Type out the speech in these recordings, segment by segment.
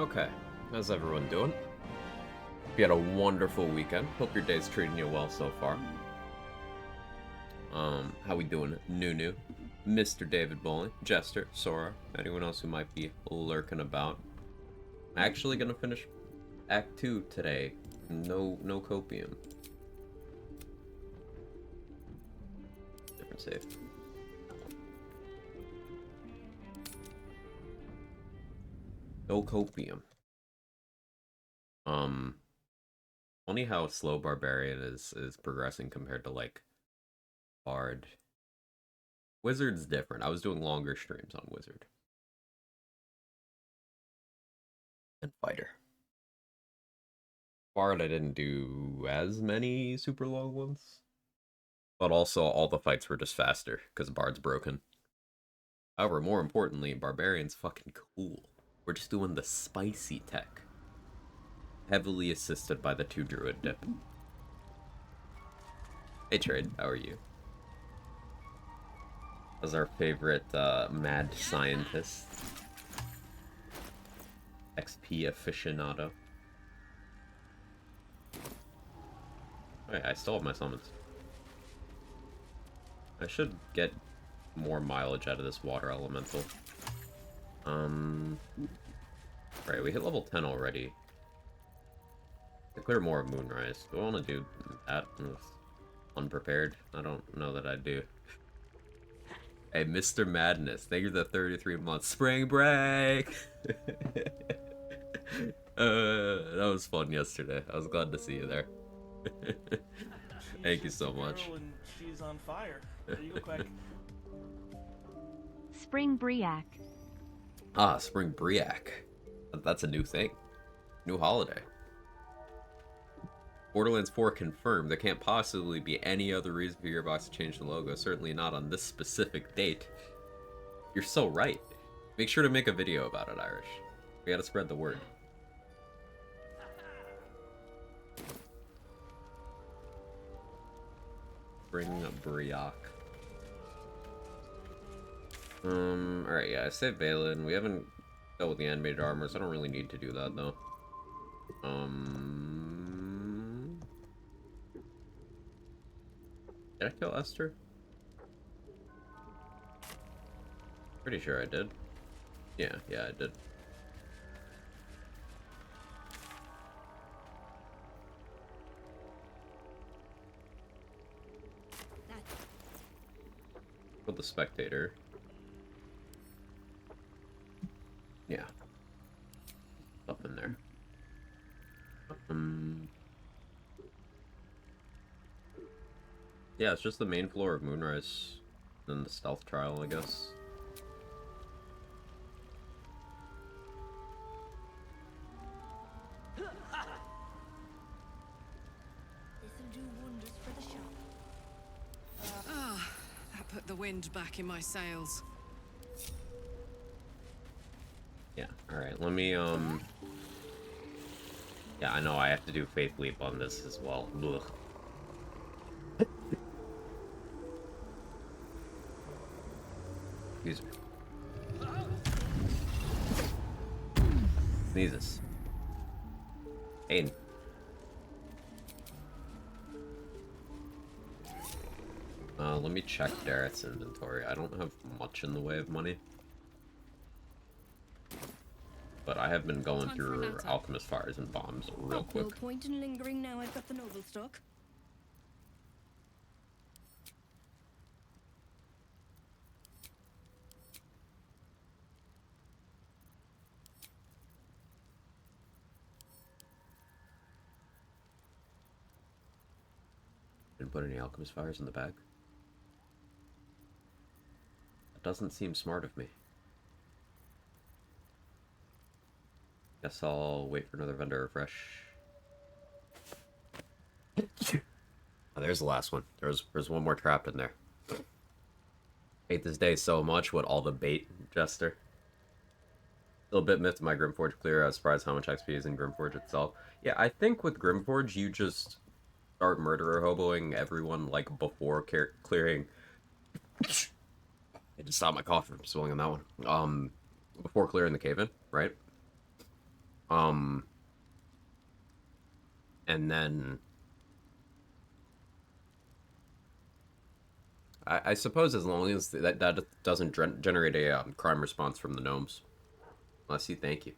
Okay, how's everyone doing? Hope you had a wonderful weekend. Hope your day's treating you well so far. How we doing? Nunu, Mr. David Bowling, Jester, Sora, anyone else who might be lurking about. I'm actually gonna finish Act 2 today. No copium. Different save. No copium. Funny how slow Barbarian is progressing compared to like Bard. Wizard's different. I was doing longer streams on Wizard. And Fighter. Bard, I didn't do as many super long ones. But also, all the fights were just faster, because Bard's broken. However, more importantly, Barbarian's fucking cool. We're just doing the spicy tech. Heavily assisted by the 2 Druid dip. Hey Trade, how are you? As our favorite mad scientist. XP aficionado. Wait, I still have my summons. I should get more mileage out of this water elemental. Right, we hit level 10 already. To clear more of Moonrise. Do I want to do that with unprepared? I don't know that I do. Hey, Mr. Madness, thank you for the 33 months. Spring break! That was fun yesterday. I was glad to see you there. Thank you so much. She's on fire. There you go, quick. Spring Briac. Ah, Spring Briac. That's a new thing. New holiday. Borderlands 4 confirmed. There can't possibly be any other reason for Gearbox to change the logo. Certainly not on this specific date. You're so right. Make sure to make a video about it, Irish. We gotta spread the word. Spring Briac. Alright, yeah, I saved Valen. We haven't dealt with the animated armors. I don't really need to do that, though. Did I kill Esther? Pretty sure I did. Yeah, I did. With the spectator. Yeah. Up in there. Yeah, it's just the main floor of Moonrise. Then the stealth trial, I guess. This'll do wonders for the shop. That put the wind back in my sails. Yeah, alright, let me, Yeah, I know I have to do Faith Leap on this as well. Ugh. Excuse me. Sneezes. Aiden. Let me check Darrett's inventory. I don't have much in the way of money. But I have been going through Alchemist Fires and Bombs real quick. No point in lingering now I've got the noble stock. Didn't put any Alchemist Fires in the bag. That doesn't seem smart of me. Guess I'll wait for another vendor refresh. Oh, there's the last one. There's one more trapped in there. Hate this day so much with all the bait, Jester. Still a bit miffed my Grimforge clear. I was surprised how much XP is in Grimforge itself. Yeah, I think with Grimforge you just start murderer hoboing everyone like before clearing. I just stopped my cough from swelling on that one. Before clearing the cave-in, right? Um, and then I suppose as long as that doesn't generate a crime response from the gnomes. I see. Thank you.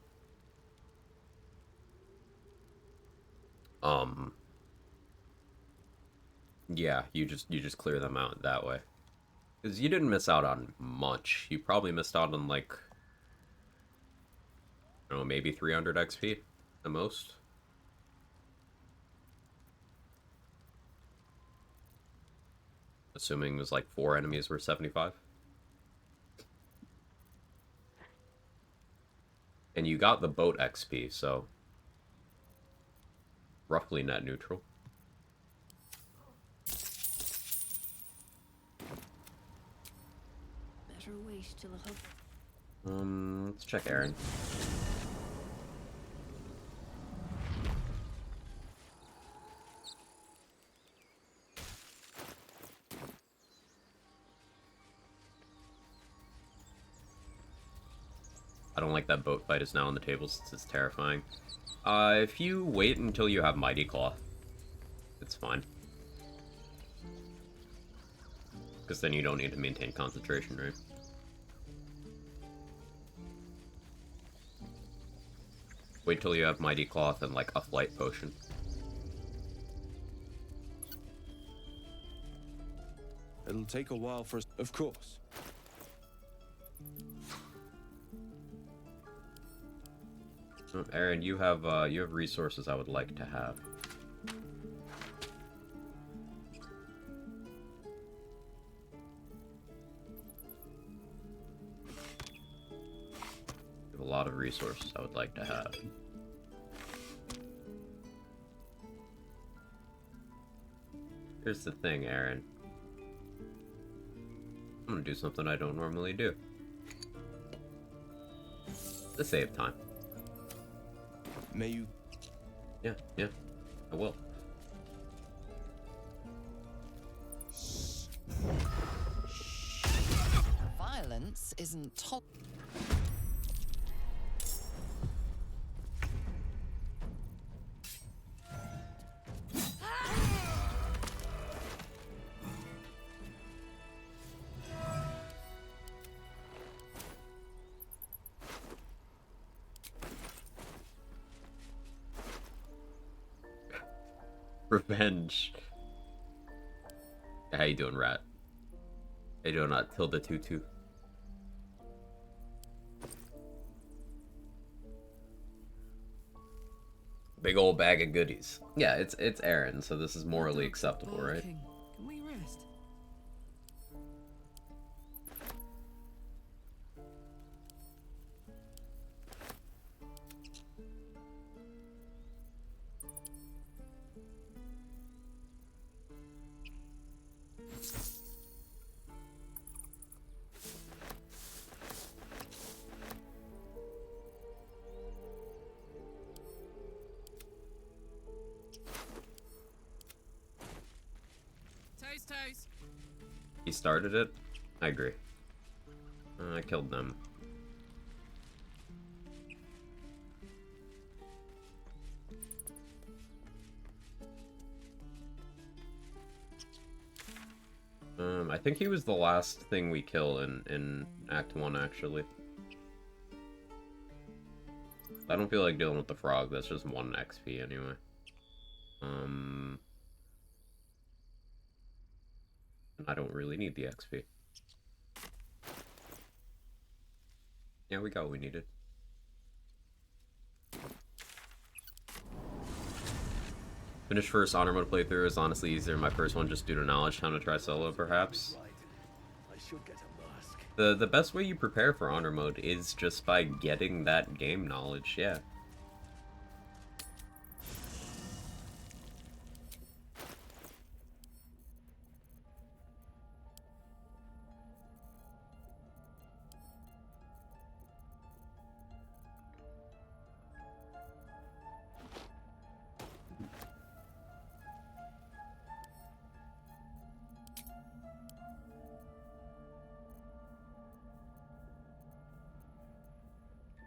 Um, yeah, you just clear them out that way because you didn't miss out on much. You probably missed out on like I don't know, maybe 300 XP the most. Assuming it was like 4 enemies were 75. And you got the boat XP, so roughly net neutral. Better wait till the hub. Let's check Aaron. I don't like that boat fight is now on the table since it's terrifying. If you wait until you have Mighty Claw, it's fine. Because then you don't need to maintain concentration, right? Wait till you have Mighty Cloth and like a flight potion. It'll take a while for us, of course. Aaron, you have resources I would like to have. You have a lot of resources I would like to have. Here's the thing, Aaron. I'm gonna do something I don't normally do. To save time. May you... Yeah, I will. Violence isn't Revenge. How you doing, Rat? How you doing, Tilda Tutu? Big old bag of goodies. Yeah, it's Aaron, so this is morally acceptable, right? Can we rest? Toast. He started it? I agree. I killed them. I think he was the last thing we kill in Act 1, actually. I don't feel like dealing with the frog, that's just 1 XP anyway. I don't really need the XP. Yeah, we got what we needed. Finish first honor mode playthrough is honestly easier than my first one just due to knowledge. Time to try solo, perhaps. The best way you prepare for honor mode is just by getting that game knowledge, yeah.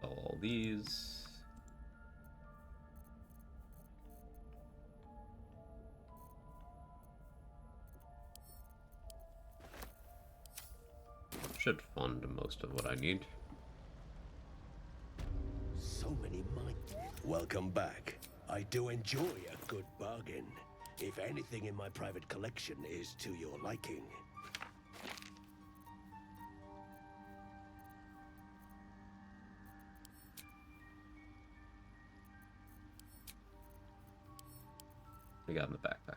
All these. should fund most of what I need. So many money. Welcome back. I do enjoy a good bargain. If anything in my private collection is to your liking. We got in the backpack.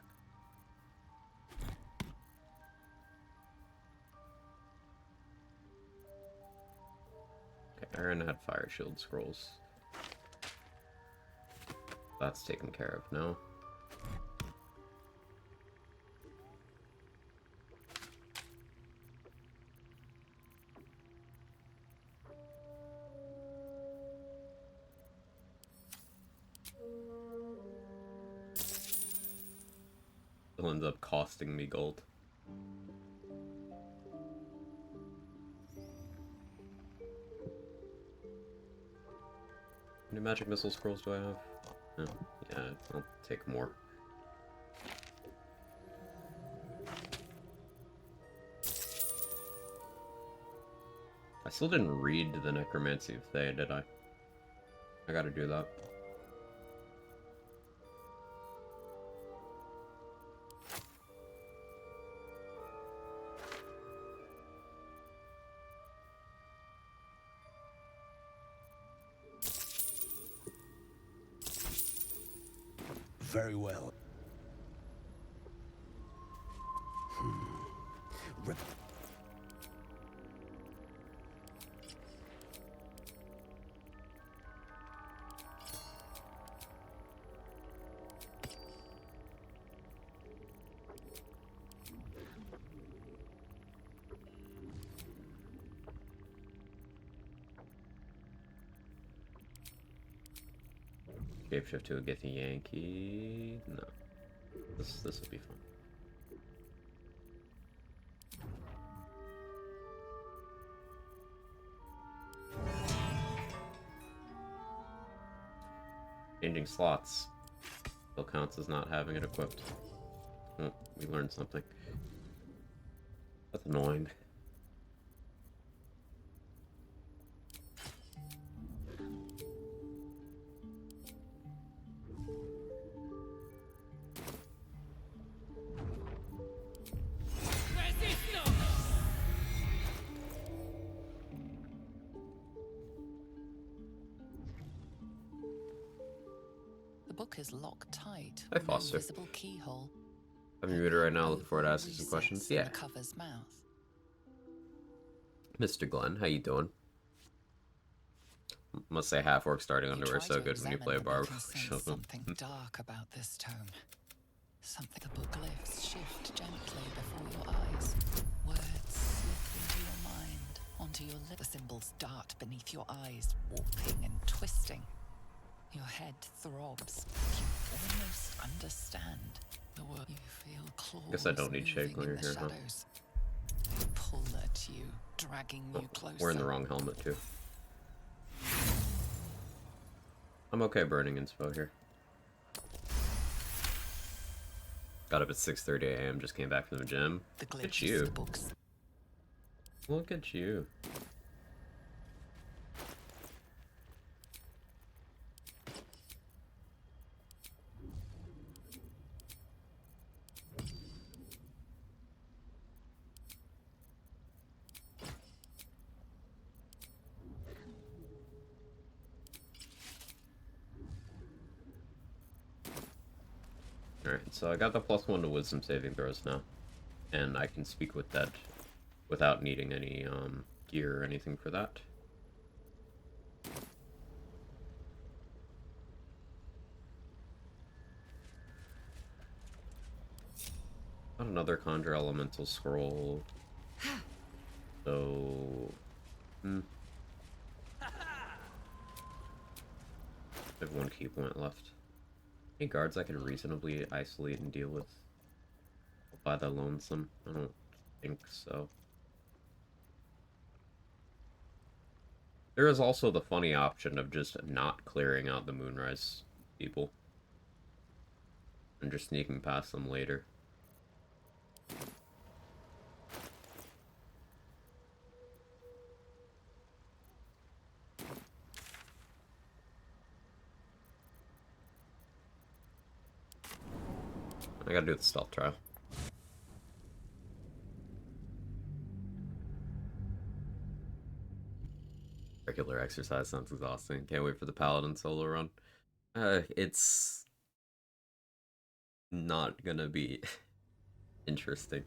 Okay, Aaron had fire shield scrolls. That's taken care of now. It'll end up costing me gold. How many magic missile scrolls do I have? Oh, yeah, I'll take more. I still didn't read the Necromancy of Thay, did I? I gotta do that. Very well. Re- Shapeshift to a Githy Yankee. No. This will be fun. Changing slots still counts as not having it equipped. Oh, we learned something. That's annoying. The book is locked tight. Hi, No Foster. visible keyhole. I'm muted right now. Looking forward to asking some questions. Yeah. The cover's mouth. Mr. Glenn, how you doing? Must say half-orc starting You underwear try so to good when you examine play a them and barber. can sense something dark about this tome. Something the book lifts shift gently before your eyes. Words slip into your mind, onto your lips. The symbols dart beneath your eyes, warping and twisting. Your head throbs. You almost understand the word. You feel claws Guess I don't need shade moving in clear the here, huh? shadows. They pull at you, dragging you closer. Wearing the wrong helmet, too. I'm okay burning inspo here. Got up at 6:30 a.m., just came back from the gym. The Look at glitches you. the books. Look at you. Alright, so I got the +1 to wisdom saving throws now. And I can speak with that without needing any gear or anything for that. Got another conjure elemental scroll. So I have one key point left. Any guards I can reasonably isolate and deal with by the lonesome? I don't think so. There is also the funny option of just not clearing out the Moonrise people and just sneaking past them later. I gotta do the stealth trial. Regular exercise sounds exhausting. Can't wait for the Paladin solo run. It's not gonna be interesting.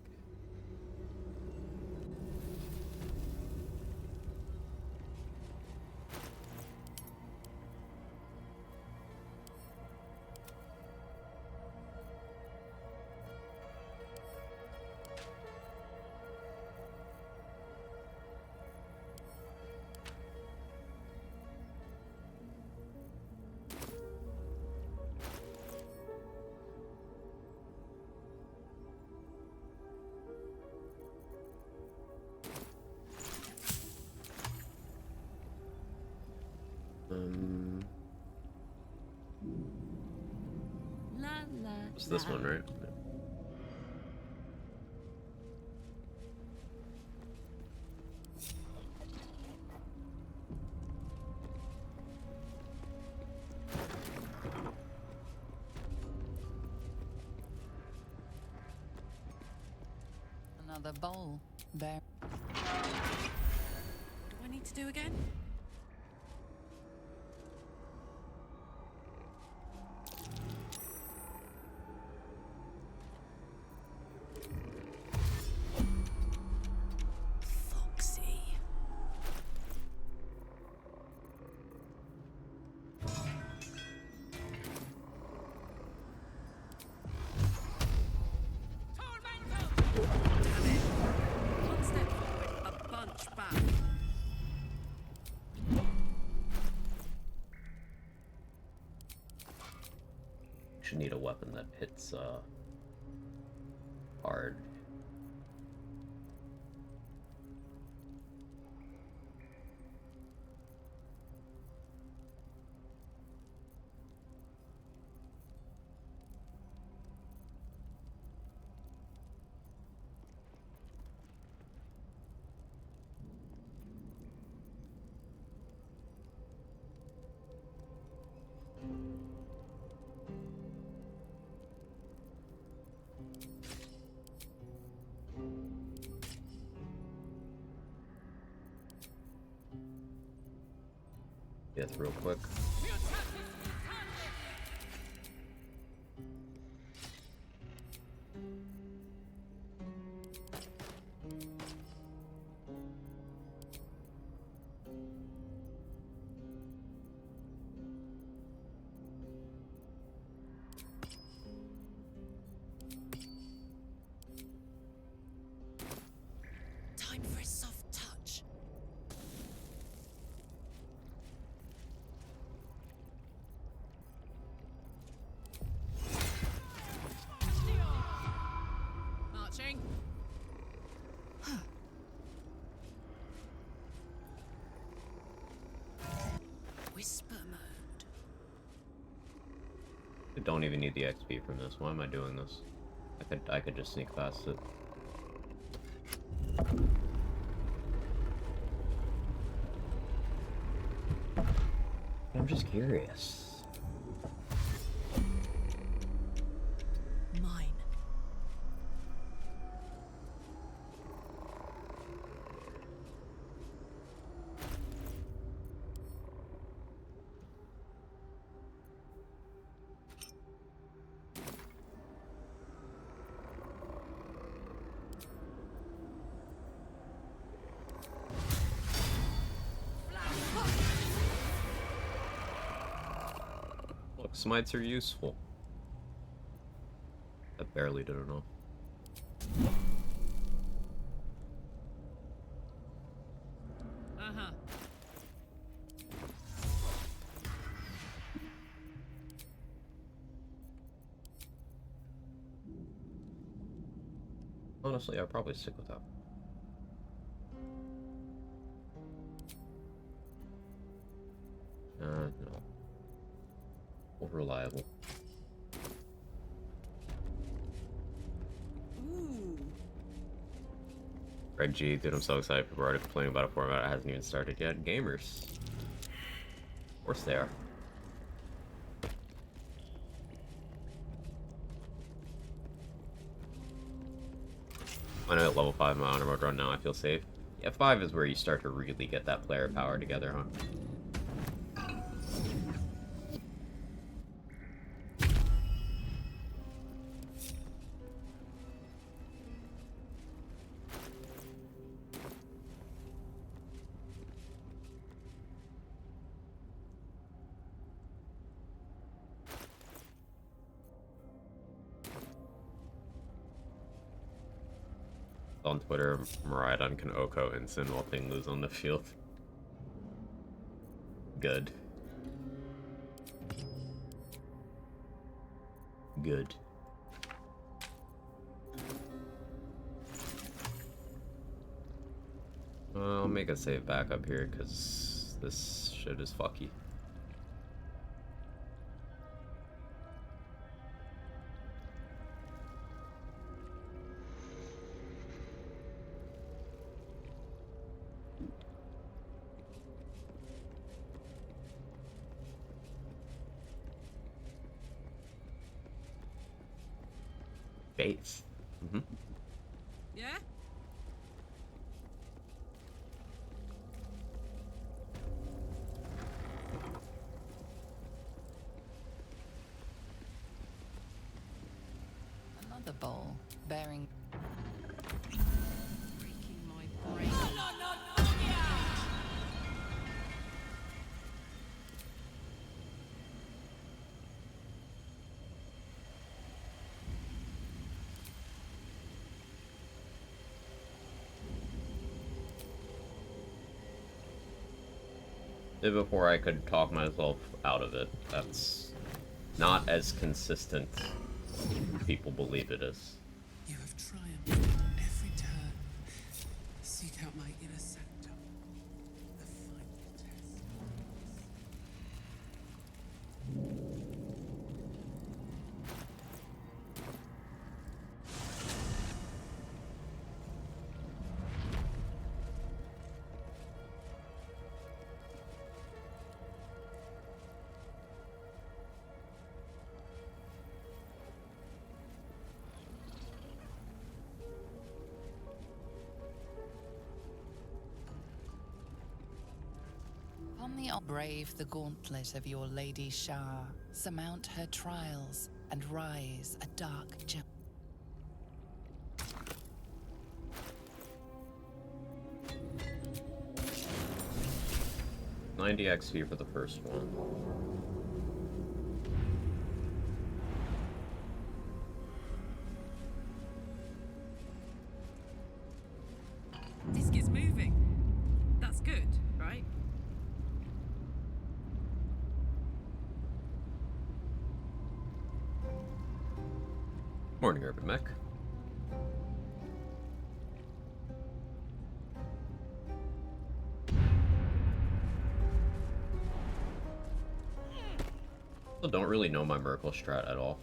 La la. It's this one, right? Another bowl. There. What do I need to do again? Foxy. Damn it. One step forward, a bunch back. Should need a weapon that hits hard. Yes, real quick. Time for a soft touch. Marching. Whisper mode. I don't even need the XP from this. Why am I doing this? I could just sneak past it. I'm just curious. Mine. Look, smites are useful. I barely did enough. Uh-huh. Honestly, I'd probably stick with that. No. More reliable. Ooh. Red G, dude, I'm so excited. People are already complaining about a format that hasn't even started yet. Gamers. Of course they are. I know at level 5 my honor mode run now, I feel safe. Yeah, 5 is where you start to really get that player power together, huh? On Twitter, Miraidon can Oko and Sin while Ping lose on the field. Good. Good. I'll make a save back up here, because this shit is fucky. Bates. Mm-hmm. Yeah? Another bowl bearing. Breaking my brain. Before I could talk myself out of it. That's not as consistent as people believe it is. You have triumphed every turn. Seek out my inner sanctum. The final test. On the brave the gauntlet of your Lady Shah, surmount her trials, and rise a dark gem. 90 XP for the first one. Disc is moving. That's good, right? Morning, Urban Mech. I don't really know my Merkle strat at all.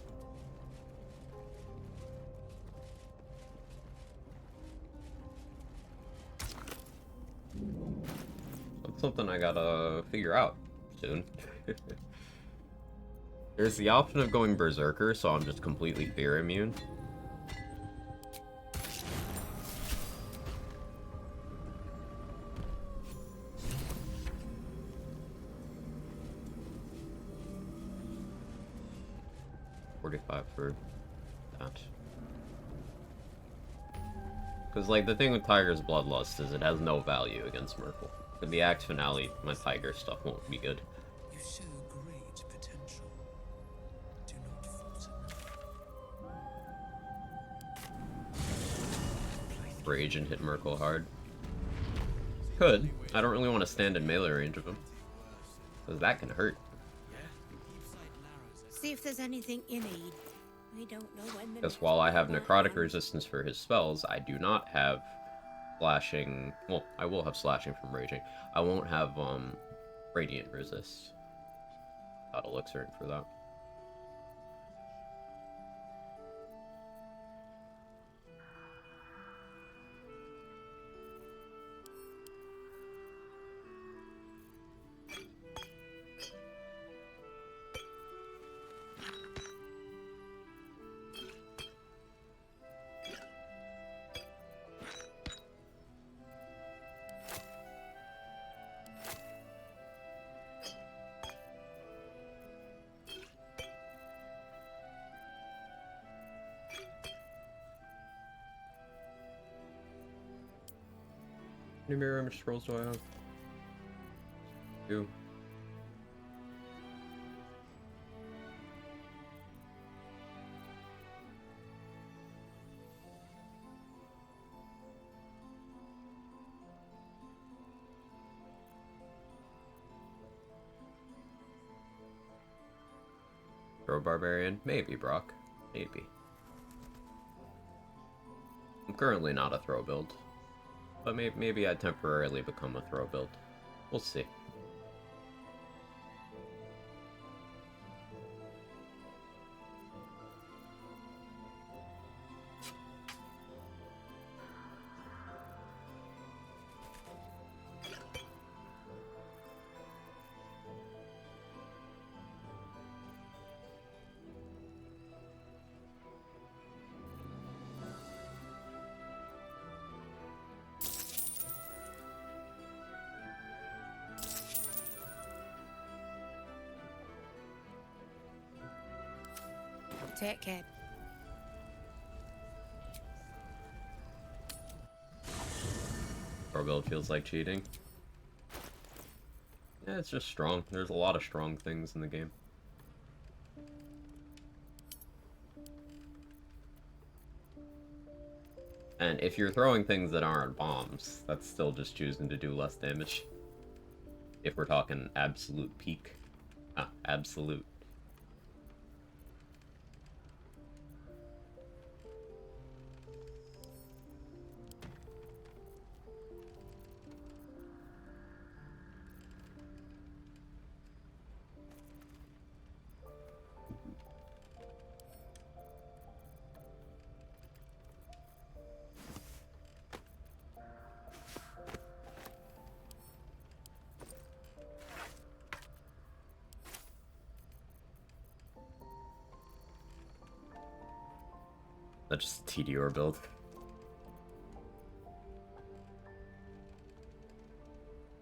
That's something I gotta figure out soon. There's the option of going Berserker, so I'm just completely fear immune. For that. Because, like, the thing with Tiger's Bloodlust is it has no value against Merkle. For the Axe Finale, my Tiger stuff won't be good. You show great potential. Do not falter. Rage and hit Merkle hard. Could. I don't really want to stand in melee range of him. Because that can hurt. See if there's anything you need. We don't know when the Because next while I one have will necrotic end. resistance for his spells, I do not have slashing. Well, I will have slashing from raging. I won't have radiant resist. Got elixir for that. many mirror image scrolls do I have? 2. Throw Barbarian? Maybe, Brock. Maybe. I'm currently not a throw build. But maybe I'd temporarily become a throw build. We'll see. Take care. Throw build feels like cheating. Yeah, it's just strong. There's a lot of strong things in the game. And if you're throwing things that aren't bombs, that's still just choosing to do less damage. If we're talking absolute peak. Ah, absolute. That's just TDR build.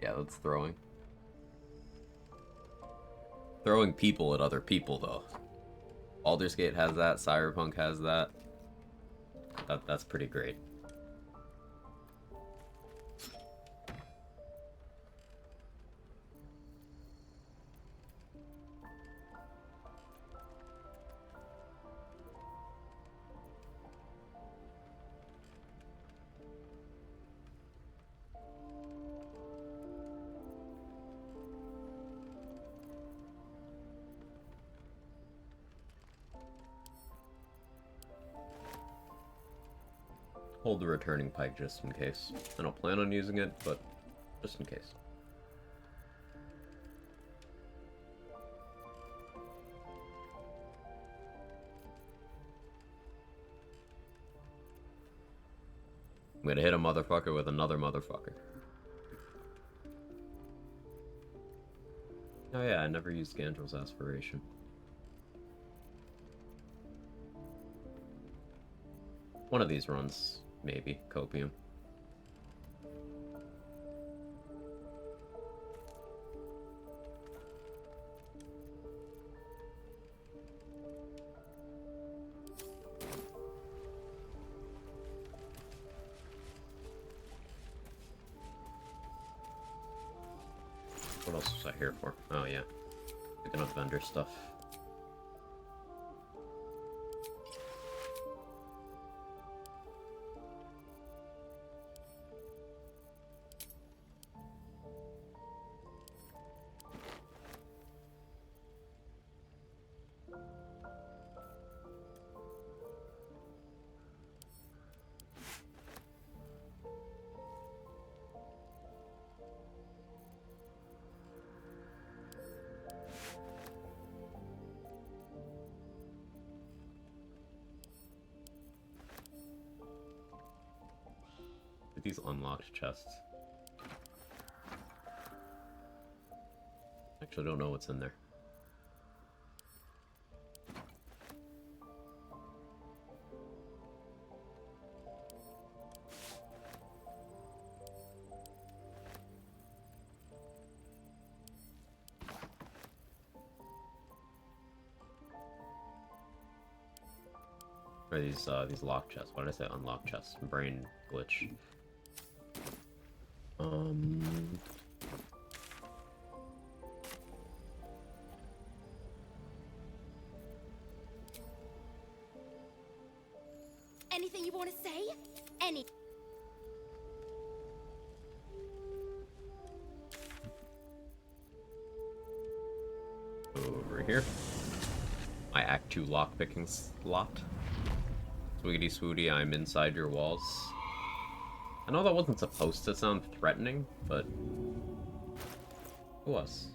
Yeah, that's throwing. Throwing people at other people, though. Baldur's Gate has that, Cyberpunk has that. That's pretty great. Hold the returning pike just in case. I don't plan on using it, but just in case. I'm gonna hit a motherfucker with another motherfucker. Oh yeah, I never used Gandrel's Aspiration. One of these runs, maybe. Copium. What else was I here for? Oh yeah. Picking up vendor stuff. These unlocked chests. Actually, don't know what's in there. Or these locked chests. Why did I say unlocked chests? Brain glitch. Um, Anything you want to say? Any. over here. My Act 2 lockpicking slot. Swiggity swooty, I'm inside your walls. I know that wasn't supposed to sound threatening, but it was.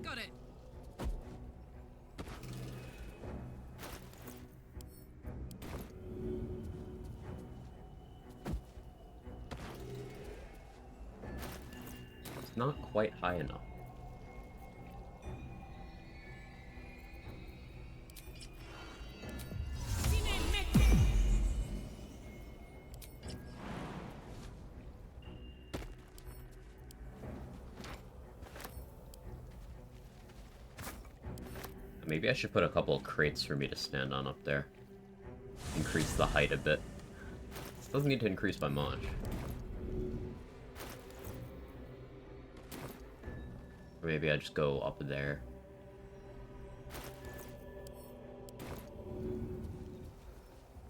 Got it. It's not quite high enough. Maybe I should put a couple of crates for me to stand on up there. Increase the height a bit. This doesn't need to increase by much. Or maybe I just go up there.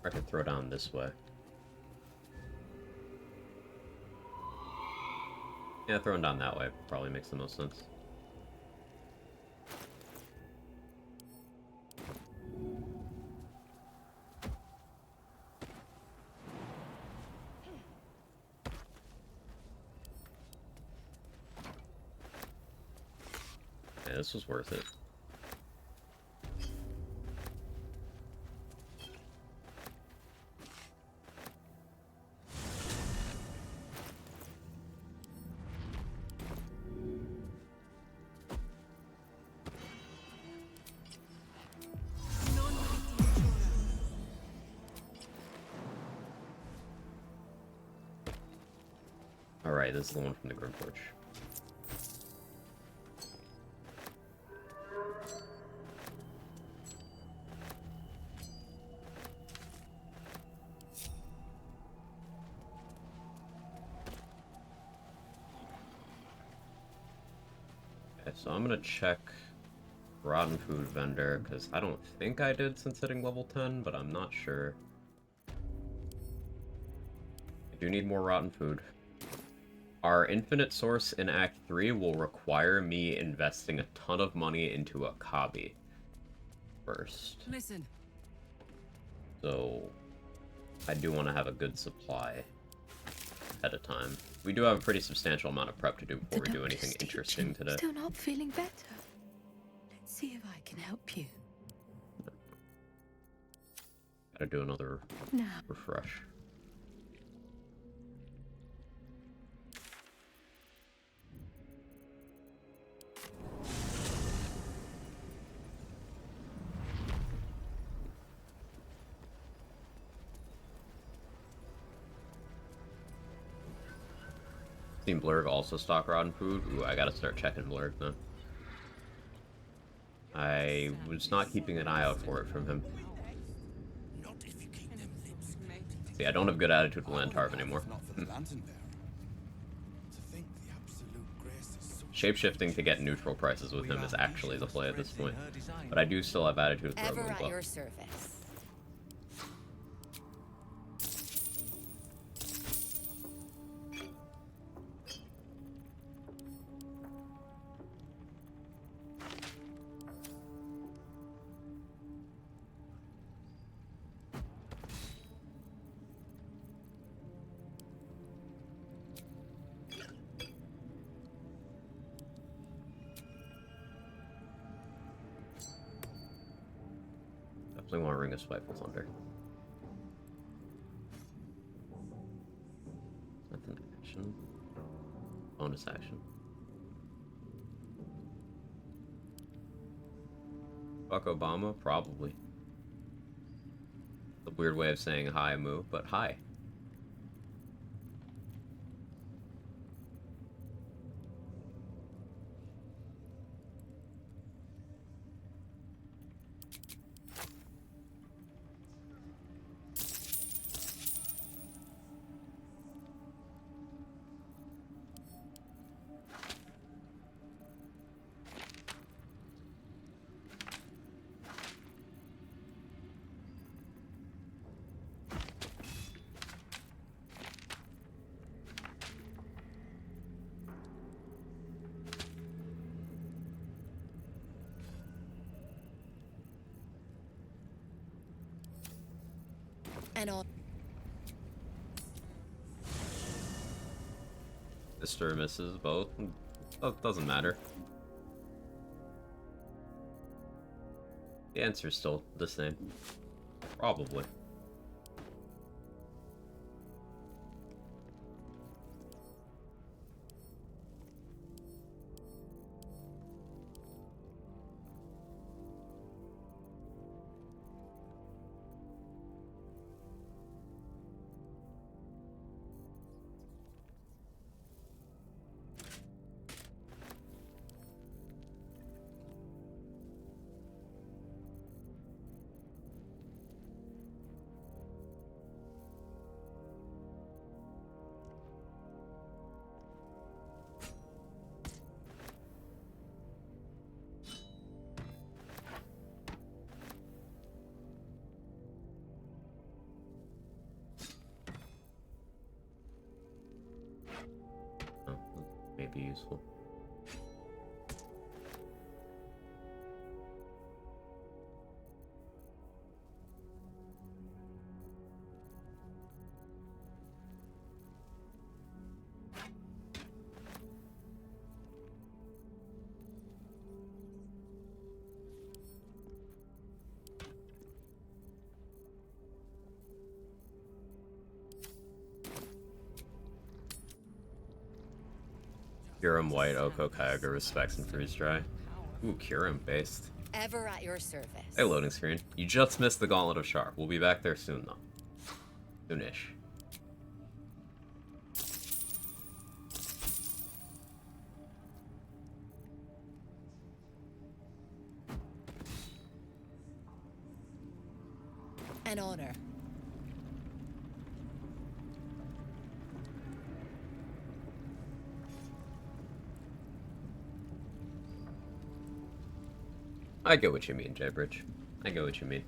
Or I can throw down this way. Yeah, throwing down that way probably makes the most sense. Yeah, this was worth it. Alright, this is the one from the Grimforge. Okay, so I'm gonna check rotten food vendor, because I don't think I did since hitting level 10, but I'm not sure. I do need more rotten food. Our infinite source in Act 3 will require me investing a ton of money into a copy first. Listen. So I do want to have a good supply ahead of time. We do have a pretty substantial amount of prep to do before we do anything interesting today. Still not feeling better. Let's see if I can help you. Gotta do another Now. refresh. Seen Blurg also stock rotten food? Ooh, I gotta start checking Blurg then. I was not keeping an eye out for it from him. See, I don't have good attitude with Lantarv anymore. Shapeshifting to get neutral prices with him is actually the play at this point. But I do still have attitude with Ever Rogue at Buff. your service. Definitely want to ring a Spiteful Thunder. Nothing action. Bonus action. Fuck Obama? Probably. A weird way of saying hi, Moo, but hi. And on. Mr. or Mrs. both. That doesn't matter. The answer's still the same. Probably. Oh, may be useful. Kirim White, Oko, Kyogre, Respects, and Freeze Dry. Ooh, Kirim based. Ever at your service. Hey, loading screen. You just missed the Gauntlet of Sharp. We'll be back there soon, though. Soonish. An honor. I get what you mean, Jaybridge. I get what you mean.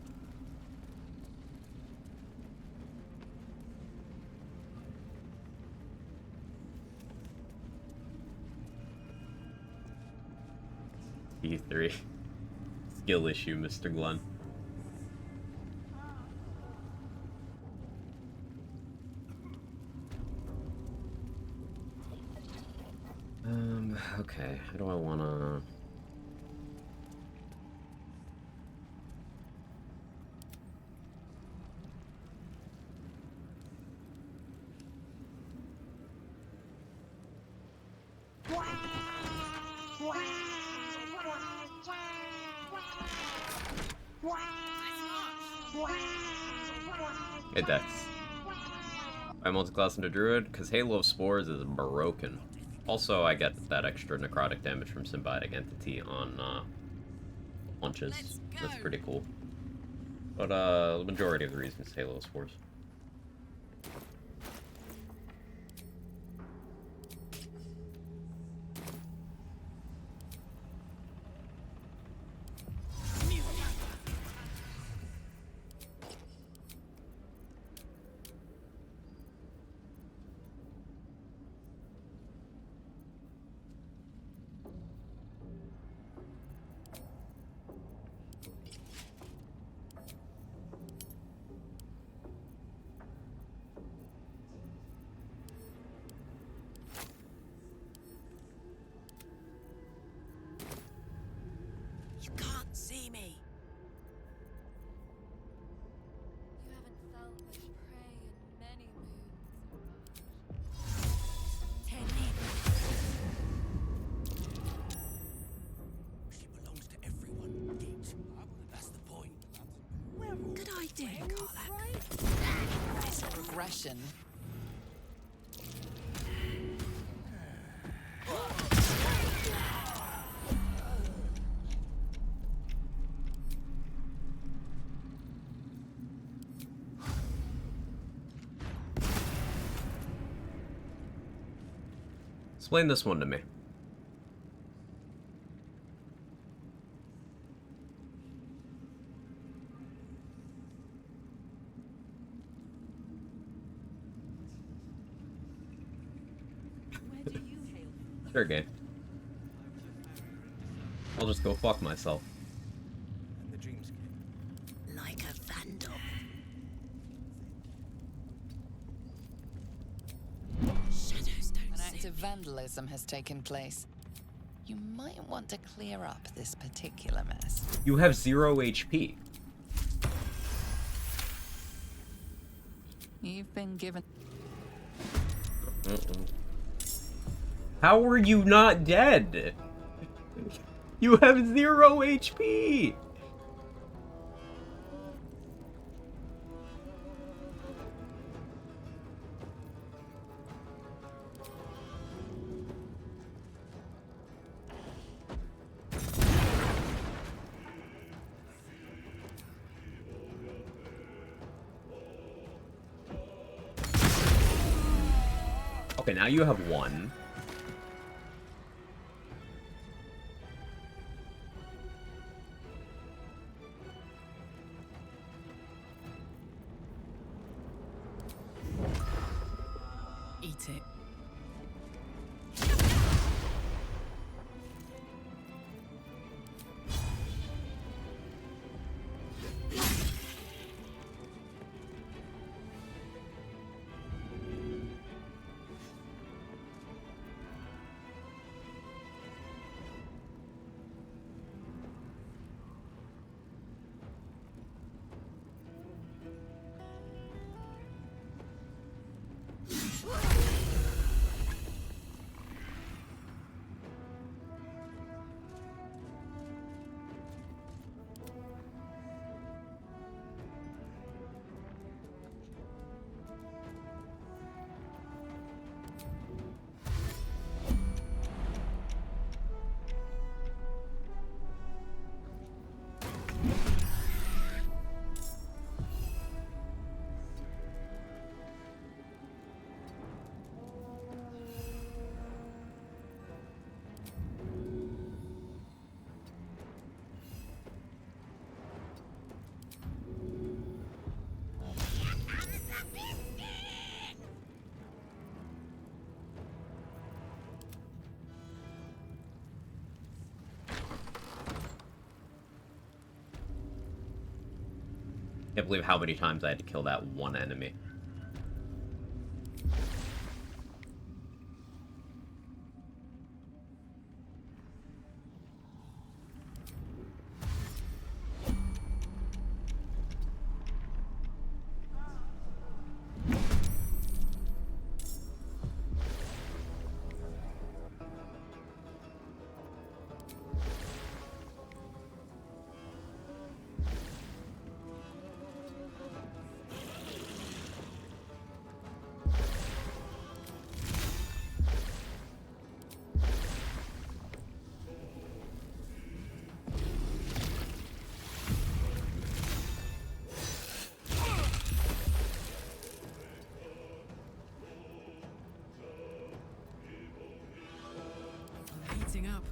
E3. Skill issue, Mr. Glenn. Okay, how do I wanna... Hey Dex. I multiclass into Druid, because Halo of Spores is broken. Also, I get that extra necrotic damage from Symbiotic Entity on launches. That's pretty cool. But the majority of the reason is Halo of Spores. You can't see me. You haven't felt like prey in many moons. She belongs to everyone. That's the point. Good idea, Carla. This progression. Explain this one to me. Sure, game. I'll just go fuck myself. And the dreamscape. Like a vandal. bit of vandalism has taken place. You might want to clear up this particular mess. You have 0 HP. You've been given... How were you not dead? You have 0 HP! Okay, now you have 1. Eat it. Can't believe how many times I had to kill that one enemy. Heating up.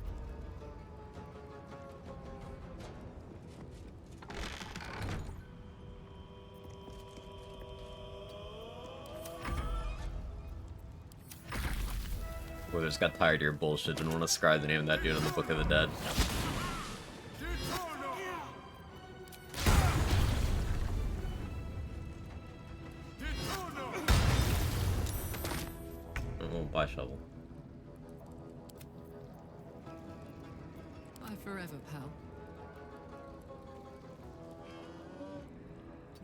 Or just got tired of your bullshit and want to scribe the name of that dude in the Book of the Dead. Oh, bye, shovel. Bye forever, pal.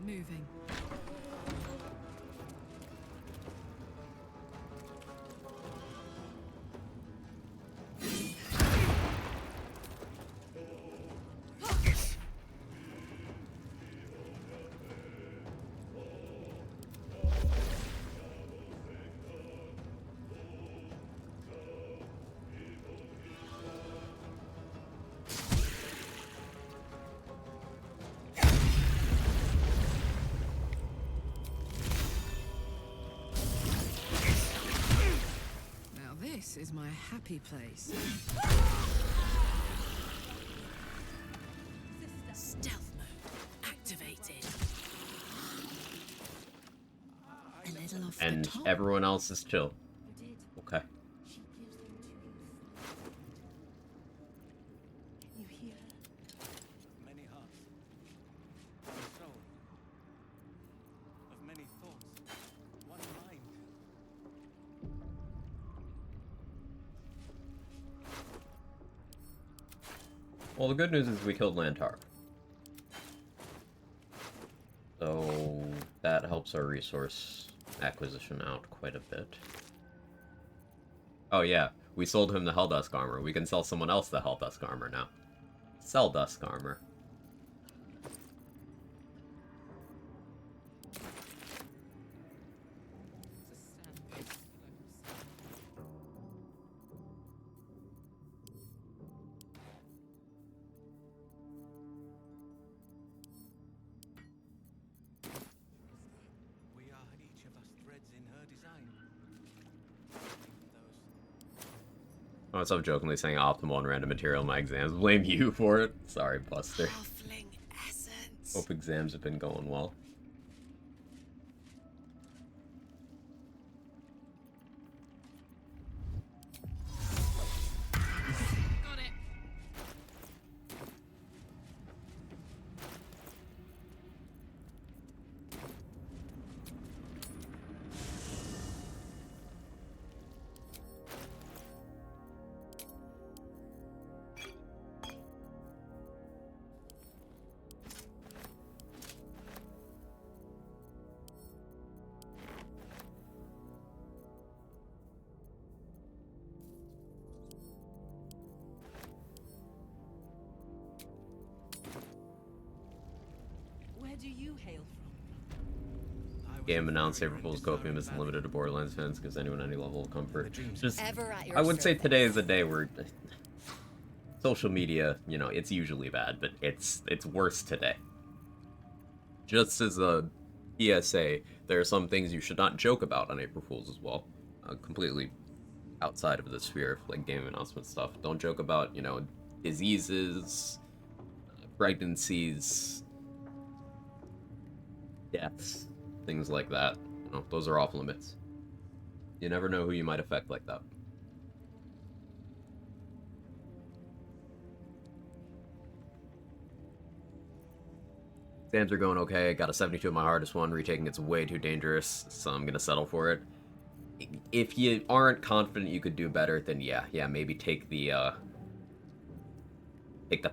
Moving. This is my happy place. Stealth mode activated. A little off And the top. everyone else is chill. Okay. You hear? Many hearts, one soul, of many thoughts, one mind. Well, the good news is we killed Lantar. So that helps our resource acquisition out quite a bit. Oh yeah, we sold him the Helldusk armor. We can sell someone else the Helldusk armor now. Sell Dusk armor. We are each of us threads in her design. Even those Oh, so I'm jokingly saying optimal and random material in my exams. Blame you for it. Sorry, Buster. Halfling essence. Hope exams have been going well. Got it. Where do you hail from? I was Game announced very April's deserving copium is man. limited to Borderlands fans because anyone any level of comfort. Just, Ever at your I would say service. today is a day where social media, you know, it's usually bad, but it's worse today. Just as a PSA, there are some things you should not joke about on April Fools as well. Completely outside of the sphere of like game announcement stuff. Don't joke about, you know, diseases, pregnancies, deaths, things like that. You know, those are off limits. You never know who you might affect like that. Exams are going okay. Got a 72 on my hardest one. Retaking it's way too dangerous, so I'm gonna settle for it. If you aren't confident you could do better, then yeah, maybe take the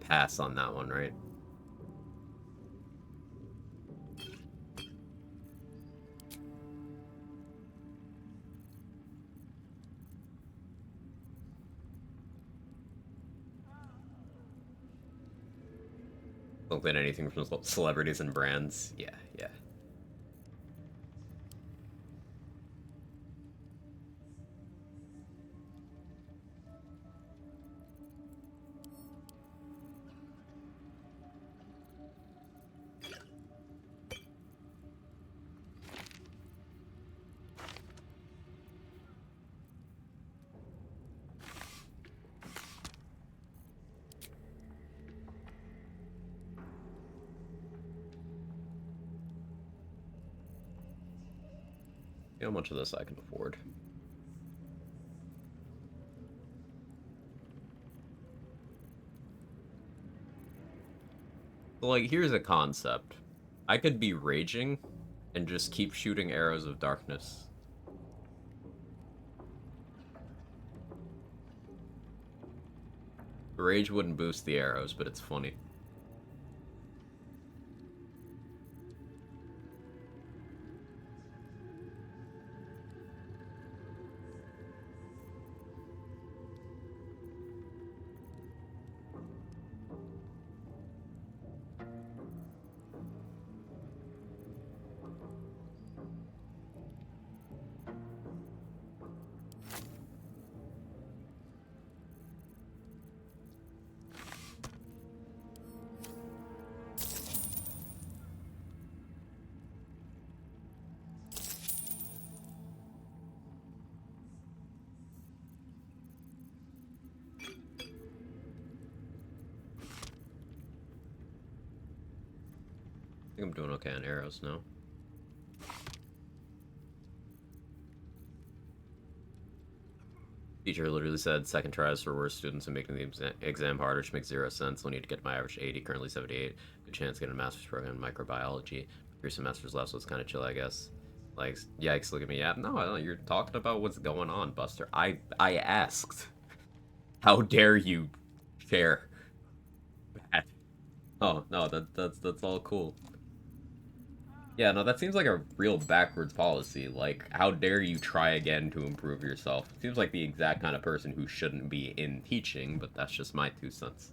pass on that one, right? Don't get anything from celebrities and brands. Yeah. See how much of this I can afford. So, like, here's a concept. I could be raging and just keep shooting arrows of darkness. The rage wouldn't boost the arrows, but it's funny. I think I'm doing okay on arrows now. Teacher literally said second tries for worse students and making the exam harder, which makes 0 sense. We'll need to get my average to 80, currently 78. Good chance to get a master's program in microbiology. 3 semesters left, so it's kind of chill, I guess. Like, yikes, look at me. Yeah, no, you're talking about what's going on, Buster. I asked. How dare you share? Oh, no, that's all cool. Yeah, no, that seems like a real backwards policy. Like, how dare you try again to improve yourself? Seems like the exact kind of person who shouldn't be in teaching, but that's just my 2 cents.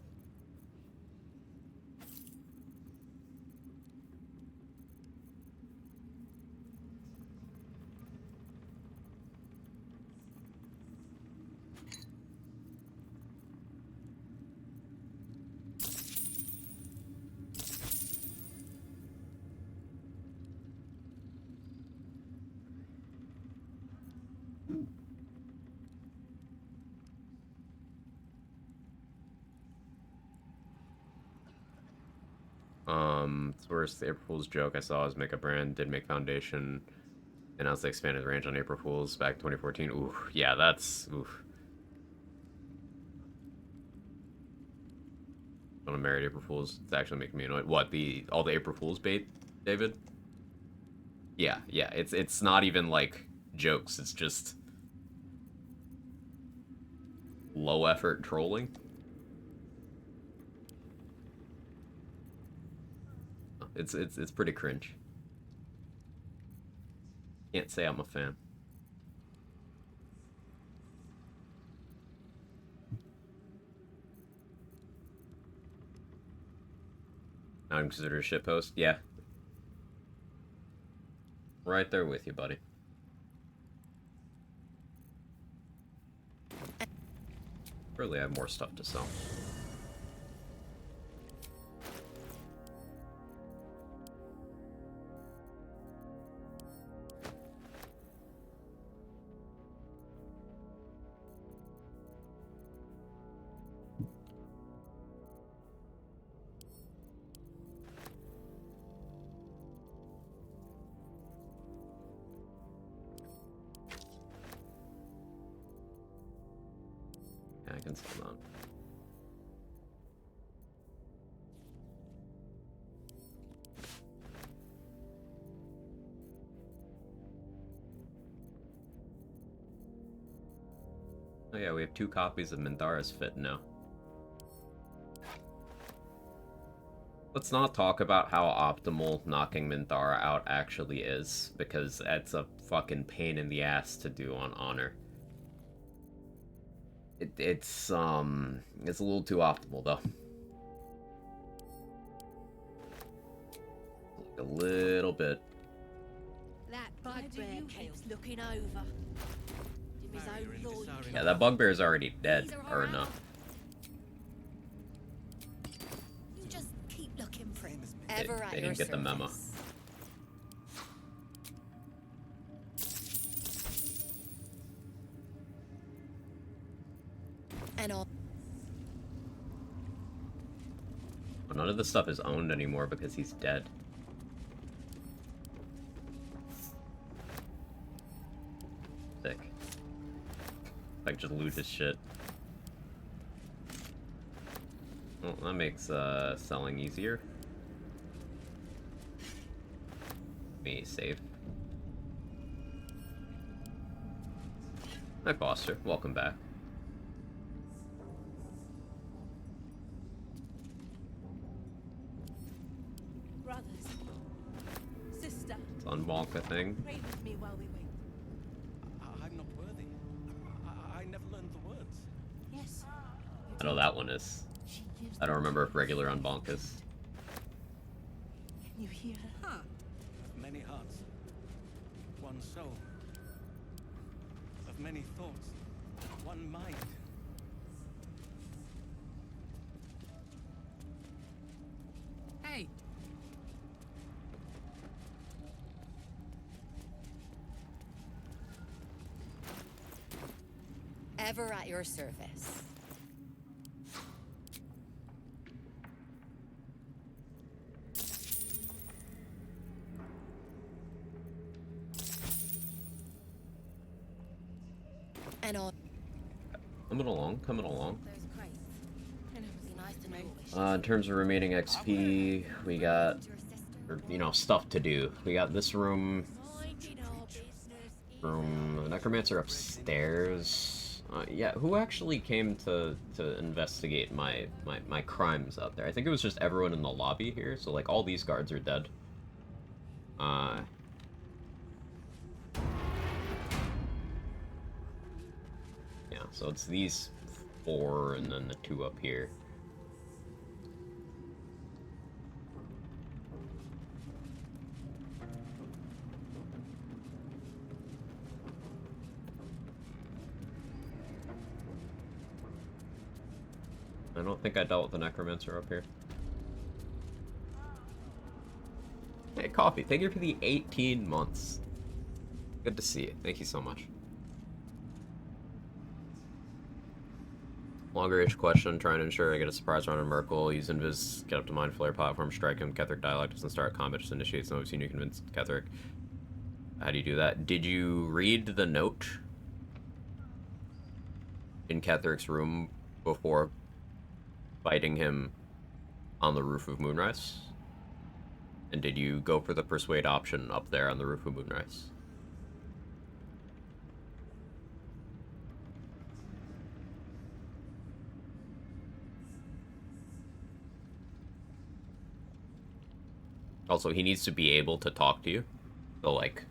It's worse. The April Fool's joke I saw was make a brand, did make Foundation, announced they expanded the range on April Fool's back 2014. Ooh, yeah, that's oof. I want to marry April Fools. It's actually making me annoyed. What, the all the April Fools bait, David? Yeah, yeah. It's not even like jokes. It's just low effort trolling. It's pretty cringe. Can't say I'm a fan. I would consider a shitpost. Yeah. Right there with you, buddy. Surely I have more stuff to sell. Yeah, I can sell that. Oh yeah, we have 2 copies of Minthara's Fit now. Let's not talk about how optimal knocking Minthara out actually is, because that's a fucking pain in the ass to do on Honor. It's a little too optimal though. A little bit. That bugbear keeps looking over. His own lord. Yeah, that bugbear's already dead, or no. You just keep looking for him. They didn't get the memo. And all. None of this stuff is owned anymore because he's dead. Sick. Like, just loot his shit. Well, that makes selling easier. Me save. Hi, Foster. Welcome back. Brothers, sister, It's unbonk a thing. pray with me while we wait. I'm not worthy. I never learned the words. Yes. I know that one is. She gives I don't remember if regular unbonk is. Can you hear her? Huh. Many hearts, one soul. Of many thoughts, one mind. Hey, Ever at your service. And all. Coming along, coming along. Those crates. And it would be nice to know. In terms of remaining XP, we got, you know, stuff to do. We got this room. Minding our business. The Necromancer upstairs. Yeah, who actually came to investigate my crimes out there? I think it was just everyone in the lobby here, so like all these guards are dead. Yeah, so it's these 4 and then the 2 up here. I don't think I dealt with the necromancer up here. Hey, Coffee, thank you for the 18 months. Good to see you. Thank you so much. Longer-ish question, trying to ensure I get a surprise round on Merkel. Use Invis, get up to Mind Flare platform, strike him. Ketheric dialogue doesn't start combat, just initiates. No, I've seen you convince Ketheric. How do you do that? Did you read the note in Ketheric's room before fighting him on the roof of Moonrise? And did you go for the persuade option up there on the roof of Moonrise? Also, he needs to be able to talk to you. So, like,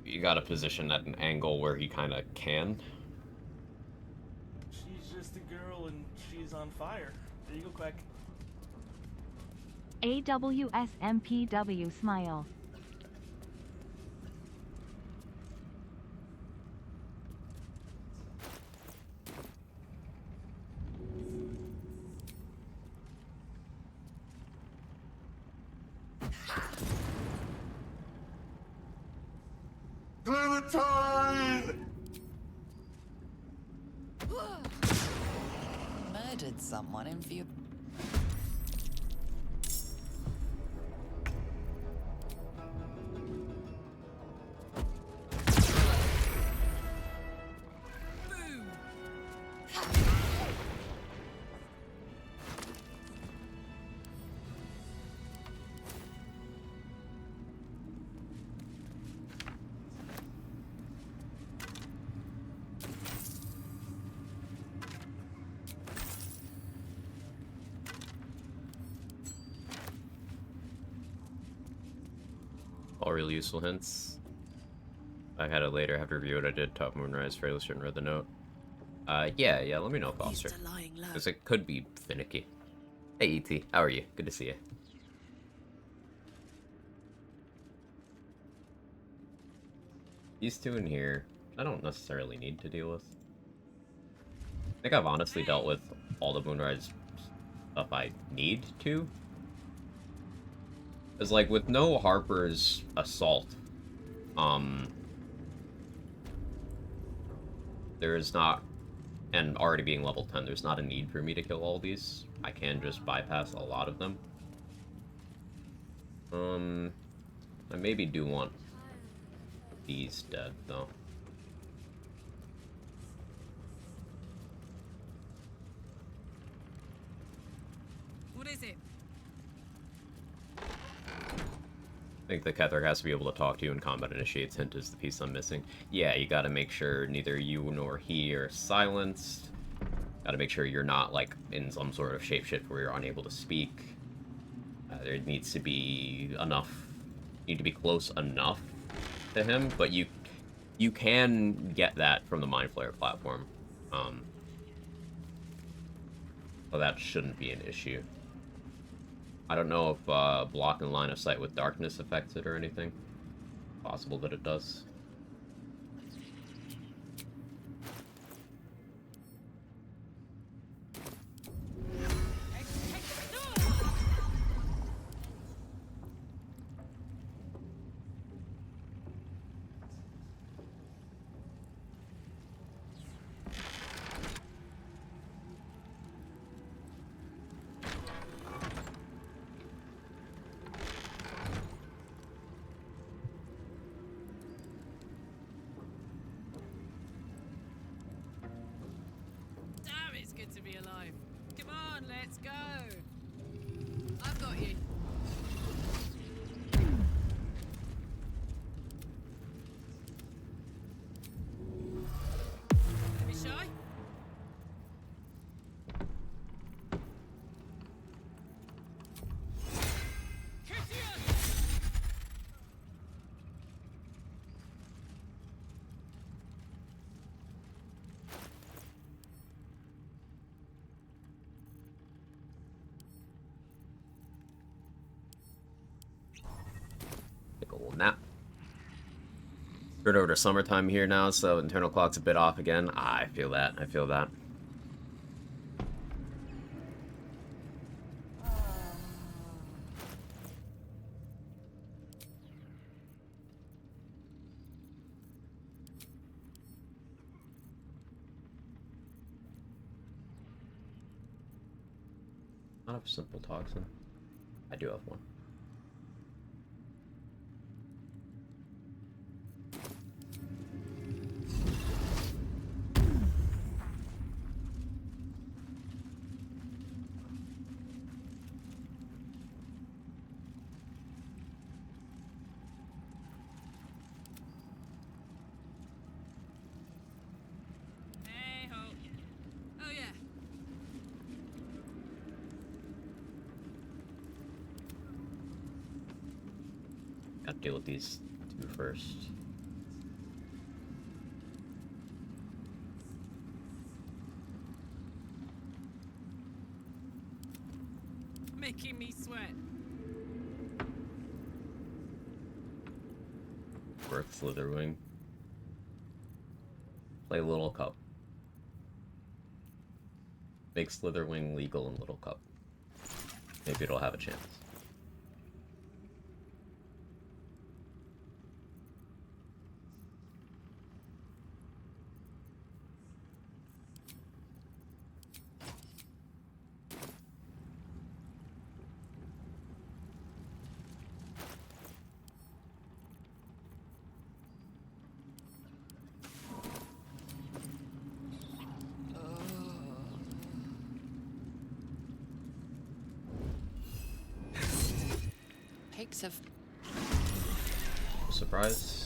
you gotta position at an angle where he kind of can. She's just a girl and she's on fire. There you go, Quack. AWSMPW smile. Clementine! Murdered someone in view. All really useful hints. I had it later, have to review it. I did top Moonrise, fairly certain read the note. Yeah, let me know, Foster. Because it could be finicky. Hey, E.T., how are you? Good to see you. These 2 in here, I don't necessarily need to deal with. I think I've honestly dealt with all the Moonrise stuff I need to. Because, like, with no Harper's assault, there is not, and already being level 10, there's not a need for me to kill all these. I can just bypass a lot of them. I maybe do want these dead, though. What is it? I think the Ketheric has to be able to talk to you in combat initiates. Hint is the piece I'm missing. Yeah, you gotta make sure neither you nor he are silenced. Gotta make sure you're not, like, in some sort of shapeshift where you're unable to speak. There needs to be enough... You need to be close enough to him, but you can get that from the Mind Flayer platform. So that shouldn't be an issue. I don't know if blocking line of sight with darkness affects it or anything. Possible that it does. Damn, it's good to be alive. Come on, let's go. I've got you. We're over to summertime here now, so internal clock's a bit off again. I feel that. I feel that. Not a simple toxin. I do have one. Hey ho. Oh yeah. Gotta deal with these two first. Making me sweat. Work Slitherwing. Play Little Cup. Make Slitherwing legal in Little Cup. Maybe it'll have a chance. Pigs have Surprise.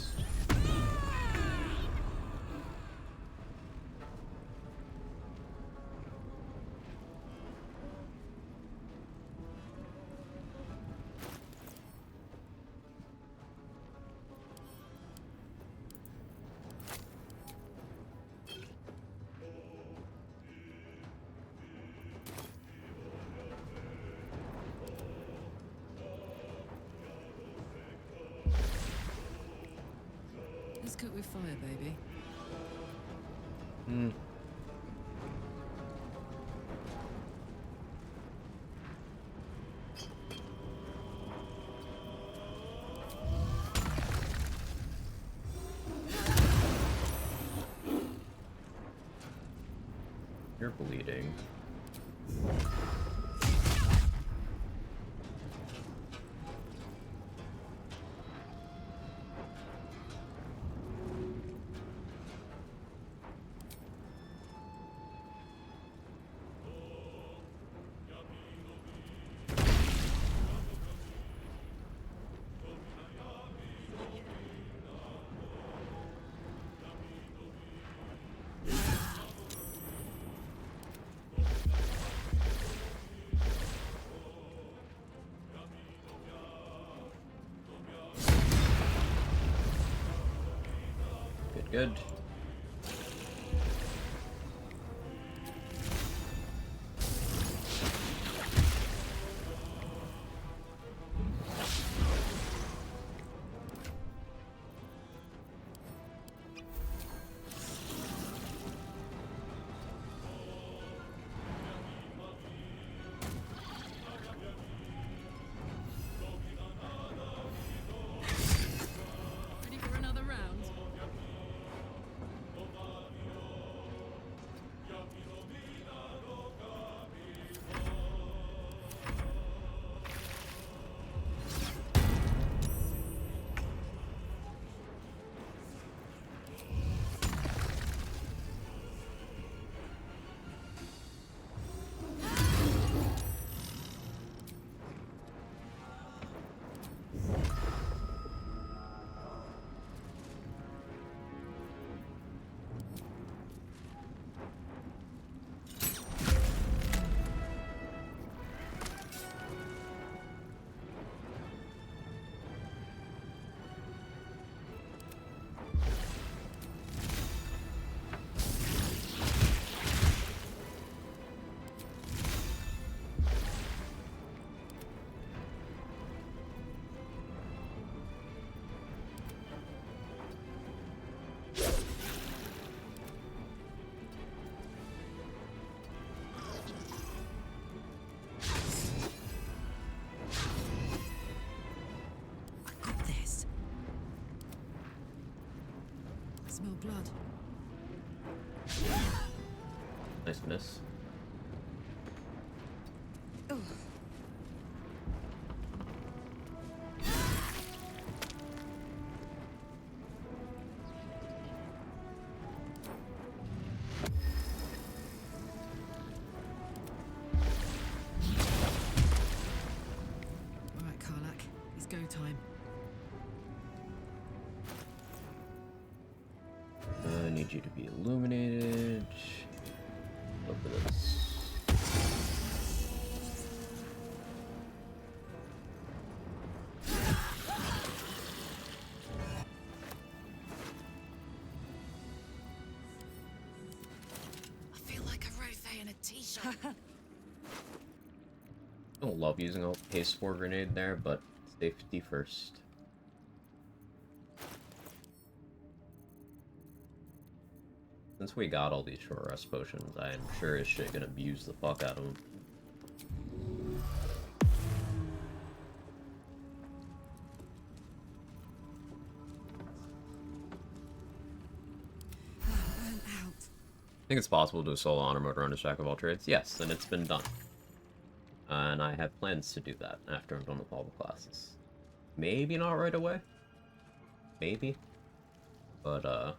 Let's cook with fire, baby. Hmm. You're bleeding. Good. Ready for another round? Smell blood. Nice miss. Oh. Alright, Karlak. It's go time. I need you to be illuminated. Look at this. I feel like a rothe in a t-shirt. I don't love using a haste spore grenade there, but safety first. Since we got all these short rest potions, I am sure as shit gonna abuse the fuck out of them. I'm out. I think it's possible to do a solo honor mode run to Jack of all trades. Yes, and it's been done. And I have plans to do that after I'm done with all the classes. Maybe not right away. Maybe. But,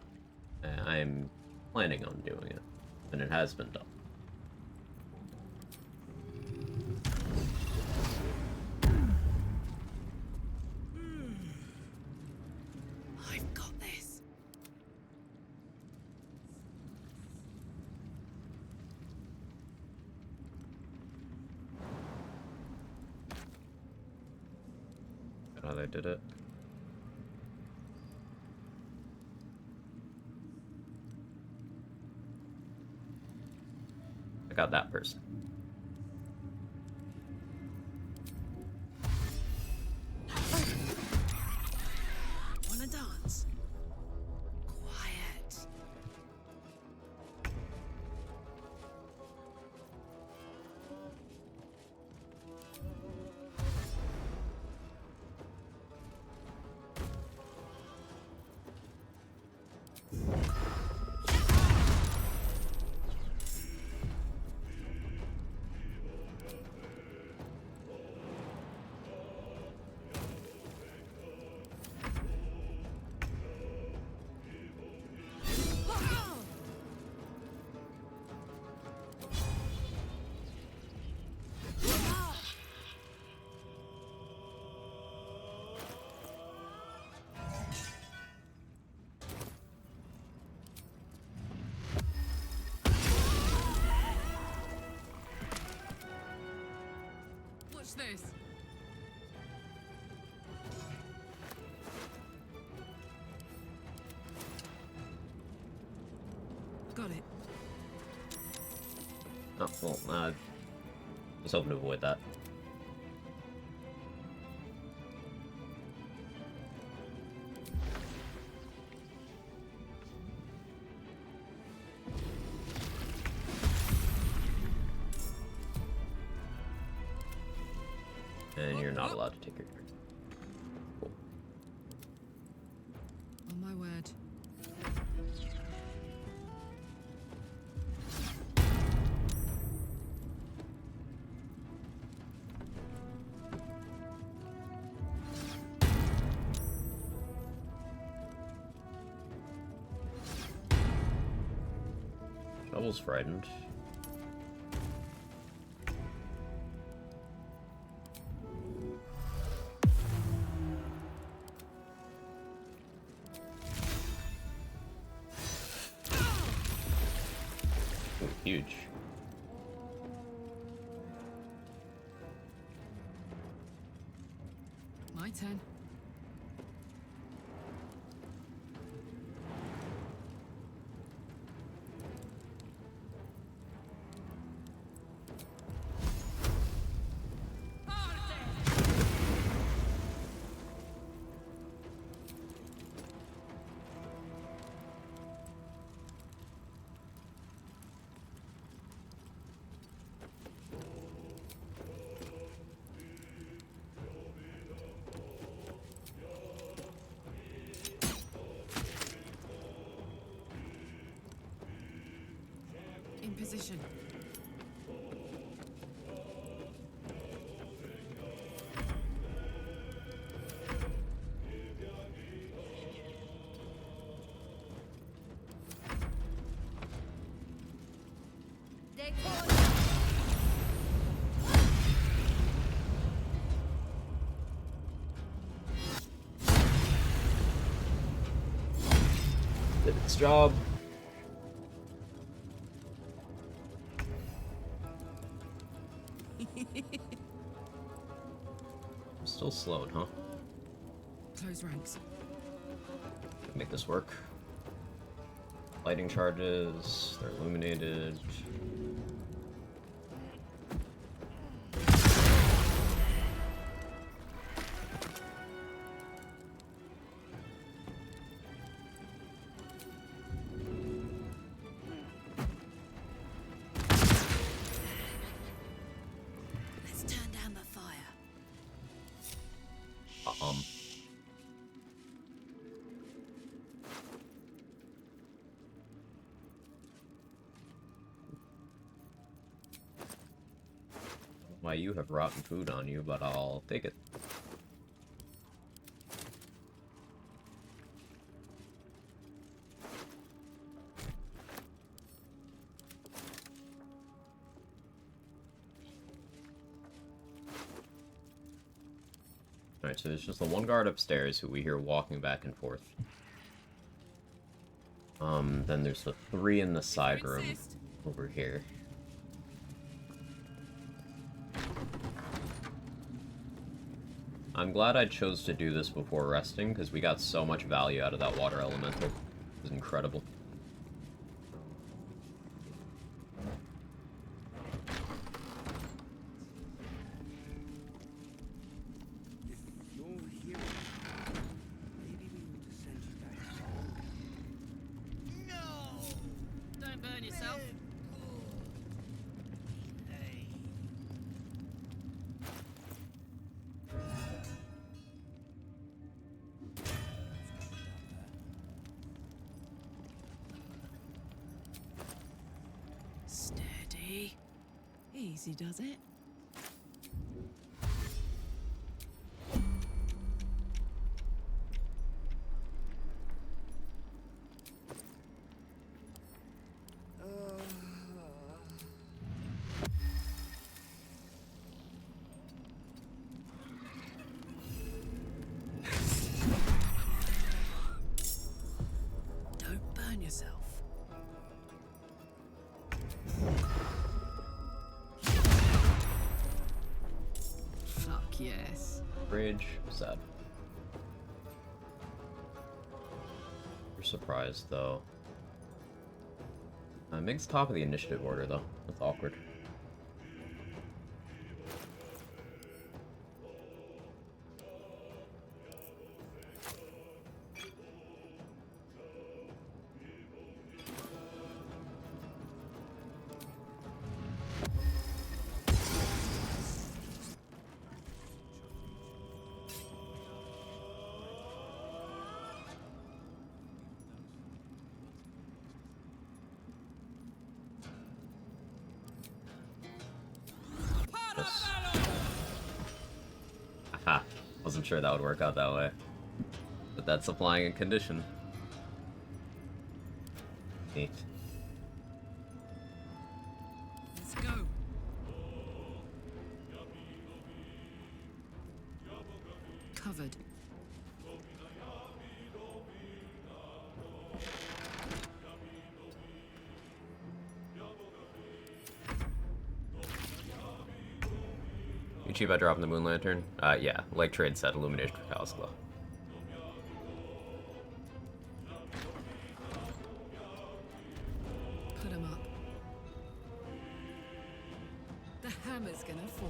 I'm planning on doing it. And it has been done. I've got this. That's how they did it. I got that person. Wanna dance? Quiet. Watch this. Got it. Oh, well, I was hoping to avoid that. And you're not allowed to take your turn. Cool. On my word. Shovel's frightened. Ooh, huge. My turn. position. Did its job. I'm still slowed, huh? Close ranks. Make this work. Lighting charges, they're illuminated. Let's turn down the fire. Why you have rotten food on you, but I'll take it. Alright, so there's just the one guard upstairs who we hear walking back and forth. Then there's the 3 in the side room over here. I'm glad I chose to do this before resting, because we got so much value out of that water elemental. It was incredible. If you're here, maybe we ought to send you back. No! Don't burn yourself. Steady. Easy does it. Don't burn yourself. Fuck yes. Bridge, sad. You're surprised, though. Mig's top of the initiative order, though. That's awkward. Aha. Wasn't sure that would work out that way. But that's applying a condition. Neat. Let's go. Covered. You cheap by dropping the moon lantern? Yeah, like Trade said, illumination for Callous Glow. Put 'em up. The hammer's gonna fall.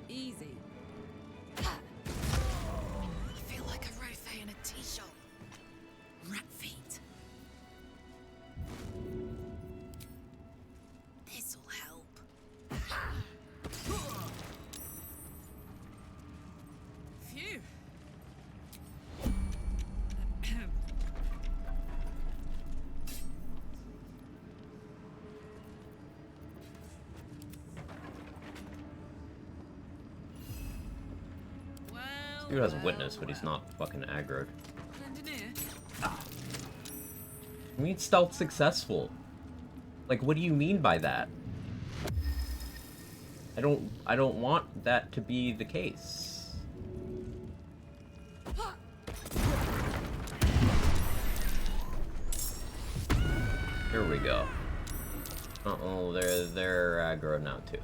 Easy. I feel like a rofé in a tea shop. Rat feet. Dude has a witness, but he's not fucking aggroed. Ah. I mean stealth successful. Like, what do you mean by that? I don't want that to be the case. Here we go. Uh-oh, they're aggro now too.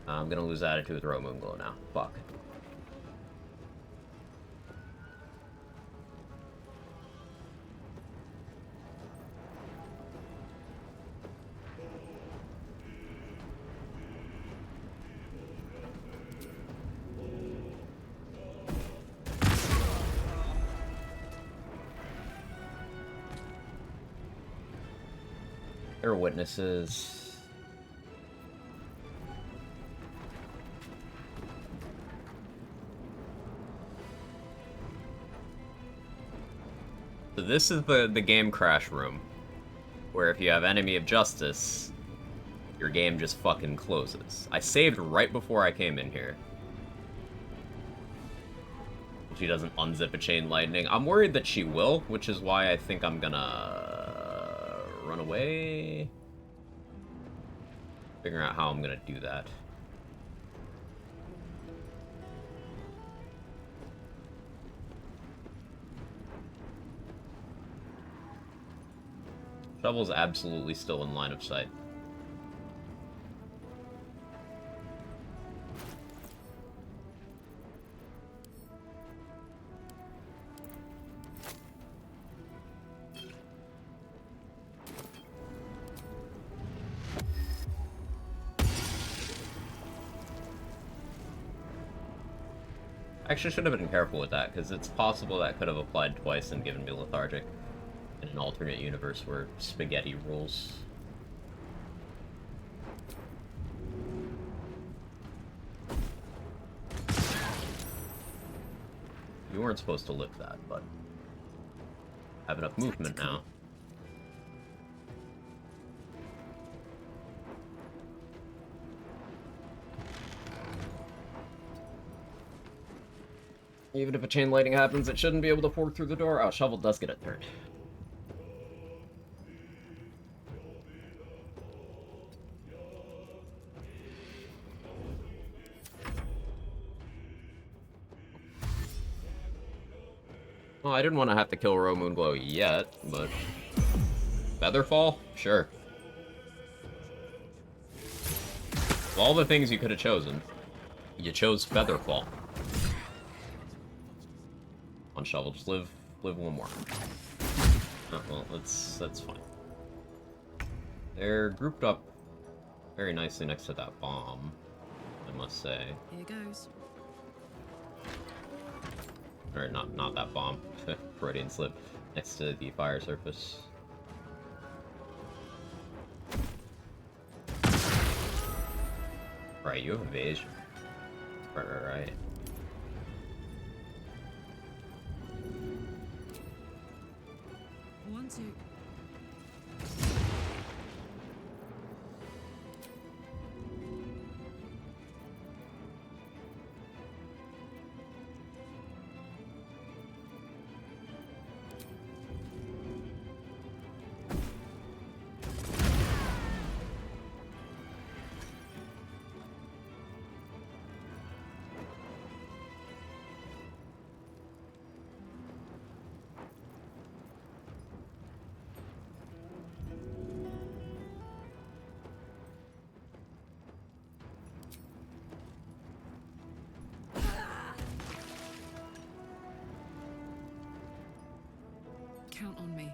I'm gonna lose attitude with Romoon Glow now. Fuck. There are witnesses. So this is the game crash room, where if you have Enemy of Justice, your game just fucking closes. I saved right before I came in here. She doesn't unzip a chain lightning. I'm worried that she will, which is why I think I'm gonna run away. Figuring out how I'm gonna do that. Shovel's absolutely still in line of sight. Actually, should have been careful with that, because it's possible that could have applied twice and given me lethargic in an alternate universe where spaghetti rules. You weren't supposed to lift that, but I have enough movement now. Even if a chain lightning happens, it shouldn't be able to fork through the door. Oh, Shovel does get it turned. Well, I didn't want to have to kill Romoon Glow yet, but... Featherfall? Sure. Of all the things you could have chosen, you chose Featherfall. On Shovel, just live one more. Oh, well, that's fine. They're grouped up very nicely next to that bomb, I must say. Here goes. Or not that bomb. Freudian slip. Next to the fire surface. Right, you have evasion. Right. One, two. Count on me.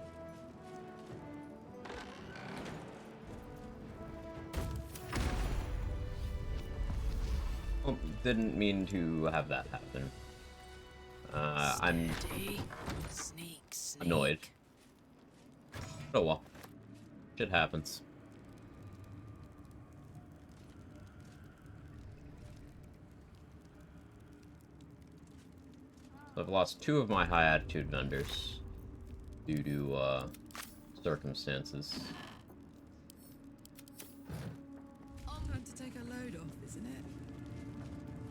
Oh, didn't mean to have that happen. I'm annoyed. Oh well. Shit happens. So I've lost 2 of my high attitude vendors due to circumstances. I'm going to take a load off, isn't it?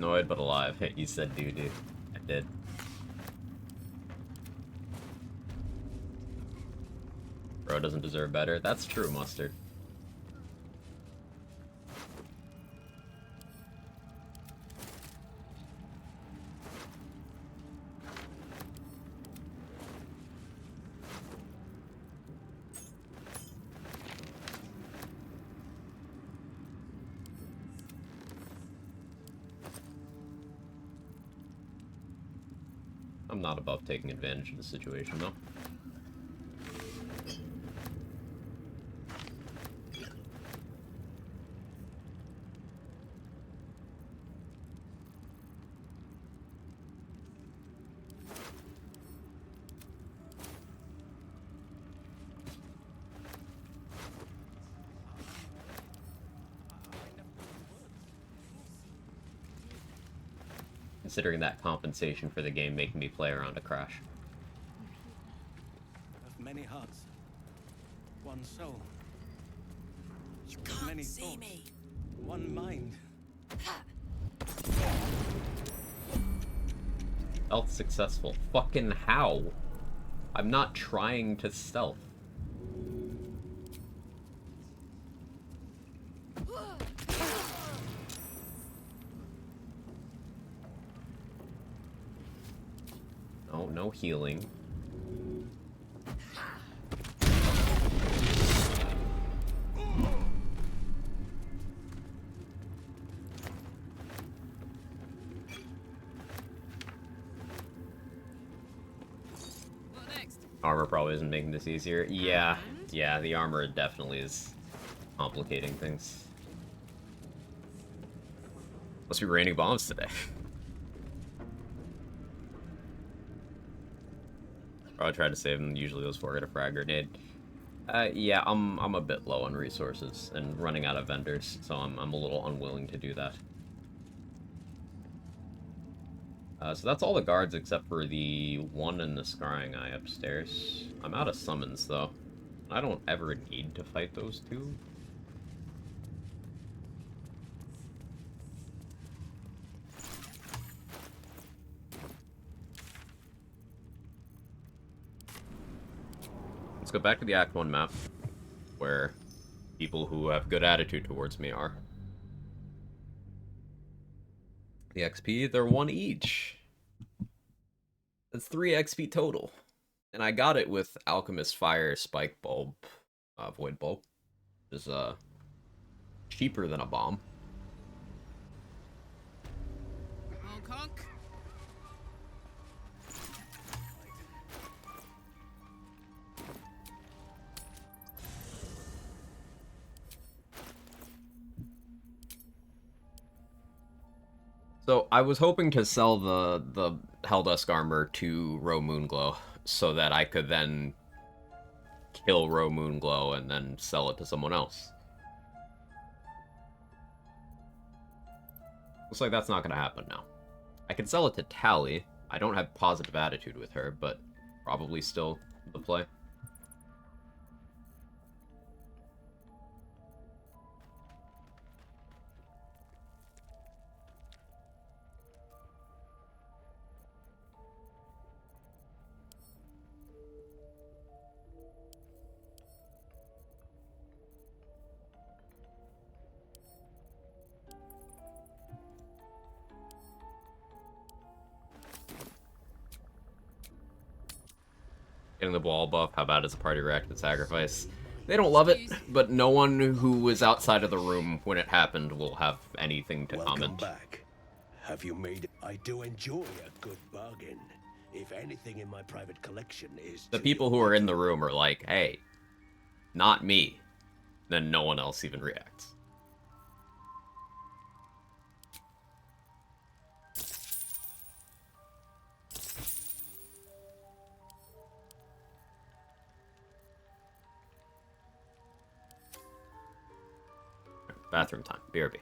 Annoyed but alive. You said doo-doo. I did. Bro doesn't deserve better. That's true, Mustard. I'm not above taking advantage of the situation, though. Considering that compensation for the game making me play around a crash. Of many hearts, one soul. You Of can't many see thoughts, me. one mind. Stealth successful. Fucking how? I'm not trying to stealth. Oh, no healing. What next? Armor probably isn't making this easier. Yeah, the armor definitely is complicating things. Must be raining bombs today. I tried to save them. Usually those four get a frag grenade. Yeah, I'm a bit low on resources and running out of vendors, so I'm a little unwilling to do that. So that's all the guards except for the one in the Scrying Eye upstairs. I'm out of summons, though. I don't ever need to fight those two. Let's go back to the Act 1 map, where people who have good attitude towards me are. The XP, they're 1 each. That's 3 XP total. And I got it with Alchemist Fire Spike Bulb, Void Bulb. Which is, cheaper than a bomb. Honk honk. So I was hoping to sell the Helldusk armor to Ro Moonglow so that I could then kill Ro Moonglow and then sell it to someone else. Looks like that's not going to happen now. I can sell it to Tally. I don't have positive attitude with her, but probably still the play. Getting the ball buff, how bad is a party reacted sacrifice? They don't love it, but no one who was outside of the room when it happened will have anything to comment. Back. Have you made it? I do enjoy a good bargain. If anything in my private collection is The people who are in the room are like, hey, not me. Then no one else even reacts. Bathroom time. BRB.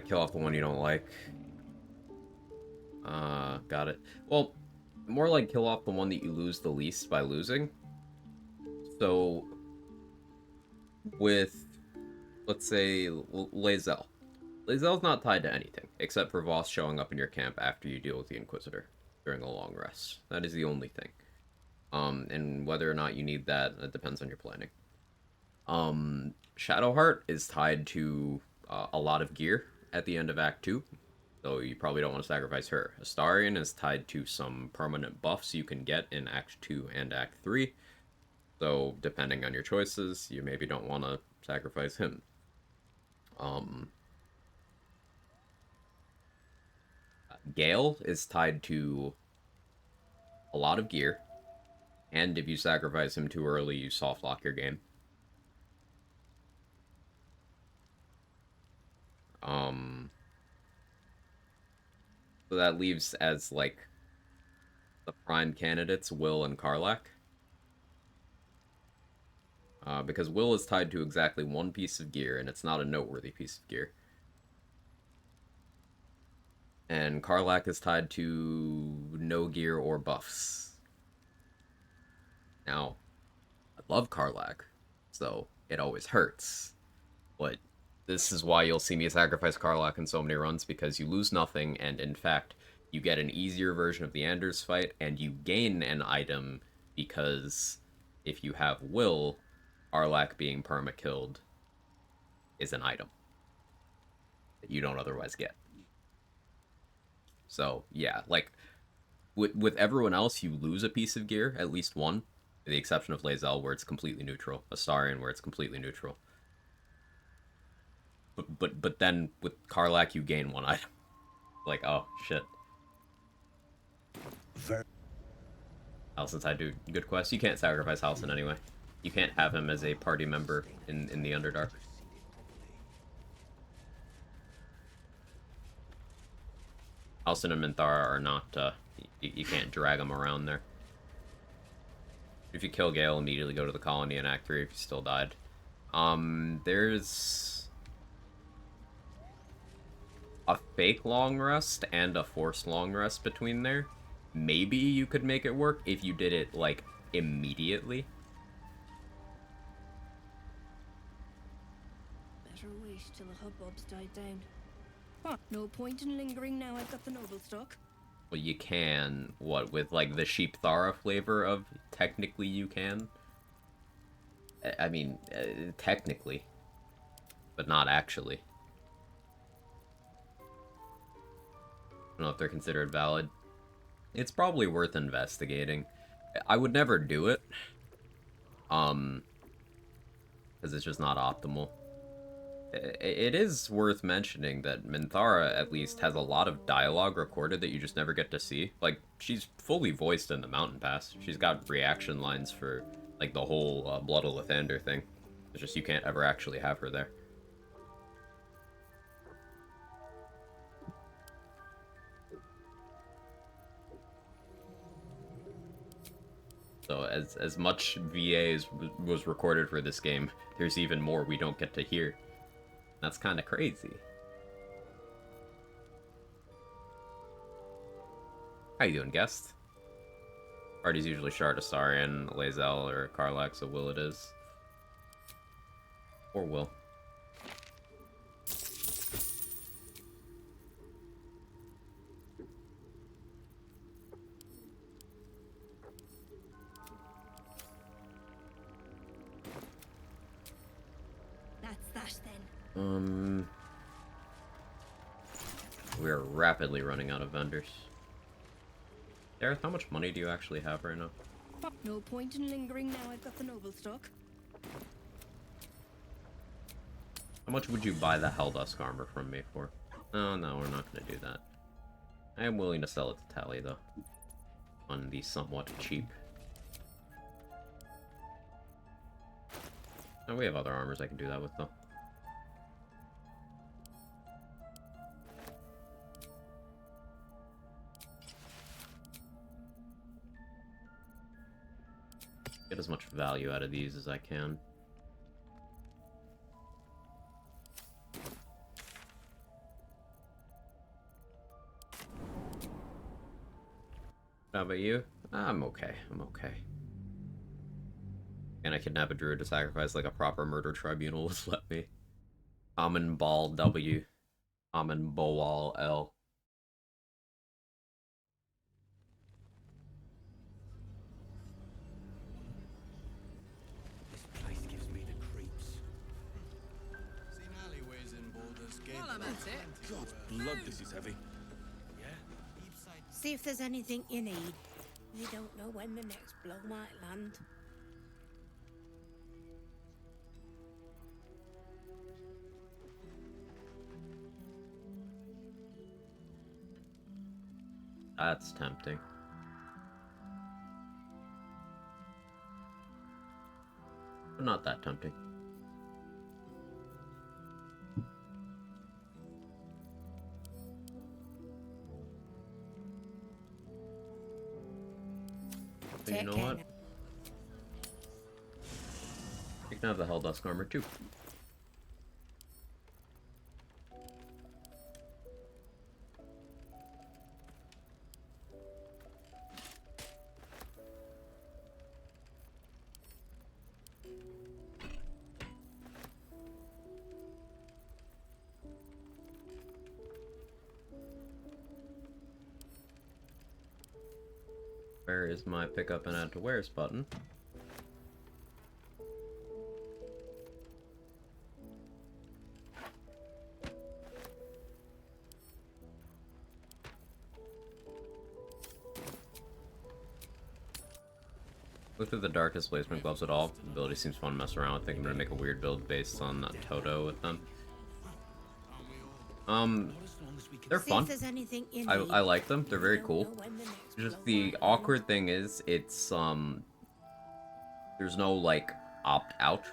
Kill off the one you don't like. Got it. Well, more like kill off the one that you lose the least by losing. So, with, let's say, Lae'zel. Lae'zel's not tied to anything, except for Voss showing up in your camp after you deal with the Inquisitor during a long rest. That is the only thing. And whether or not you need that, it depends on your planning. Shadowheart is tied to a lot of gear at the end of Act 2, so you probably don't want to sacrifice her. Astarion is tied to some permanent buffs you can get in Act 2 and Act 3, so depending on your choices, you maybe don't want to sacrifice him. Gale is tied to a lot of gear, and if you sacrifice him too early, you soft lock your game. So that leaves as, like, the prime candidates, Will and Karlach. Because Will is tied to exactly one piece of gear, and it's not a noteworthy piece of gear. And Karlach is tied to no gear or buffs. Now, I love Karlach, so it always hurts. But this is why you'll see me sacrifice Karlach in so many runs, because you lose nothing, and in fact, you get an easier version of the Anders fight, and you gain an item, because if you have Will, Karlach being perma-killed is an item that you don't otherwise get. So, yeah, like, with everyone else, you lose a piece of gear, at least one, with the exception of Lae'zel, where it's completely neutral, Astarion, where it's completely neutral. But then, with Karlach, you gain one item. Like, oh, shit. Halsin's tied to good quest. You can't sacrifice Halsin anyway. You can't have him as a party member in the Underdark. Halsin and Minthara are not, you can't drag them around there. If you kill Gale, immediately go to the colony in Act 3 if you still died. There's a fake long rest and a forced long rest between there. Maybe you could make it work if you did it, like, immediately. Better wait till the hubbub's died down. What? No point in lingering now I've got the noble stock. Well, you can. What, with, like, the Sheep Thara flavor of technically you can? I mean, technically. But not actually. I don't know if they're considered valid. It's probably worth investigating. I would never do it. Because it's just not optimal. It is worth mentioning that Minthara, at least, has a lot of dialogue recorded that you just never get to see. Like, she's fully voiced in the Mountain Pass. She's got reaction lines for, like, the whole Blood of Lathander thing. It's just you can't ever actually have her there. So as much VA as was recorded for this game, there's even more we don't get to hear. That's kind of crazy. How you doing, guest? Party's usually Shard, Astarion, Lae'zel, or Karlach, so Will it is. Or Will. We're rapidly running out of vendors. Dareth, how much money do you actually have right now? No point in lingering now I've got the noble stock. How much would you buy the Helldusk armor from me for? Oh, no, we're not going to do that. I am willing to sell it to Tally, though. On the somewhat cheap. Oh, we have other armors I can do that with, though. Get as much value out of these as I can. How about you? I'm okay. I'm okay. And I kidnap a druid to sacrifice like a proper murder tribunal would let me. Common Ball W. Common Bowal L. This place gives me the creeps. Seen alleyways in Baldur's Gate. Well, I'm at it. God's blood, this is heavy. Yeah? See if there's anything you need. We don't know when the next blow might land. That's tempting. But not that tempting. But you know what? You can have the Helldusk armor too. Where is my pick up and add to wears button? Look through the dark displacement gloves at all. The ability seems fun to mess around with. I think I'm gonna make a weird build based on Toto with them. They're See fun. if there's anything you I need. like them. They're very We don't cool. know when the next Just blow the might awkward land. thing is, it's there's no like opt out.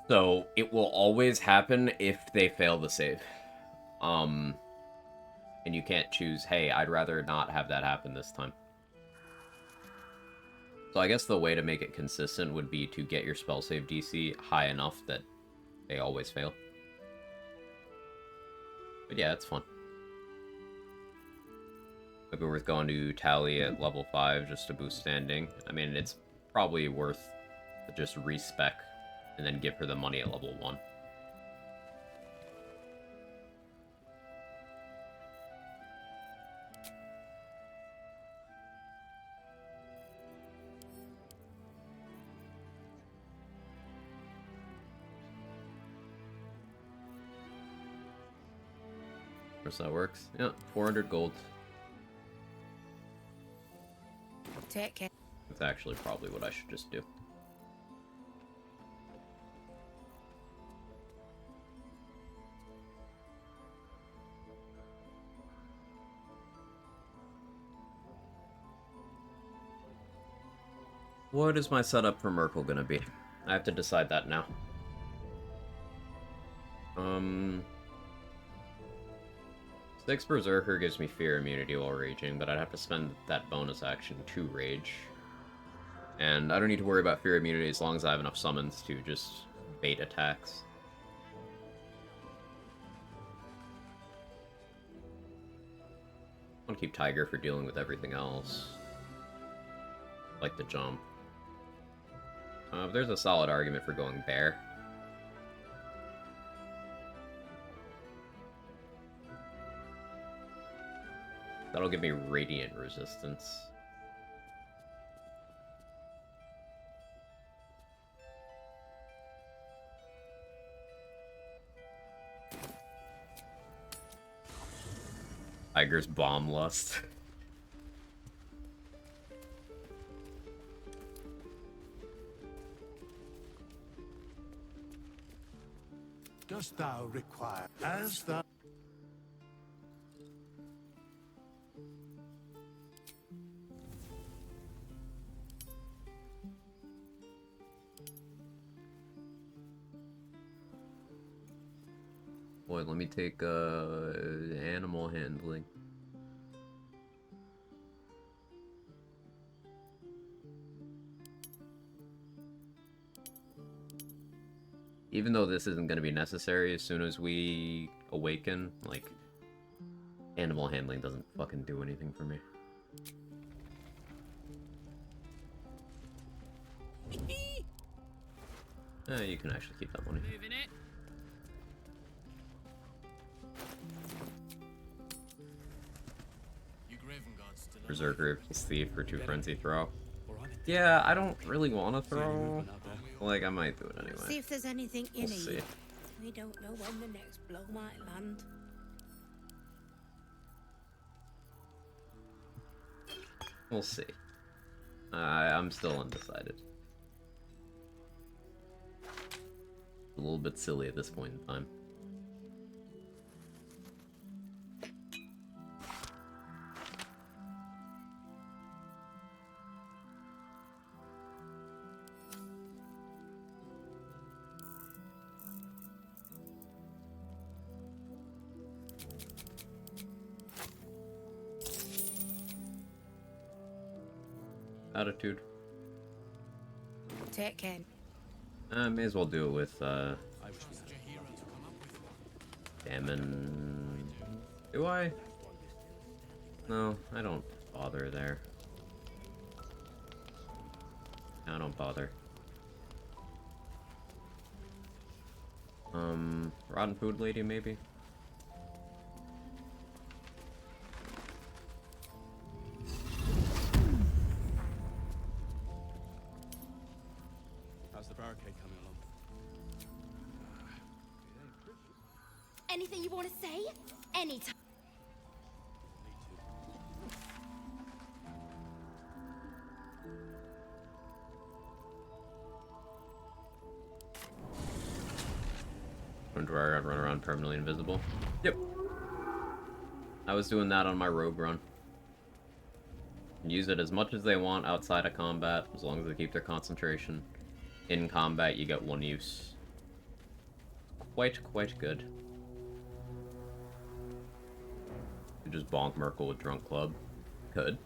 So it will always happen if they fail the save. And you can't choose, hey, I'd rather not have that happen this time. So I guess the way to make it consistent would be to get your spell save DC high enough that they always fail. But yeah, it's fun. Maybe worth going to Tally at level 5 just to boost standing. I mean, it's probably worth to just respec and then give her the money at level 1. Of course that works. Yeah, 400 gold. Take care. That's actually probably what I should just do. What is my setup for Merkel gonna be? I have to decide that now. 6 Berserker gives me fear immunity while raging, but I'd have to spend that bonus action to rage. And I don't need to worry about fear immunity as long as I have enough summons to just bait attacks. I want to keep Tiger for dealing with everything else. Like the jump. There's a solid argument for going Bear. That'll give me radiant resistance. Tiger's Bomb Lust. Dost thou require as thou... Boy, let me take animal handling. Even though this isn't going to be necessary as soon as we awaken, like, Animal handling doesn't fucking do anything for me. You can actually keep that money. Moving it. Berserker equals Thief for 2 Frenzy throw. Yeah, I don't really want to throw. Like, I might do it anyway. See if there's anything in We'll see. it. We don't know when the next blow might land. We'll see. I'm still undecided. A little bit silly at this point in time. Attitude. Take care. May as well do it with, Damon. Do I? No, I don't bother there. I don't bother. Rotten Food Lady, maybe? How's the barricade coming along? Anything you want to say? Anytime. Where I'd run around permanently invisible. Yep. I was doing that on my rogue run. Use it as much as they want outside of combat, as long as they keep their concentration. In combat, you get 1 use. Quite good. You just bonk Merkel with Drunk Club. Could.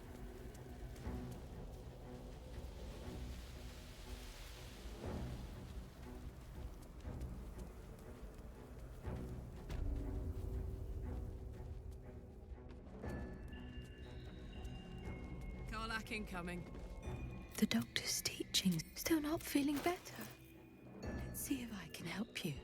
Karlak incoming. The doctor's teaching. Still not feeling better. Let's see if I can help you.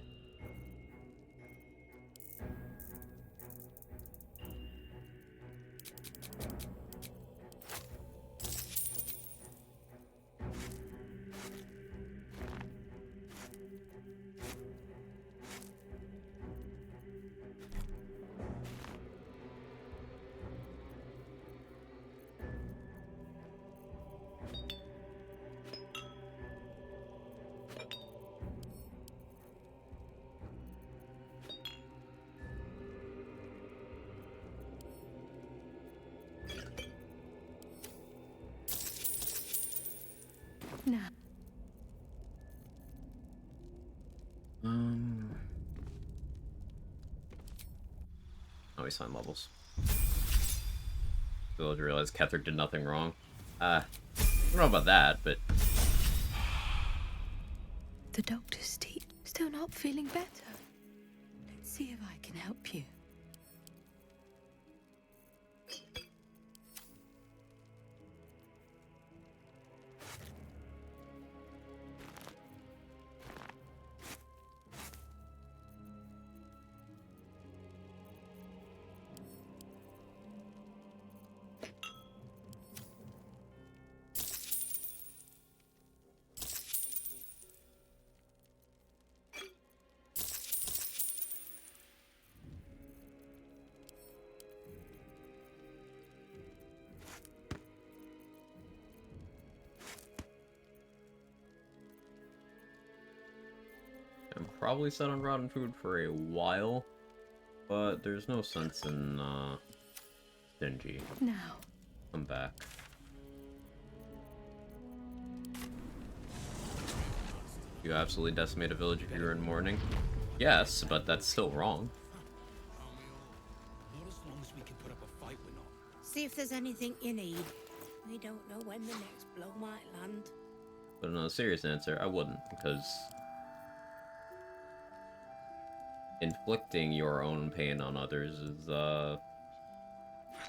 Now. Oh, we signed levels. So I realized Ketherick did nothing wrong. I don't know about that, but... The doctor's still not feeling better. Let's see if I can help you. I'm probably set on rotten food for a while, but there's no sense in, stingy. Now. Come back. You absolutely decimate a village if you're in mourning? Yes, but that's still wrong. Not as long as we can put up a fight, we're not. See if there's anything you need. We don't know when the next blow might land. But no, serious answer, I wouldn't, because... inflicting your own pain on others is,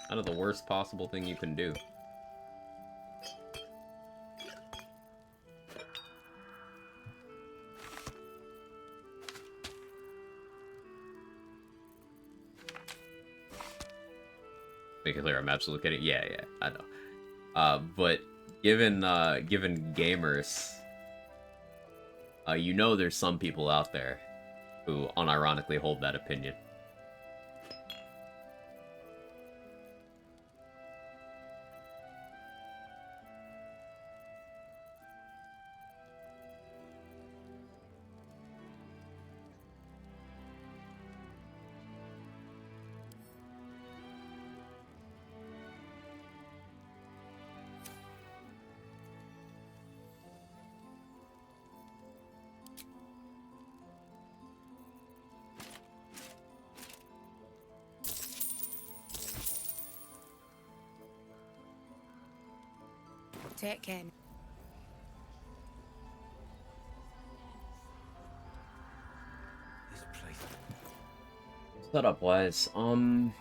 Kind of the worst possible thing you can do. Make it clear, I'm absolutely kidding. Yeah, I know. But given gamers, you know there's some people out there who unironically hold that opinion. Take care. This place. Setup wise, and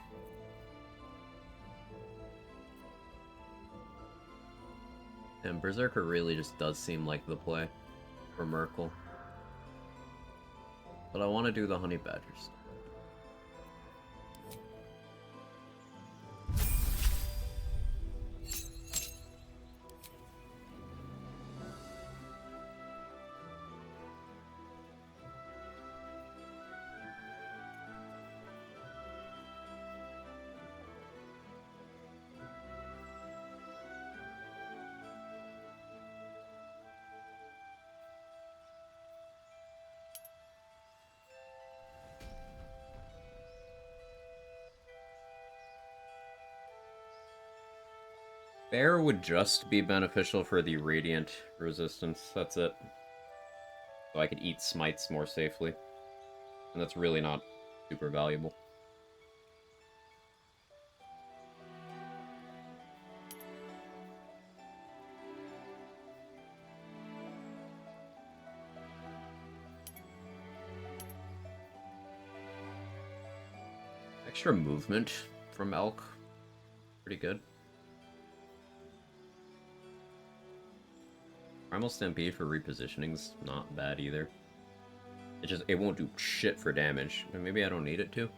Berserker really just does seem like the play for Merkel. But I want to do the Honey Badgers. Bear would just be beneficial for the radiant resistance, that's it. So I could eat smites more safely. And that's really not super valuable. Extra movement from Elk. Pretty good. Primal Stampede for repositioning's not bad either. It won't do shit for damage. But maybe I don't need it to.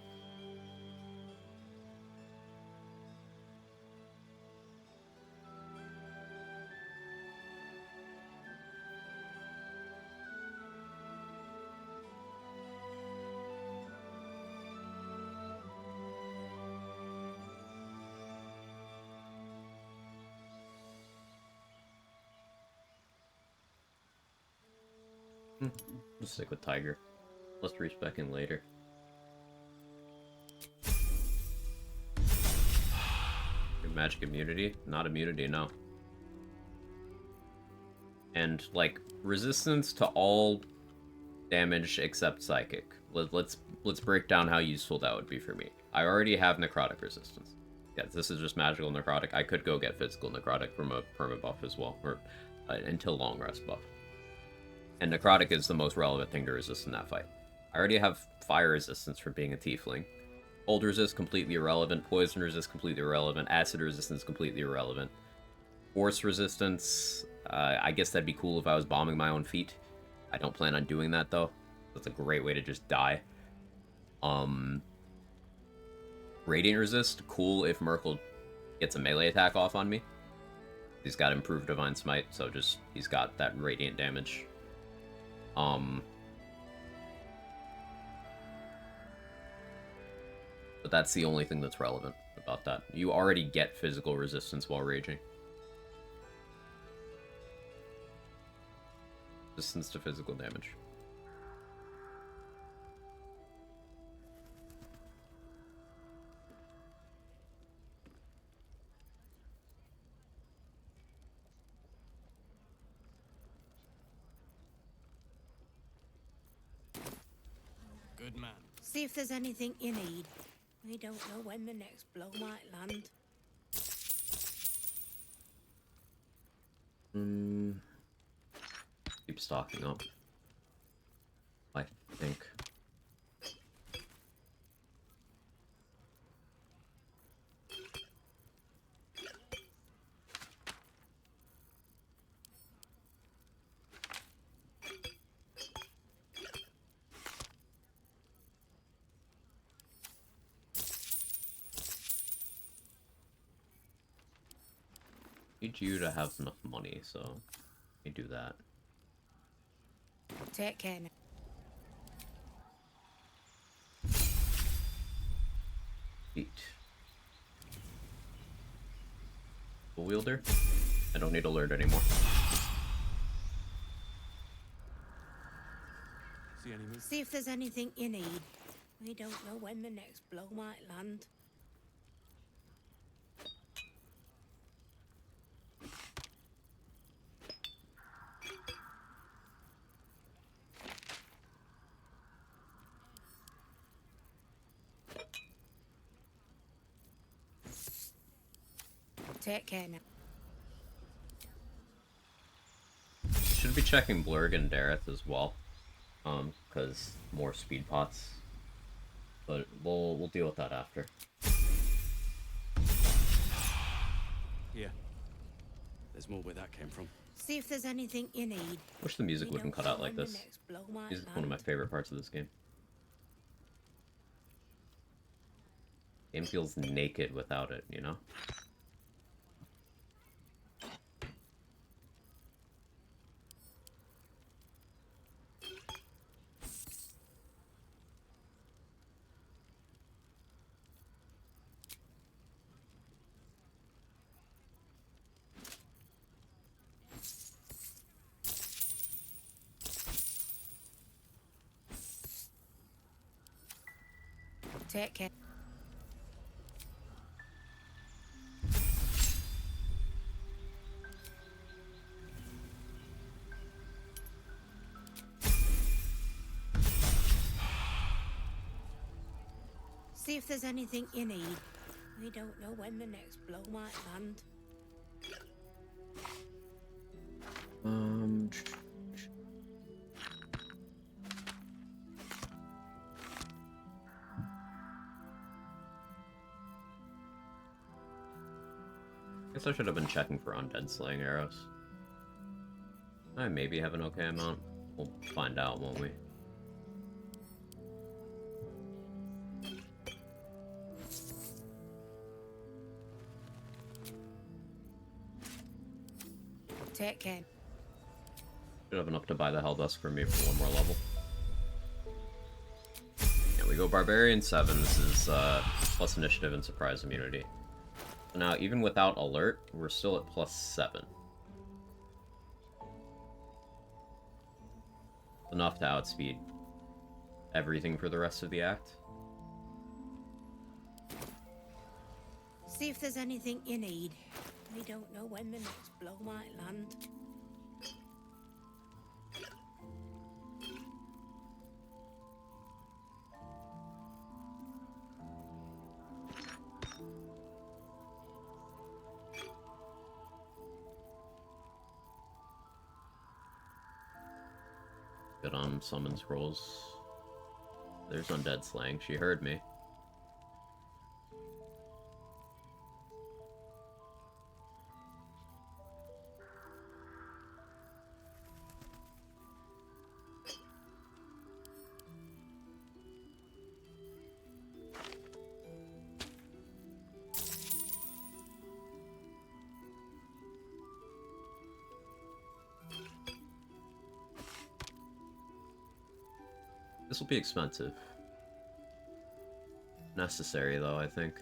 Let's stick with Tiger. Let's respec in later. Magic immunity? Not immunity, no. And, like, resistance to all damage except psychic. Let's break down how useful that would be for me. I already have necrotic resistance. Yeah, this is just magical necrotic. I could go get physical necrotic from a perma buff as well, or until long rest buff. And necrotic is the most relevant thing to resist in that fight. I already have fire resistance for being a tiefling. Cold resist, completely irrelevant. Poison resist, completely irrelevant. Acid resistance, completely irrelevant. Force resistance, I guess that'd be cool if I was bombing my own feet. I don't plan on doing that, though. That's a great way to just die. Radiant resist, cool if Merkel gets a melee attack off on me. He's got improved Divine Smite, so he's got that radiant damage. But that's the only thing that's relevant about that. You already get physical resistance while raging. Resistance to physical damage. Good man. See if there's anything you need. We don't know when the next blow might land. Keep stocking up. I think. Need you to have enough money, so let me do that. Take care now. Eat. The wielder? I don't need alert anymore. See if there's anything you need. We don't know when the next blow might land. Take care now. Should be checking Blurg and Dareth as well. Because more speed pots. But we'll deal with that after. Yeah. There's more where that came from. See if there's anything you need. Wish the music wouldn't cut out like this. This is one of my favorite parts of this game. Game feels naked without it, you know? Take care. See if there's anything you need. We don't know when the next blow might land. Guess I should have been checking for undead slaying arrows. I maybe have an okay amount. We'll find out, won't we? Take care. Should have enough to buy the Hell Dusk for me for one more level. Yeah, we go Barbarian 7. This is plus initiative and surprise immunity. So now, even without alert, we're still at plus 7. Enough to outspeed everything for the rest of the act. See if there's anything you need. We don't know when the next blow might land. Good on summon scrolls. There's undead slaying. She heard me. This will be expensive. Necessary, though, I think.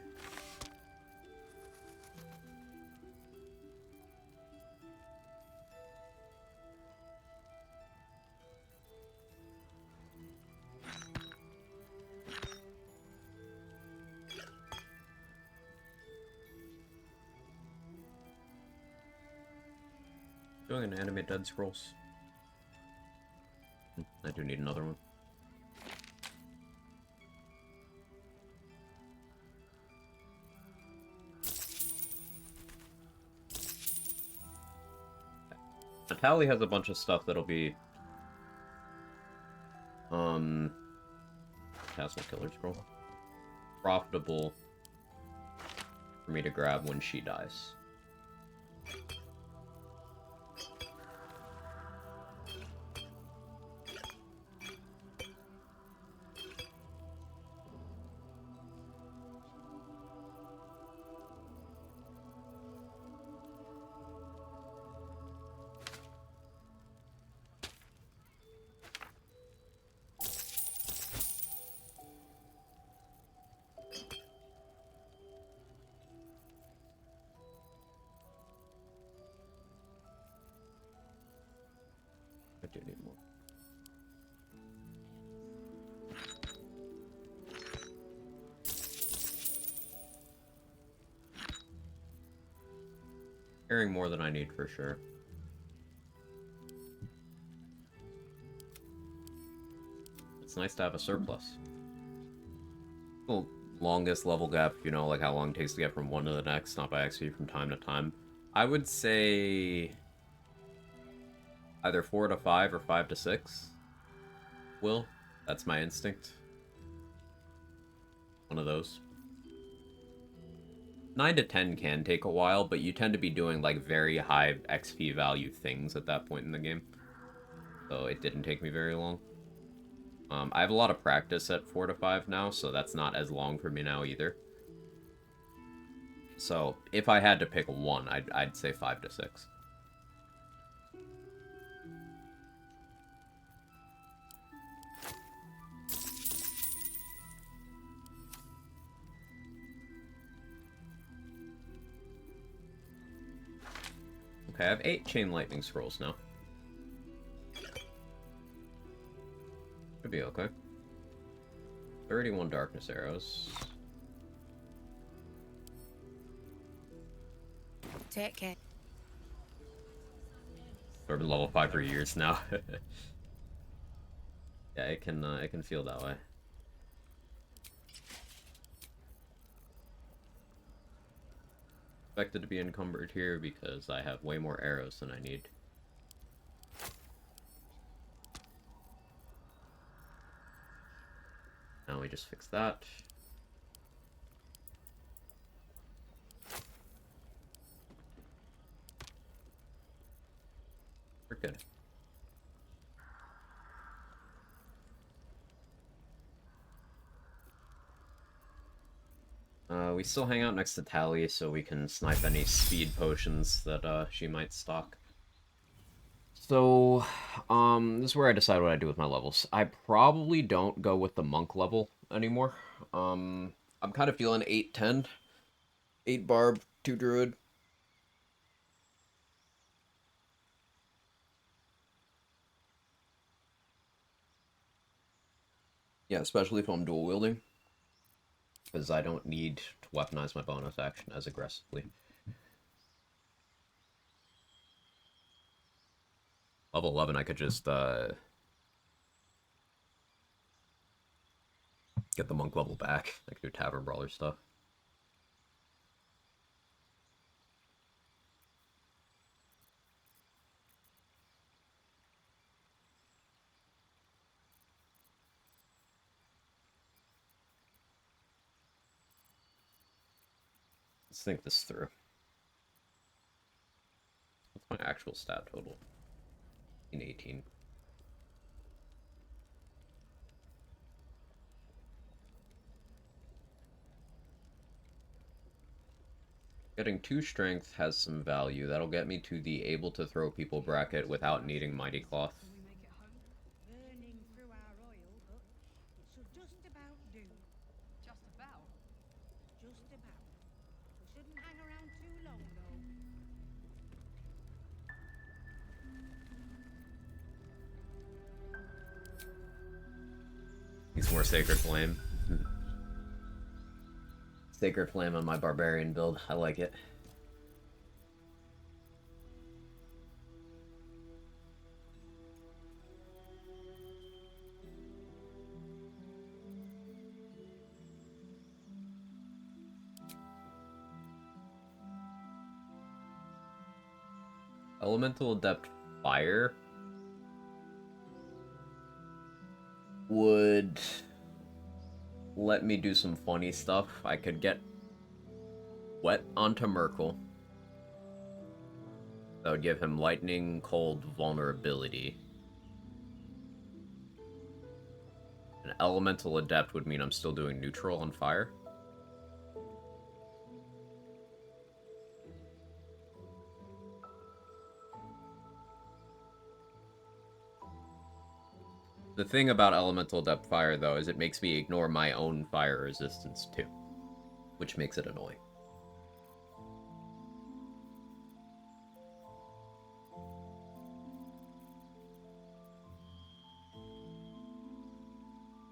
Doing an animate Dead Scrolls. I do need another one. Tally has a bunch of stuff that'll be Castle Killer Scroll profitable for me to grab when she dies. Carrying more than I need for sure. It's nice to have a surplus. Well, longest level gap, you know, like how long it takes to get from one to the next, not by XP from time to time. I would say either 4 to 5 or 5 to 6. Will, that's my instinct. One of those. 9 to 10 can take a while, but you tend to be doing like very high XP value things at that point in the game. So it didn't take me very long. I have a lot of practice at 4 to 5 now, so that's not as long for me now either. So if I had to pick one, I'd say 5 to 6. Okay, I have 8 chain lightning scrolls now. Should be okay. 31 darkness arrows. Take care. I've been level 5 for years now. Yeah, it can feel that way. Expected to be encumbered here because I have way more arrows than I need. Now we just fix that. We're good. We still hang out next to Tally so we can snipe any speed potions that she might stock. So, this is where I decide what I do with my levels. I probably don't go with the monk level anymore. I'm kind of feeling 8-10. 8 barb, 2 druid. Yeah, especially if I'm dual wielding. Because I don't need to weaponize my bonus action as aggressively. Level 11, I could just, get the monk level back. I could do tavern brawler stuff. Let's think this through. What's my actual stat total? In 18. Getting 2 strength has some value. That'll get me to the able to throw people bracket without needing mighty cloth. Burning through our oil, but it should just about do. Just about. Just about. We shouldn't hang around too long, though. Needs more Sacred Flame. Sacred Flame on my Barbarian build. I like it. Elemental Adept Fire would let me do some funny stuff. I could get wet onto Merkel. That would give him lightning, cold, vulnerability. An elemental adept would mean I'm still doing neutral on fire. The thing about elemental adept fire, though, is it makes me ignore my own fire resistance, too. Which makes it annoying.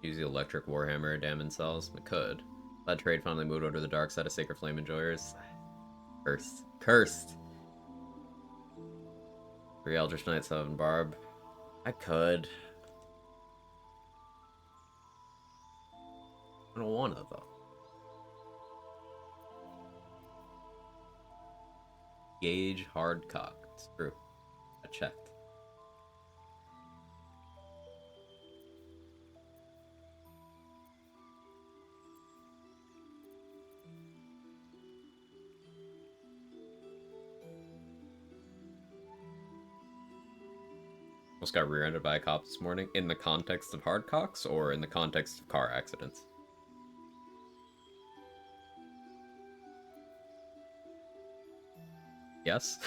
Use the electric warhammer damage cells? I could. That trade finally moved over to the dark side of Sacred Flame Enjoyers. Cursed. Cursed! 3 Eldritch Knight, 7 Barb. I could. I don't want to, though. Gauge hardcock. It's true. I checked. Almost got rear-ended by a cop this morning. In the context of hardcocks or in the context of car accidents? Yes?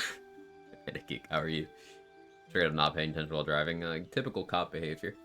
Geek, how are you? Straight up not paying attention while driving. Typical cop behavior.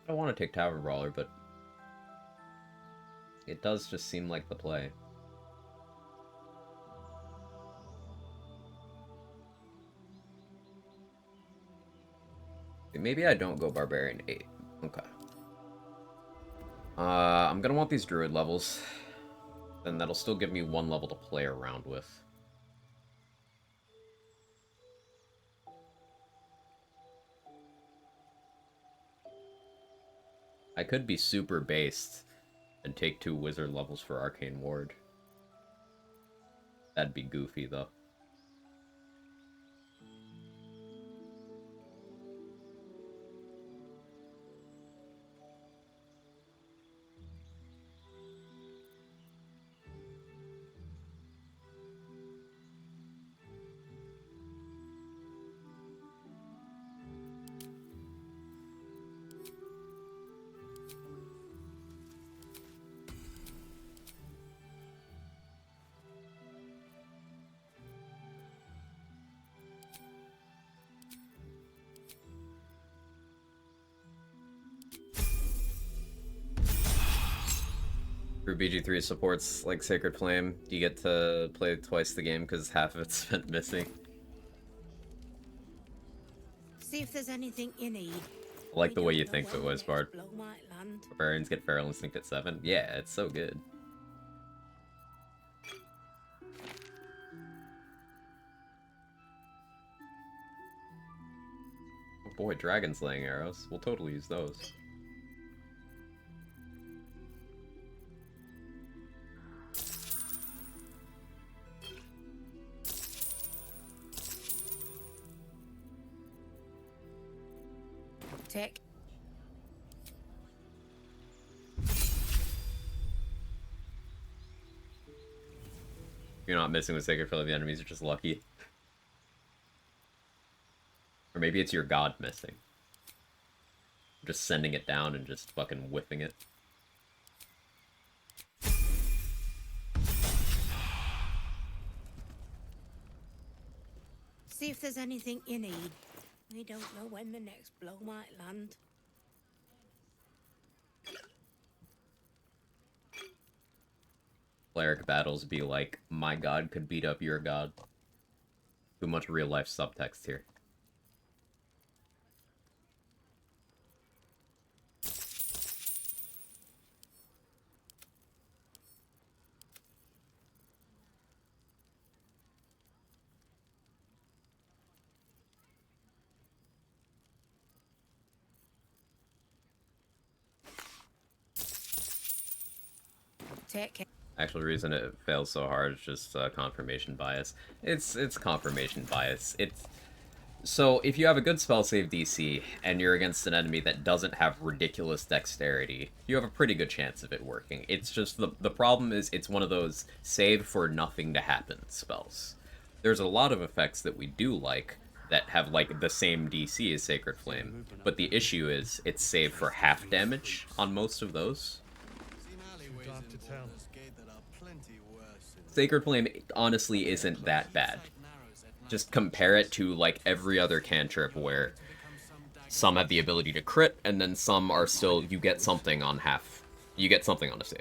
I don't want to take Tavern Brawler, but it does just seem like the play. Maybe I don't go Barbarian 8. Okay. I'm gonna want these Druid levels. Then that'll still give me 1 level to play around with. I could be super based and take 2 Wizard levels for Arcane Ward. That'd be goofy, though. For BG3 supports like Sacred Flame, you get to play twice the game because half of it's spent missing. See if there's anything you need. I like the way you think it was, Bard. Barbarians get Feral Instinct at 7. Yeah, it's so good. Oh boy, Dragon Slaying Arrows. We'll totally use those. Tick. You're not missing with Sacred Flame, the enemies are just lucky. Or maybe it's your god missing. Just sending it down and just fucking whipping it. See if there's anything you need. We don't know when the next blow might land. Cleric battles be like, my god could beat up your god. Too much real life subtext here. Actual reason it fails so hard is just confirmation bias. It's confirmation bias. So if you have a good spell save DC and you're against an enemy that doesn't have ridiculous dexterity, you have a pretty good chance of it working. It's just the problem is it's one of those save for nothing to happen spells. There's a lot of effects that we do like that have like the same DC as Sacred Flame, but the issue is it's save for half damage on most of those. Sacred Flame honestly isn't that bad. Just compare it to like every other cantrip where some have the ability to crit, and then some are still, you get something on half. You get something on a save.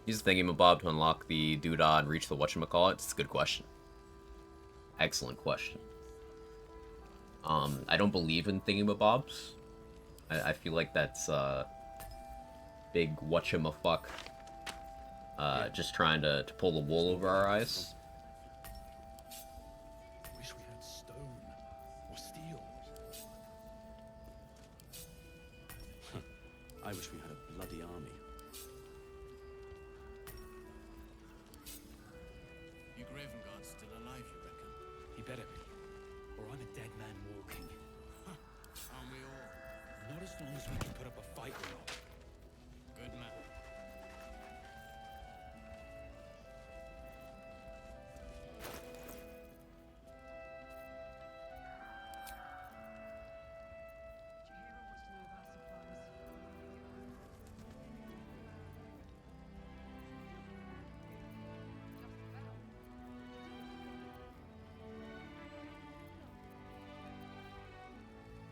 Use the thingamabob to unlock the doodah and reach the whatchamacallit? It's a good question. Excellent question. I don't believe in thingamabobs. I feel like that's, big whatchamafuck. Just trying to pull the wool over our eyes. Wish we had stone or steel. I wish we had a bloody army. Your Gravenguard's still alive, you reckon? He better be, or I'm a dead man walking. Aren't we all? Not as long as we can put up a fight, we're not. Good man.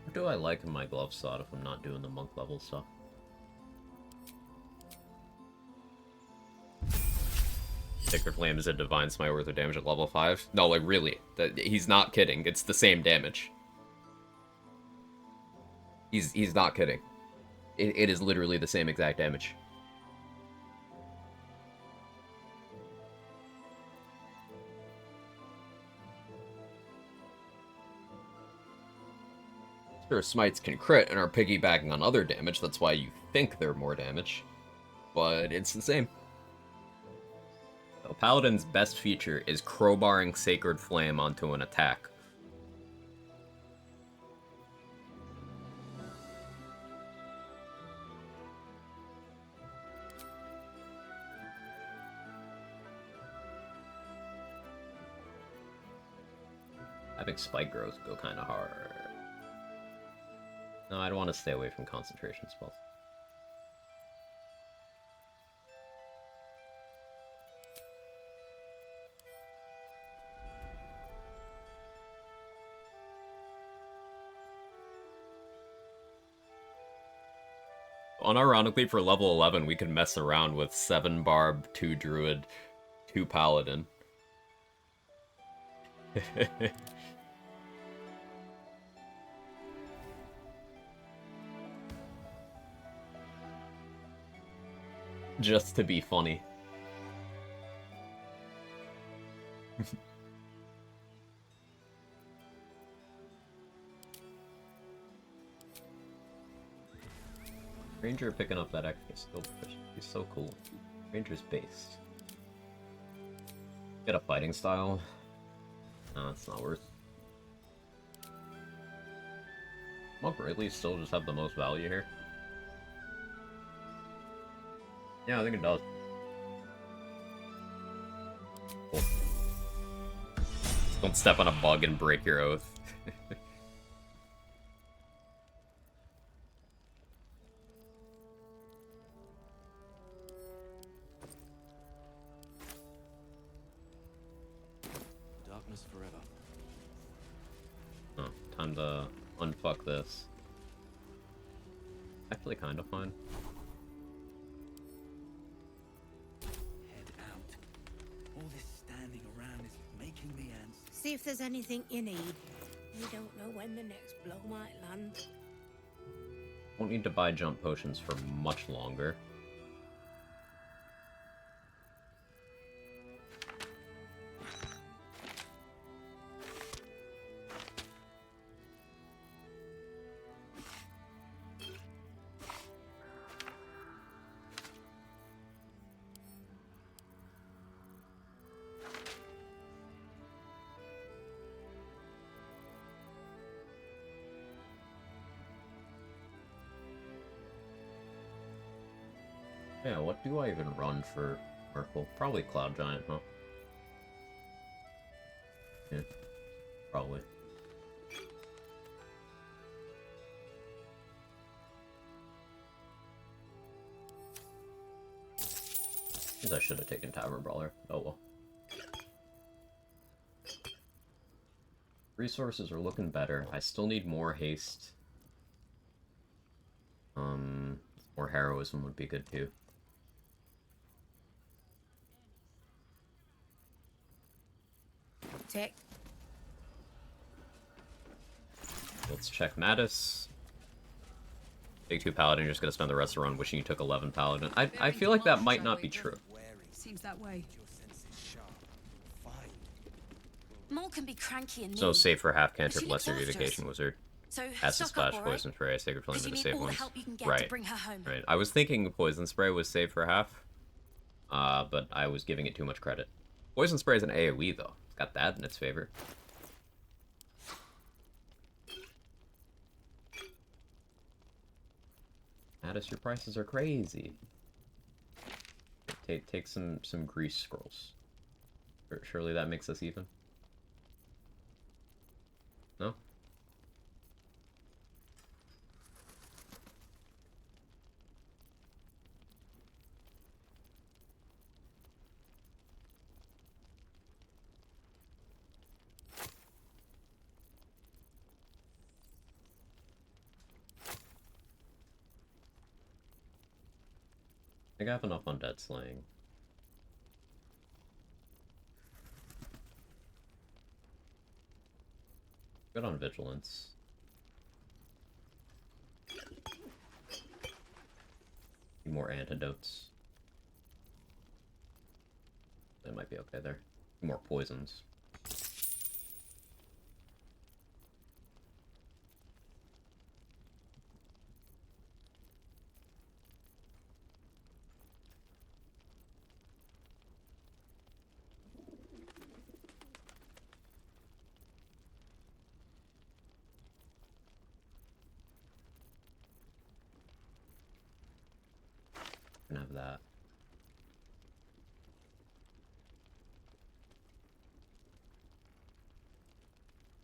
What do I like in my glove slot if I'm not doing the monk level stuff? Sacred Flame is a divine smite worth of damage at level 5? No, like really. He's not kidding. It's the same damage. He's not kidding. It is literally the same exact damage. Sure, smites can crit and are piggybacking on other damage, that's why you think they're more damage. But it's the same. So Paladin's best feature is crowbarring Sacred Flame onto an attack. I think Spike Growth go kind of hard. No, I'd want to stay away from concentration spells. Unironically, for level 11, we can mess around with 7 Barb, 2 Druid, 2 Paladin. Just to be funny. Ranger picking up that extra skill push. He's so cool. Ranger's based. Get a fighting style. No, it's not worth. Monk Ridley still just have the most value here. Yeah, I think it does. Cool. Don't step on a bug and break your oath. Darkness forever. Oh, time to unfuck this. Actually, kind of fine. All this standing around is making me antsy. See if there's anything you need. You don't know when the next blow might land. Won't need to buy jump potions for much longer. Yeah, what do I even run for Merkle? Probably Cloud Giant, huh? Yeah, probably. I should have taken Tavern Brawler. Oh well. Resources are looking better. I still need more haste. More heroism would be good too. Tick. Let's check Mattis. Take 2 Paladin, you're just gonna spend the rest of the run wishing you took 11 Paladin. I feel like that might not be true. Seems that way. More can be cranky and So mean, save for half but cantrip, she looks lesser after us. education wizard. So Acid stock up, splash, all right? poison spray, sacred flame 'Cause to you need save all the ones. help you can get to Right. bring her home. Right. I was thinking poison spray was save for half. But I was giving it too much credit. Poison spray is an AoE though. It's got that in its favor. Mattis, your prices are crazy. Take some grease scrolls. Surely that makes us even. No? I think I have enough on dead slaying. Good on vigilance. Need more antidotes. That might be okay there. More poisons. Can have that.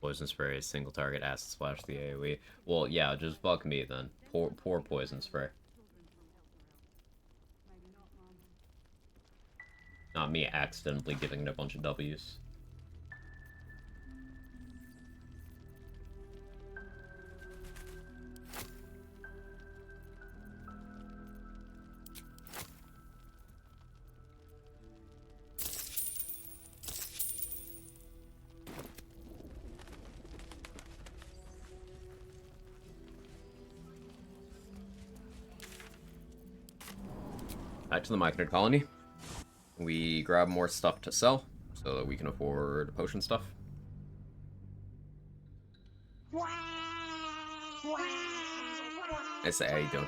Poison spray is single target, acid splash the AoE. Well, yeah, just fuck me then. Poor poison spray. Not me accidentally giving it a bunch of W's. Back to the Myconid colony. We grab more stuff to sell so that we can afford potion stuff. I say, how you doing?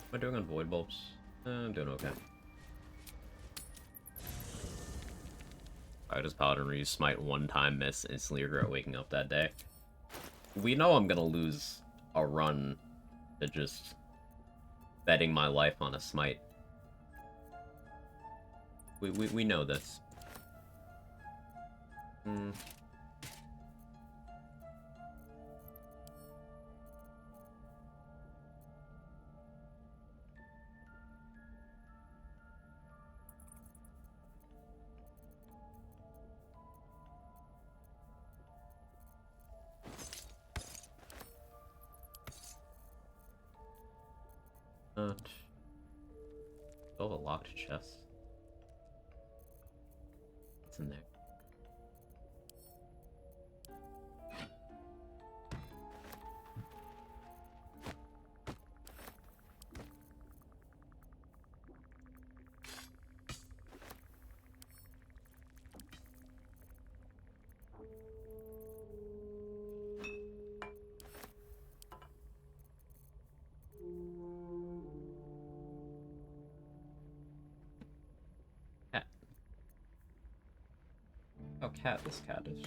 Am I doing on void bulbs? I'm doing okay. I just Paladin reuse smite one time, miss, instantly regret waking up that day. We know I'm gonna lose a run to just betting my life on a smite. We know this. Still have a locked chest. What's in there? How cat this cat is.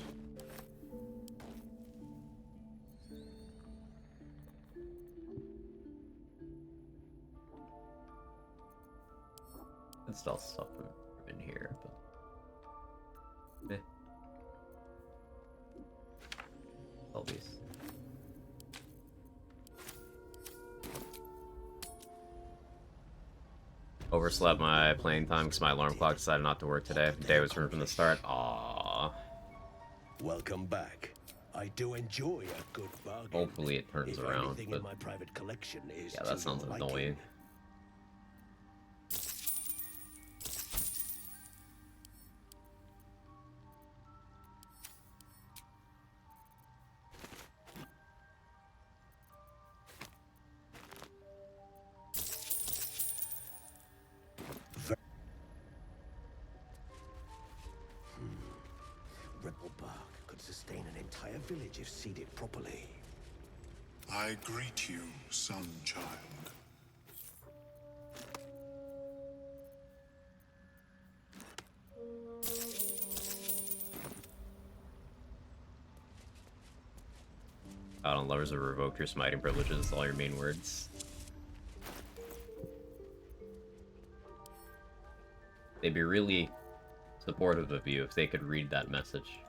It's still stuff from in here, but all these. Overslept my playing time because my alarm clock decided not to work today. The day was ruined from the start. Aww. Welcome back. I do enjoy a good bargain. Hopefully it turns if around. Anything But in my private collection is yeah, that to sounds your annoying. liking. Rebel bark could sustain an entire village if seeded properly. I greet you, son child. Out on lovers have revoked your smiting privileges, all your main words. They'd be really supportive of you if they could read that message.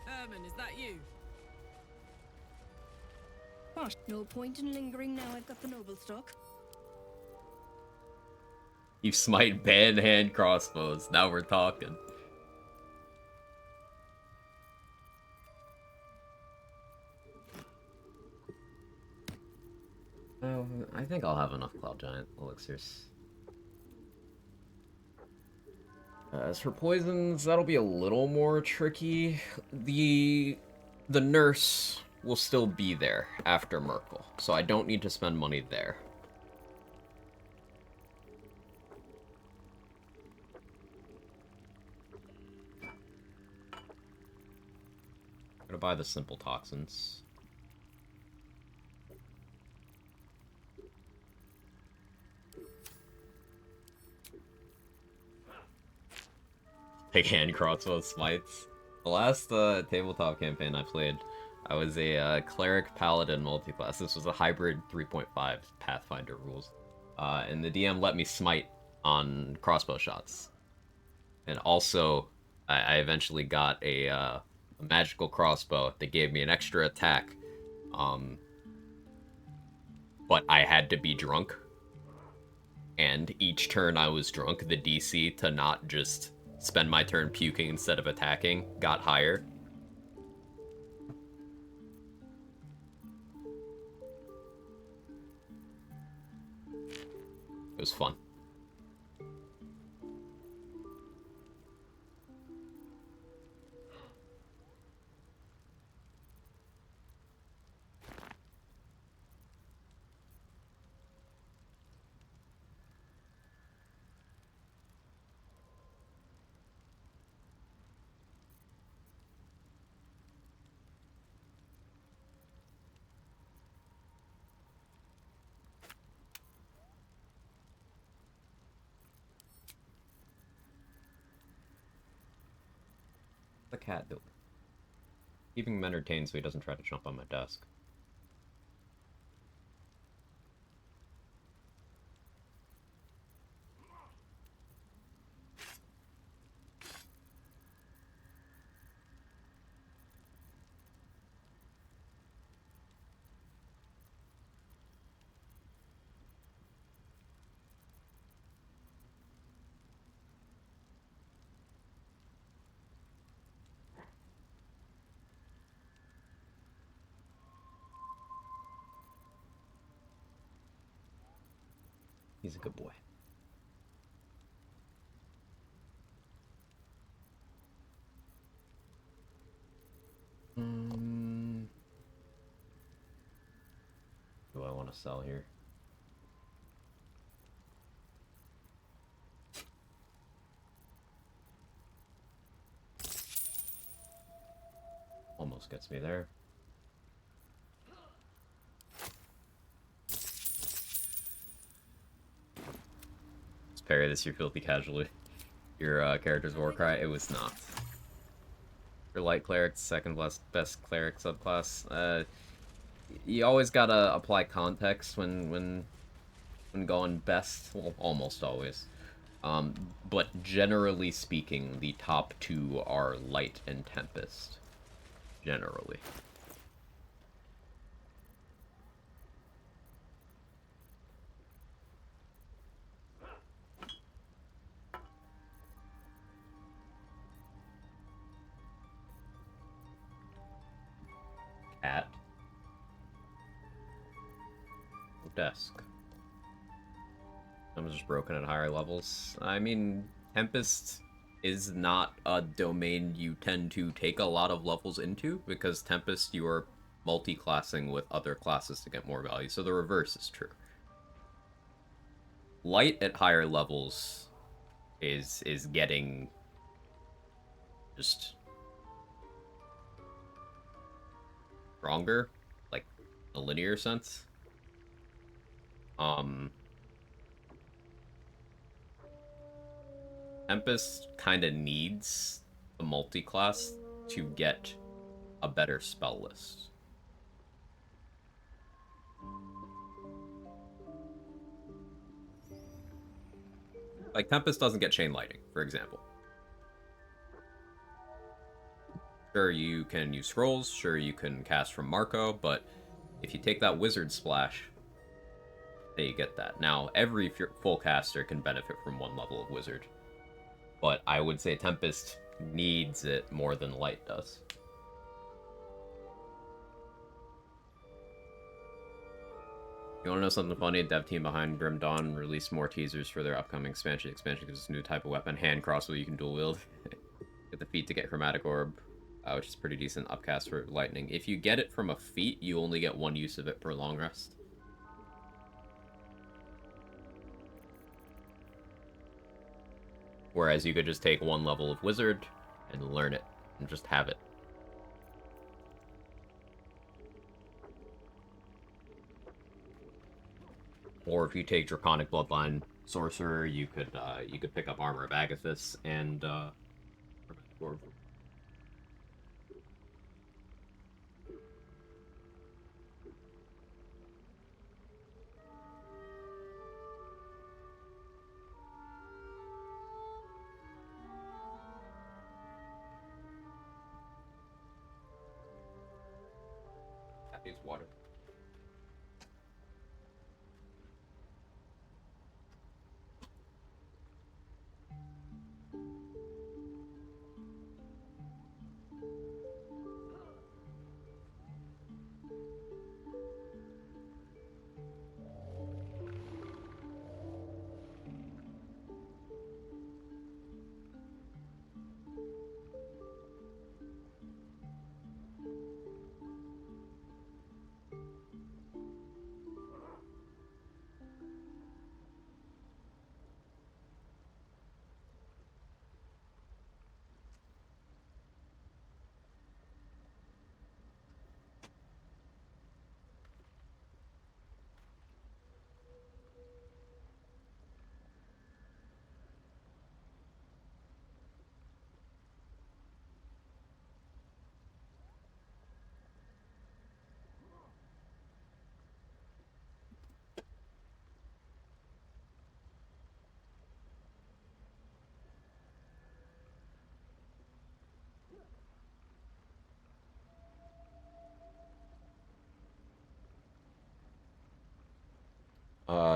Herman, is that you? What? No point in lingering now I've got the noble stock. You smite band hand crossbows. Now we're talking. Oh, I think I'll have enough Cloud Giant elixirs. As for poisons, that'll be a little more tricky. The nurse will still be there after Merkel, so I don't need to spend money there. I'm gonna buy the simple toxins. Big hand crossbow smites. The last tabletop campaign I played, I was a cleric paladin multiclass. This was a hybrid 3.5 Pathfinder rules, and the DM let me smite on crossbow shots. And also, I eventually got a magical crossbow that gave me an extra attack, but I had to be drunk. And each turn I was drunk, the DC to not just spend my turn puking instead of attacking got higher. It was fun. The cat doing? Keeping him entertained so he doesn't try to jump on my desk. He's a good boy. Do I want to sell here? Almost gets me there. Parry this, your filthy casualty. Your character's war cry. It was not. For light cleric, second best cleric subclass. you always gotta apply context when going best. Well, almost always. But generally speaking, the top two are Light and Tempest. Generally. Cat. Desk. I'm just broken at higher levels. I mean, Tempest is not a domain you tend to take a lot of levels into, because Tempest, you are multi-classing with other classes to get more value, so the reverse is true. Light at higher levels is getting just stronger, like a linear sense. Tempest kind of needs the multi-class to get a better spell list. Like, Tempest doesn't get Chain Lightning, for example. Sure, you can use scrolls, sure, you can cast from Marco, but if you take that Wizard Splash, then you get that. Now, every full caster can benefit from one level of Wizard, but I would say Tempest needs it more than Light does. You want to know something funny? Dev team behind Grim Dawn released more teasers for their upcoming expansion. Expansion gives us a new type of weapon, hand crossbow you can dual wield. Get the feat to get Chromatic Orb, which is pretty decent upcast for lightning. If you get it from a feat, you only get one use of it per long rest. Whereas you could just take one level of Wizard and learn it and just have it. Or if you take Draconic Bloodline Sorcerer, you could pick up Armor of Agathis and that needs water.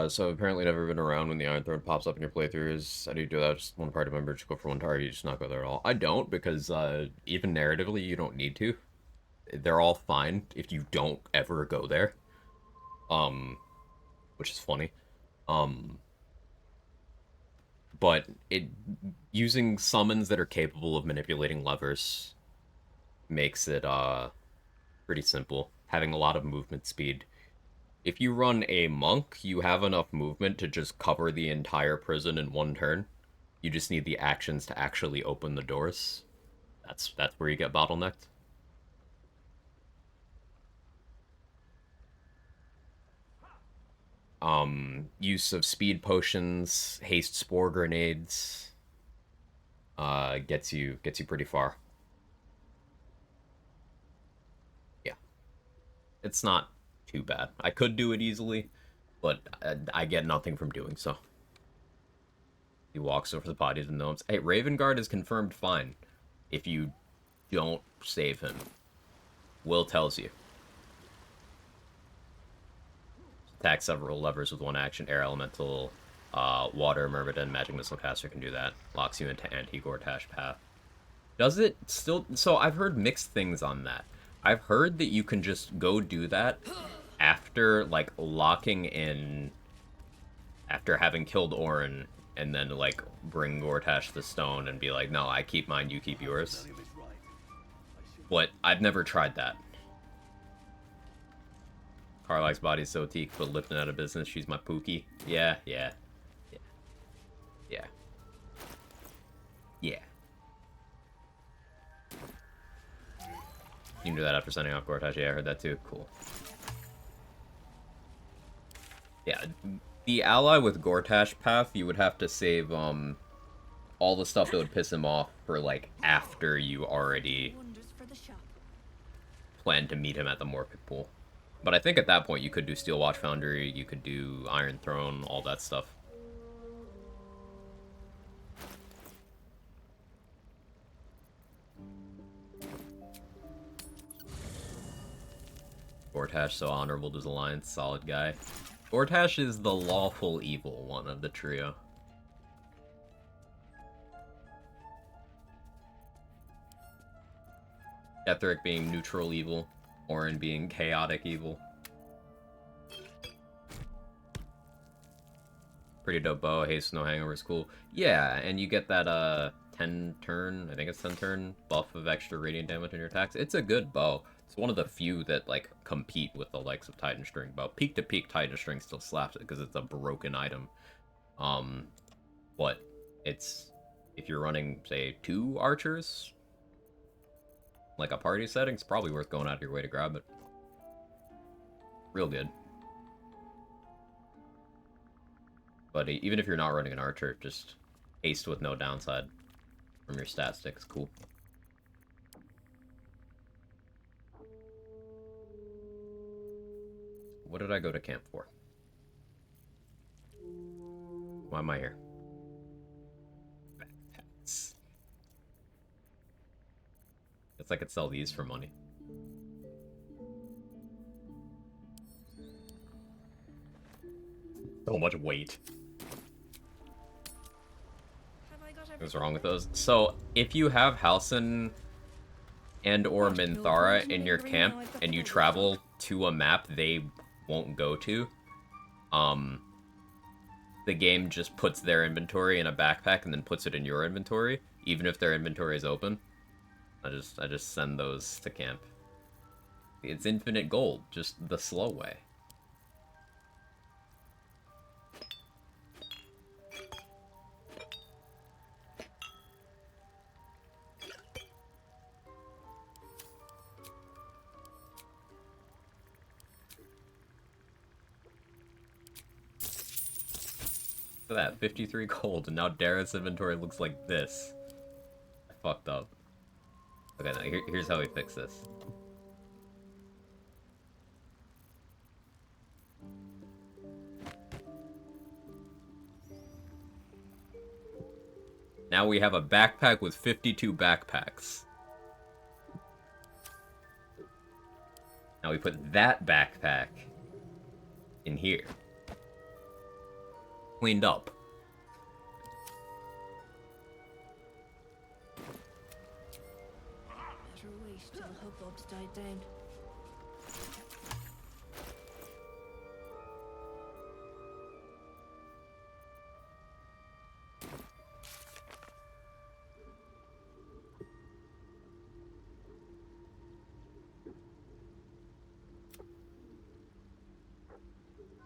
So apparently never been around when the Iron Throne pops up in your playthroughs. How do you do that? Just one party member, just go for one target, you just not go there at all. I don't, because even narratively, you don't need to. They're all fine if you don't ever go there. Which is funny. But using summons that are capable of manipulating levers makes it pretty simple. Having a lot of movement speed. If you run a monk, you have enough movement to just cover the entire prison in one turn. You just need the actions to actually open the doors. That's where you get bottlenecked. Use of speed potions, haste spore grenades, gets you pretty far. Yeah. It's not too bad. I could do it easily, but I get nothing from doing so. He walks over the bodies of the gnomes. Hey, Ravenguard is confirmed fine if you don't save him. Will tells you. Attack several levers with one action. Air Elemental, Water, Myrmidon, Magic Missile Caster can do that. Locks you into Anti-Gortash Path. Does it still... So I've heard mixed things on that. I've heard that you can just go do that after, like, locking in... After having killed Orin, and then, like, bring Gortash the stone and be like, no, I keep mine, you keep yours. But I've never tried that. Carlax's body's so teak, but Lipton out of business. She's my Pookie. Yeah. Yeah. You can do that after sending off Gortash. Yeah, I heard that too. Cool. Yeah, the ally with Gortash Path, you would have to save, all the stuff that would piss him off for, like, after you already planned to meet him at the Morphic Pool. But I think at that point you could do Steel Watch Foundry, you could do Iron Throne, all that stuff. Gortash, so honorable to his alliance, solid guy. Gortash is the lawful evil one of the trio. Etheric being neutral evil, Orin being chaotic evil. Pretty dope bow, haste, no hangover is cool. Yeah, and you get that 10 turn, I think it's 10 turn buff of extra radiant damage on your attacks. It's a good bow. It's one of the few that, like, compete with the likes of Titan String bow. Peak to peak, Titan String still slaps it because it's a broken item. But it's, if you're running, say, 2 archers, like a party setting, it's probably worth going out of your way to grab it. Real good. But even if you're not running an archer, just haste with no downside from your stat stick is cool. What did I go to camp for? Why am I here? Backpacks. Guess I could sell these for money. So much weight. What's wrong with those? So, if you have Halcyon and or Minthara in your camp, and you travel to a map they won't go to, the game just puts their inventory in a backpack and then puts it in your inventory, even if their inventory is open. I just send those to camp. It's infinite gold, just the slow way. Look at that, 53 gold, and now Dareth's inventory looks like this. I fucked up. Okay, now here's how we fix this. Now we have a backpack with 52 backpacks. Now we put that backpack in here. Cleaned up. Better wait till the hubbub's died down.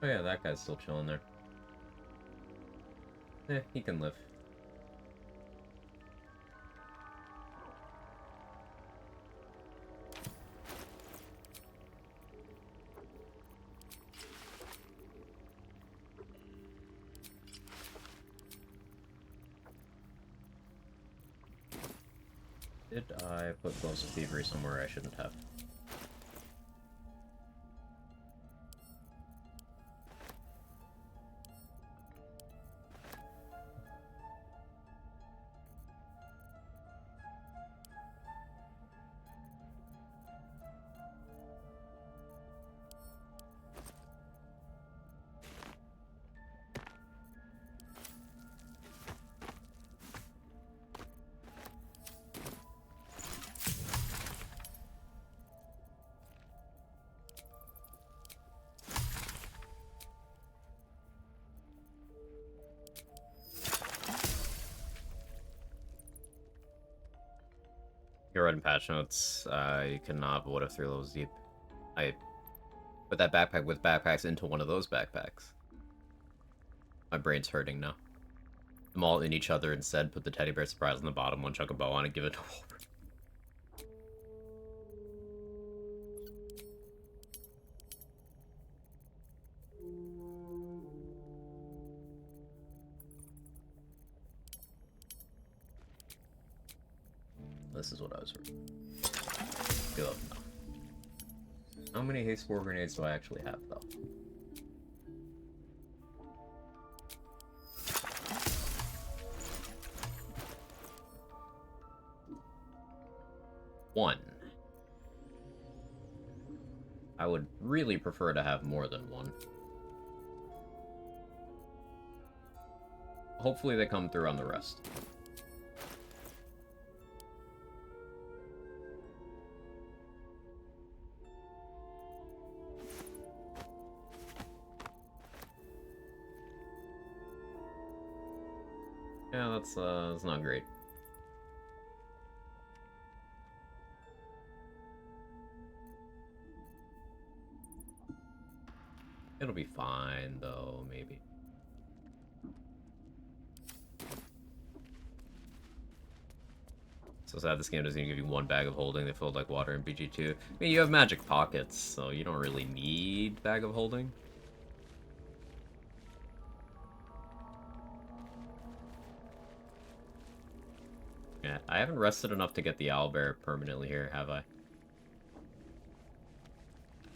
Oh yeah, that guy's still chilling there. Eh, he can live. Did I put Gloves of Thievery somewhere I shouldn't have? I read in patch notes, you cannot void up 3 levels deep. I put that backpack with backpacks into one of those backpacks. My brain's hurting now. Them all in each other instead. Put the teddy bear surprise on the bottom, one chuck a bow on it, give it to Wolverine. This is what I was reading. Good luck now. How many haste spore grenades do I actually have, though? One. I would really prefer to have more than one. Hopefully they come through on the rest. Yeah, that's not great. It'll be fine, though, maybe. So sad this game doesn't even give you one bag of holding. They filled like water in BG2. I mean, you have magic pockets, so you don't really need bag of holding. Yeah, I haven't rested enough to get the owlbear permanently here, have I?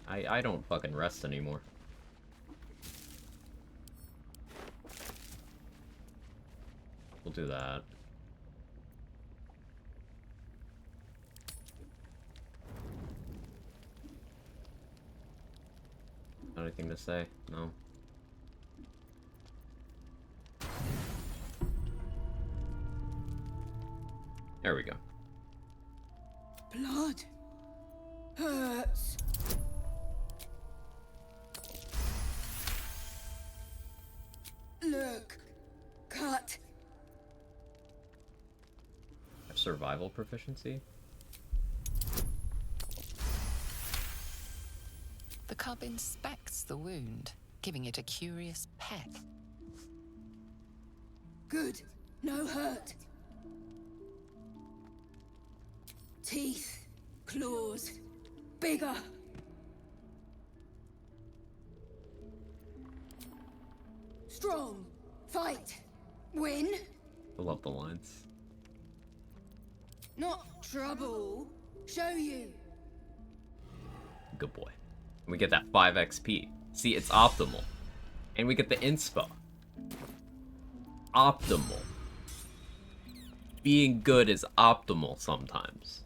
I don't fucking rest anymore. We'll do that. Not anything to say? No. There we go. Blood hurts. Look, cut. Survival proficiency? The cub inspects the wound, giving it a curious peck. Good. No hurt. Teeth, claws, bigger. Strong. Fight. Win. I love the lines. Not trouble. Show you. Good boy. And we get that 5 XP. See, it's optimal. And we get the inspo. Optimal. Being good is optimal sometimes.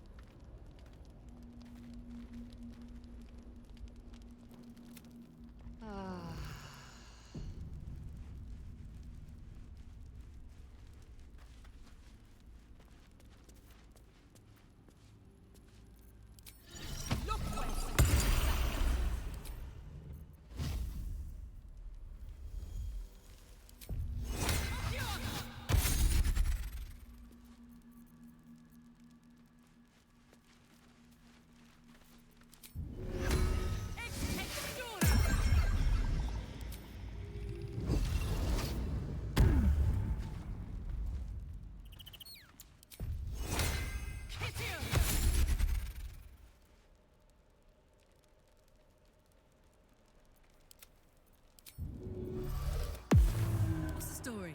What's the story?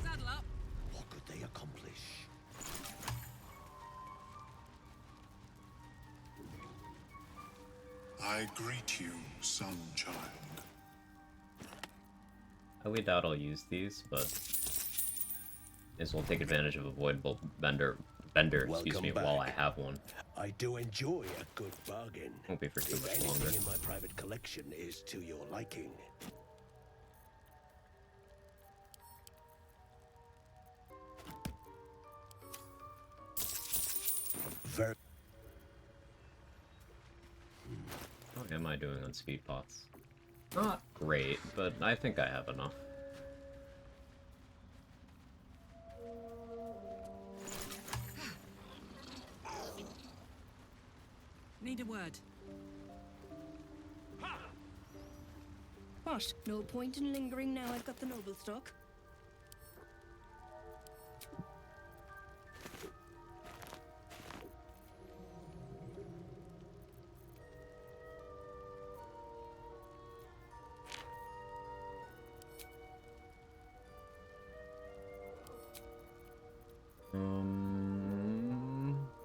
Saddle up. What could they accomplish? I greet you, son child. I highly doubt I'll use these, but this will take advantage of avoidable bender, excuse me, while I have one. I do enjoy a good bargain. Won't be for too If much anything longer. in my private collection is to your liking. Very. How am I doing on speed pots? Not great, but I think I have enough. Need a word. What? No point in lingering now I've got the noble stock.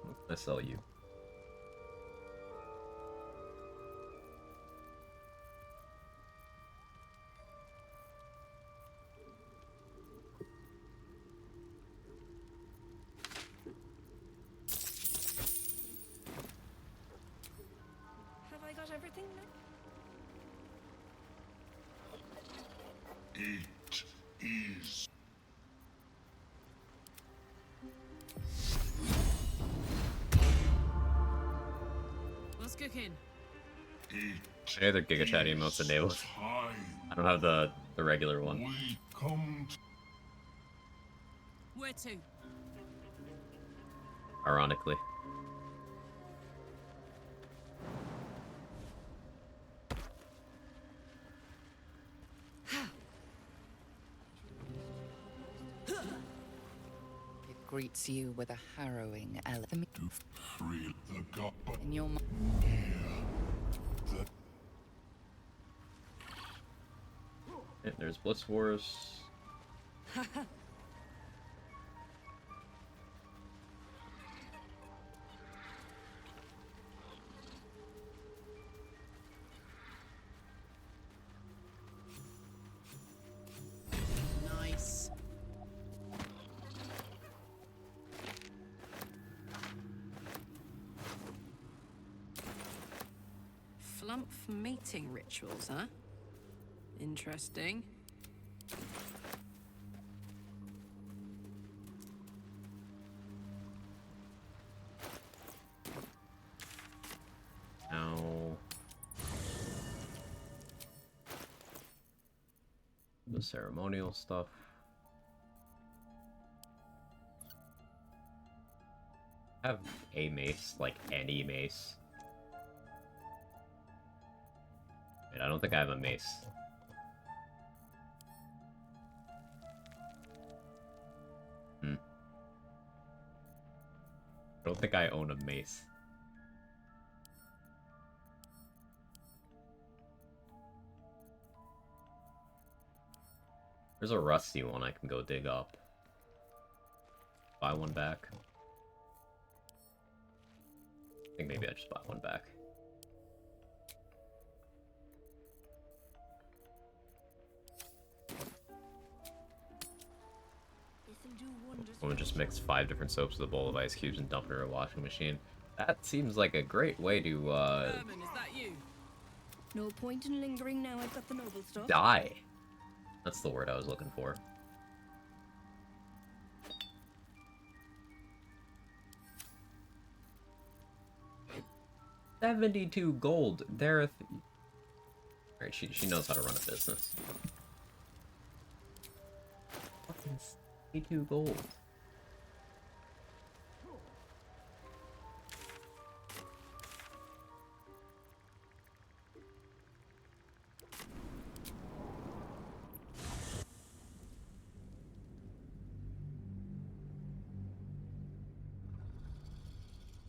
What can I sell you? Have I got everything now? It is. What's cooking? Any other Giga Chat emotes enabled? I don't have the regular one. We come Where to? Ironically. It greets you with a harrowing element. to free the god. In your mind. The Yeah, there's Blitz Wars. Nice. Flump mating rituals, huh? Interesting. Now, the ceremonial stuff. I have a mace, like any mace. Wait, I don't think I have a mace. I don't think I own a mace. There's a rusty one I can go dig up. Buy one back. I think maybe I just buy one back. Someone just mix 5 different soaps with a bowl of ice cubes and dump it in a washing machine. That seems like a great way to, Herman, is that you? No point in lingering now I've got the noble stock. die. That's the word I was looking for. $72 gold. Dareth. Alright, she knows how to run a business. Fucking 72 gold.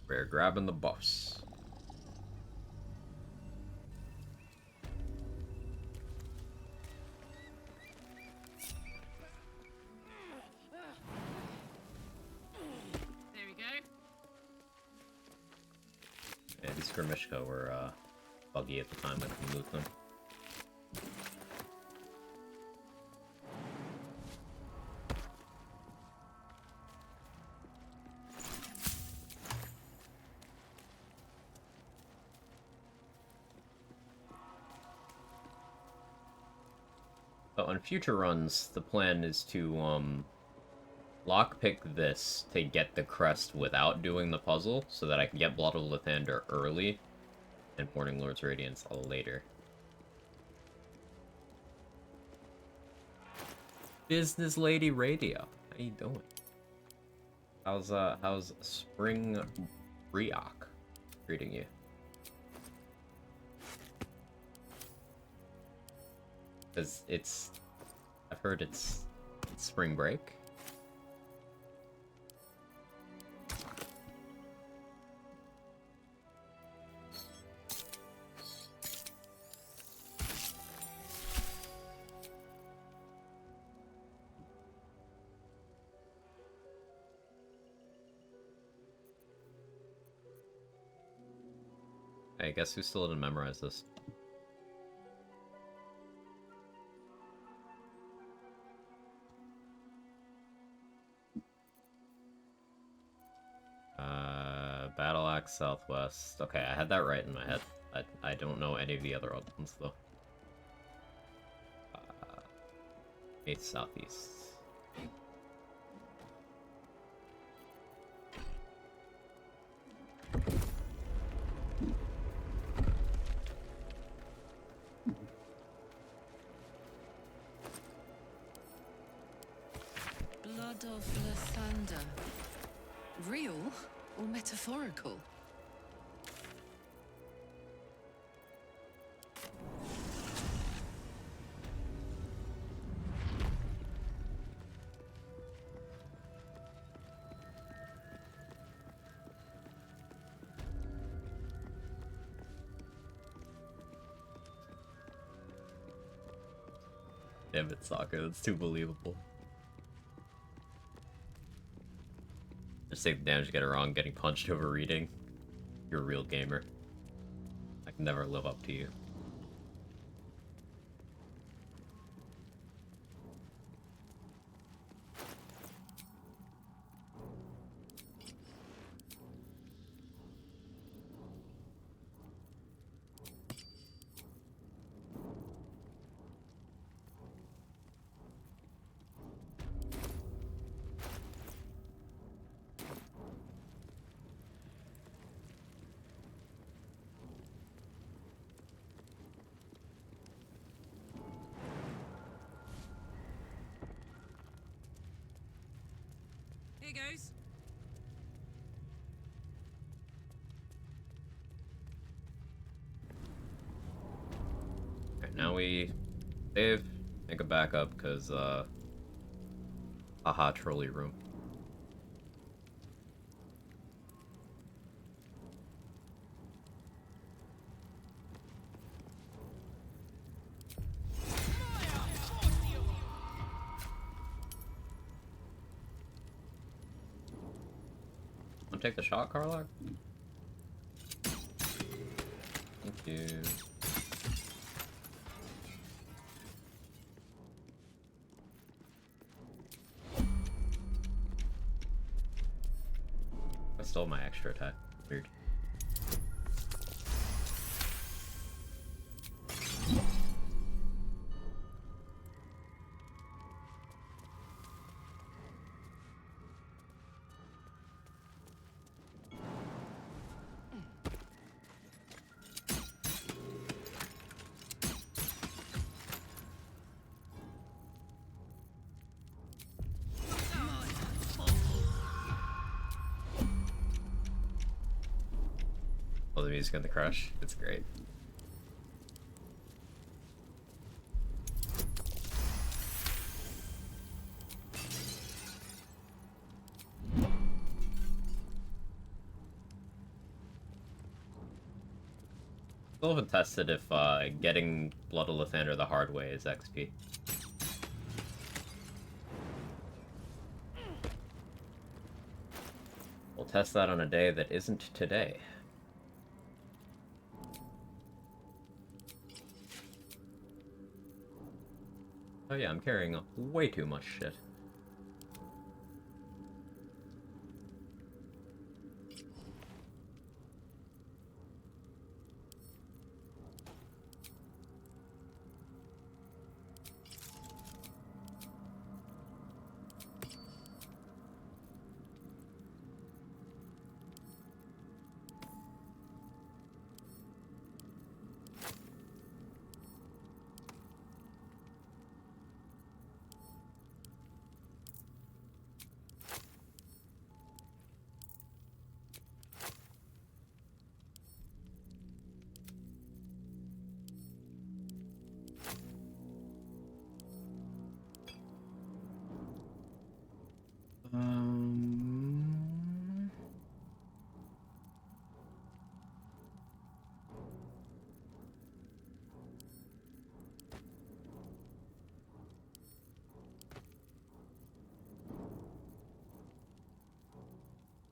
We're grabbing the buffs. There we go. Yeah, these Skirmishka were buggy at the time I couldn't loot them. But on future runs, the plan is to lockpick this to get the crest without doing the puzzle, so that I can get Blood of Lathander early and Morning Lord's Radiance later. Business Lady Radio. How you doing? How's Spring Briok treating you? Cause I've heard it's spring break. I guess who still didn't memorize this? Battle Axe Southwest. Okay, I had that right in my head. I don't know any of the other ones though. 8th Southeast. Blood of Lathander. Real or metaphorical? Damn it, Sokka, that's too believable. Just take the damage to get it wrong, getting punched over reading. You're a real gamer. I can never live up to you. Here goes. Alright, now we save, make a backup, because, haha, trolley room. Want to take the shot, Karlak? Thank you. I stole my extra attack. Weird. Oh, the music in the crush. It's great. Still haven't tested if getting Blood of Lathander the hard way is XP. We'll test that on a day that isn't today. Oh yeah, I'm carrying way too much shit. Um.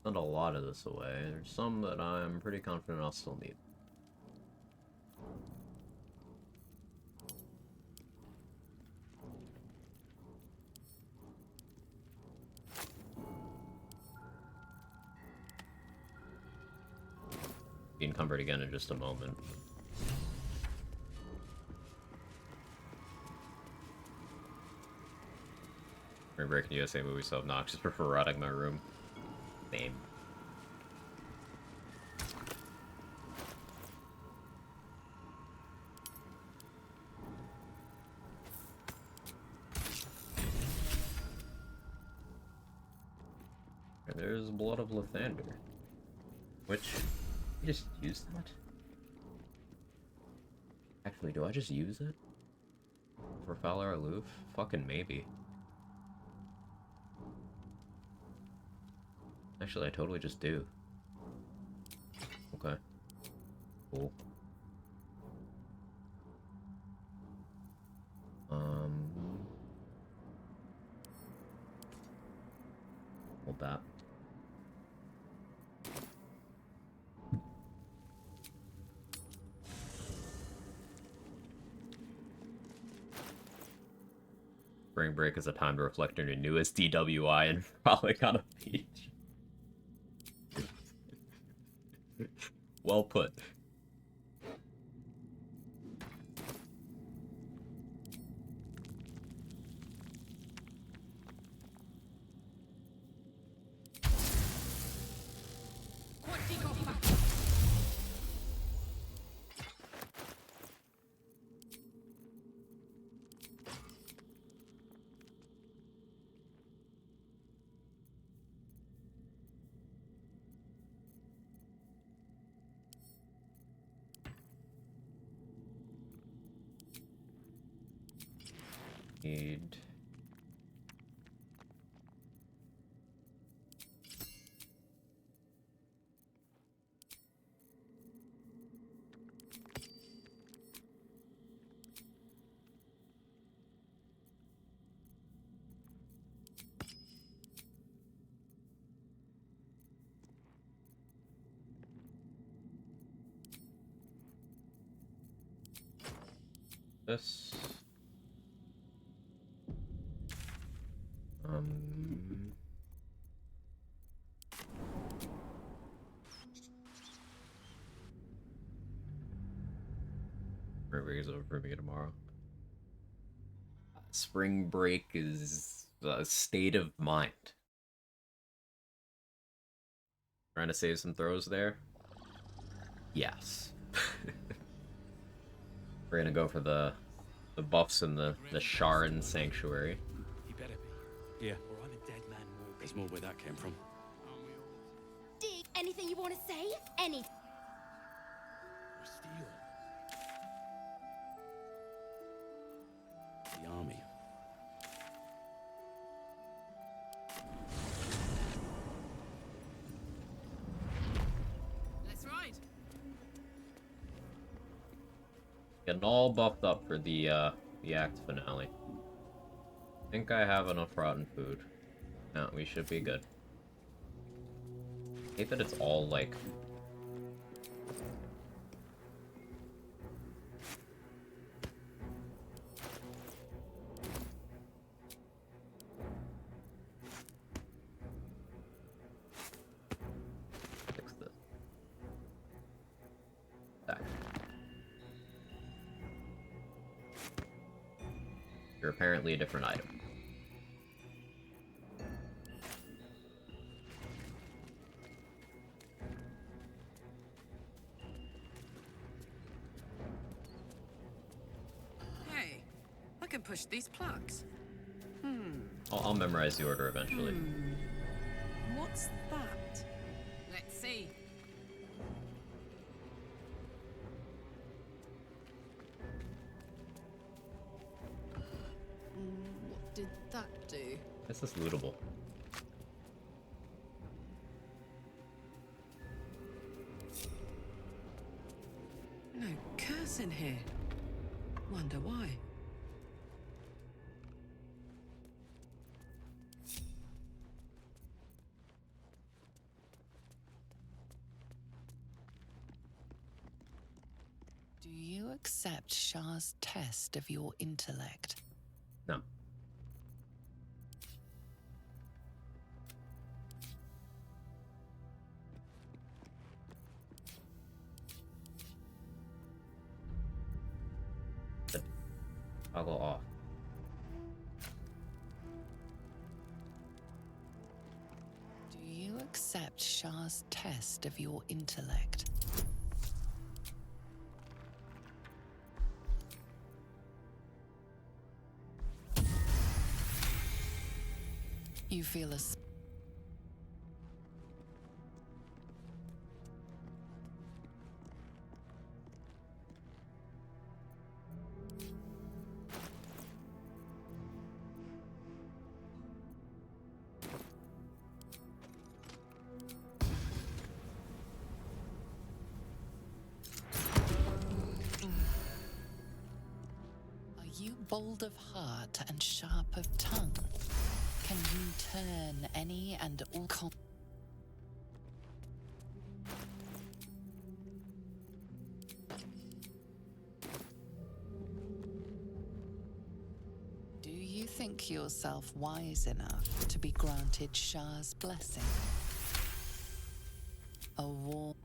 Not a lot of this away. There's some that I'm pretty confident I'll still need. Be encumbered again in just a moment. Spring Break and USA movie so obnoxious for rotting my room. Same. And there's Blood of Lathander. Which... I just use that? Actually, do I just use it? For Fowler Aloof? Fucking maybe. Actually, I totally just do. Okay. Cool. Hold that. Spring break is a time to reflect on your newest DWI and frolic on a beach. Well put. Need... this... Spring break is over for me tomorrow. Spring break is a state of mind. Trying to save some throws there? Yes. We're gonna go for the buffs in the Sharon Sanctuary. You better be. Yeah. Or I'm a dead man walking. There's more where that came from. Dig, anything you want to say? Any. Steel. The army. Let's ride. Getting all buffed up for the act finale. I think I have enough rotten food. No, we should be good. I hate that it's all like... Fix this. Back. You're apparently a different item. Hey, I can push these plugs. I'll memorize the order eventually. What's that? Let's see. What did that do? This is lootable. No curse in here. Wonder why. Do you accept Shah's test of your intellect? No. Toggle off. Do you accept Shah's test of your intellect? You feel a Are you bold of heart and sharp of tongue? Can you turn any and all Do you think yourself wise enough to be granted Shah's blessing? A war.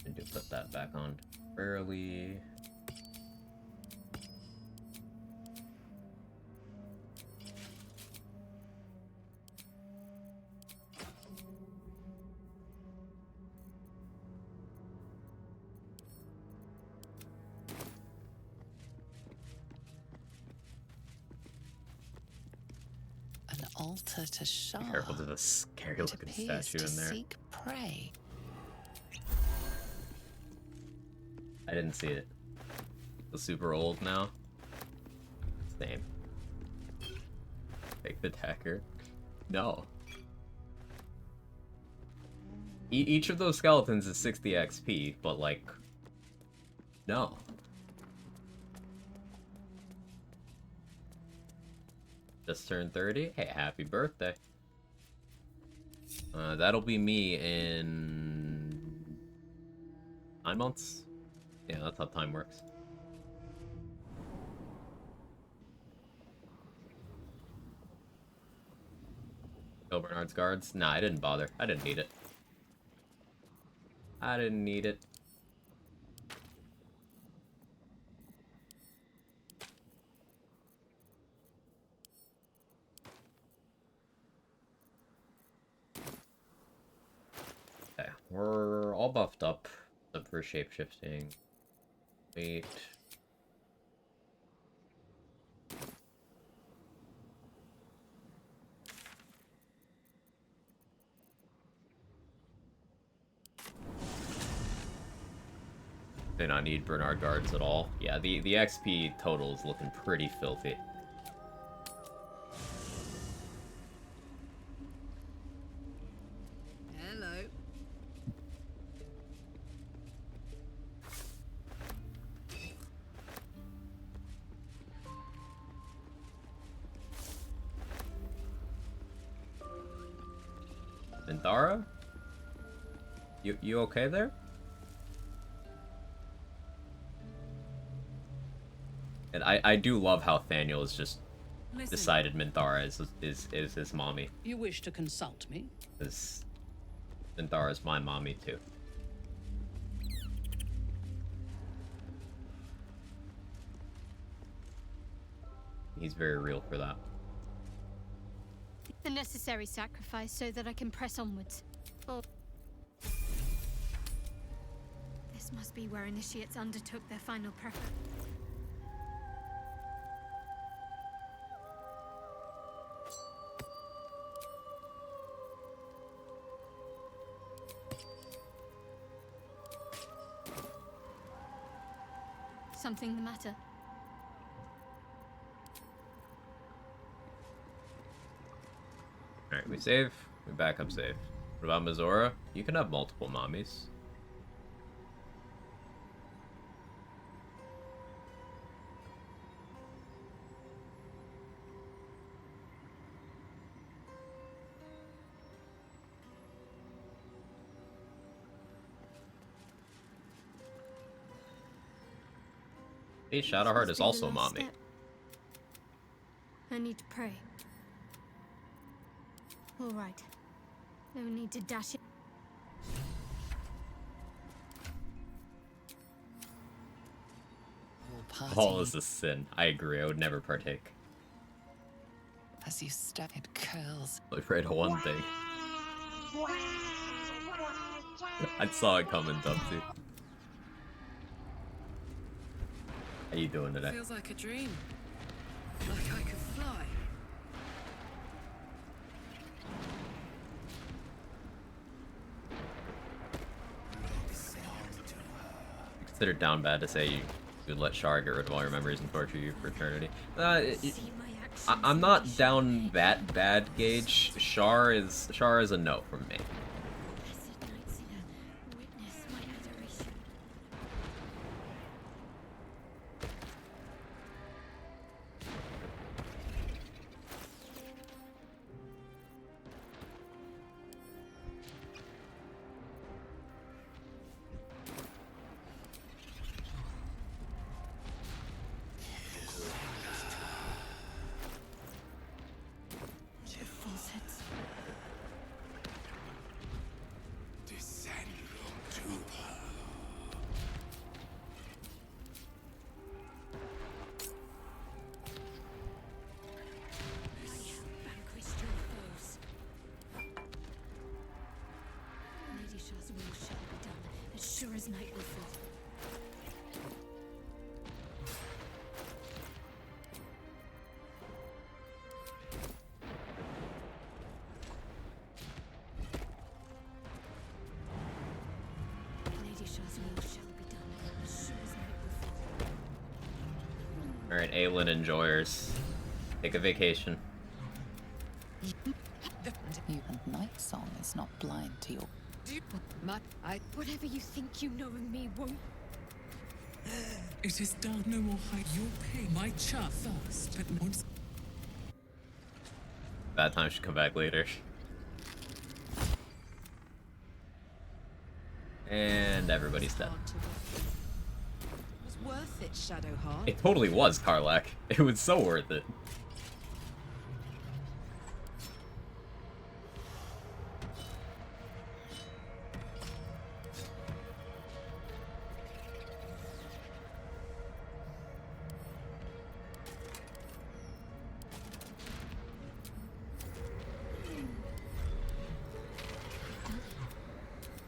I do put that back on early. An altar to Shah. Be careful, there's a scary looking statue in there. Seek prey. I didn't see it. It's super old now. Same. Take the dagger. No. Each of those skeletons is 60 XP, but like, no. Just turned 30? Hey, happy birthday. That'll be me in 9 months. Yeah, that's how time works. Kill Bernard's guards? Nah, I didn't bother. I didn't need it. I didn't need it. Okay, we're all buffed up. Except for shapeshifting. Wait. May not need Bernard guards at all. Yeah, the XP total is looking pretty filthy. Hello. Minthara? You okay there? And I do love how Thaniel has just decided Minthara is his mommy. You wish to consult me? Because Minthara is my mommy too. He's very real for that. The necessary sacrifice so that I can press onwards. Oh. This must be where initiates undertook their final preference. Something the matter? Alright, we save, we back up save. What about Mizora? You can have multiple mommies. Hey, Shadowheart is also mommy. I need to pray. All right. No need to dash it. All is a sin. I agree. I would never partake. As you step, it curls. I pray to one thing. I saw it coming, Dubsy. How you doing today? Feels like a dream. Like I could fly. Consider it down bad to say you would let Shar get rid of all your memories and torture you for eternity. I'm not down that bad, Gage. Shar is a no from me. Sure as night will fall. Lady Shah's will shall be done as sure as night will fall. Alright, Aelin enjoyers. Take a vacation. You and Night Song is not blind to your... Whatever you think you know of me won't. It is done. No more hide. Your pain might chart first, but once. Bad time should come back later. And everybody's dead. It was worth it, Shadowheart. It totally was, Karlak. It was so worth it.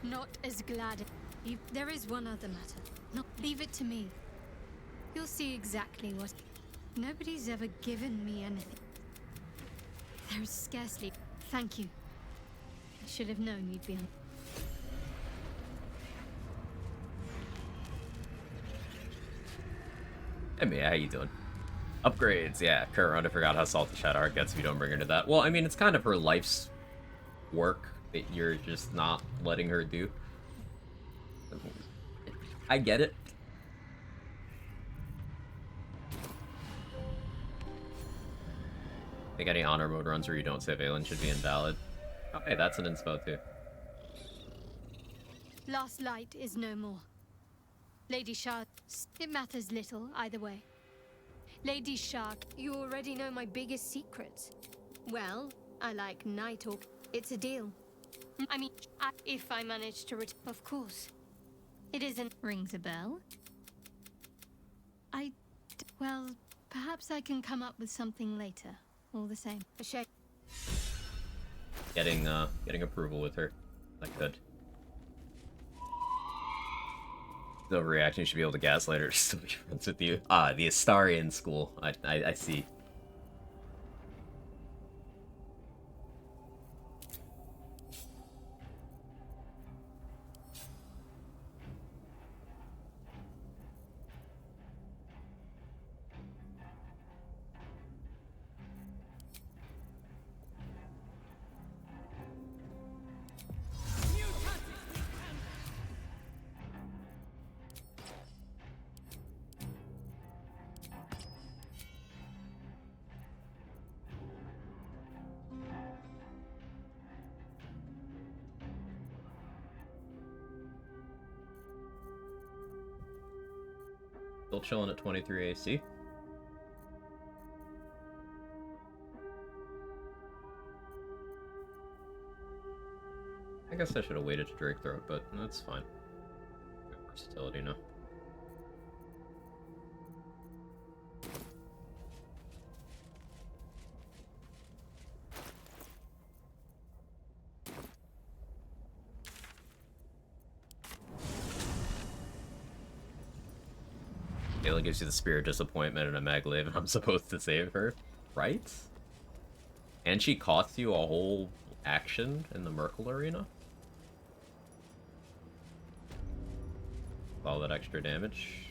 Not as glad. There is one other matter. Not leave it to me. You'll see exactly what. Nobody's ever given me anything. There is scarcely. Thank you. I should have known you'd be on. Hey Mia, how you doing? Upgrades, yeah. Current run, I forgot how salty Shadowheart gets if you don't bring her to that. Well, I mean, it's kind of her life's work that you're just not letting her do. I get it. I think any honor mode runs where you don't save Aelin should be invalid. Oh, hey, that's an inspo too. Last light is no more. Lady Shah, it matters little either way. Lady Shah, you already know my biggest secrets. Well, I like Night Hawk. It's a deal. I mean, if I manage to of course. It isn't. Rings a bell? Well, perhaps I can come up with something later. All the same. A shame. Getting approval with her. Like good. No reaction, you should be able to gaslight her to still be friends with you. Ah, the Astarian school. I see. Still chilling at 23 AC. I guess I should have waited to Drake Throat, but that's fine. Good versatility now. Kayla gives you the Spear of Disappointment and a Maglev, and I'm supposed to save her, right? And she costs you a whole action in the Merkle Arena? All that extra damage.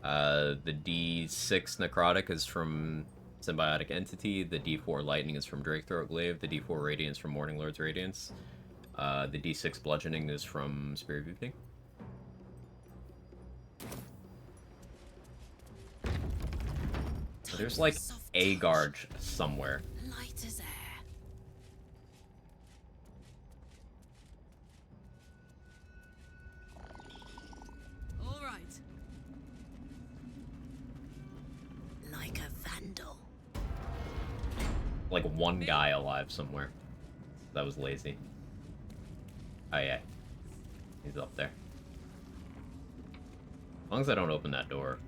The D6 Necrotic is from Symbiotic Entity, the D4 Lightning is from Drake Throat Glaive, the D4 Radiance from Morning Lord's Radiance, the D6 Bludgeoning is from Spirit of Evening. There's like a guard somewhere. Light as air. All right. Like a vandal. Like one guy alive somewhere. That was lazy. Oh yeah. He's up there. As long as I don't open that door.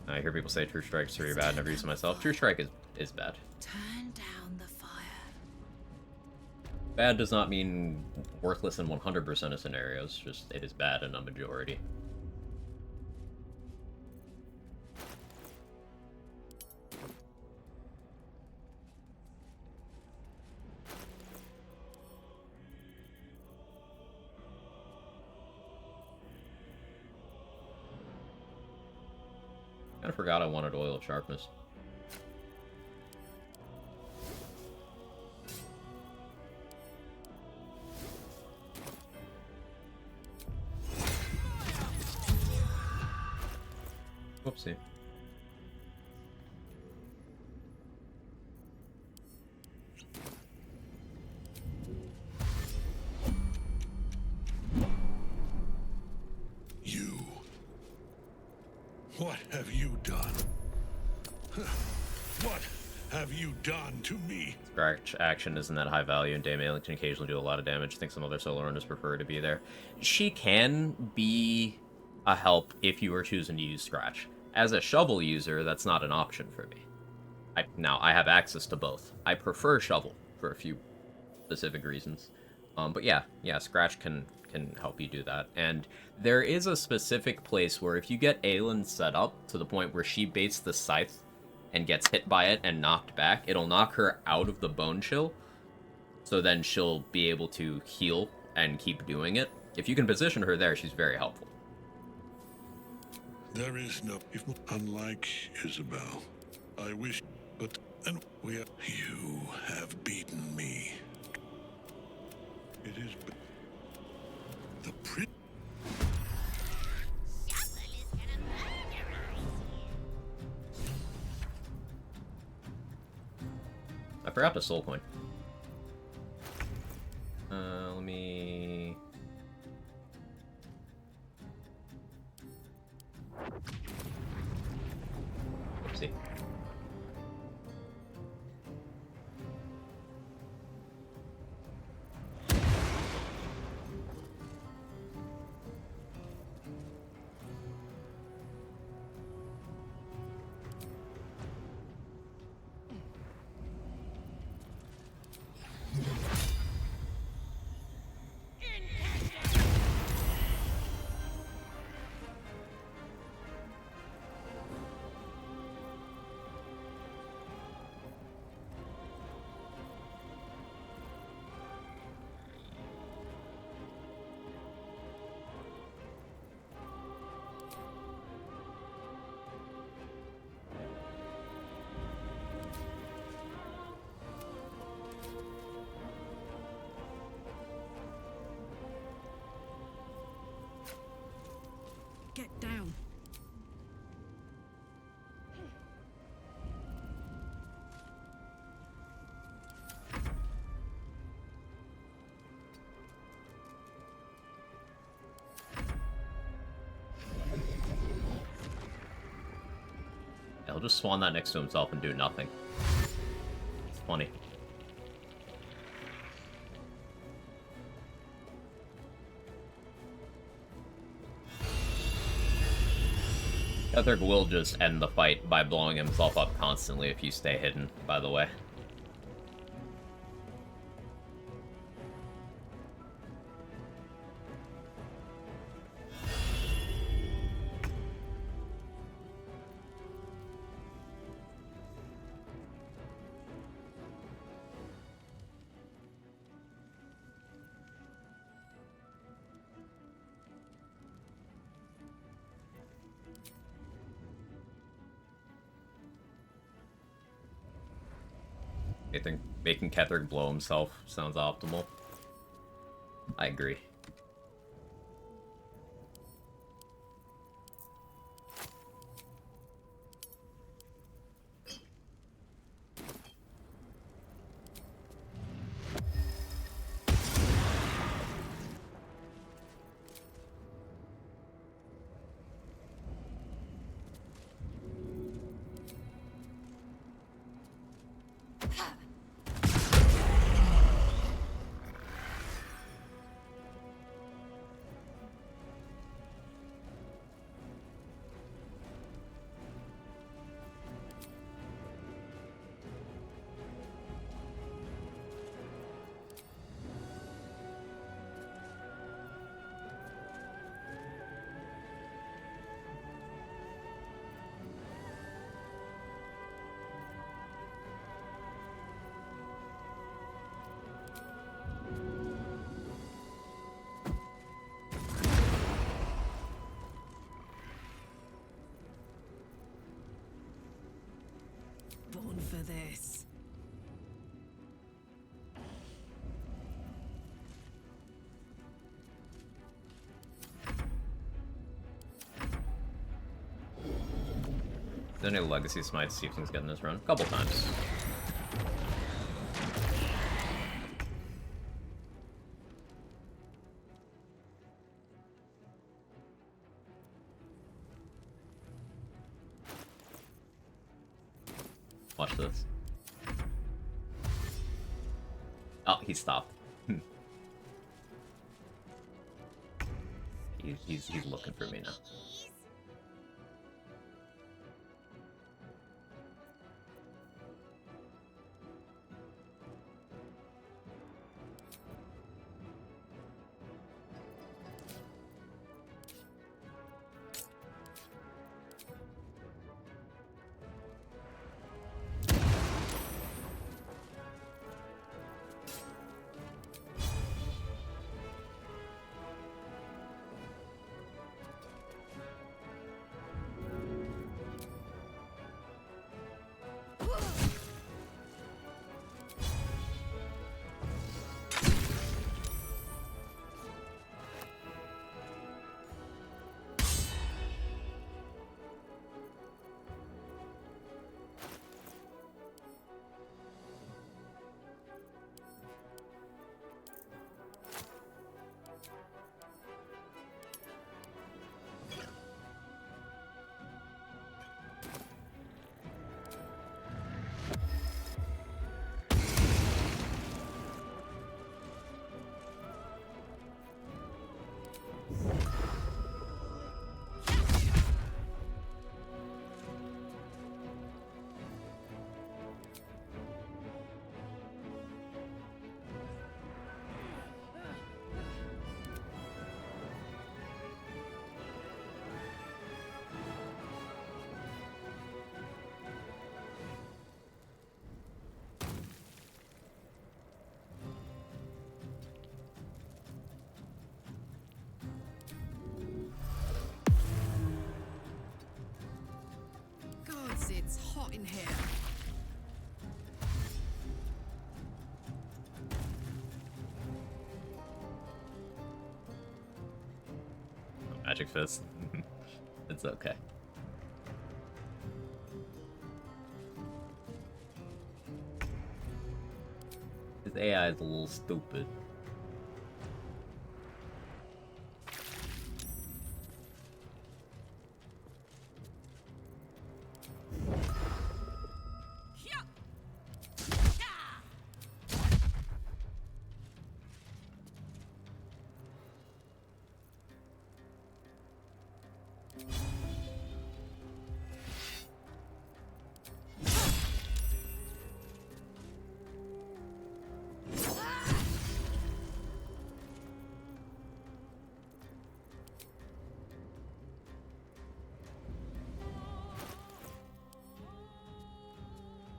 I hear people say True Strike's pretty bad. Never used it myself. True Strike is bad. Turn down the fire. Bad does not mean worthless in 100% of scenarios. Just it is bad in a majority. I forgot I wanted Oil of Sharpness. Whoopsie. What have you done? What have you done to me? Scratch action isn't that high value, and Dame Ailing can occasionally do a lot of damage. I think some other solo runners prefer to be there. She can be a help if you are choosing to use Scratch. As a Shovel user, that's not an option for me. Now, I have access to both. I prefer Shovel for a few specific reasons. But yeah, Scratch can help you do that. And there is a specific place where if you get Aelin set up to the point where she baits the Scythe and gets hit by it and knocked back, it'll knock her out of the Bone Chill. So then she'll be able to heal and keep doing it. If you can position her there, she's very helpful. There is no... Unlike Isabel, I wish... But... And we are... You have beaten me. It is... The pri... I forgot to soul coin. Let me... Oopsie. Get down. just swan that next to himself and do nothing. It's funny. Ketheric will just end the fight by blowing himself up constantly if you stay hidden, by the way. I think making Ketheric blow himself sounds optimal. I agree. Born for this. Is there any legacy smites Siefting's getting this run? A couple times. Watch this. Oh, he stopped. he's looking for me now. Gods, it's hot in here. Magic fist. It's okay. His AI is a little stupid.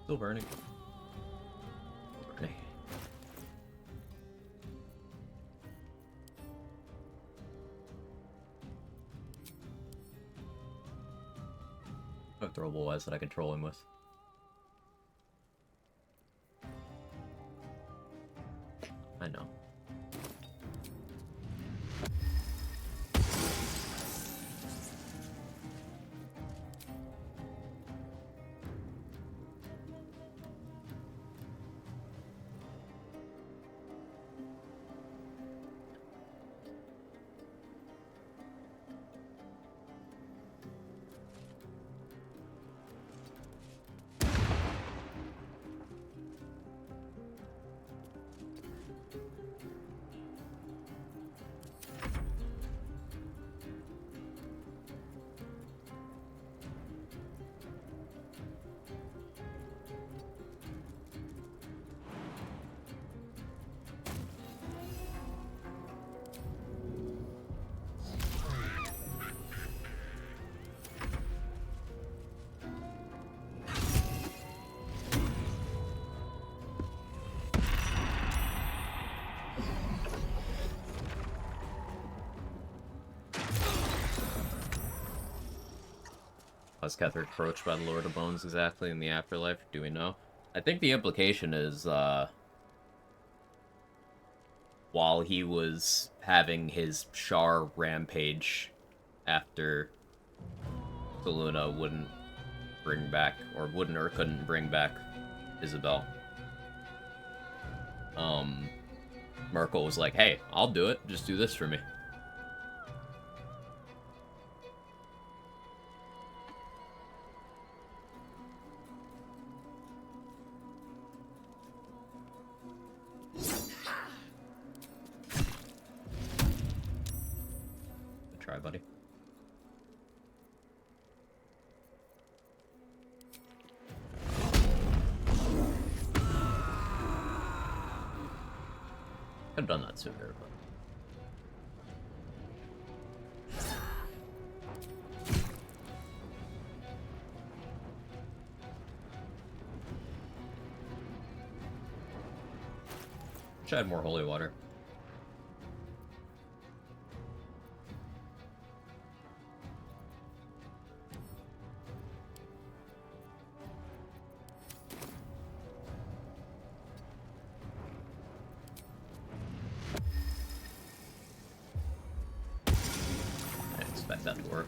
Still burning. Burning. No throwable wise that I control him with. I know. Was Ketheric approached by the Lord of Bones exactly in the afterlife? Do we know? I think the implication is, while he was having his Shar rampage after Kaluna wouldn't bring back, or wouldn't or couldn't bring back Isabel, Merkel was like, hey, I'll do it, just do this for me. Try, buddy. Could have done that sooner, but... Should add more holy water. That to work.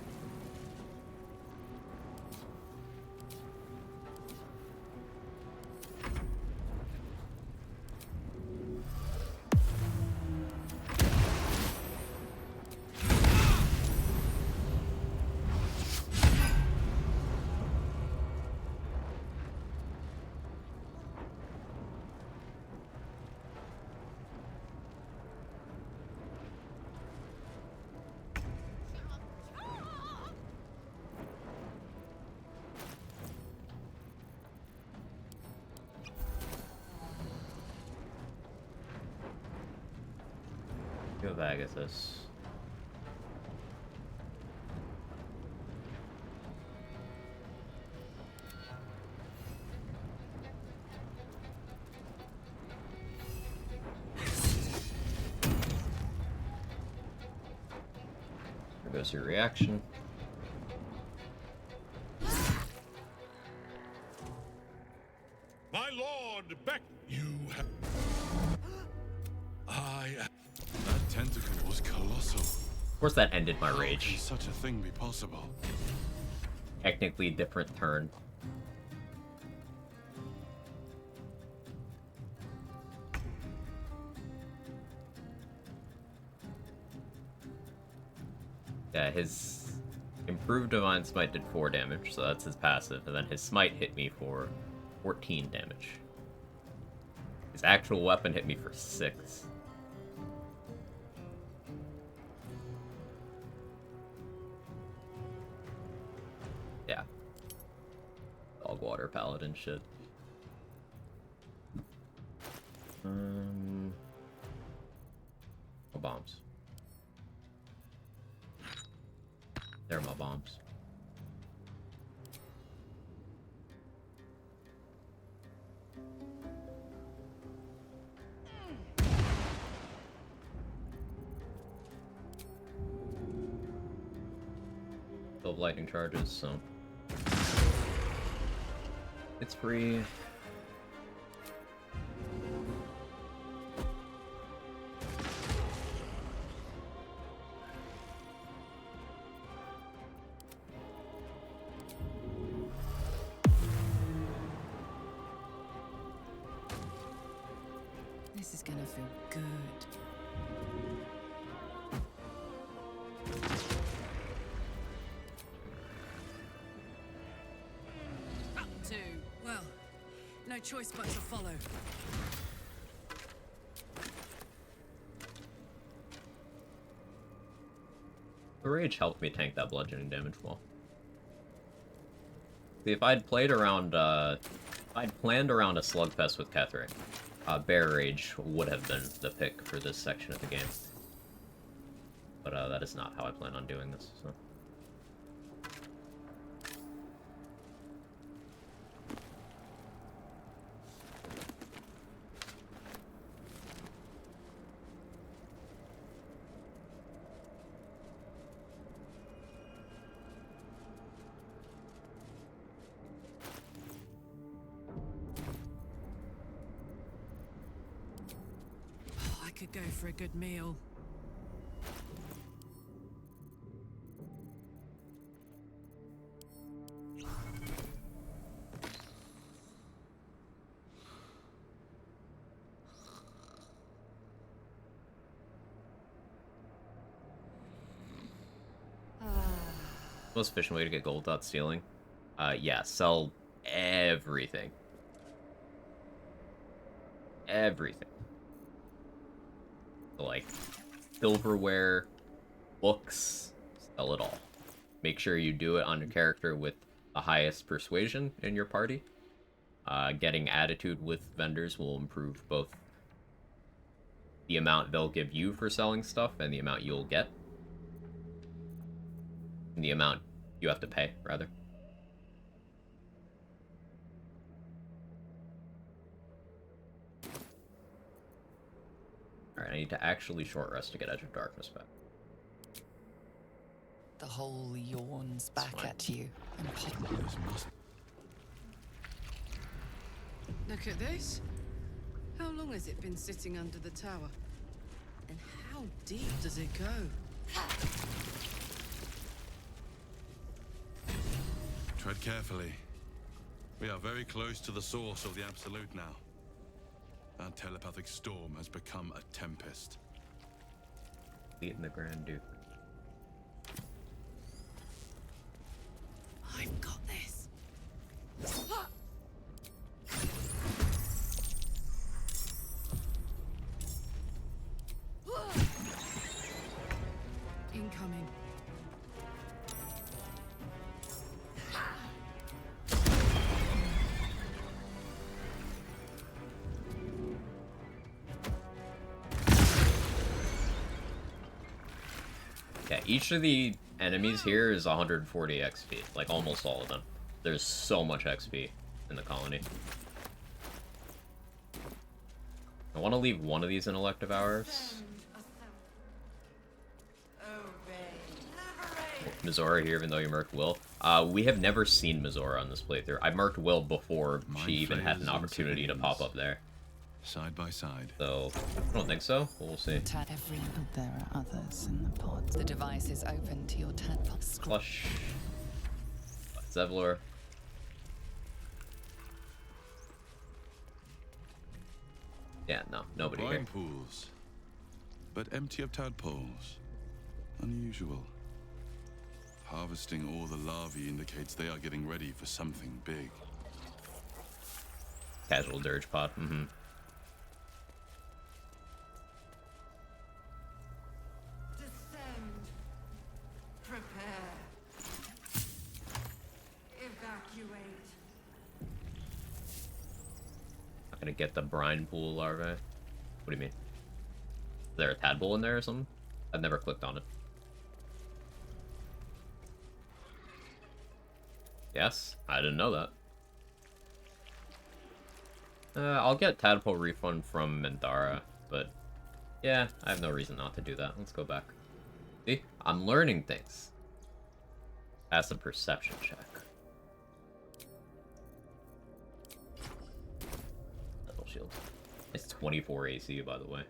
Go back at this. There goes your reaction. My lord, Beck, you have... That tentacle was colossal. Of course that ended my rage. How can such a thing be possible? Technically different turn. Yeah, his improved Divine Smite did 4 damage, so that's his passive, and then his Smite hit me for 14 damage. His actual weapon hit me for 6. Yeah. Dog water paladin shit. No bombs. There are my bombs. Still have lightning charges, so it's free. This is gonna feel good. Up to. Well, no choice but to follow. The rage helped me tank that bludgeoning damage well. See, if I'd played around, if I'd planned around a slugfest with Ketheric, Bear Rage would have been the pick for this section of the game. But that is not how I plan on doing this, so. I could go for a good meal. Most efficient way to get gold without stealing? Yeah, sell everything. Everything. So, like, silverware, books, sell it all. Make sure you do it on a character with the highest persuasion in your party. Getting attitude with vendors will improve both the amount they'll give you for selling stuff and the amount you'll get. And the amount you have to pay, rather. Alright, I need to actually short rest to get Edge of Darkness back. The hole yawns back at you and Look at this. How long has it been sitting under the tower? And how deep does it go? Tread carefully. We are very close to the source of the Absolute now. Our telepathic storm has become a tempest. Beating the Grand Duke. I've got this. Incoming. Yeah, each of the enemies here is 140 XP, like almost all of them. There's so much XP in the colony. I want to leave one of these in elective hours. Mizora here, even though you marked Will. We have never seen Mizora on this playthrough. I marked Will before she even had an opportunity to pop up there. Side by side. So, I don't think so. We'll see. There are others in the pod. The device is open to your tadpole. Flush. Zevlor. Yeah, no, nobody here. Brine pools, but empty of tadpoles. Unusual. Harvesting all the larvae indicates they are getting ready for something big. Casual dirge pod. Mm-hmm. Descend. Prepare. Evacuate. Not gonna get the brine pool larvae. What do you mean? Is there a tadpole in there or something? I've never clicked on it. Yes, I didn't know that. I'll get Tadpole refund from Mandara, but yeah, I have no reason not to do that. Let's go back. See? I'm learning things. That's a perception check. Metal shield. It's 24 AC, by the way.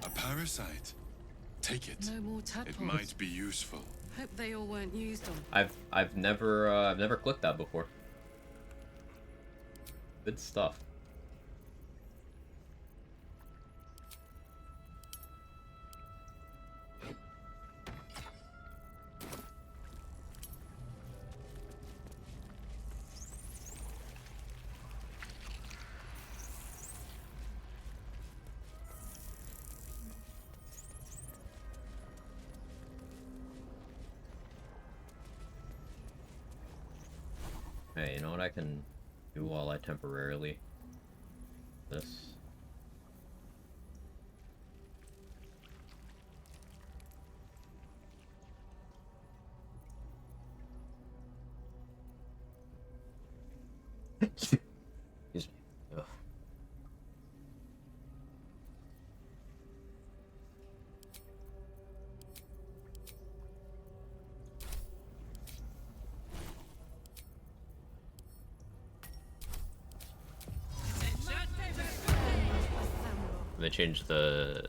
A parasite. Take it. No more tadpoles. It might be useful. Hope they all weren't used on. I've never clicked that before. Good stuff. Hey, you know what I can do while I temporarily this? Excuse me. Ugh. They changed the...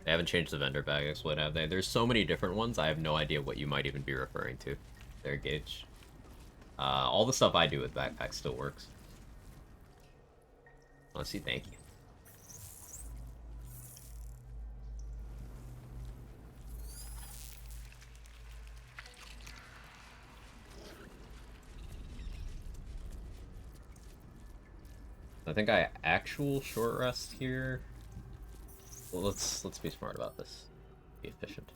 They haven't changed the vendor bag exploit, have they? There's so many different ones, I have no idea what you might even be referring to. There, Gage. All the stuff I do with backpacks still works. Honestly, thank you. I think I actual short rest here. Well, let's be smart about this. Be efficient.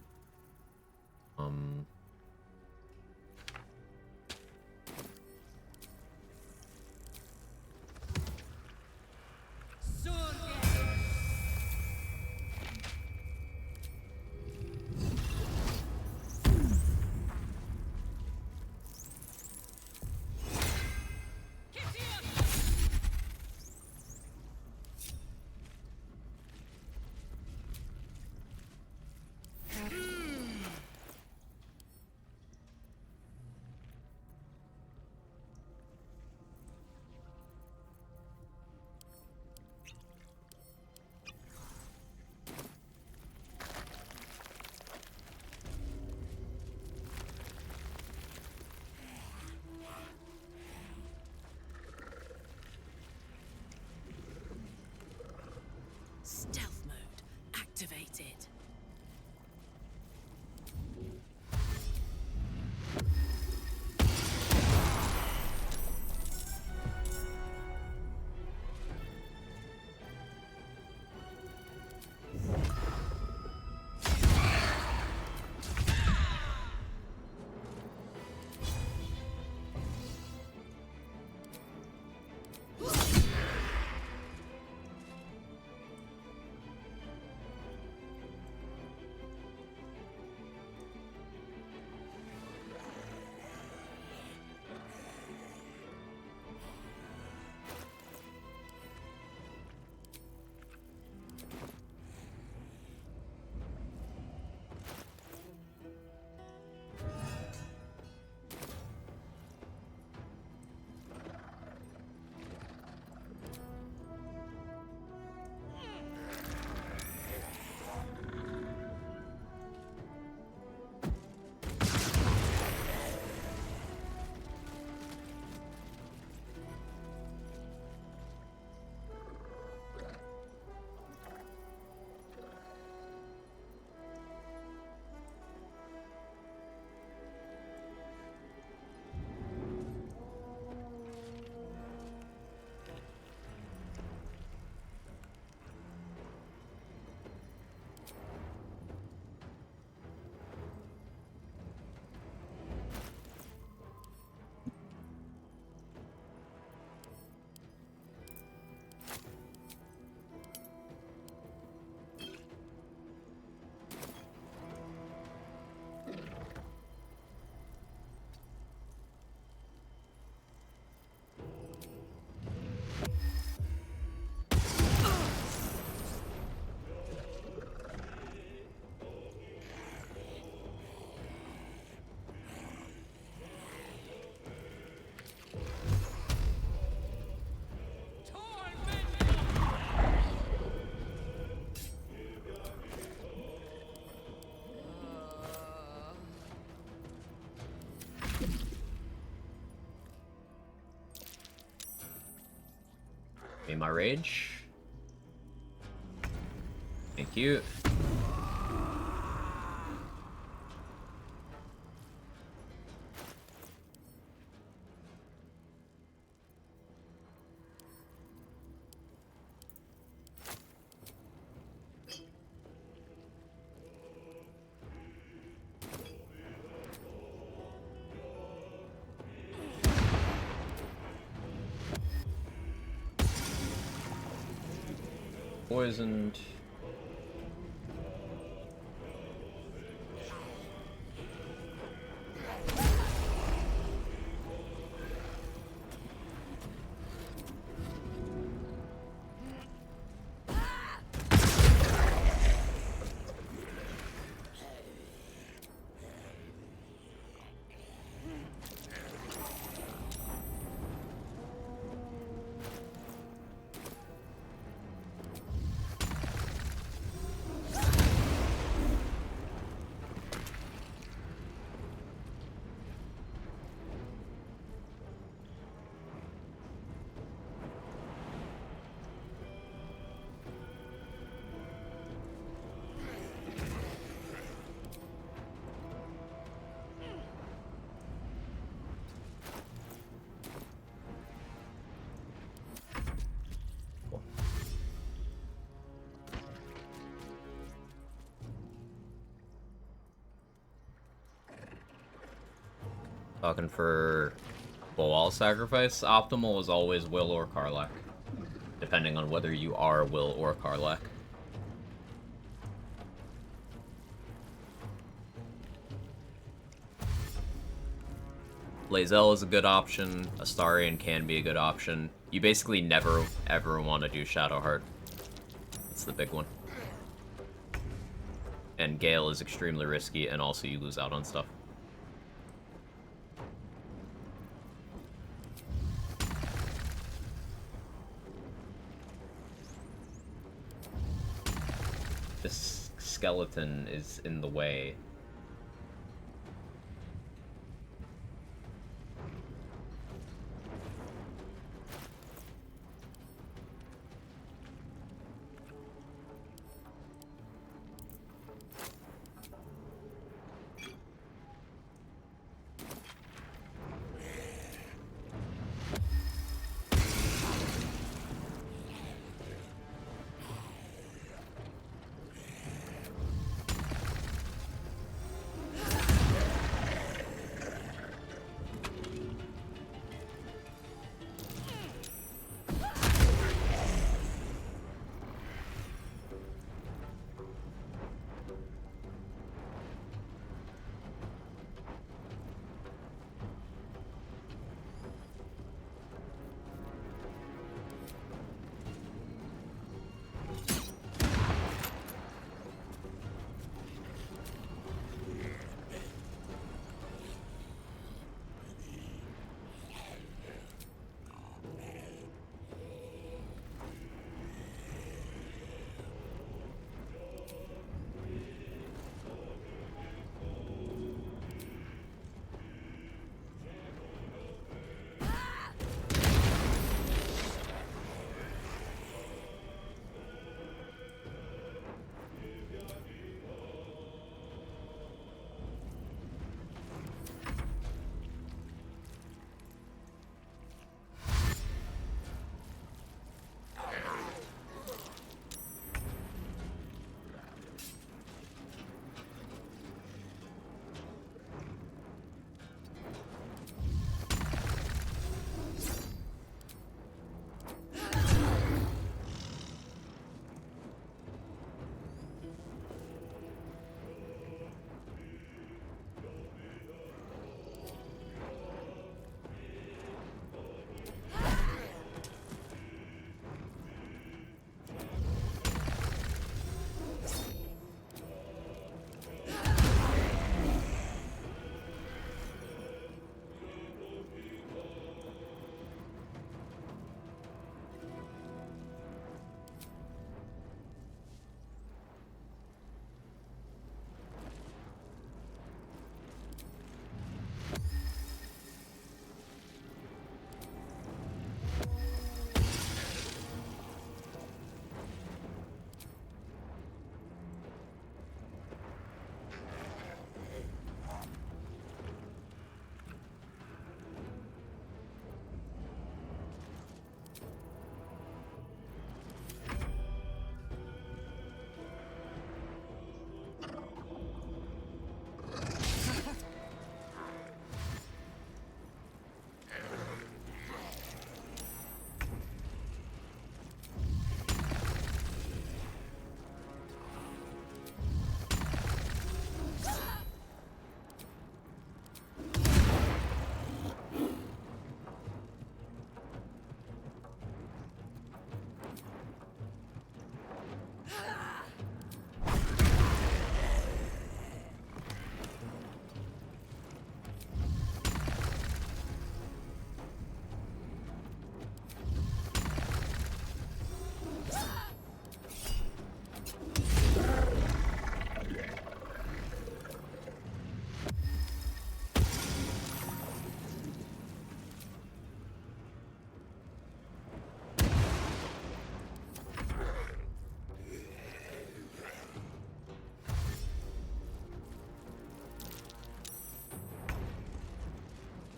Stealth mode activated. me my rage. Thank you. Poisoned. Talking for Boal sacrifice. Optimal is always Will or Karlach, depending on whether you are Will or Karlach. Lae'zel is a good option. Astarion can be a good option. You basically never, ever want to do Shadowheart. That's the big one. And Gale is extremely risky, and also you lose out on stuff. This skeleton is in the way.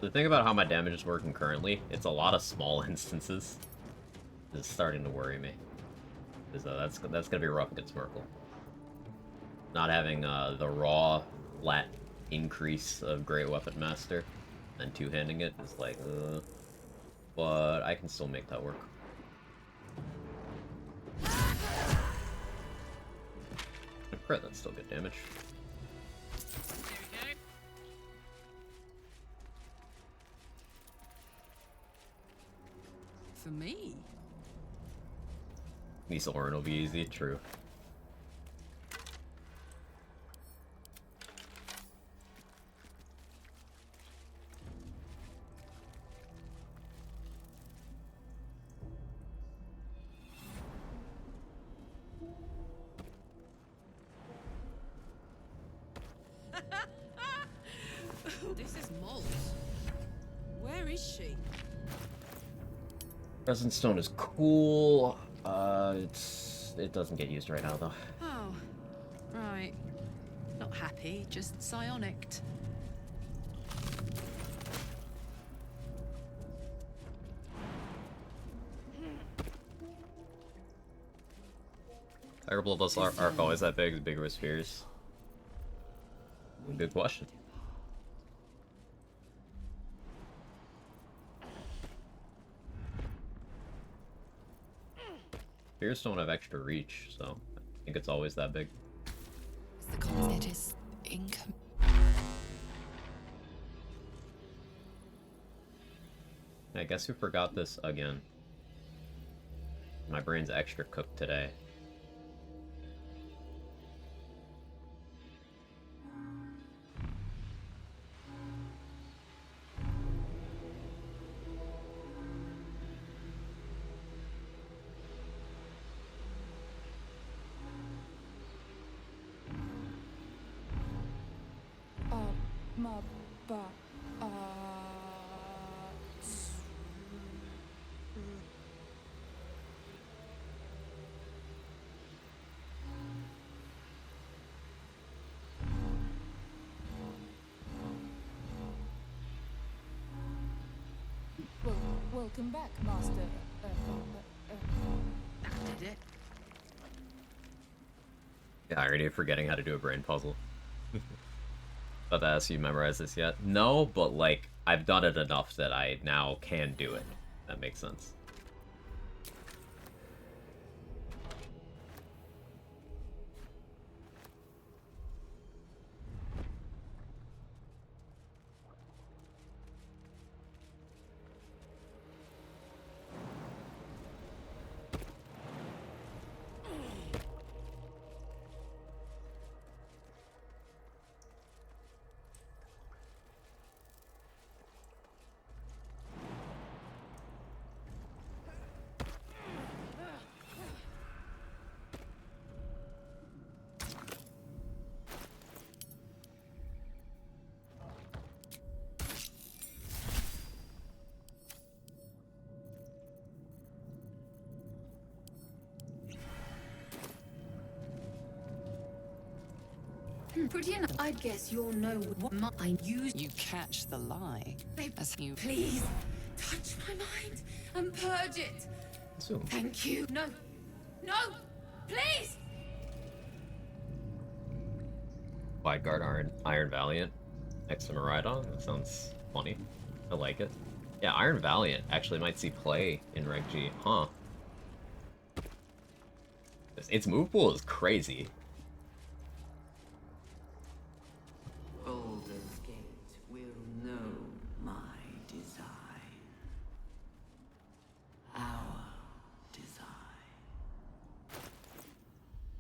The thing about how my damage is working currently, it's a lot of small instances. It's starting to worry me. That's gonna be rough against Merkel. Not having the raw flat increase of Great Weapon Master and two-handing it is like, but I can still make that work. Crit, that's still good damage. For me? These Orin will be easy, true. This is Molt. Where is she? Present Stone is cool. It doesn't get used right now though. Oh, right. Not happy, just psionicked. Tiger Bloodlust arc always that big? Bigger with spheres? Good question. Spheres don't have extra reach, so I think it's always that big. It is income. I guess we forgot this again. My brain's extra cooked today. Welcome back, Master. That did it. Yeah, irony of forgetting how to do a brain puzzle. About to ask you memorize this yet? No, but like, I've done it enough that I now can do it. That makes sense. Pretty enough. I guess you'll know what I use. You catch the lie. As you Please, touch my mind and purge it. Assume. Thank you. No. No! Please! Wide Guard Iron Valiant next to Miraidon. That sounds funny. I like it. Yeah, Iron Valiant actually might see play in Reg G. Huh. Its move pool is crazy. Baldur's Gate will know my design. Our design.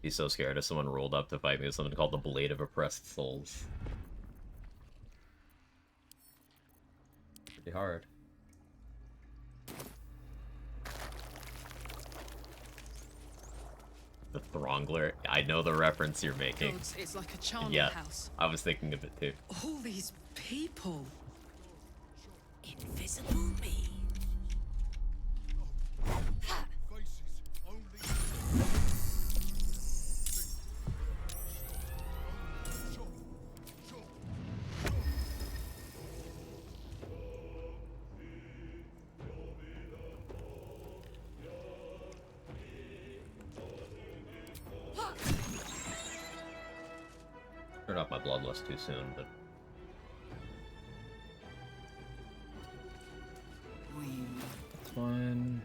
He's so scared if someone rolled up to fight me with something called the Blade of Oppressed Souls. Pretty hard. The Throngler. I know the reference you're making. God, it's like a charnel Yeah, house. I was thinking of it too. All these people. Invisible me. Turned off my bloodlust too soon, but it's fine.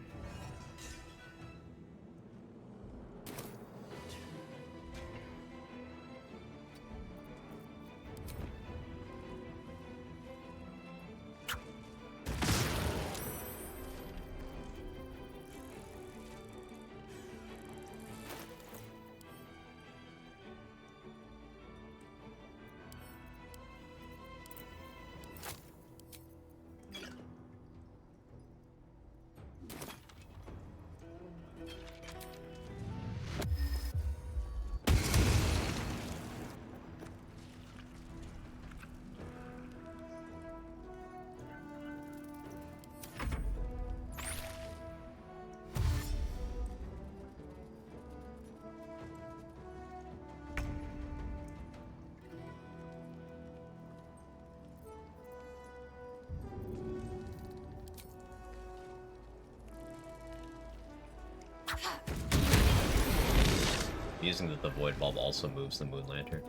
Using that the Void Bulb also moves the Moon Lantern.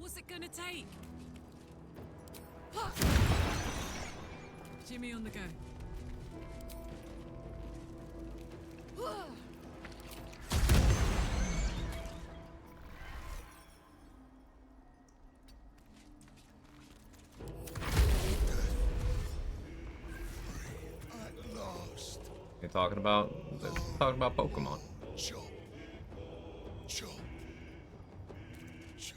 What's it gonna take? Jimmy on the go. They're talking about Pokemon. Sure. Sure. Sure.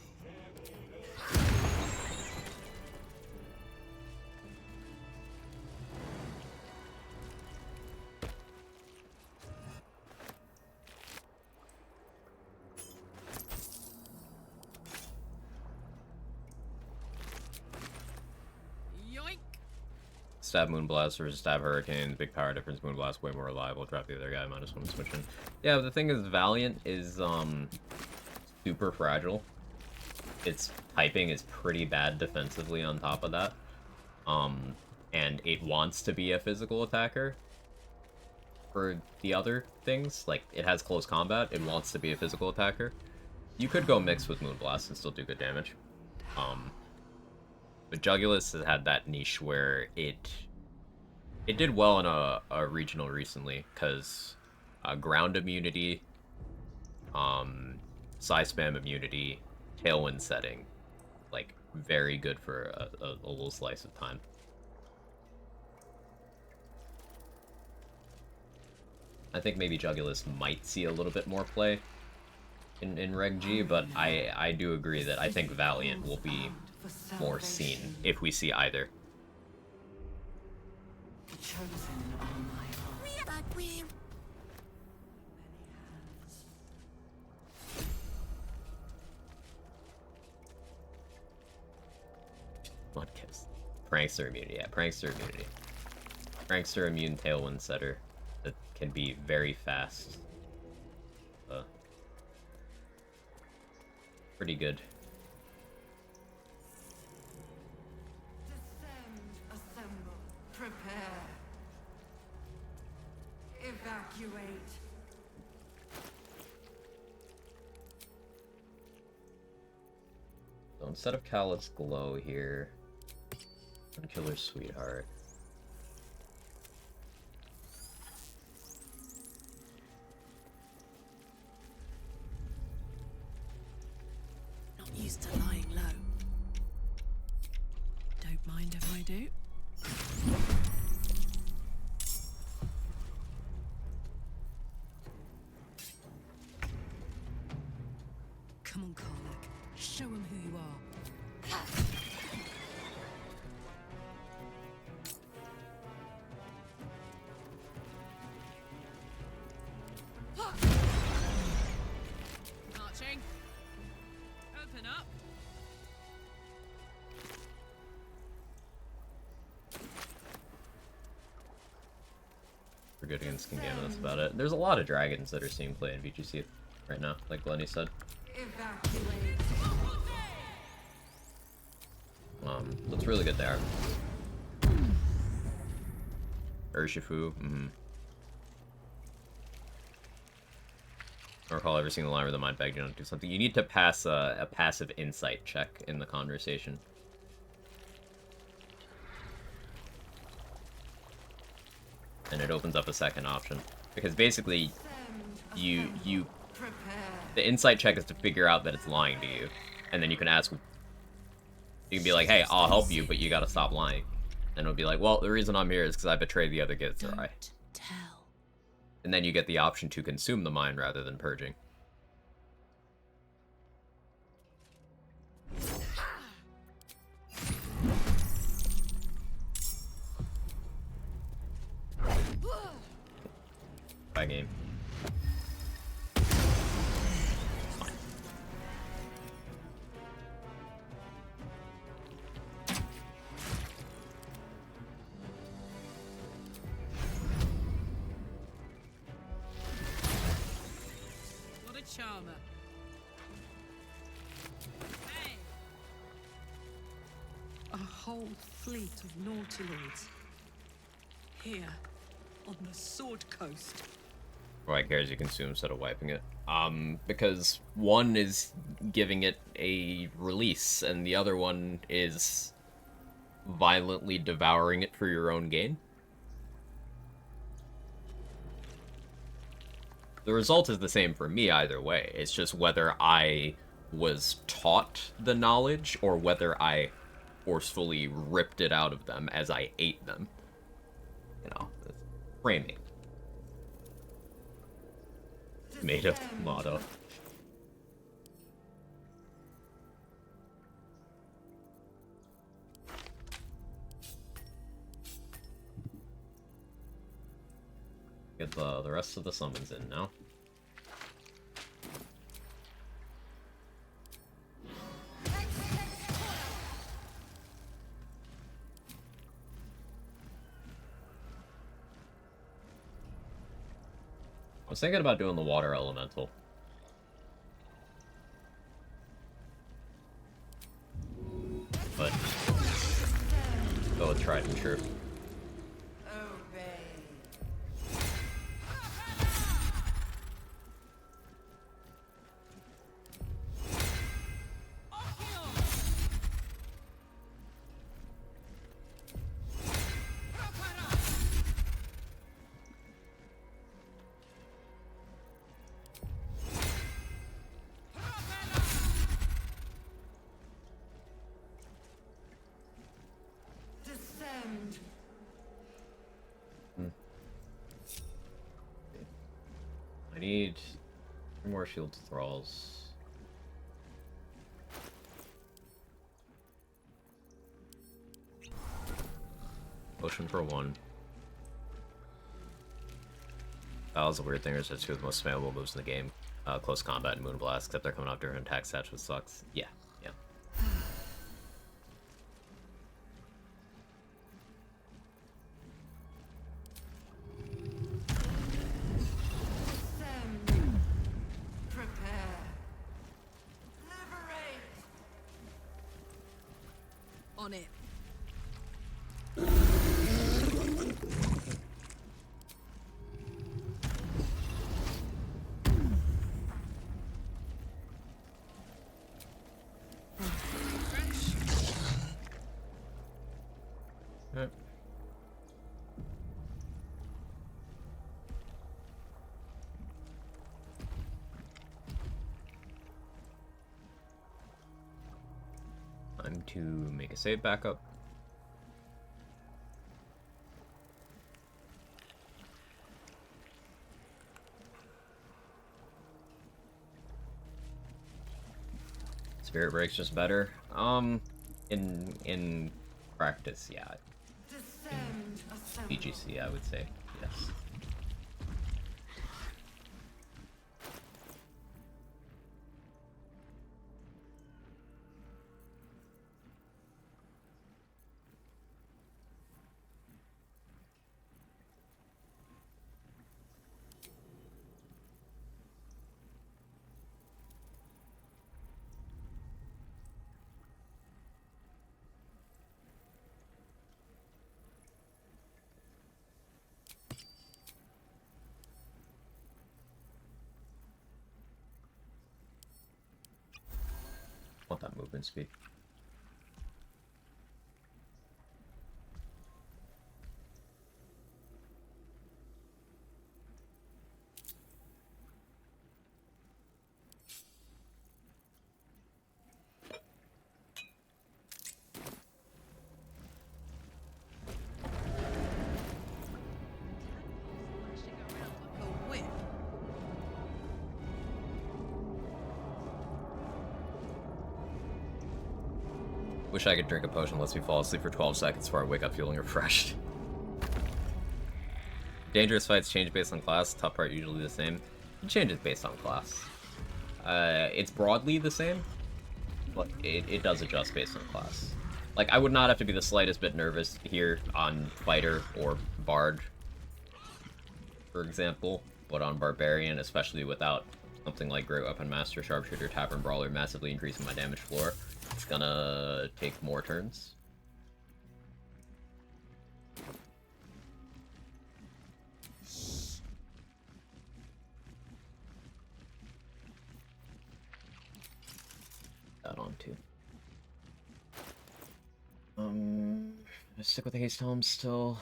Yoink! Stab Moonblast versus Stab Hurricane. Big power difference. Moonblast way more reliable. Drop the other guy. -1 switching. Yeah, the thing is, Valiant is super fragile. Its typing is pretty bad defensively on top of that. And it wants to be a physical attacker. For the other things, like, it has close combat, it wants to be a physical attacker. You could go mix with Moonblast and still do good damage. But Jugulus has had that niche where it did well in a regional recently, because ground immunity, Psi Spam immunity, Tailwind setting, like, very good for a little slice of time. I think maybe Jugulus might see a little bit more play in Reg G, but I do agree that I think Valiant will be more seen if we see either. The chosen are my own. Mudkiss. Prankster immunity, yeah, Prankster immunity. Prankster immune Tailwind setter that can be very fast. Pretty good. Descend, assemble, prepare. Evacuate. So instead of Callous Glow here, Killer Sweetheart. Not used to lying low. Don't mind if I do. Come on, Karlach. Show him who you are. Marching. Open up. We're good against Kingdom, that's about it. There's a lot of dragons that are seeing play in VGC right now, like Lenny said. Evacuate. Looks really good there. Urshifu, I don't recall ever seeing the line where the mind begged you not to do something. You need to pass a passive insight check in the conversation. And it opens up a second option. Because basically, the insight check is to figure out that it's lying to you. And then you can ask, you can be like, hey, I'll help you, but you gotta stop lying. And it'll be like, well, the reason I'm here is because I betrayed the other Githzerai. Tell. And then you get the option to consume the mind rather than purging. Bye, game. What a charmer. Hey! A whole fleet of Nautilords. Here, on the Sword Coast. Why cares you consume instead of wiping it? Because one is giving it a release, and the other one is violently devouring it for your own gain. The result is the same for me either way. It's just whether I was taught the knowledge or whether I forcefully ripped it out of them as I ate them. You know, it's framing. Made up motto. Get the rest of the summons in now. I was thinking about doing the water elemental. But go with tried and true. I need 3 more shield thralls. Potion for 1. That was a weird thing, there's 2 of the most spammable moves in the game. Close combat and Moonblast, except they're coming out during attack stats, which sucks. Yeah. On it. Yep. Time to make a save backup. Spirit Break's just better. In practice, yeah. In BGC, I would say, yes. want that movement speed. Wish I could drink a potion that lets me fall asleep for 12 seconds before I wake up feeling refreshed. Dangerous fights change based on class. Tough part usually the same. It changes based on class. It's broadly the same, but it does adjust based on class. Like, I would not have to be the slightest bit nervous here on Fighter or Bard, for example, but on Barbarian, especially without something like Great Weapon Master, Sharpshooter, Tavern Brawler massively increasing my damage floor, it's gonna take more turns. That on too. Stick with the haste helm still.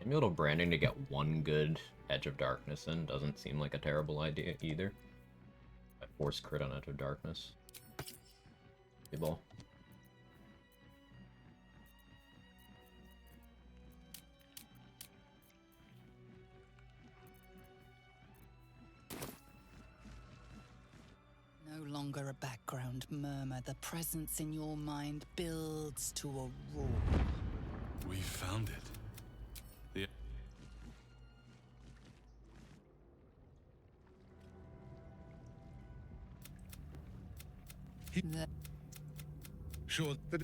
Maybe a little branding to get one good Edge of Darkness in doesn't seem like a terrible idea either. I force crit on Edge of Darkness. Good ball. No longer a background murmur. The presence in your mind builds to a roar. We found it. Sure that.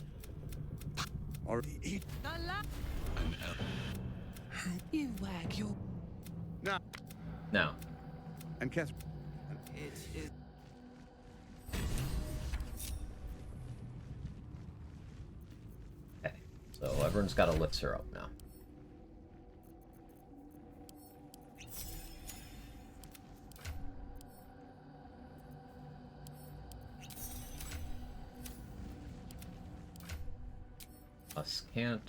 Or he. You wag your. No. No. And Kes. It is. Okay, so everyone's got Elixir up now. Us can't.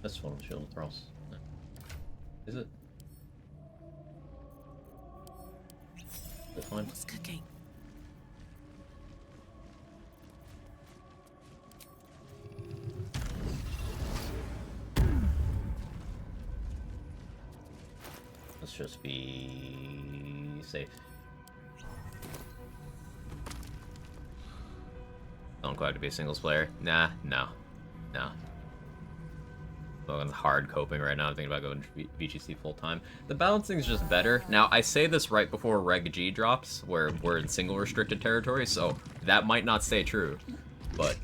This one, Shield of Thralls. No. Is it? Is it fine? What's cooking? Let's just be safe. Don't quite to be a singles player. Nah, no. I'm hard coping right now. I'm thinking about going to VGC full time. The balancing is just better. Now, I say this right before Reg G drops, where we're in single restricted territory, so that might not stay true, but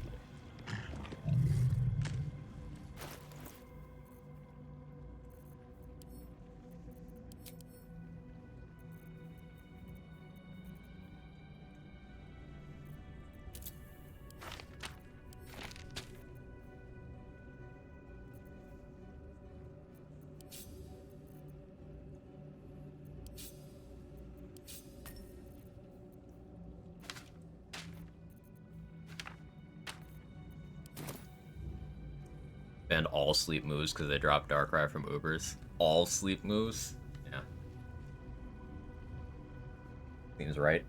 banned all sleep moves because they dropped Darkrai from Ubers. All sleep moves? Yeah. Seems right.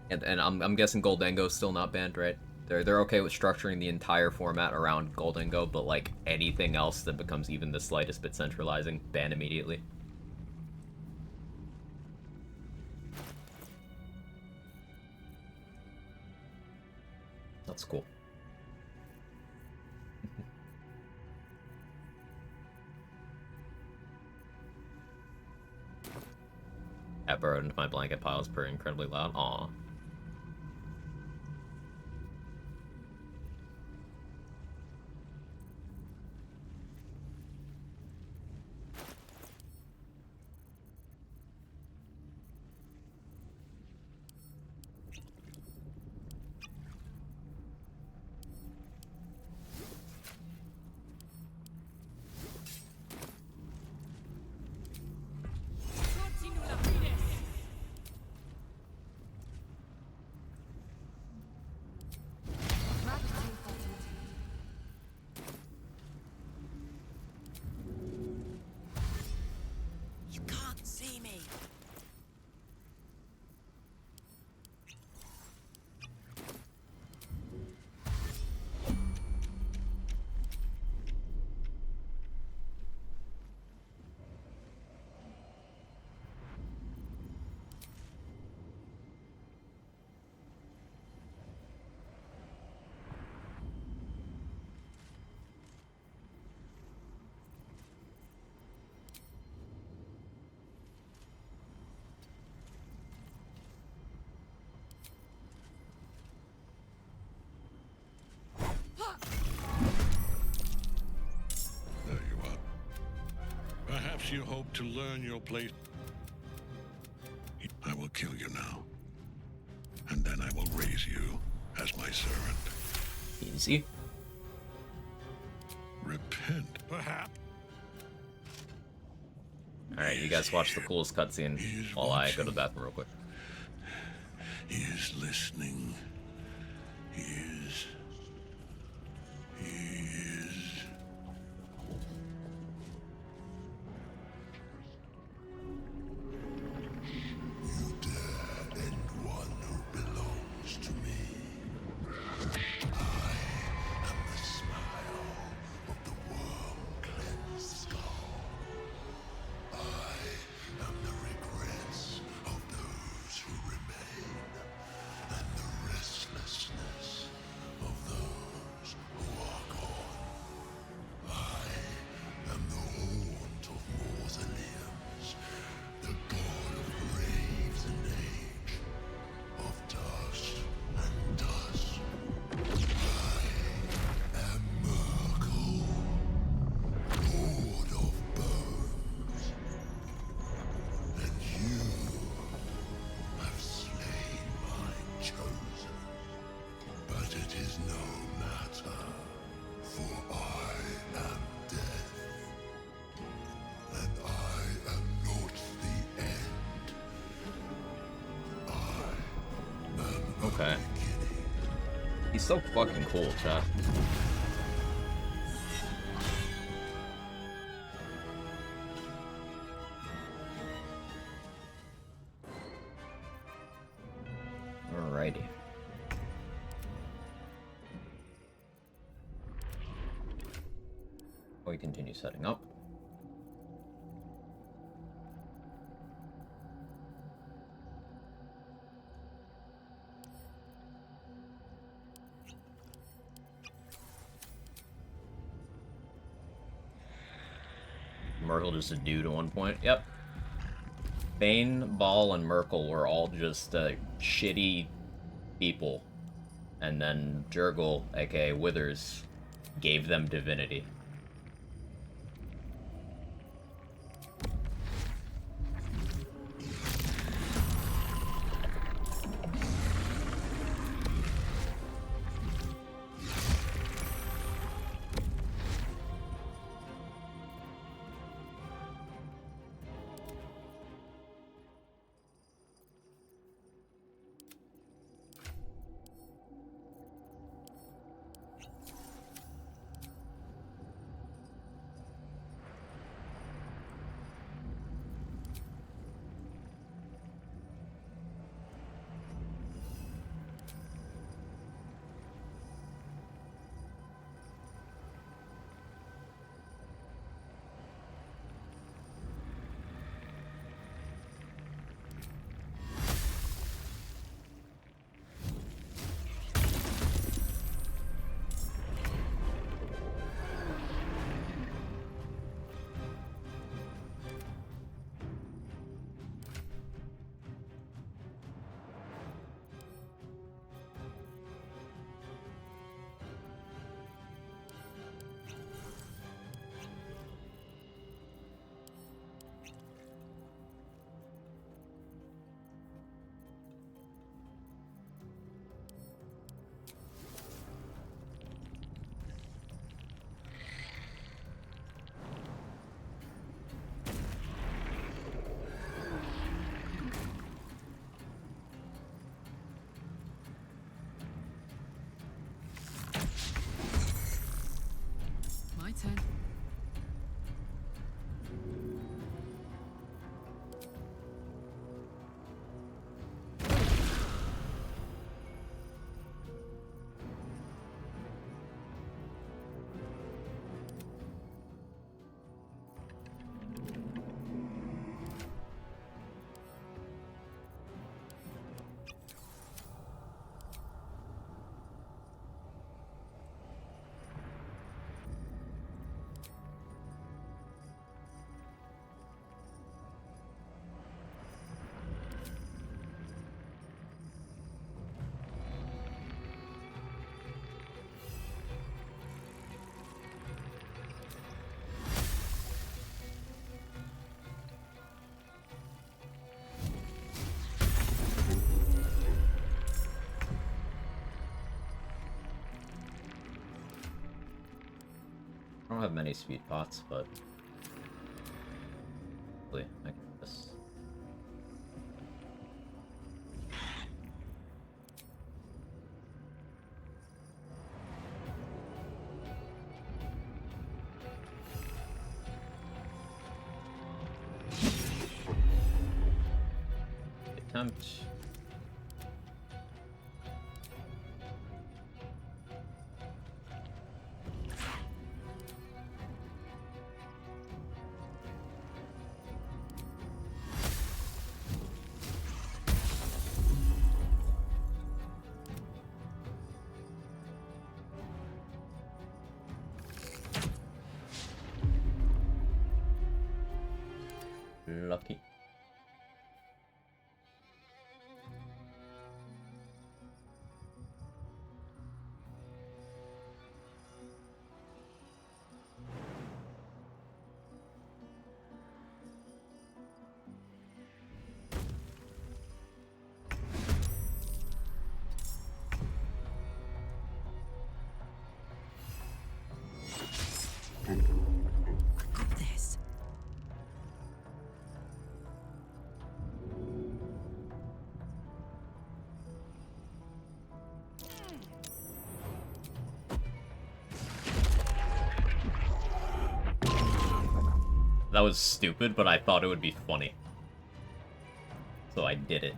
And I'm guessing Goldengo's still not banned, right? They're okay with structuring the entire format around Goldengo, but like anything else that becomes even the slightest bit centralizing, ban immediately. That's cool. I burrowed into my blanket pile is pretty incredibly loud. Aw. you hope to learn your place. I will kill you now. And then I will raise you as my servant. Easy. Repent, perhaps. Alright, you guys watch the coolest cutscene while I go to the bathroom real quick. He is listening. He is. You dare end one who belongs to me. I am the smile of the worm-cleansed skull. I am the regrets of those who remain, and the restlessness of those who are gone. I am the haunt of mausoleums, the god of graves and age, of dust and dust. I am Merkel, lord of bones, and you have slain my chosen. But it is no matter, for I am death, and I am not the end. I am Okay. He's so fucking cool, chat. Alrighty. We continue setting up. Merkel just a dude at one point. Yep. Bane, Ball, and Merkel were all just shitty people. And then Jurgle, aka Withers, gave them divinity. have many speed pots, but hopefully I can just... Attempt. Lucky. This. That was stupid, but I thought it would be funny. So I did it.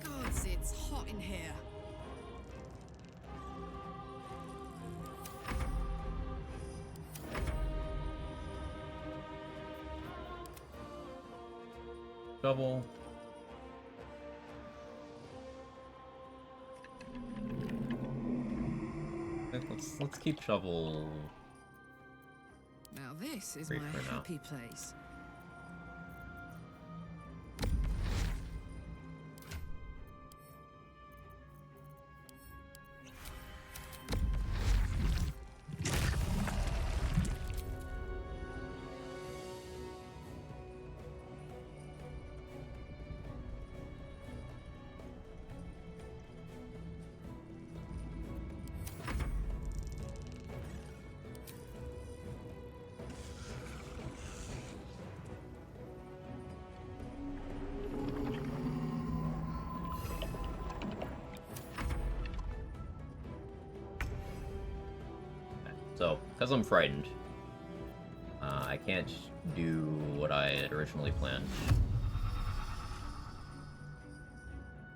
Gods, it's hot in here. Double. Let's keep shovel. Now this is Free my for now. happy place. So, because I'm frightened, I can't do what I had originally planned.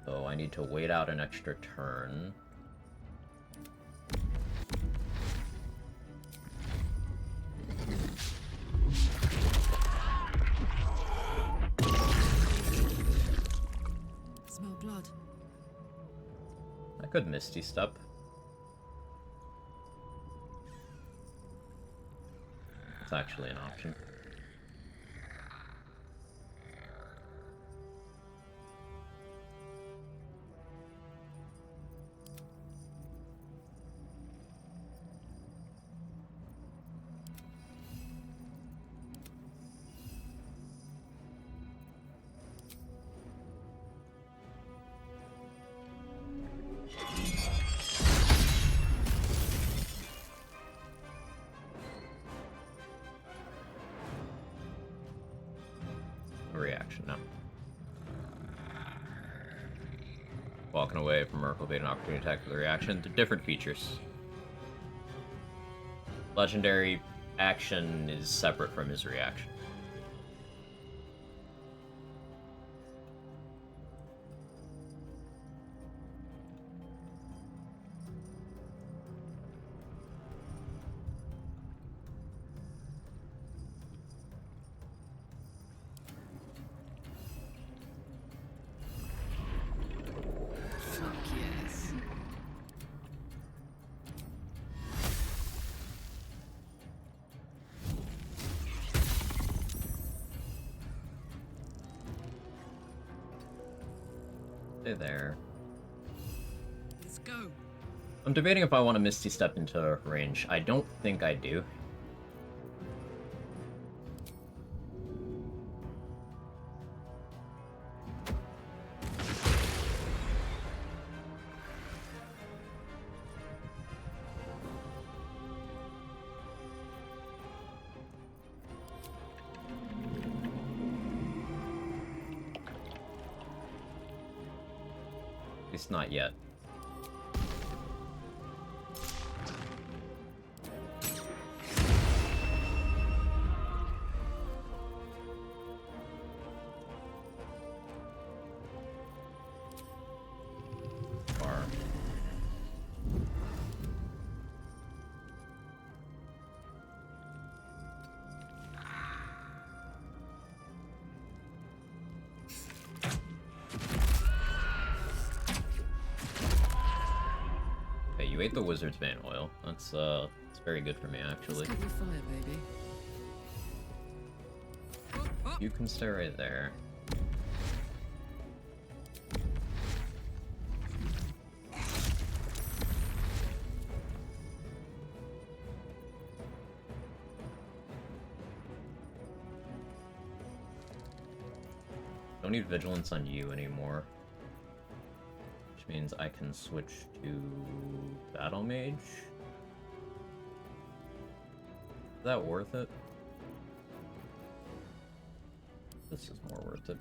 So I need to wait out an extra turn. Smell blood. I could Misty Step. It's actually an option. Reaction now. Walking away from Merkle bait an opportunity attack with a reaction to different features. Legendary action is separate from his reaction. Stay there. Let's go. I'm debating if I want to Misty Step into range. I don't think I do. At least not yet. Far. Okay, you ate the Wizard's Bane oil. That's it's very good for me, actually. Let's get your fire, baby. You can stay right there. Don't need vigilance on you anymore. Which means I can switch to Battle Mage. Is that worth it? This is more worth it.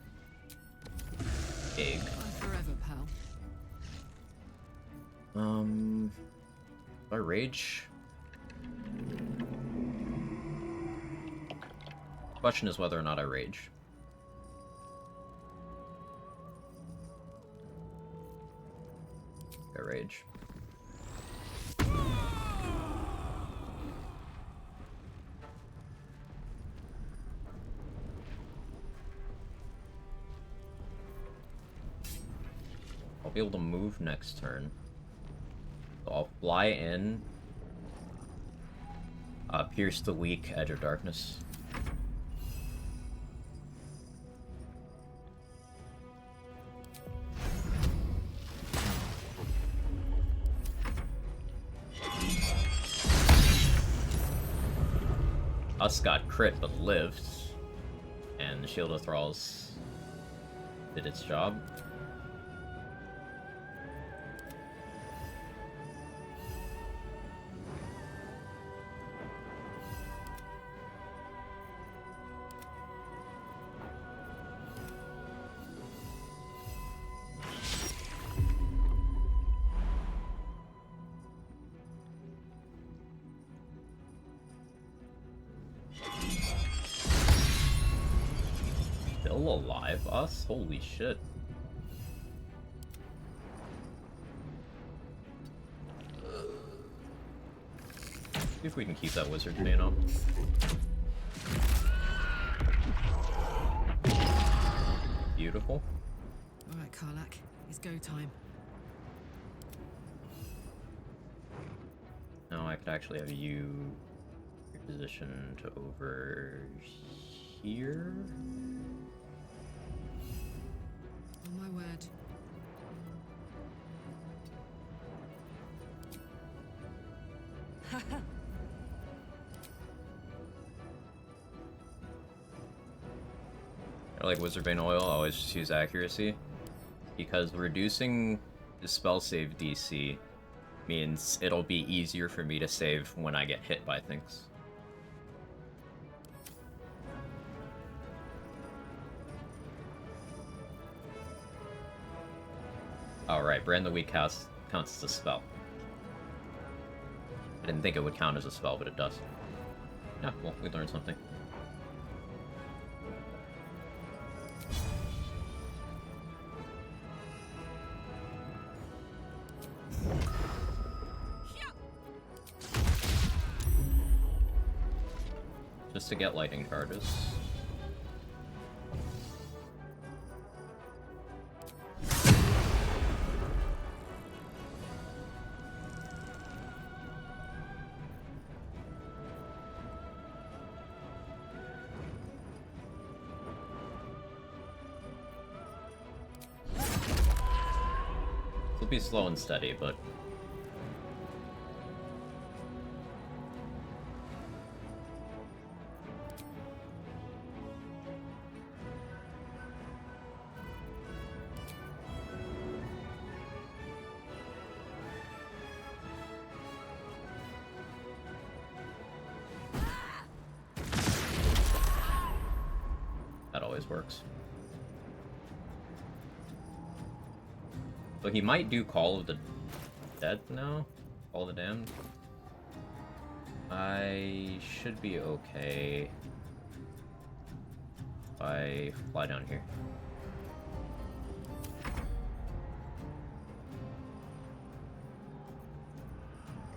Egg. Forever, pal. Do I rage? Question is whether or not I rage. I rage. I'll be able to move next turn. So I'll fly in, pierce the weak edge of darkness. Us got crit but lived, and the Shield of Thralls did its job. Still alive, us? Holy shit. See if we can keep that Wizard's Bane up. Beautiful. Alright, Karlak. It's go time. Now I could actually have you positioned over here. On my word. I like Wizard Bane oil, I always just use accuracy. Because reducing the spell save DC means it'll be easier for me to save when I get hit by things. Alright, Brand the Weak counts as a spell. I didn't think it would count as a spell, but it does. Yeah, well, we learned something. Just to get lightning charges. It'll be slow and steady, but... that always works. So he might do Call of the Dead now? Call of the Damned? I should be okay if I fly down here.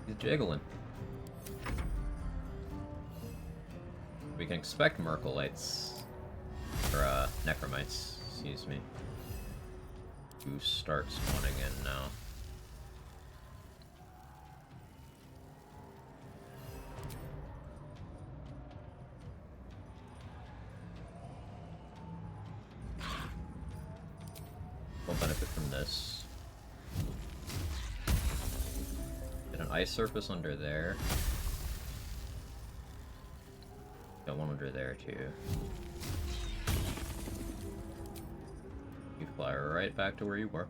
He's jiggling. We can expect Merkelites, or Necromites, excuse me, to start spawning in now. We'll benefit from this. Get an ice surface under there. Got one under there too. You fly right back to where you were.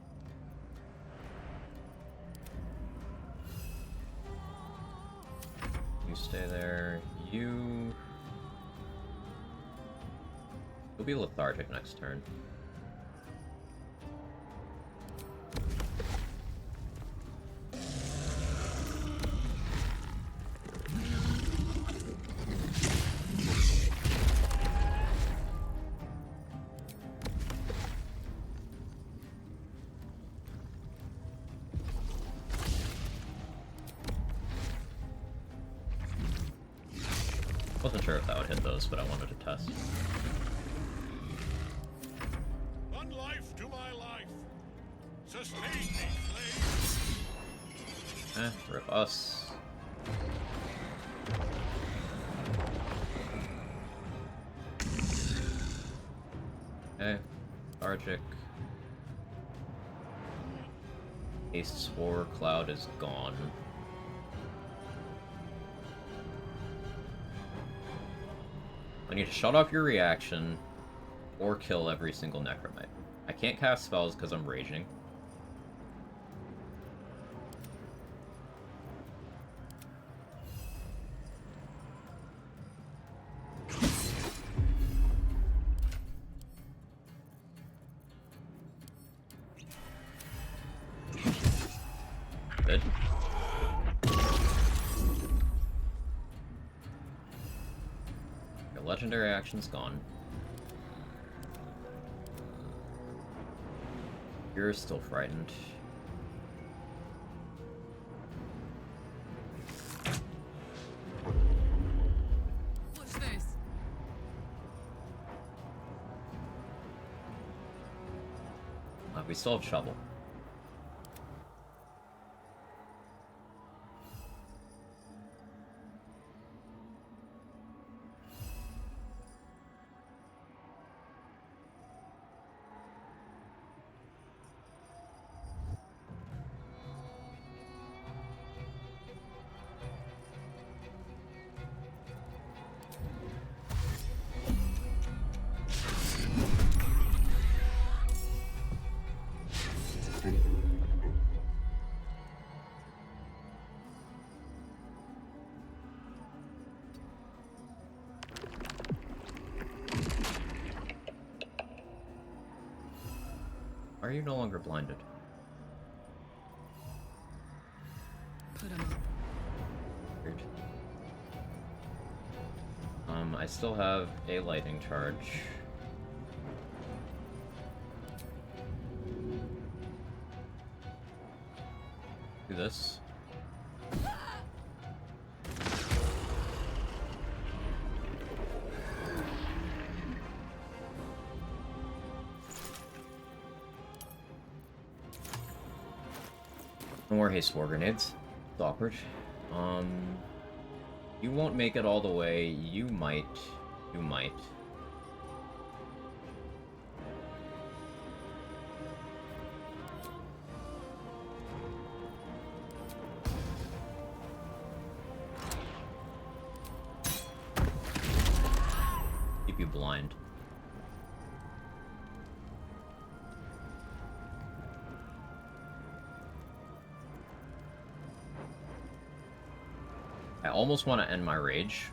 You stay there. You'll be lethargic next turn. Wasn't sure if that would hit those, but I wanted to test. One life to my life. Sustain me, flame. Rip us. Okay, lethargic. Haste Spore Cloud is gone. I need to shut off your reaction or kill every single Necromite. I can't cast spells because I'm raging. Good. Your legendary action's gone. You're still frightened. What's this? We still have Shovel. Are you no longer blinded? Put him up. Weird. I still have a lightning charge. Do this. No more haste war grenades. It's awkward. You won't make it all the way. You might. You might. you blind. I almost want to end my rage.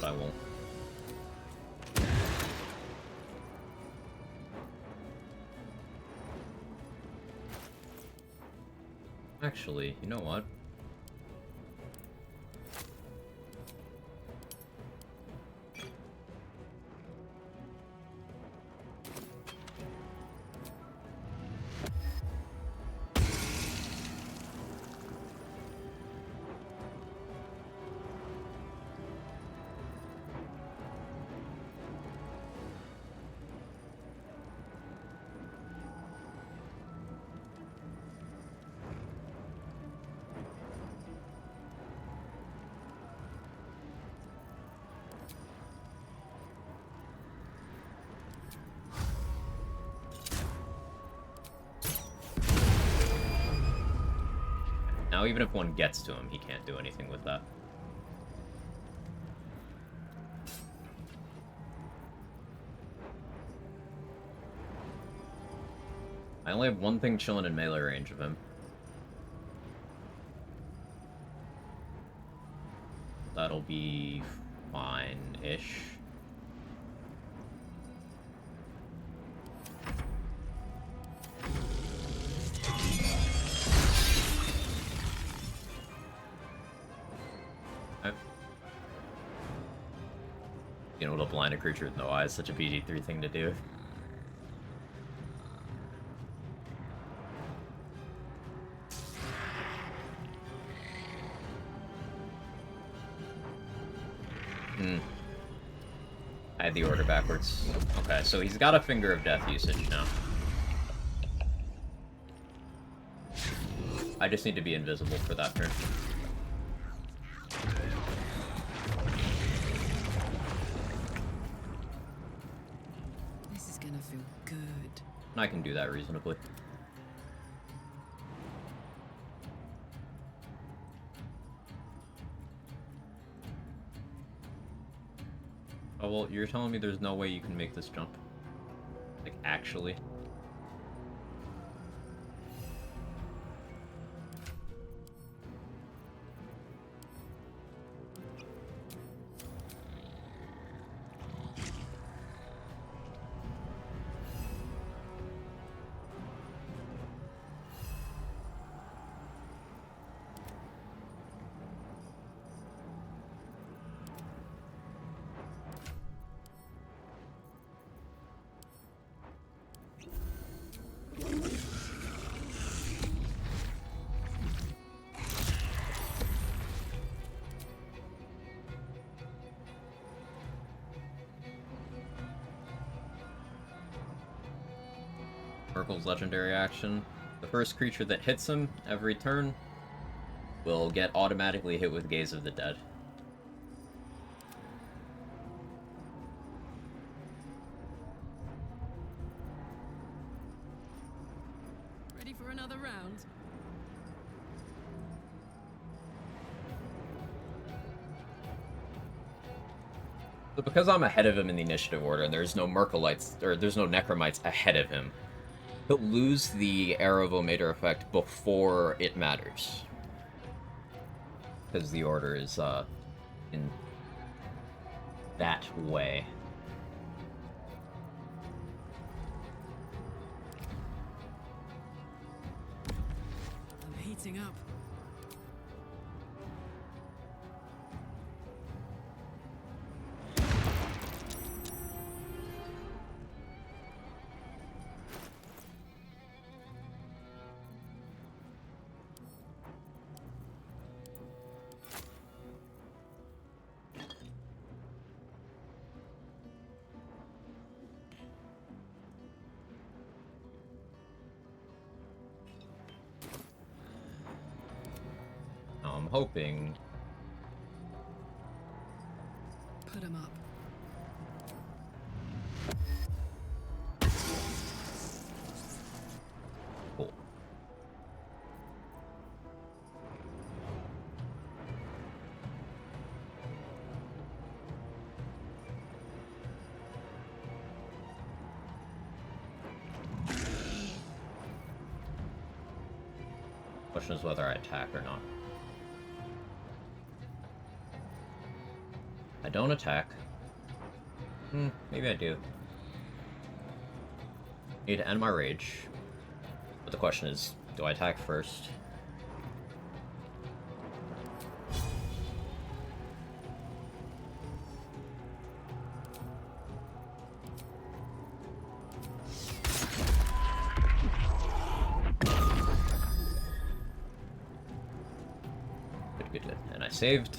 But I won't. Actually, you know what? Now, even if one gets to him, he can't do anything with that. I only have one thing chilling in melee range of him. That'll be fine-ish. You know, to blind a creature with no eyes, such a BG3 thing to do. I had the order backwards. Okay, so he's got a Finger of Death usage now. I just need to be invisible for that turn. This is gonna feel good. I can do that reasonably. Oh, well, you're telling me there's no way you can make this jump? Like, actually? Merkel's legendary action. The first creature that hits him every turn will get automatically hit with Gaze of the Dead. Ready for another round? So because I'm ahead of him in the initiative order, and there's no Merkelites, or there's no Necromites ahead of him, he'll lose the Arrow of Omater effect before it matters. Because the order is, in that way. I'm heating up. Now I'm hoping... Put him up. Cool. Question is whether I attack or not. I don't attack. Maybe I do. Need to end my rage. But the question is, do I attack first? Good. And I saved.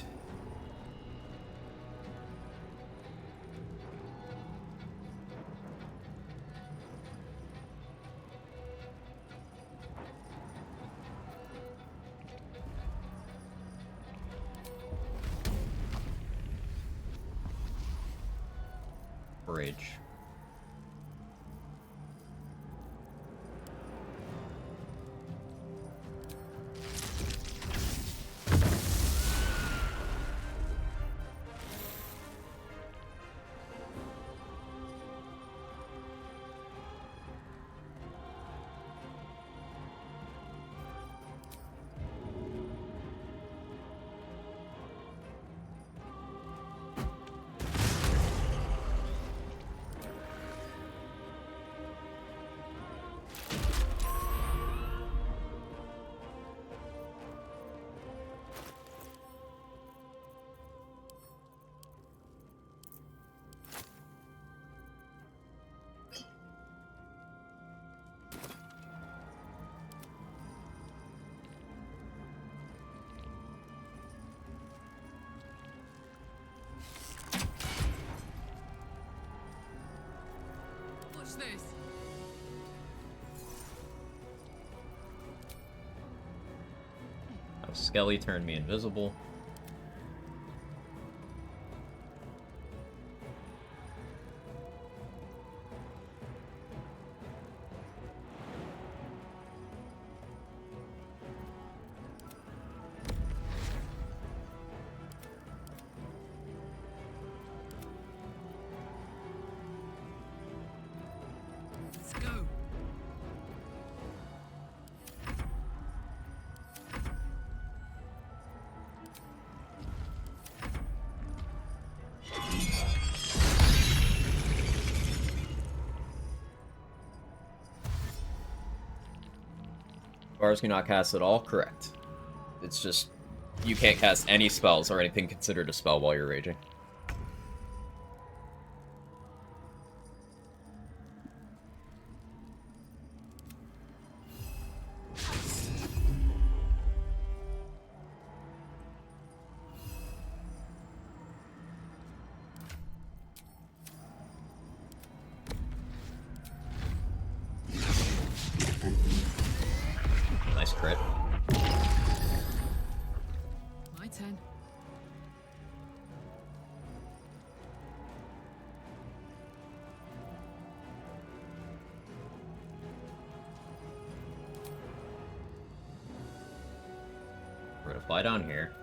Rage. Watch this. Oh, Skelly turned me invisible. Let's go. Bars cannot cast at all? Correct. It's just, you can't cast any spells or anything considered a spell while you're raging. Nice crit. My turn. We're gonna fly down here.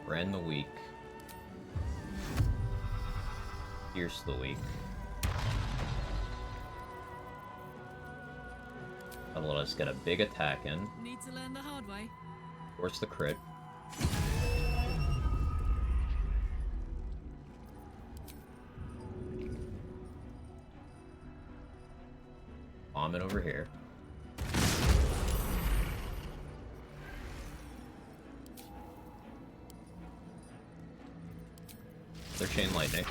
Brand the weak. Pierce the weak. That'll let us get a big attack in. Need to learn the hard way. Force the crit. Bomb it over here. Their chain lightning.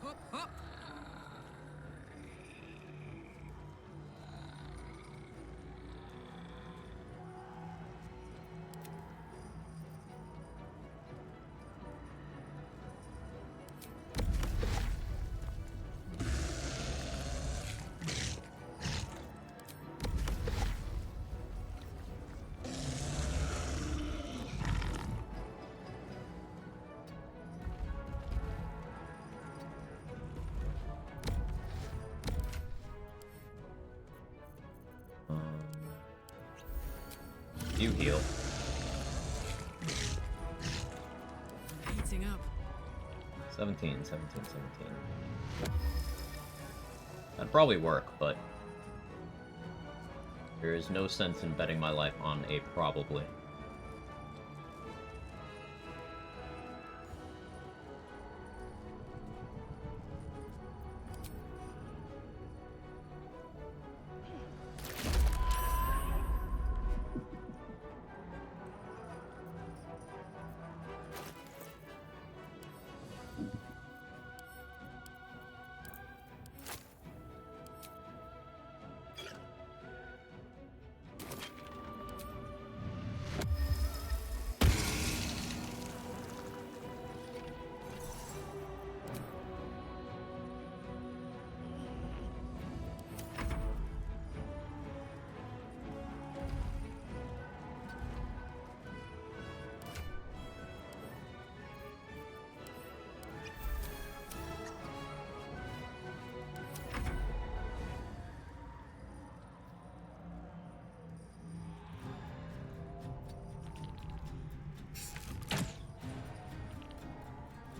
Hop, hop. You heal. 17. That'd probably work, but there is no sense in betting my life on a probably.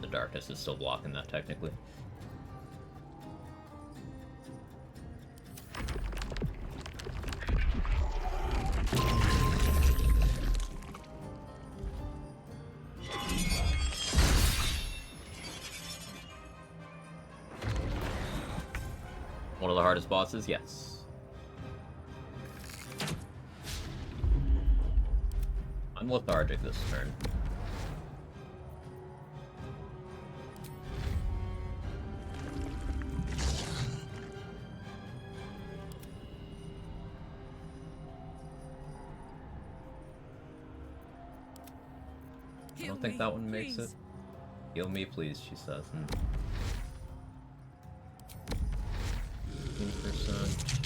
The darkness is still blocking that, technically. One of the hardest bosses? Yes. I'm lethargic this turn. I don't think that one makes it. Heal me, please, she says. 15%.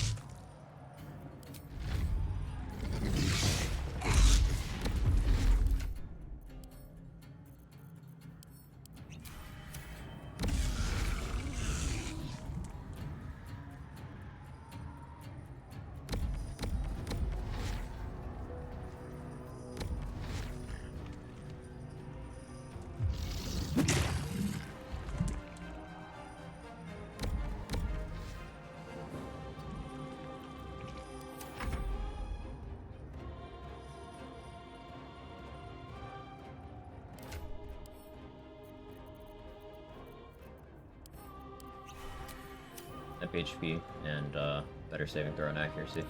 Up HP and better saving throw and accuracy.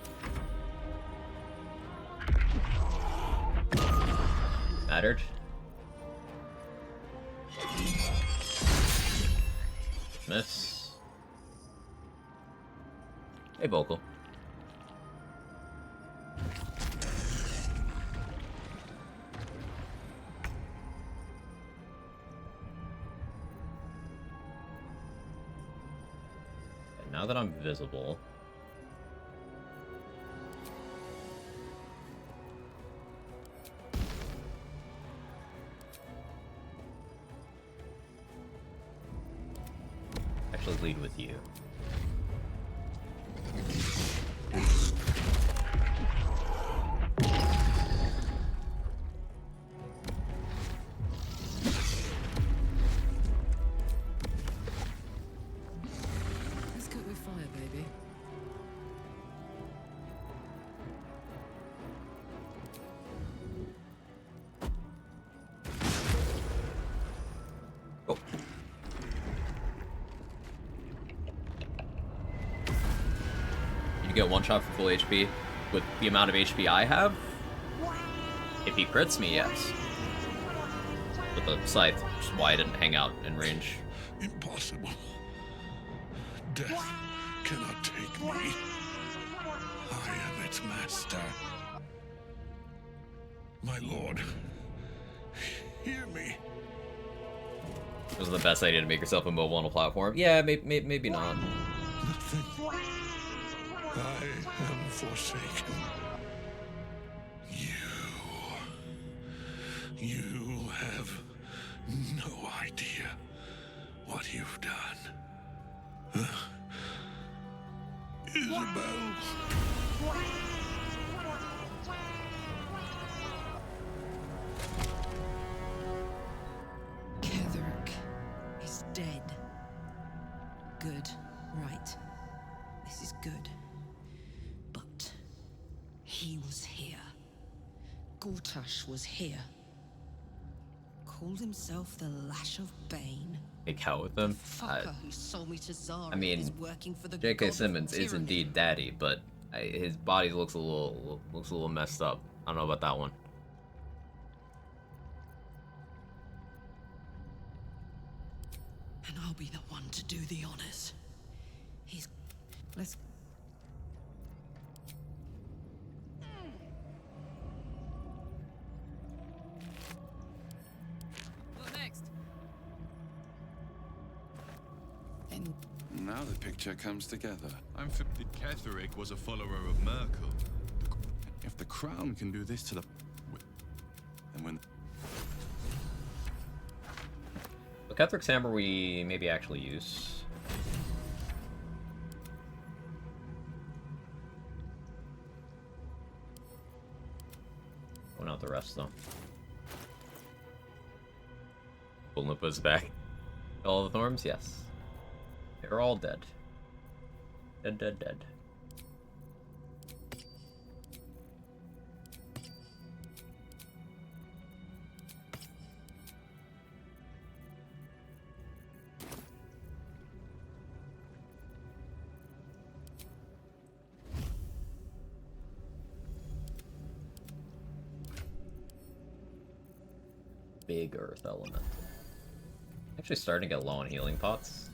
Mattered. Miss. Hey, vocal. Now that I'm visible, actually lead with you. You get one shot for full HP with the amount of HP I have? If he crits me, yes. With the scythe, which is why I didn't hang out in range. Impossible. Death cannot take me. I am its master. My lord, hear me. It was the best idea to make yourself immobile on a platform. Yeah, maybe not. Nothing. I am forsaken. You have no idea what you've done. Isabel. Ketherick is Right. This is good. But he was here. Gortash was here. Called himself the Lash of Bane. Make out with them. Fucker who sold me to Zara I mean, is working for the J.K. god of Simmons is tyranny. indeed daddy, but his body looks a little messed up. I don't know about that one. And I'll be the one to do the honors. Let's... What next? Now the picture comes together. I'm 50. Ketheric was a follower of Merkel. If the crown can do this to the... And when... The Kethric's hammer we maybe actually use. Going out the rest though. Bulnipa's back. All the Thorms? Yes. They're all dead. Dead. Big earth element. Actually starting to get low on healing pots.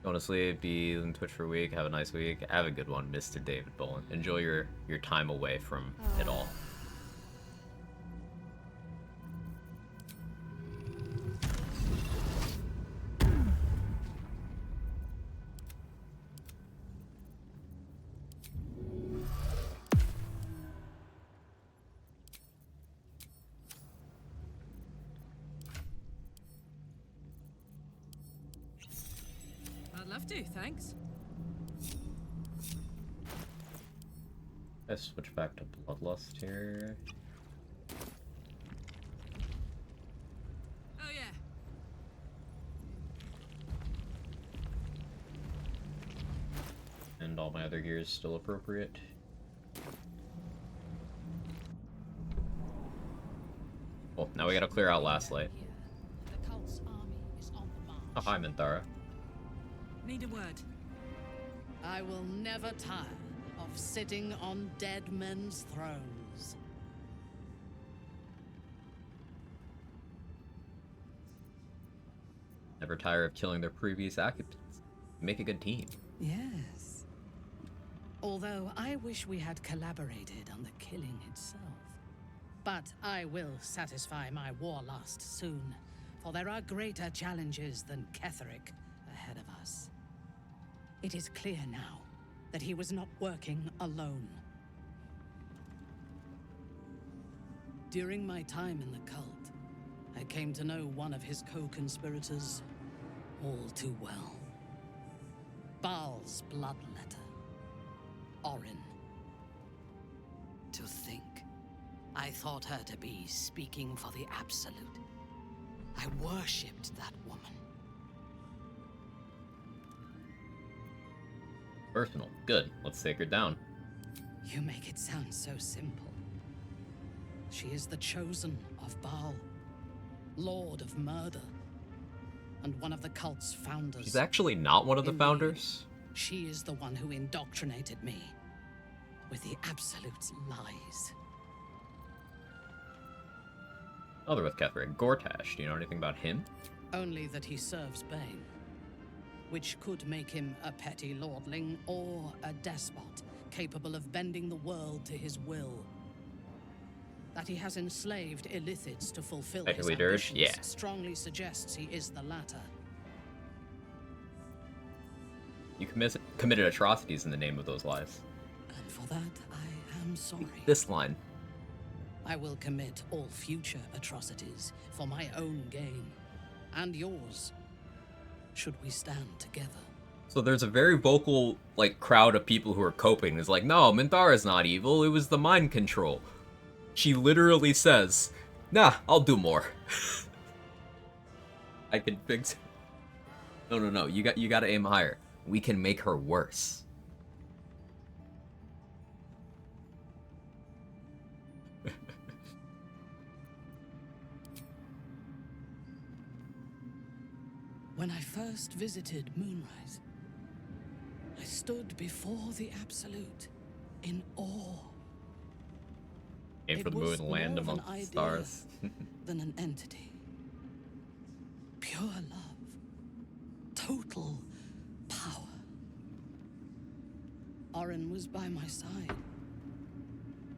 Going to sleep, be on Twitch for a week, have a nice week. Have a good one, Mr. David Bolin. Enjoy your time away from it all. I'd love to, thanks. Let's switch back to Bloodlust here. Oh yeah. And all my other gear is still appropriate. Well, now we gotta clear out Last Light. The cult's army is on the march. Oh, hi, Minthara. Need a word. I will never tire of sitting on dead men's thrones. Never tire of killing their previous occupants. Make a good team. Yes. Although I wish we had collaborated on the killing itself. But I will satisfy my warlust soon, for there are greater challenges than Ketheric ahead of us. It is clear now that he was not working alone. During my time in the cult, I came to know one of his co-conspirators all too well. Baal's bloodletter, Orin. To think, I thought her to be speaking for the Absolute. I worshipped that woman. Personal. Good. Let's take her down. You make it sound so simple. She is the chosen of Baal, Lord of Murder, and one of the cult's founders. She's actually not one of the Indeed, founders. She is the one who indoctrinated me with the Absolute's lies. Other with Ketheric. Gortash. Do you know anything about him? Only that he serves Bane, which could make him a petty lordling or a despot capable of bending the world to his will. That he has enslaved illithids to fulfill his Technically Dirge? ambitions Yeah. strongly suggests he is the latter. You committed atrocities in the name of those lies. And for that, I am sorry. This line. I will commit all future atrocities for my own gain and yours, should we stand together. So there's a very vocal, like, crowd of people who are coping. It's like, no, Minthara's not evil, it was the mind control. She literally says, nah, I'll do more. I can fix it. No, you gotta aim higher. We can make her worse. When I first visited Moonrise, I stood before the Absolute in awe. Aim for the moon and land amongst the stars. Than an entity. Pure love. Total power. Orin was by my side.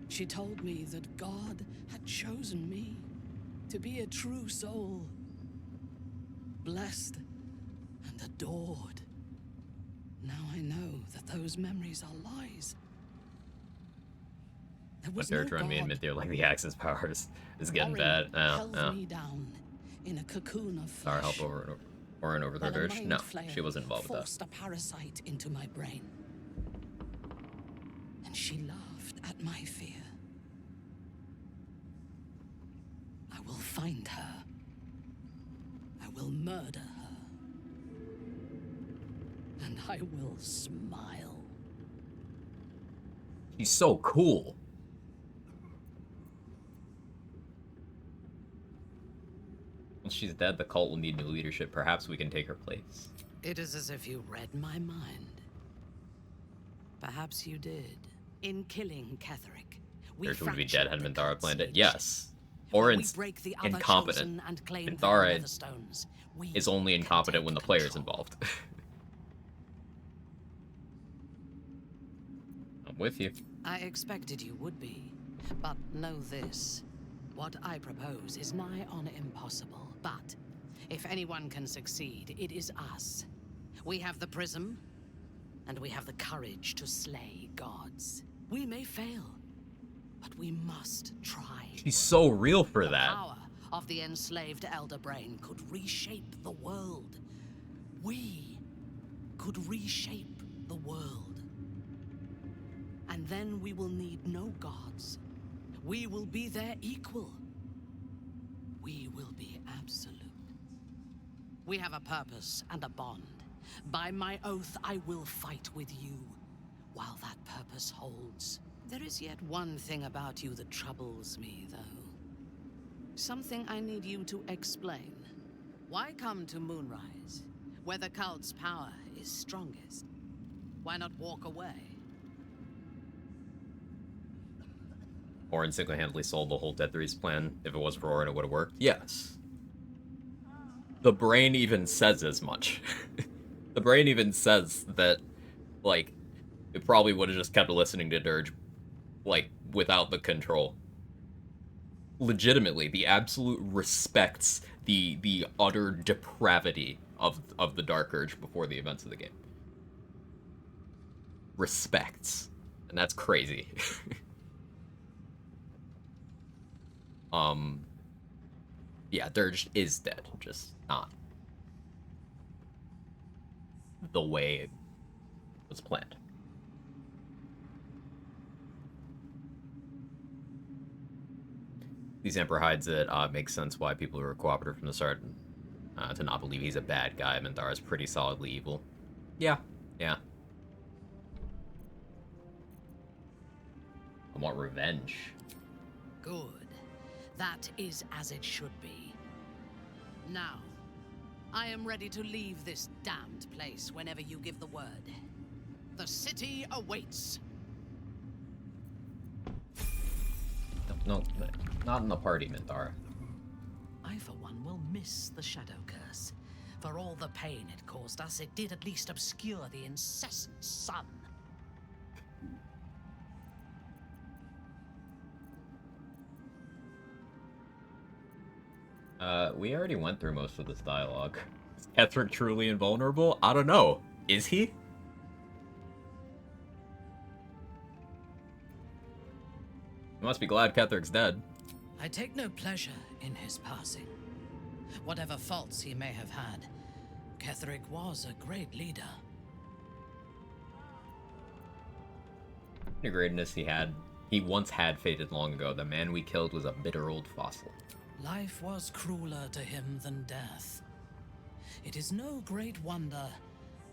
She told me that God had chosen me to be a true soul. Blessed and adored. Now I know that those memories are lies. There was no trying me and God. Mythia like the Axis powers is getting Orin bad. held me down in a cocoon of Sorry, flesh. help over Orin over the while a dirge. mind No, flayer she wasn't involved with that. forced a parasite into my brain. And she laughed at my fear. I will find her. I will murder her. And I will smile. She's so cool. Once she's dead, the cult will need new leadership. Perhaps we can take her place. It is as if you read my mind. Perhaps you did. In killing Ketheric, we Dirge would be fractured dead had the Minthara cult's planned it. leadership. Yes. When we Orin's break the other incompetent. chosen and claim Minthara their Netherstones, we is only incompetent when the player's involved. I'm with you. I expected you would be, but know this. What I propose is nigh on impossible, but if anyone can succeed, it is us. We have the prism, and we have the courage to slay gods. We may fail, but we must try. She's so real for The that. power of the enslaved Elder Brain could reshape the world. We could reshape the world. And then we will need no gods. We will be their equal. We will be absolute. We have a purpose and a bond. By my oath, I will fight with you while that purpose holds. There is yet one thing about you that troubles me, though. Something I need you to explain. Why come to Moonrise, where the cult's power is strongest? Why not walk away? Orin single-handedly solved the whole Dead Threes plan. If it was for Orin, it would have worked. Yes. The brain even says as much. The brain even says that, like, it probably would have just kept listening to Dirge, like, without the control. Legitimately, the absolute respects the utter depravity of the Dark Urge before the events of the game. Respects. And that's crazy. Yeah, Dirge is dead, just not the way it was planned. These Emperor hides it. Makes sense why people who were cooperative from the start to not believe he's a bad guy. Minthara is pretty solidly evil. Yeah, yeah. I want revenge. Good. That is as it should be. Now, I am ready to leave this damned place whenever you give the word. The city awaits. No, not in the party, Minthara. I, for one, will miss the Shadow Curse. For all the pain it caused us, it did at least obscure the incessant sun. We already went through most of this dialogue. Is Ketheric truly invulnerable? I don't know. Is he? You must be glad Ketheric's dead. I take no pleasure in his passing. Whatever faults he may have had, Ketheric was a great leader. The greatness he once had faded long ago. The man we killed was a bitter old fossil. Life was crueler to him than death. It is no great wonder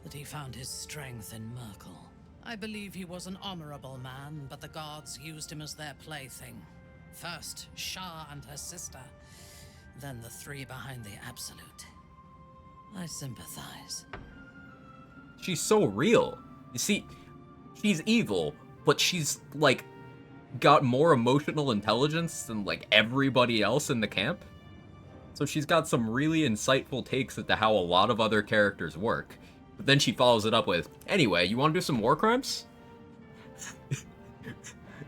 that he found his strength in Merkel. I believe he was an honorable man, but the gods used him as their plaything. First, Shah and her sister, then the three behind the Absolute. I sympathize. She's so real. You see, she's evil, but she's, like, got more emotional intelligence than, like, everybody else in the camp. So she's got some really insightful takes into how a lot of other characters work. But then she follows it up with, anyway, you want to do some war crimes?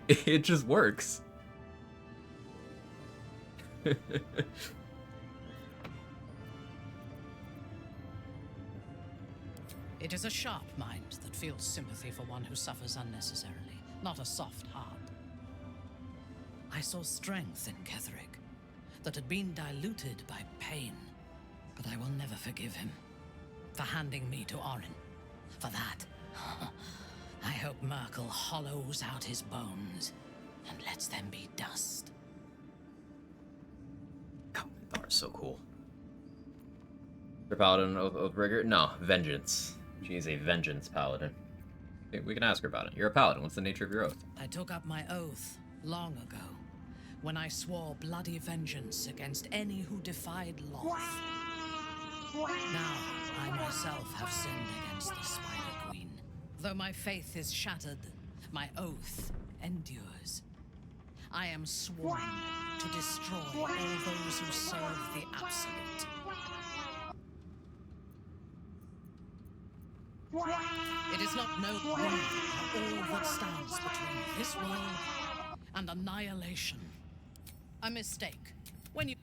It just works. It is a sharp mind that feels sympathy for one who suffers unnecessarily, not a soft heart. I saw strength in Ketheric that had been diluted by pain, but I will never forgive him for handing me to Orin. For that, I hope Merkel hollows out his bones and lets them be dust. Thar's so cool. Your paladin of rigor? No, vengeance. She's a vengeance paladin. We can ask her about it. You're a paladin. What's the nature of your oath? I took up my oath long ago, when I swore bloody vengeance against any who defied law. Now, I myself have sinned against the Spider Queen. Though my faith is shattered, my oath endures. I am sworn to destroy all those who serve the Absolute. It is not no wonder all that stands between this world and annihilation. A mistake. When you...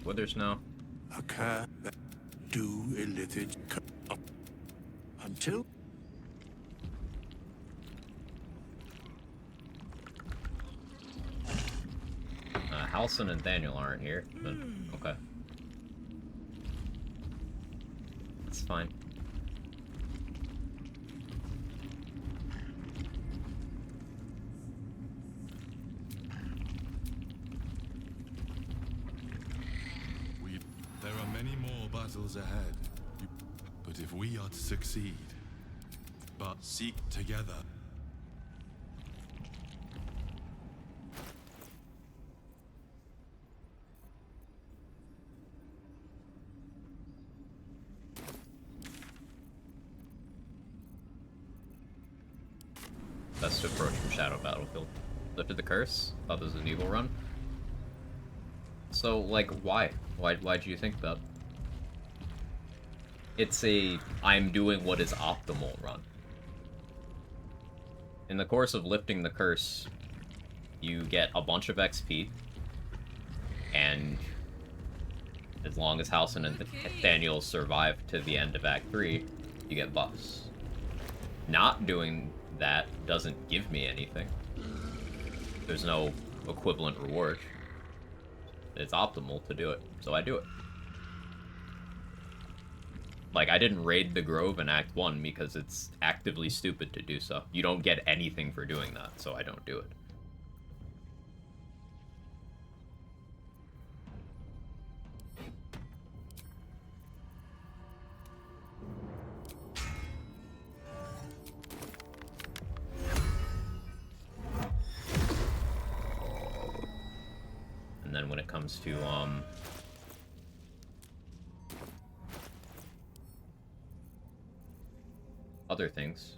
Withers now. Occur do illicit until Halson and Daniel aren't here, but okay. It's fine. There are many more battles ahead. But if we are to succeed, but seek together. Best approach from Shadow Battlefield. Lifted the curse? Thought this was an evil run? So, like, why? Why do you think that? It's a I'm doing what is optimal run. In the course of lifting the curse, you get a bunch of XP, and as long as Halson and Daniel survive to the end of Act 3, you get buffs. Not doing that doesn't give me anything. There's no equivalent reward. It's optimal to do it, so I do it. Like, I didn't raid the Grove in Act 1 because it's actively stupid to do so. You don't get anything for doing that, so I don't do it. And then when it comes to, other things,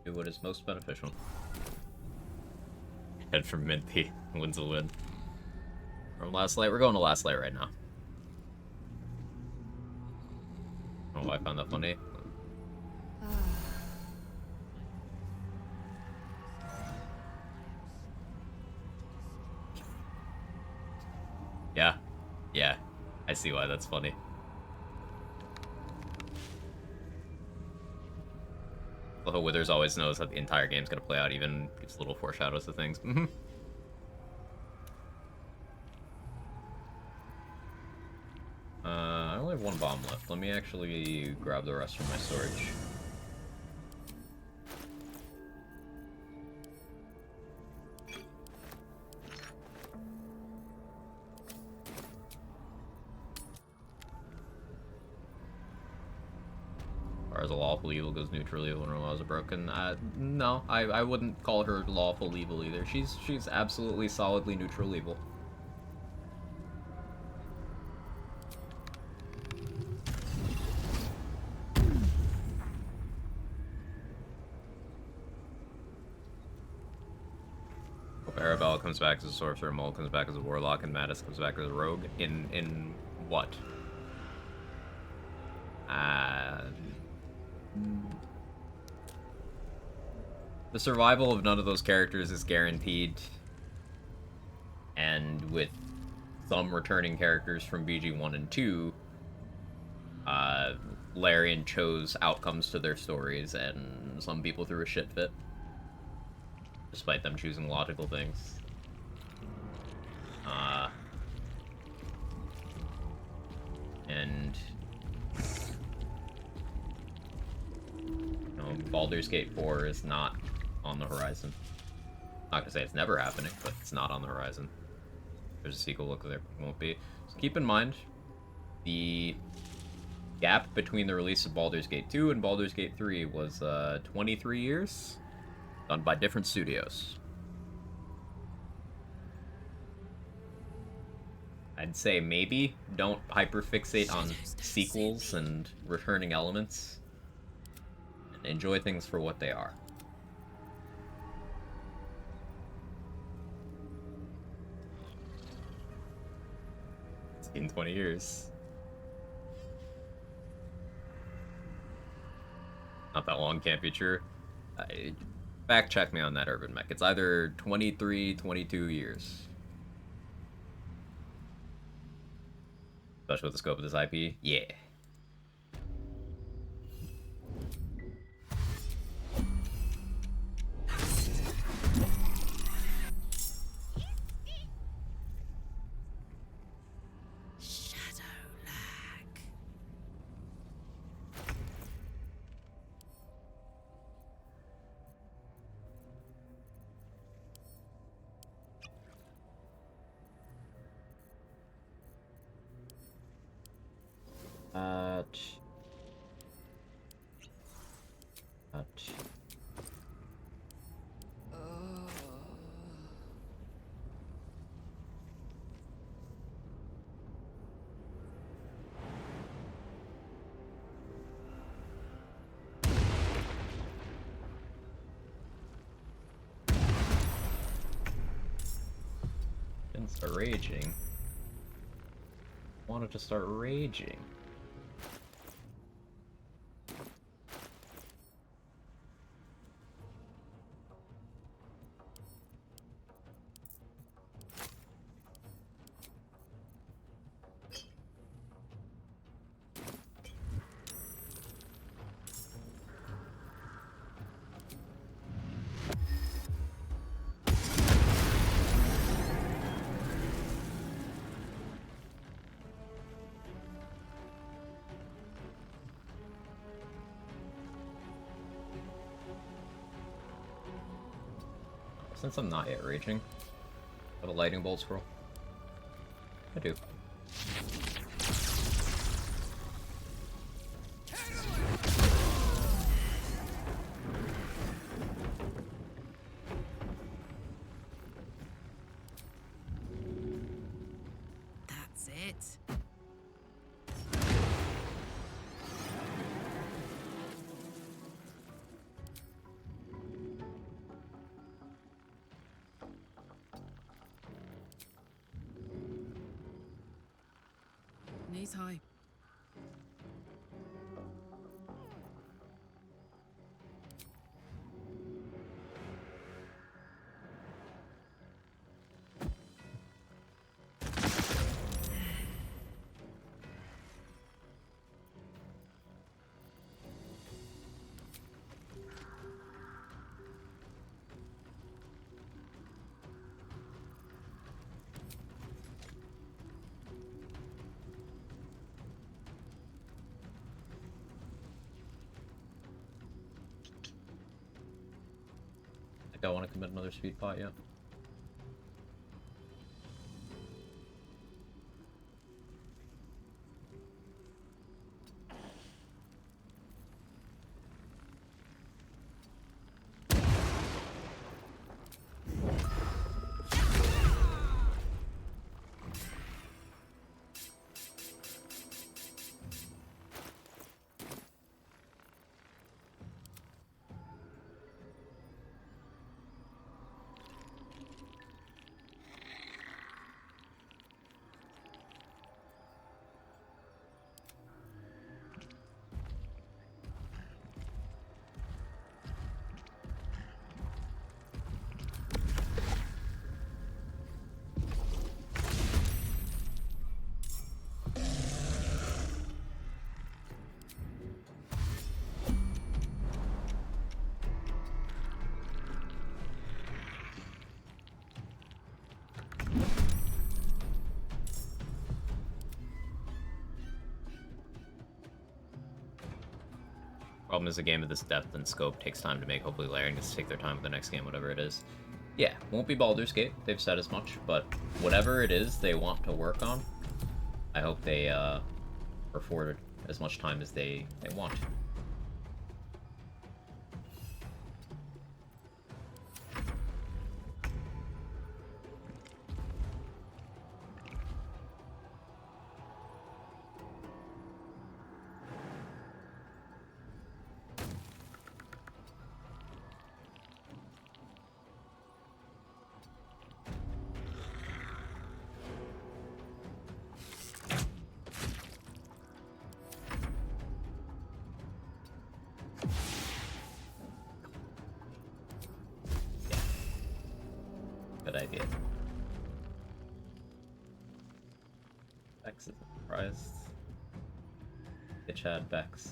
do what is most beneficial. Head from Minty, wins a win. From Last Light, we're going to Last Light right now. Oh, I found that funny. Yeah. I see why that's funny. Although Withers always knows that the entire game's gonna play out, even gives little foreshadows of things. I only have one bomb left. Let me actually grab the rest from my storage. As far as a lawful evil goes, neutral evil when her laws are broken. No, I wouldn't call her lawful evil either. She's absolutely solidly neutral evil. Arabella comes back as a sorcerer, Mole comes back as a warlock, and Mattis comes back as a rogue. In what? The survival of none of those characters is guaranteed. And with some returning characters from BG1 and 2, Larian chose outcomes to their stories, and some people threw a shit fit. Despite them choosing logical things. And you know, Baldur's Gate 4 is not on the horizon. Not gonna say it's never happening, but it's not on the horizon. There's a sequel, look, there won't be. So keep in mind, the gap between the release of Baldur's Gate 2 and Baldur's Gate 3 was 23 years, done by different studios. I'd say maybe don't hyperfixate on sequels and returning elements, and enjoy things for what they are. It's been 20 years. Not that long can't be true. Fact check me on that, Urban Mech. It's either 23, 22 years. Especially with the scope of this IP. Yeah. Didn't start raging. Wanted to start raging. Since I'm not yet raging, I have a lightning bolt scroll. I do. That's it. Knees high. I want to commit another speed pot yet. Problem is, a game of this depth and scope takes time to make. Hopefully Larian gets to take their time with the next game, whatever it is. Yeah, won't be Baldur's Gate, they've said as much, but whatever it is they want to work on, I hope they afford as much time as they want. Good idea. Vex isn't surprised. Bitch had Vex.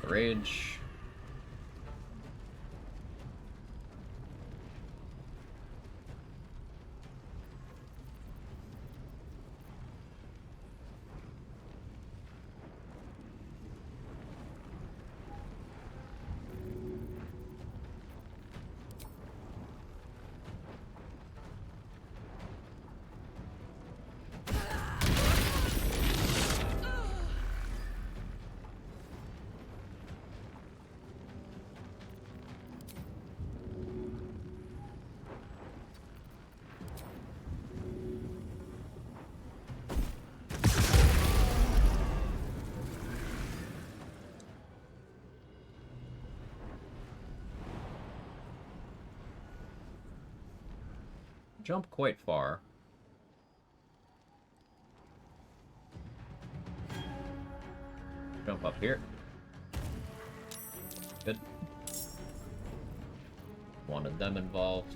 Rage. Jump quite far. Jump up here. Good. Wanted them involved.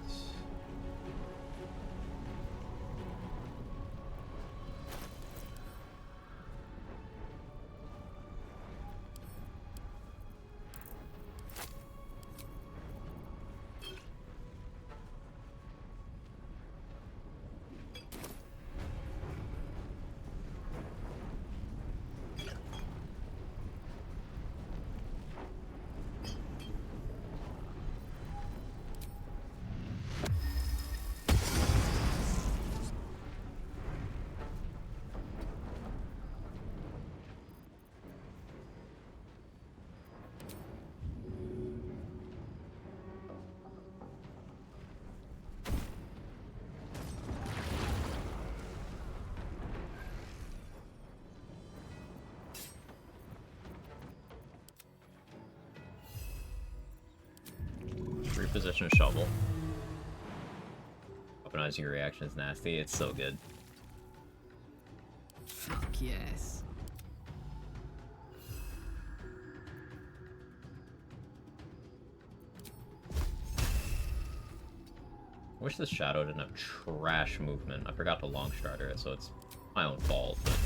Reposition a shovel. Weaponizing your reaction is nasty. It's so good. yes. I wish this shadow didn't have trash movement. I forgot to long strider it, so it's my own fault. But...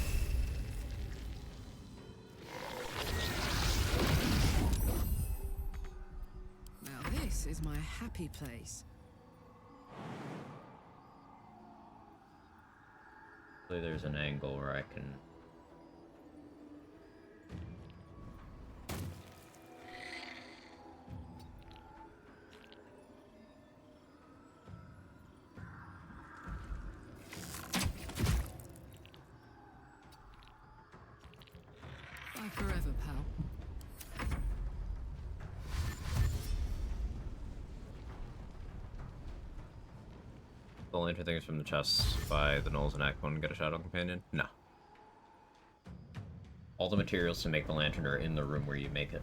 Now this is my happy place. hopefully there's an angle where I can... Bye forever, pal. The lantern things from the chest by the Knolls and Akbone and get a Shadow Companion? No. All the materials to make the lantern are in the room where you make it.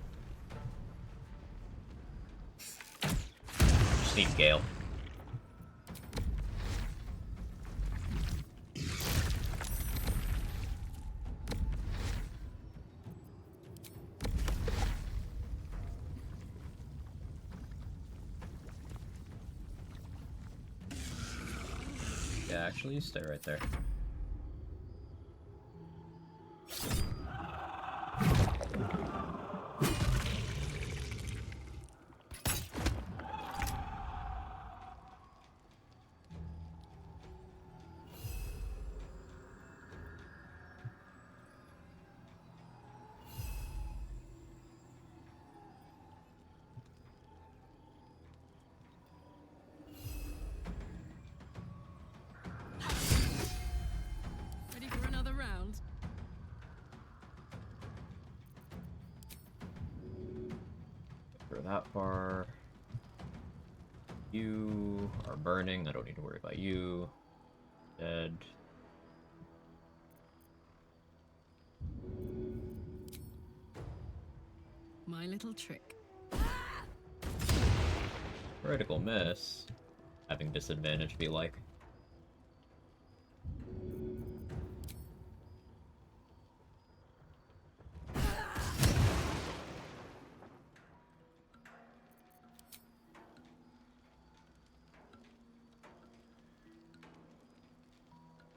Just need Gale. Yeah, actually, you stay right there. Ready for another round? For that far. You are burning. I don't need to worry about you. Dead. My little trick. Critical miss. Having disadvantage be like.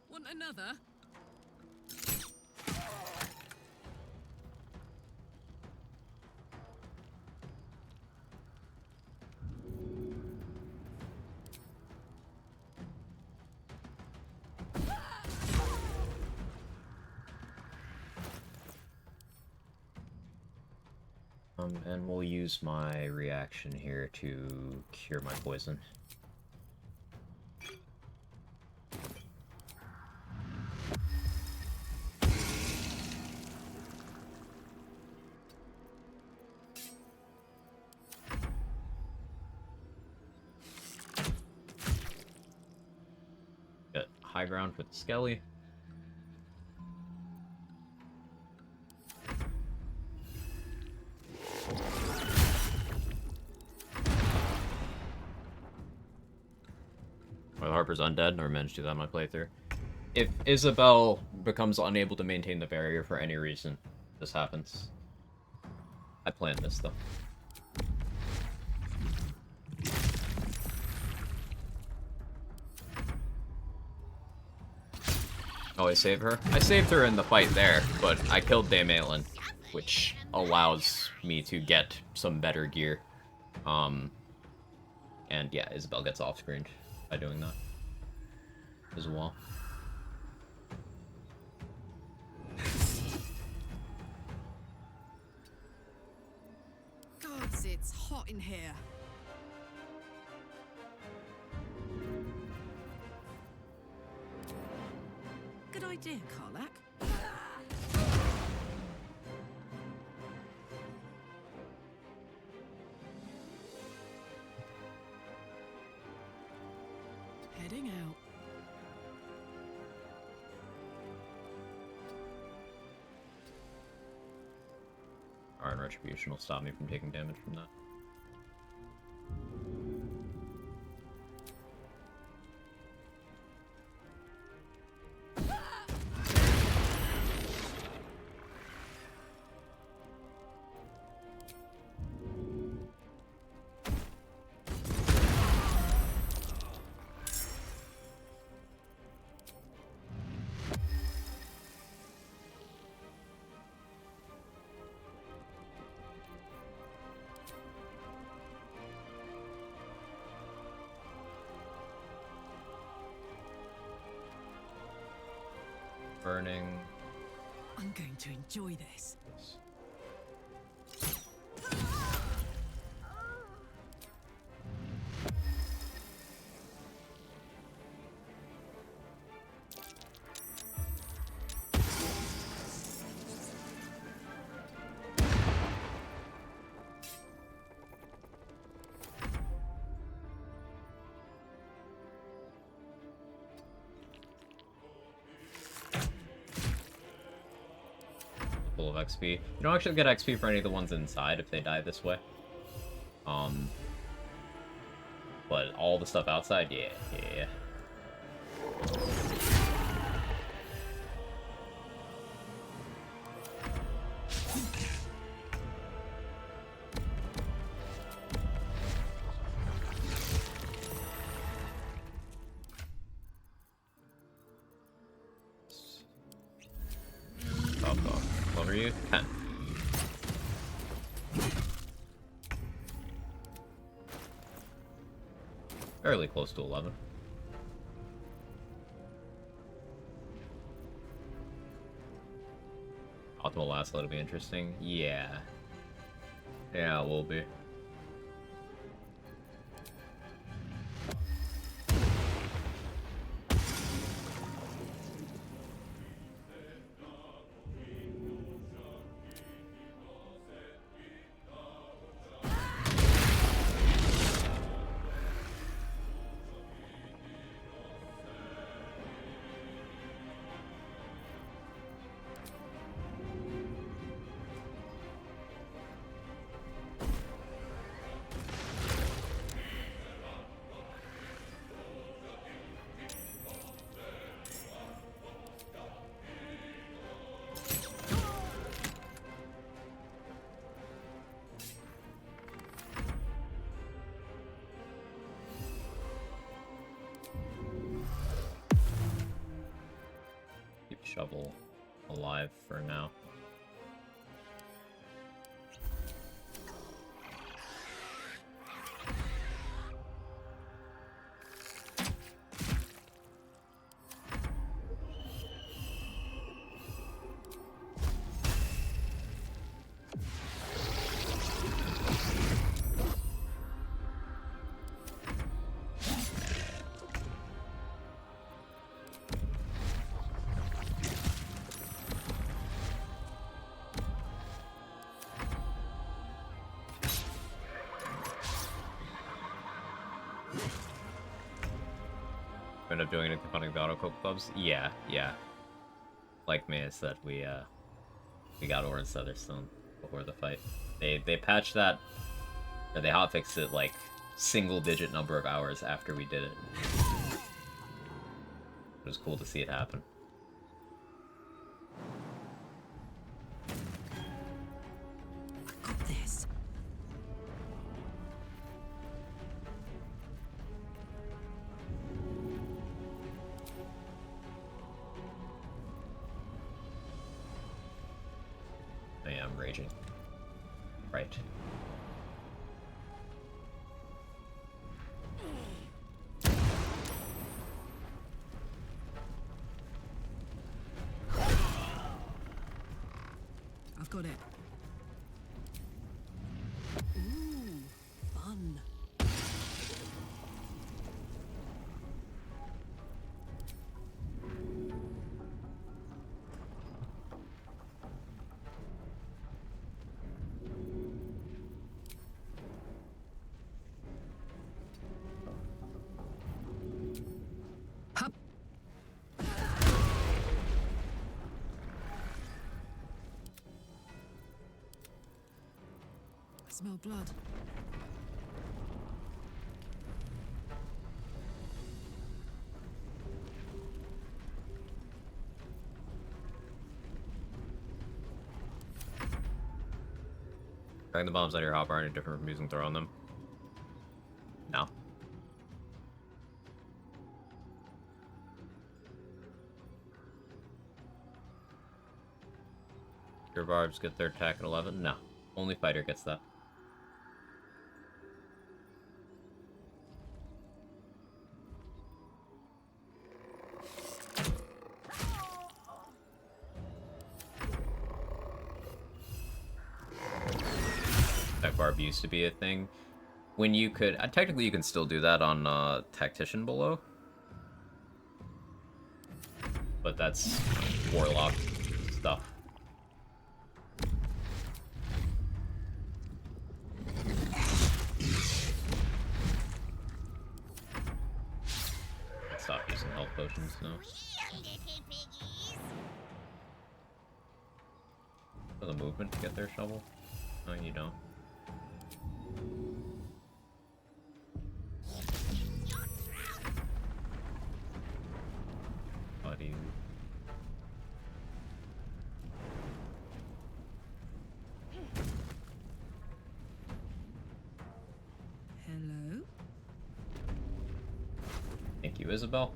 Want another? And we'll use my reaction here to cure my poison. Get high ground with Skelly. Well, Harper's undead, never managed to do that in my playthrough. If Isabel becomes unable to maintain the barrier for any reason, this happens. I planned this, though. Oh, I saved her? I saved her in the fight there, but I killed Dame Aelin, which allows me to get some better gear. And yeah, Isabel gets off-screened by doing that as well. Gods, it's hot in here. Good idea, Karlak. Heading out. Iron Retribution will stop me from taking damage from that. burning. I'm going to enjoy this. Full of XP. You don't actually get XP for any of the ones inside if they die this way. But all the stuff outside, yeah, yeah. What were you? 10. Fairly close to 11. Optimal last load will be interesting. Yeah. Yeah, it will be. Shovel alive for now. End up doing anything funny with the auto coke clubs? Yeah, yeah. Like Maya said, we got Orange Featherstone before the fight. They patched that, or they hotfixed it like single-digit number of hours after we did it. It was cool to see it happen. Got this. I am raging. Right. I've got it. Ooh, fun. Hup. I smell blood. Throwing the bombs out of your hopper any different from using throwing them? No. Your barbs get their attack at 11? No. Only fighter gets that. Magic Barb used to be a thing. When you could... technically, you can still do that on Tactician below. But that's Warlock stuff. Stop using health potions now. For the movement to get their shovel? No, you don't. Buddy. Hello? Thank you, Isabel.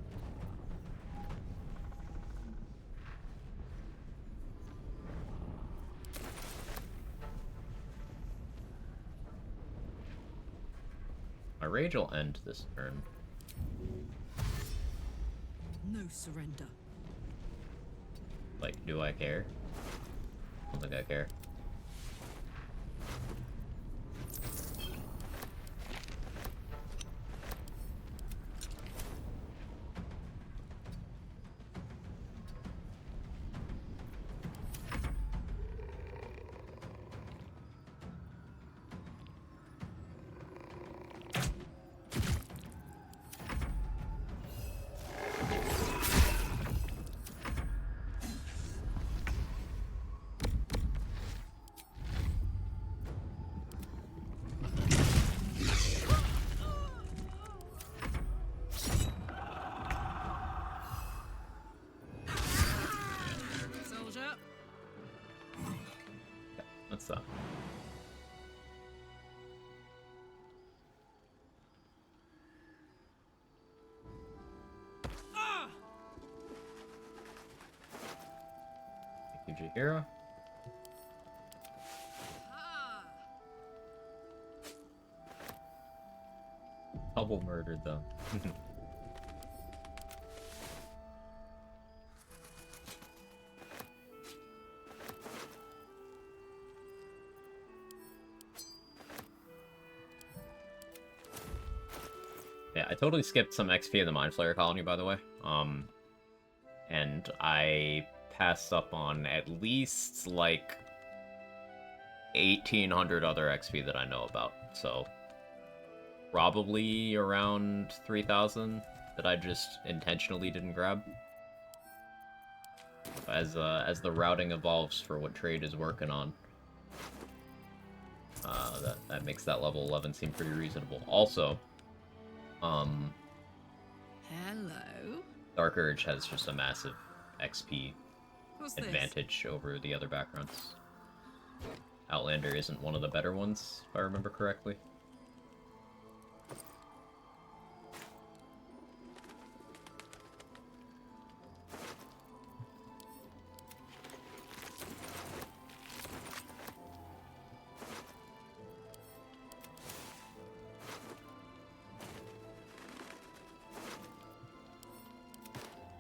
My rage will end this turn. No surrender. Like, do I care? I don't think I care. Soldier. What's that? Thank you, Jahira. Double murdered though. Yeah, I totally skipped some XP in the Mind Flayer colony, by the way. And I passed up on at least, like, 1,800 other XP that I know about, so... Probably around 3,000 that I just intentionally didn't grab. As the routing evolves for what trade is working on, that makes that level 11 seem pretty reasonable. Also, Hello. Dark Urge has just a massive XP What's this? advantage over the other backgrounds. Outlander isn't one of the better ones, if I remember correctly.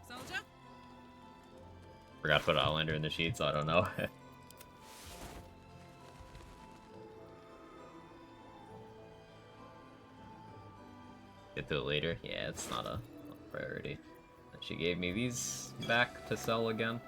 Soldier. Forgot to put Outlander in the sheet, so I don't know. Get to it later. Yeah, it's not a priority. She gave me these back to sell again.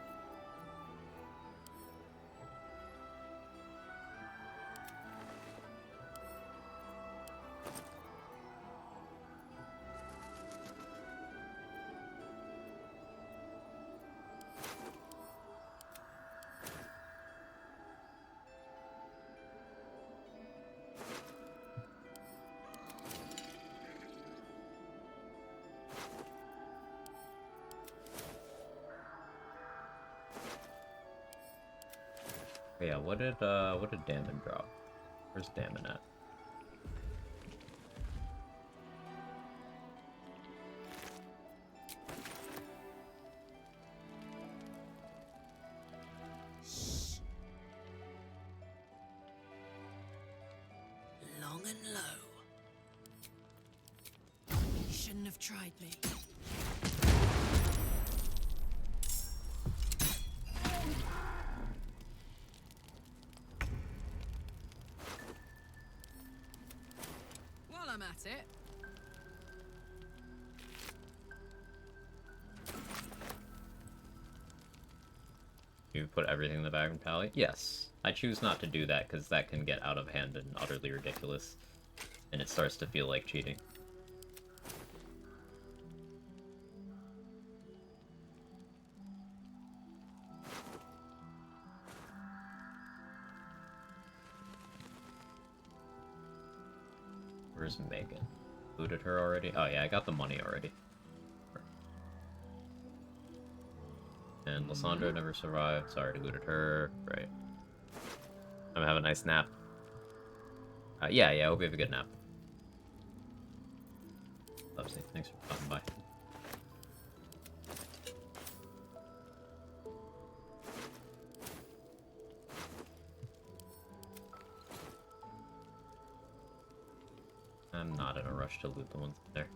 Yeah, what did Damon drop? Where's Damon at? Long and low. You shouldn't have tried me. That's it. You put everything in the bag and tally? Yes. I choose not to do that because that can get out of hand and utterly ridiculous. And it starts to feel like cheating. Where's Megan? Looted her already? Oh yeah, I got the money already. And Lysandra never survived. Sorry, looted her. Right. I'm gonna have a nice nap. Yeah, I hope you have a good nap. Lovely. Thanks for stopping by. I'm not in a rush to loot the ones there.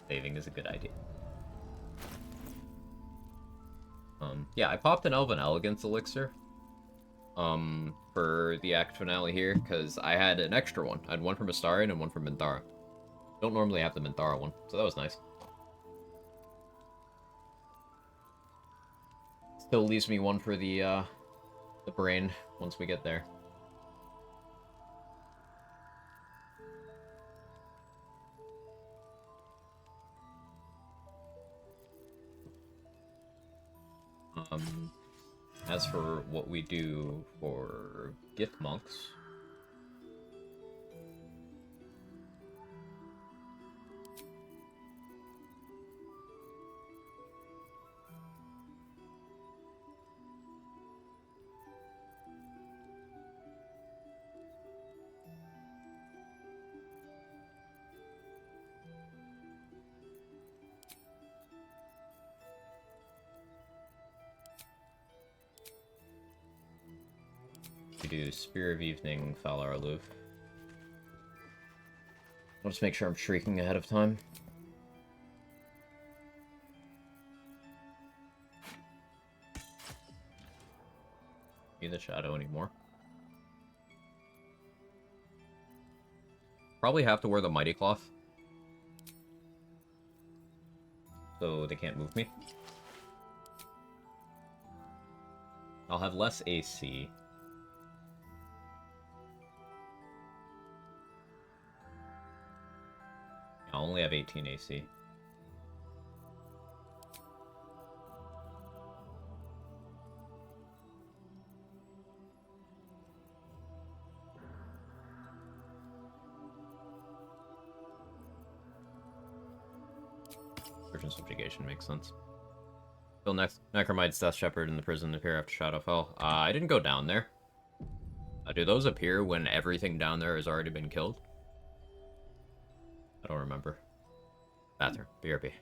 Saving is a good idea. Yeah, I popped an Elven Elegance elixir. For the act finale here, because I had an extra one. I had one from Astarion and one from Minthara. Don't normally have the Minthara one, so that was nice. Still leaves me one for the brain once we get there. As for what we do for gift monks, we do Spear of Evening, Falar Aloof. I'll just make sure I'm shrieking ahead of time. Need the shadow anymore. Probably have to wear the Mighty Cloth, so they can't move me. I'll have less AC. I'll only have 18 AC. Urgent Subjugation makes sense. Kill Necromites, Death Shepherd in the prison appear after Shadowfell. I didn't go down there. Do those appear when everything down there has already been killed? I don't remember. Bathroom. BRB.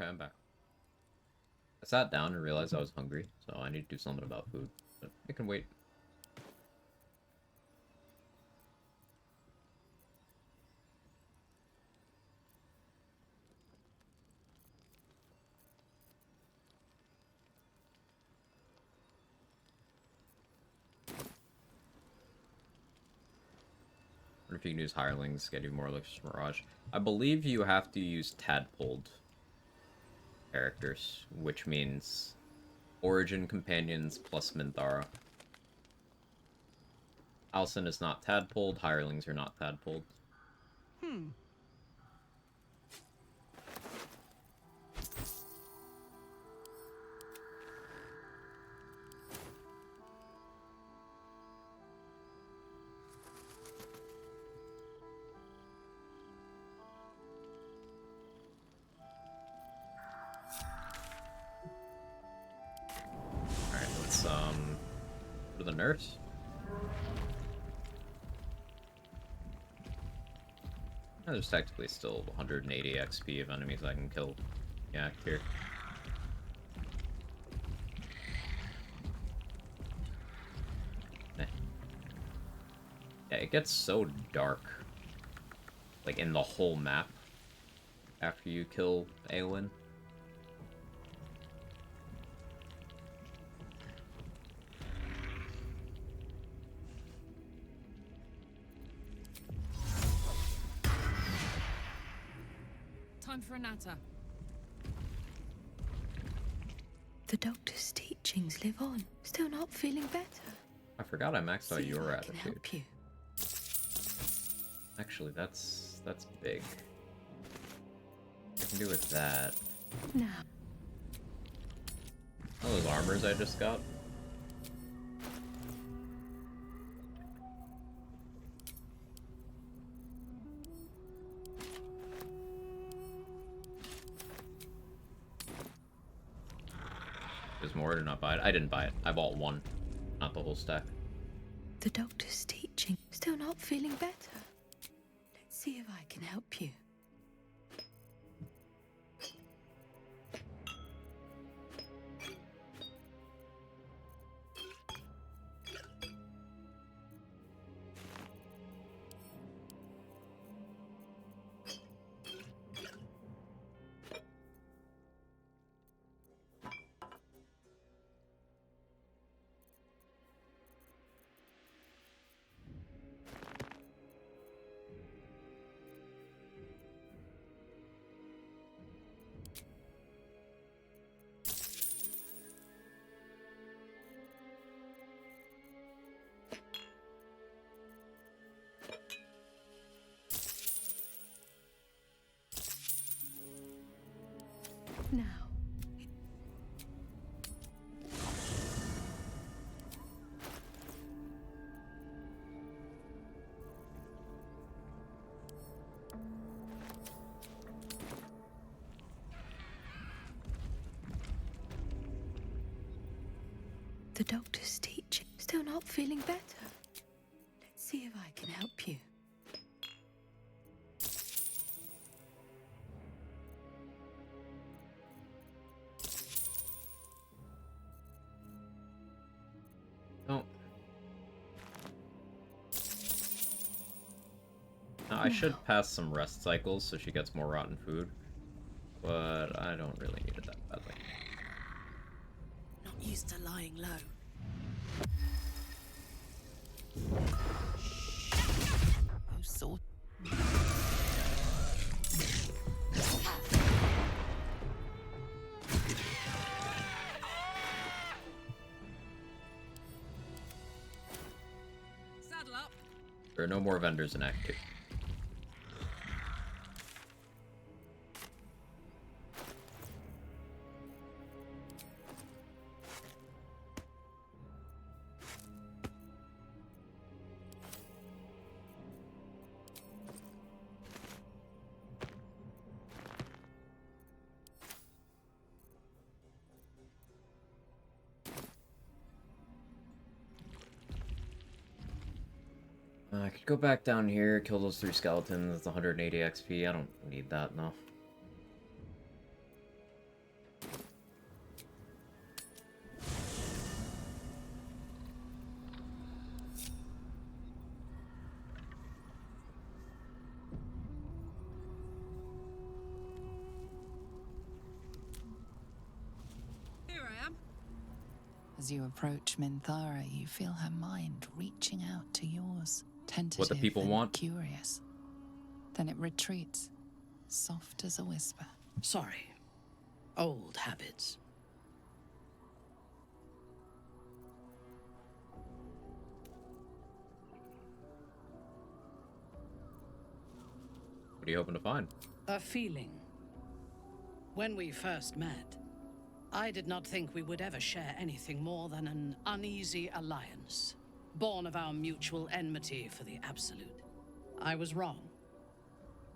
Okay, I'm back. I sat down and realized I was hungry, so I need to do something about food. But it can wait. Or if you can use hirelings, get you more like Mirage. I believe you have to use tadpoled characters, which means Origin companions plus Minthara. Alcyn is not tadpoled, hirelings are not tadpoled. Alright, let's go to the nurse. There's technically still 180 XP of enemies I can kill. Yeah, here. Yeah, it gets so dark, like, in the whole map after you kill Aelin. Time for a natter. The doctor's teachings live on. Still not feeling better. I forgot I maxed out See if your I can attitude. help you. Actually, that's big. I can do with that. Now. All those armors I just got. There's more to not buy it. I didn't buy it. I bought one, not the whole stack. The doctor's teaching. Still not feeling better. Let's see if I can help you. Now. The doctor's teaching. Still not feeling better. Let's see if I can help you. Oh. Now, I should pass some rest cycles so she gets more rotten food, but I don't really need it that badly. Not used to lying low. You saw. Saddle up. There are no more vendors in Act 2. I could go back down here, kill those 3 skeletons, it's 180 XP, I don't need that, no. As you approach Minthara, you feel her mind reaching out to yours, tentative What the people and want. curious. Then it retreats, soft as a whisper. Sorry. Old habits. What are you hoping to find? A feeling. When we first met, I did not think we would ever share anything more than an uneasy alliance, born of our mutual enmity for the Absolute. I was wrong.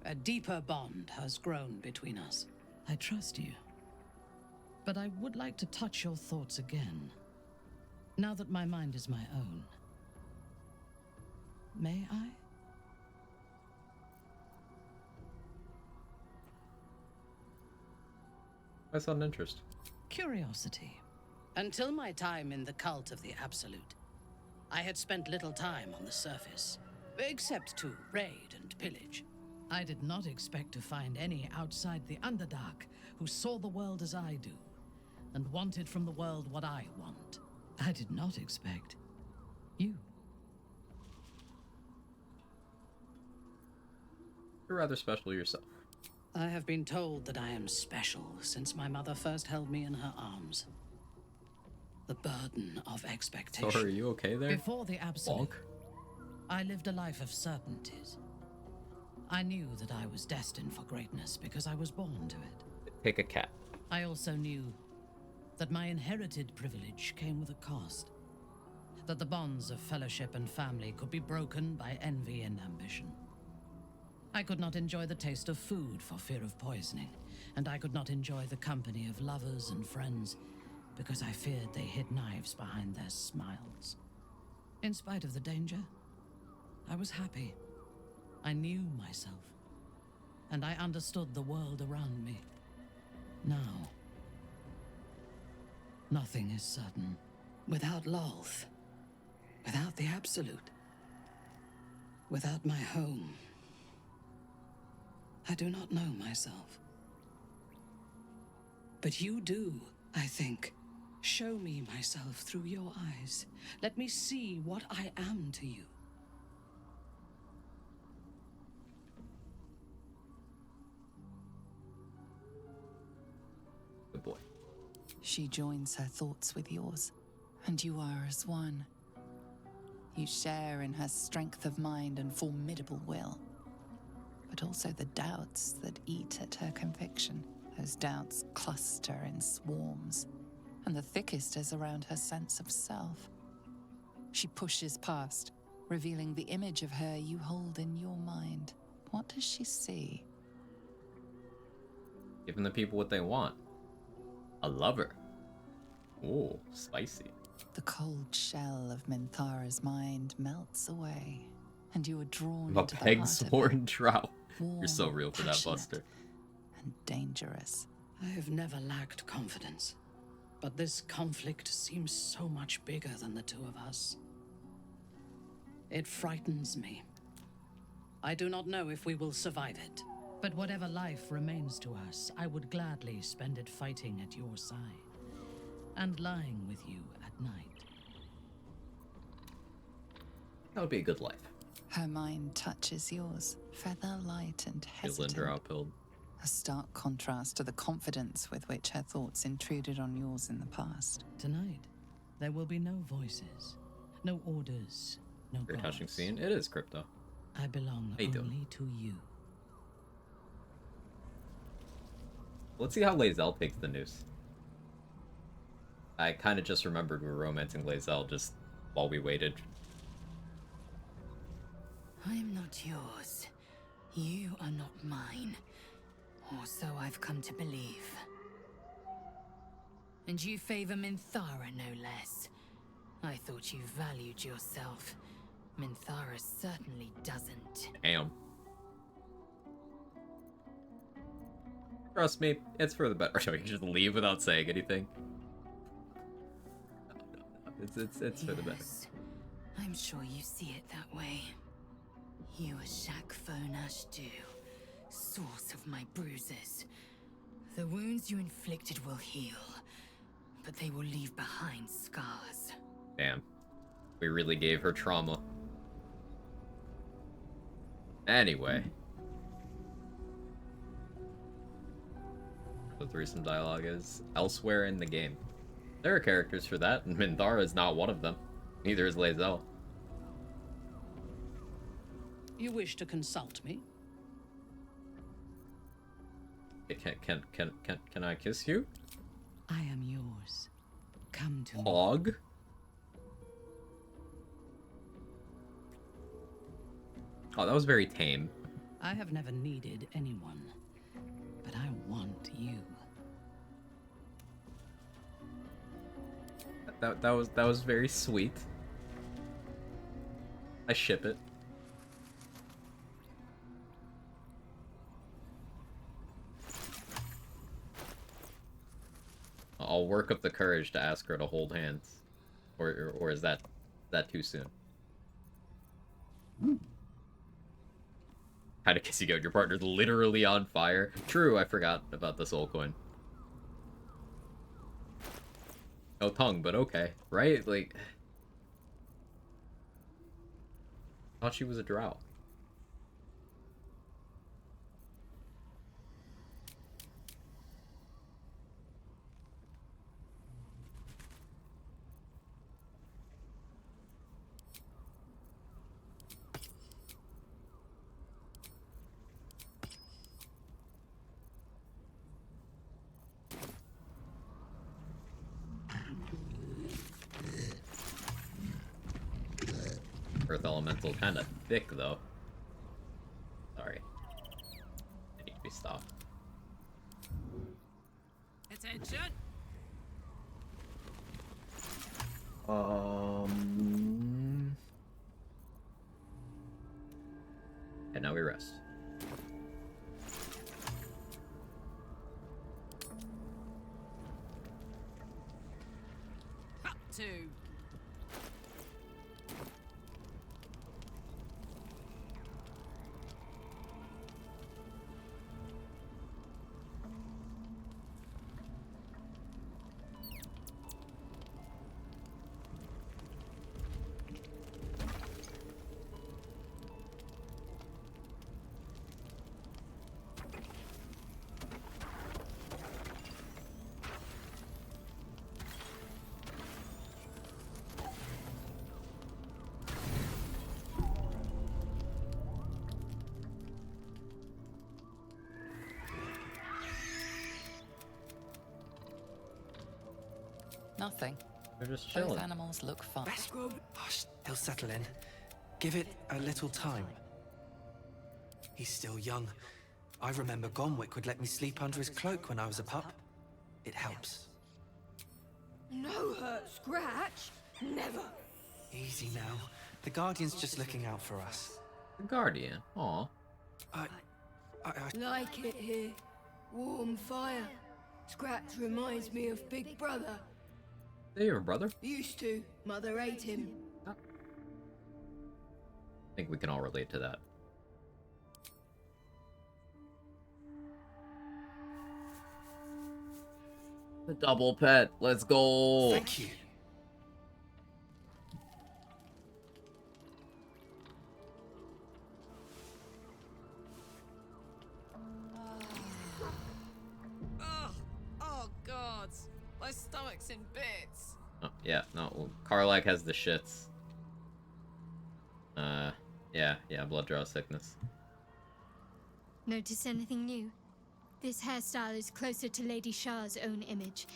A deeper bond has grown between us. I trust you. But I would like to touch your thoughts again, now that my mind is my own. May I? I saw an interest. Curiosity. Until my time in the cult of the Absolute, I had spent little time on the surface, except to raid and pillage. I did not expect to find any outside the Underdark who saw the world as I do, and wanted from the world what I want. I did not expect you. You're rather special yourself. I have been told that I am special since my mother first held me in her arms. The burden of expectation. So are you okay there? Before the Absolute, I lived a life of certainties. I knew that I was destined for greatness because I was born to it. Pick a cat. I also knew that my inherited privilege came with a cost. That the bonds of fellowship and family could be broken by envy and ambition. I could not enjoy the taste of food for fear of poisoning, and I could not enjoy the company of lovers and friends because I feared they hid knives behind their smiles. In spite of the danger, I was happy. I knew myself, and I understood the world around me. Now, nothing is certain. Without Lolth, without the Absolute, without my home, I do not know myself. But you do, I think. Show me myself through your eyes. Let me see what I am to you. Good boy. She joins her thoughts with yours, and you are as one. You share in her strength of mind and formidable will, but also the doubts that eat at her conviction. Those doubts cluster in swarms, and the thickest is around her sense of self. She pushes past, revealing the image of her you hold in your mind. What does she see? Giving the people what they want. A lover. Ooh, spicy. The cold shell of Minthara's mind melts away, and you are drawn A into the peg heart sworn trout. warm, You're so real for that, passionate, Buster. and dangerous. I have never lacked confidence, but this conflict seems so much bigger than the two of us. It frightens me. I do not know if we will survive it, but whatever life remains to us, I would gladly spend it fighting at your side and lying with you at night. That would be a good life. Her mind touches yours, feather light and Is Linder hesitant. outpilled? A stark contrast to the confidence with which her thoughts intruded on yours in the past. Tonight, there will be no voices, no orders, no Very gods. touching scene. It is crypto. I belong How you doing? only to you. Let's see how Lae'zel takes the news. I kind of just remembered we were romancing Lae'zel just while we waited. I am not yours. You are not mine. Or so I've come to believe. And you favor Minthara, no less. I thought you valued yourself. Minthara certainly doesn't. Damn. Trust me, it's for the better. So we can just leave without saying anything. No. It's for the better. Yes, I'm sure you see it that way. You are Shakfo Nashdu, source of my bruises. The wounds you inflicted will heal, but they will leave behind scars. Damn. We really gave her trauma. Anyway. The threesome dialogue is elsewhere in the game. There are characters for that, and Minthara is not one of them. Neither is Lae'zel. You wish to consult me? Can I kiss you? I am yours. Come to Hog? Oh, that was very tame. I have never needed anyone, but I want you. That was very sweet. I ship it. I'll work up the courage to ask her to hold hands, or is that too soon? How to kiss you go? Your partner's literally on fire. True, I forgot about the soul coin. No tongue, but okay, right? Like, thought she was a drow. Earth elemental kind of thick though. Sorry. I need to be stopped. Attention. And now we rest. Up to. Nothing. They're just Both chilling. animals look fine. Hush, he'll settle in. Give it a little time. He's still young. I remember Gonwick would let me sleep under his cloak when I was a pup. It helps. No hurt scratch. Never. Easy now. The Guardian's just looking out for us. The Guardian? Aw. I Like it here. Warm fire. Scratch reminds me of Big Brother. Hey, your brother? Used to. Mother ate him. I think we can all relate to that. The double pet. Let's go. Thank you. Oh God, my stomach's in bits. Oh, yeah, no. Karlak has the shits. Yeah, blood draw sickness. Notice anything new? This hairstyle is closer to Lady Shah's own image.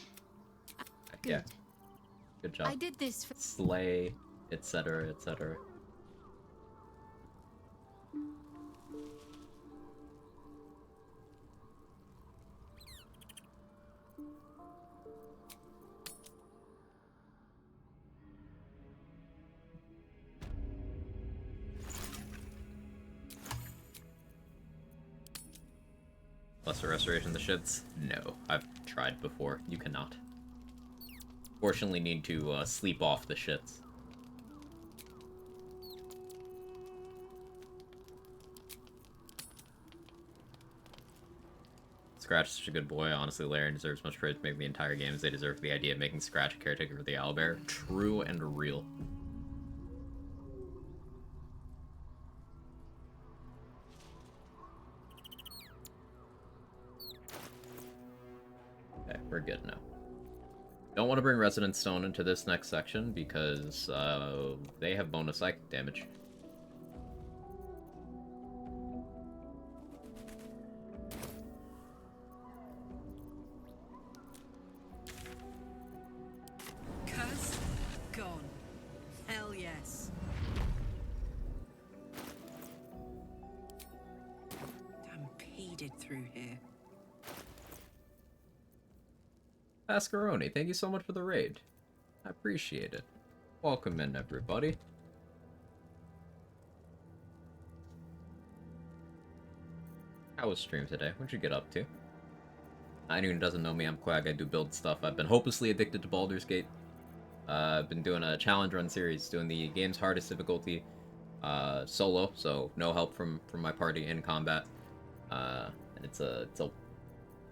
Good. Yeah. Good job. I did this for Slay, etc., etc. Lesser restoration of the shits? No, I've tried before. You cannot. Fortunately, need to sleep off the shits. Scratch is such a good boy. Honestly, Larian deserves much praise for making the entire game as they deserve the idea of making Scratch a caretaker for the owlbear. True and real. Okay, we're good now. Don't want to bring Resident Stone into this next section because they have bonus psychic damage. Curse gone. Hell yes. Stampeded through here. Ascaroni, thank you so much for the raid. I appreciate it. Welcome in, everybody. How was stream today? What'd you get up to? Anyone who doesn't know me, I'm Quag. I do build stuff. I've been hopelessly addicted to Baldur's Gate. I've been doing a challenge run series, doing the game's hardest difficulty solo, so no help from my party in combat. And it's a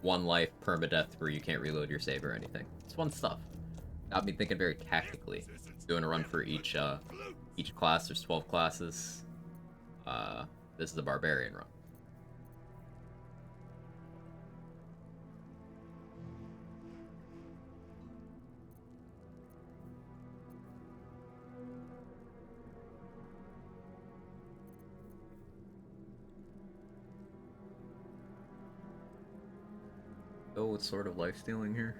one life permadeath where you can't reload your save or anything. It's fun stuff. Got me thinking very tactically. Doing a run for each class. There's 12 classes. This is a Barbarian run. Oh, it's sort of life stealing here.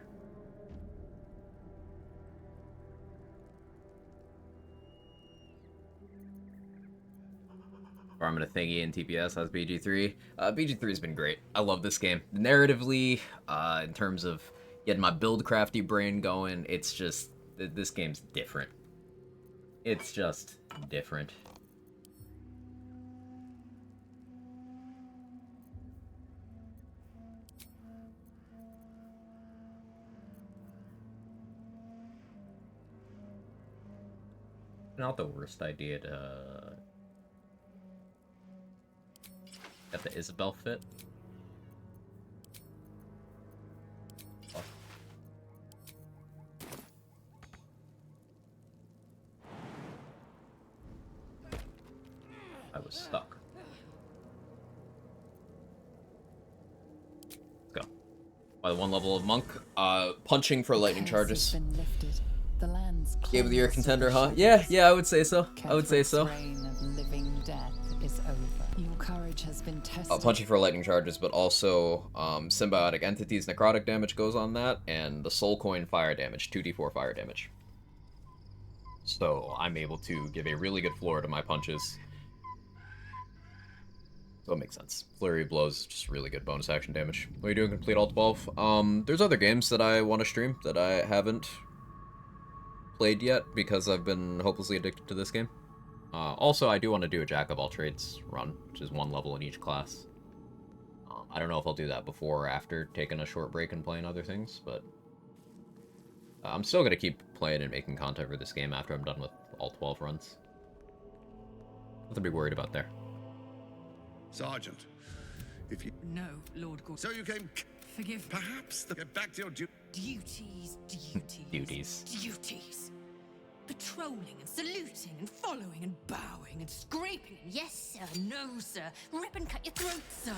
Or I'm gonna thingy in TPS has BG3. BG3 has been great. I love this game. Narratively, in terms of getting my build crafty brain going, it's just this game's different. It's just different. Not the worst idea to get the Isabel fit. Oh. I was stuck. Let's go. By the one level of monk, punching for lightning charges. The land's Game of the year contender, huh? Yeah, I would say so. I would say so. Reign of living death is over. Your courage has been tested. Punching for lightning charges, but also symbiotic entities necrotic damage goes on that, and the soul coin fire damage, 2d4 fire damage. So I'm able to give a really good floor to my punches. So it makes sense. Flurry of blows, just really good bonus action damage. What are you doing? Complete all 12. There's other games that I want to stream that I haven't played yet because I've been hopelessly addicted to this game. Also, I do want to do a Jack of all trades run, which is one level in each class. I don't know if I'll do that before or after taking a short break and playing other things, but I'm still going to keep playing and making content for this game after I'm done with all 12 runs. Nothing to be worried about there. Sergeant, if you... No, Lord Gordon. So you came... Forgive me. Perhaps get back to your Duties. Duties. Patrolling and saluting and following and bowing and scraping. Yes, sir. No, sir. Rip and cut your throat, sir.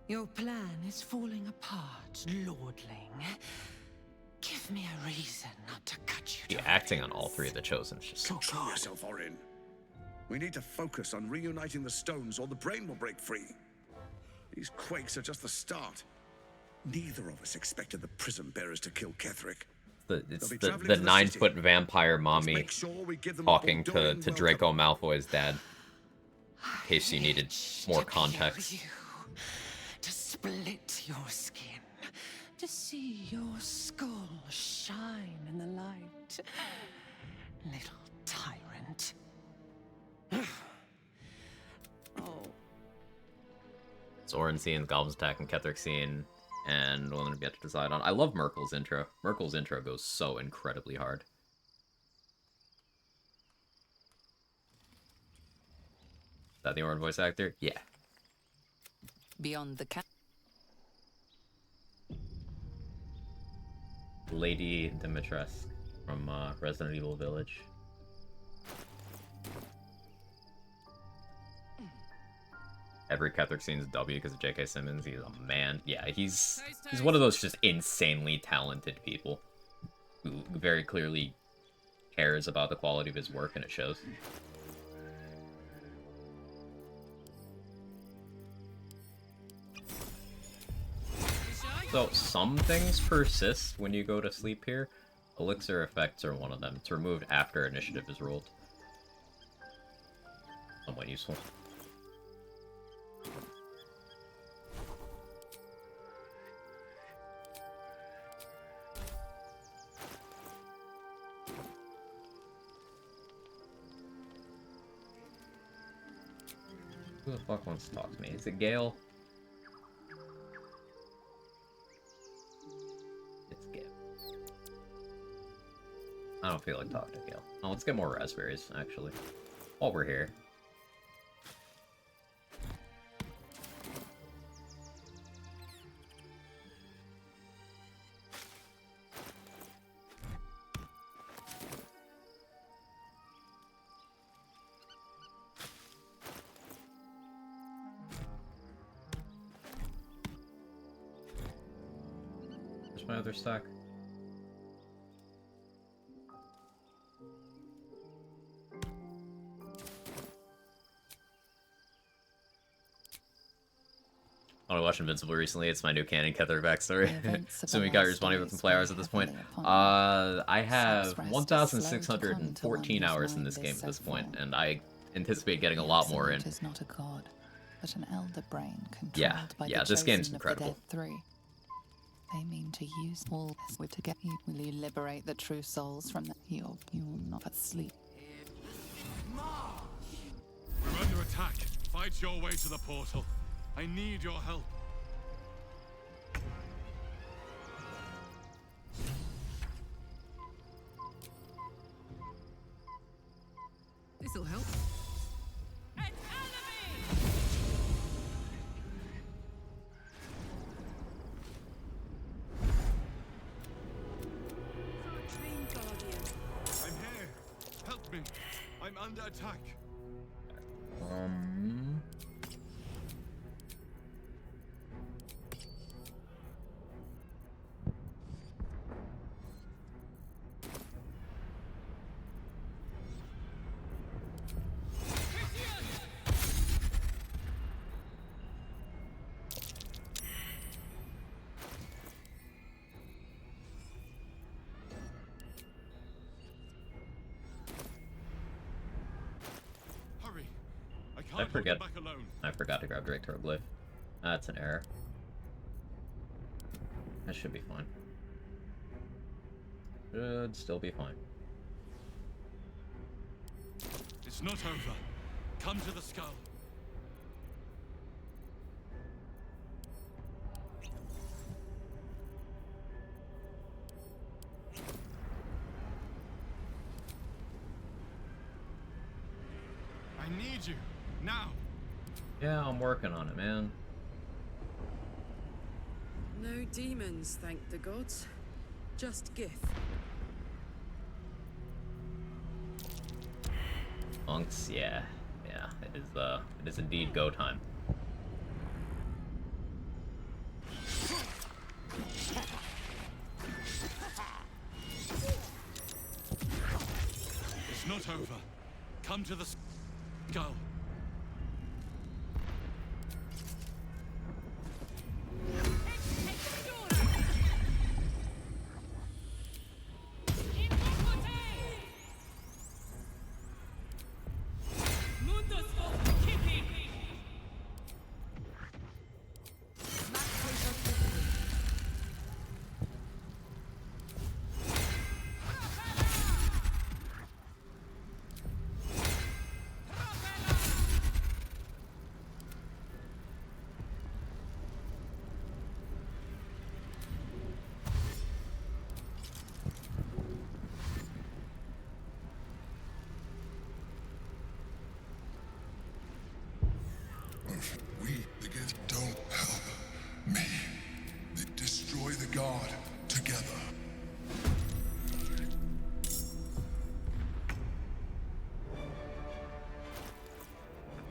Your plan is falling apart, lordling. Give me a reason not to cut you. The acting on all three of the Chosen is just so control yourself, Orin. We need to focus on reuniting the stones or the brain will break free. These quakes are just the start. Neither of us expected the prism bearers to kill Ketherick. It's the 9-foot vampire mommy talking to Draco Malfoy's dad. In case you needed more context. To split your skin, to see your skull shine in the light. Little tyrant. Oh. It's Orin scene, Goblin's attack, and Ketherick scene, and one to get to decide on. I love Merkel's intro. Merkel's intro goes so incredibly hard. Is that the Orin voice actor? Yeah. beyond the Lady Dimitrescu from Resident Evil Village. Every Catholic scene is W because of J.K. Simmons. He's a man. Yeah, he's one of those just insanely talented people who very clearly cares about the quality of his work, and it shows. So, some things persist when you go to sleep here. Elixir effects are one of them. It's removed after initiative is rolled. Somewhat useful. Who the fuck wants to talk to me? Is it Gale? It's Gale. I don't feel like talking to Gale. Oh, let's get more raspberries, actually. While we're here. My other stack. I watched Invincible recently. It's my new canon Kether backstory. So we got responding with some play hours at this point. I have 1,614 hours in this game at this point, and I anticipate getting a lot more in. Is not a god, but an elder brain controlled by yeah, the this game's chosen of incredible. The Dead Three. They mean to use all this to get you. Will you liberate the true souls from the you will not sleep. We're under attack. Fight your way to the portal. I need your help. This'll help. I'm here. Help me. I'm under attack. I forgot to grab Drake Turglyph. That's an error. That should be fine. Should still be fine. It's not over. Come to the skull. I need you. Now! Yeah, I'm working on it, man. No demons, thank the gods. Just Gith. Monks, yeah. It is indeed go time. It's not over. Come to the skull.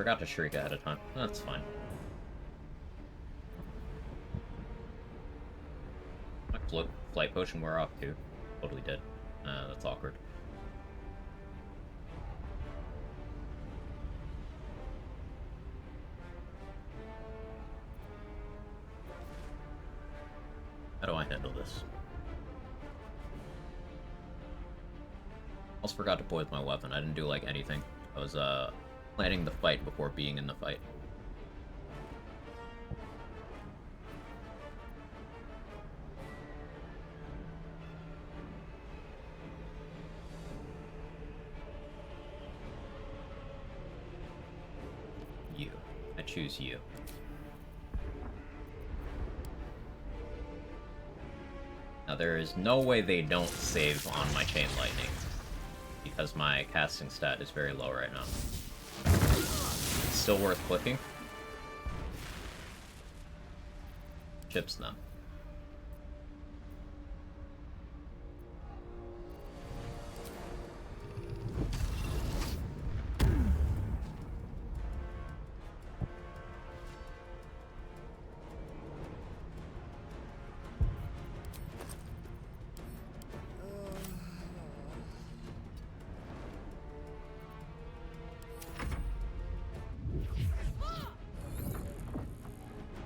Forgot to shriek ahead of time. That's fine. My flight potion wear off too. Totally did. That's awkward. How do I handle this? Also forgot to poise my weapon. I didn't do like anything. I was planning the fight before being in the fight. You. I choose you. Now there is no way they don't save on my Chain Lightning, because my casting stat is very low right now. Still worth clicking. Chips them.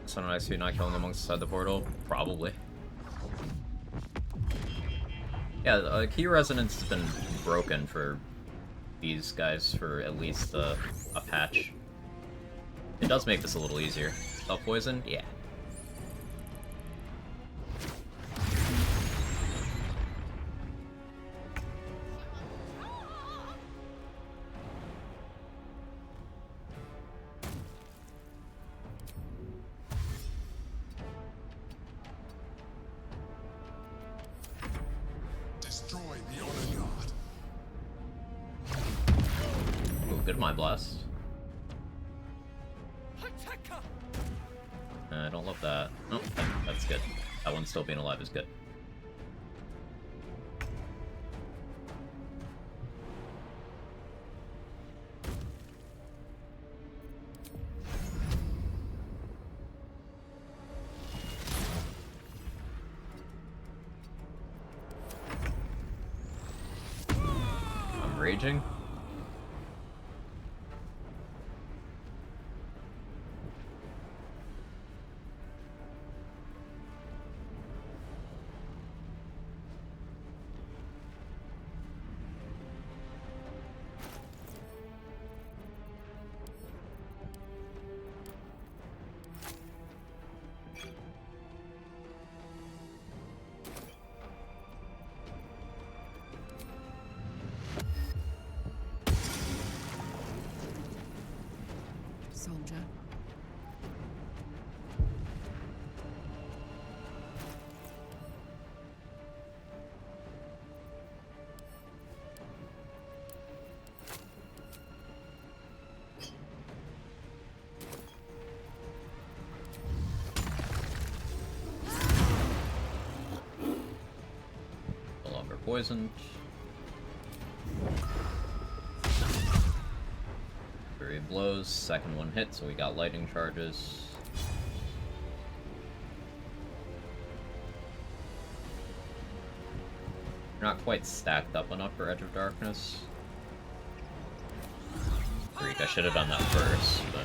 So nice to not killing the monks inside the portal? Probably. Yeah, key resonance has been broken for these guys for at least a patch. It does make this a little easier. Self-poison? Yeah. Mind Blast. I don't love that. Oh, that's good. That one still being alive is good. I'm raging. Soldier. No longer poisoned. Blows, second one hit, so we got lightning charges. We're not quite stacked up enough for Edge of Darkness. Freak, I should have done that first, but...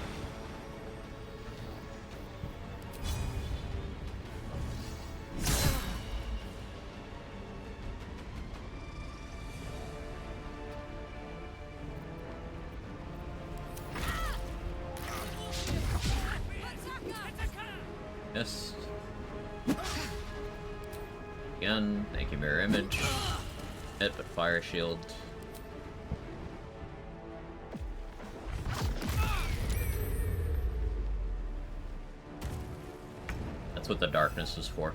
Missed. Again, thank you, Mirror Image. Hit, but Fire Shield. That's what the darkness is for.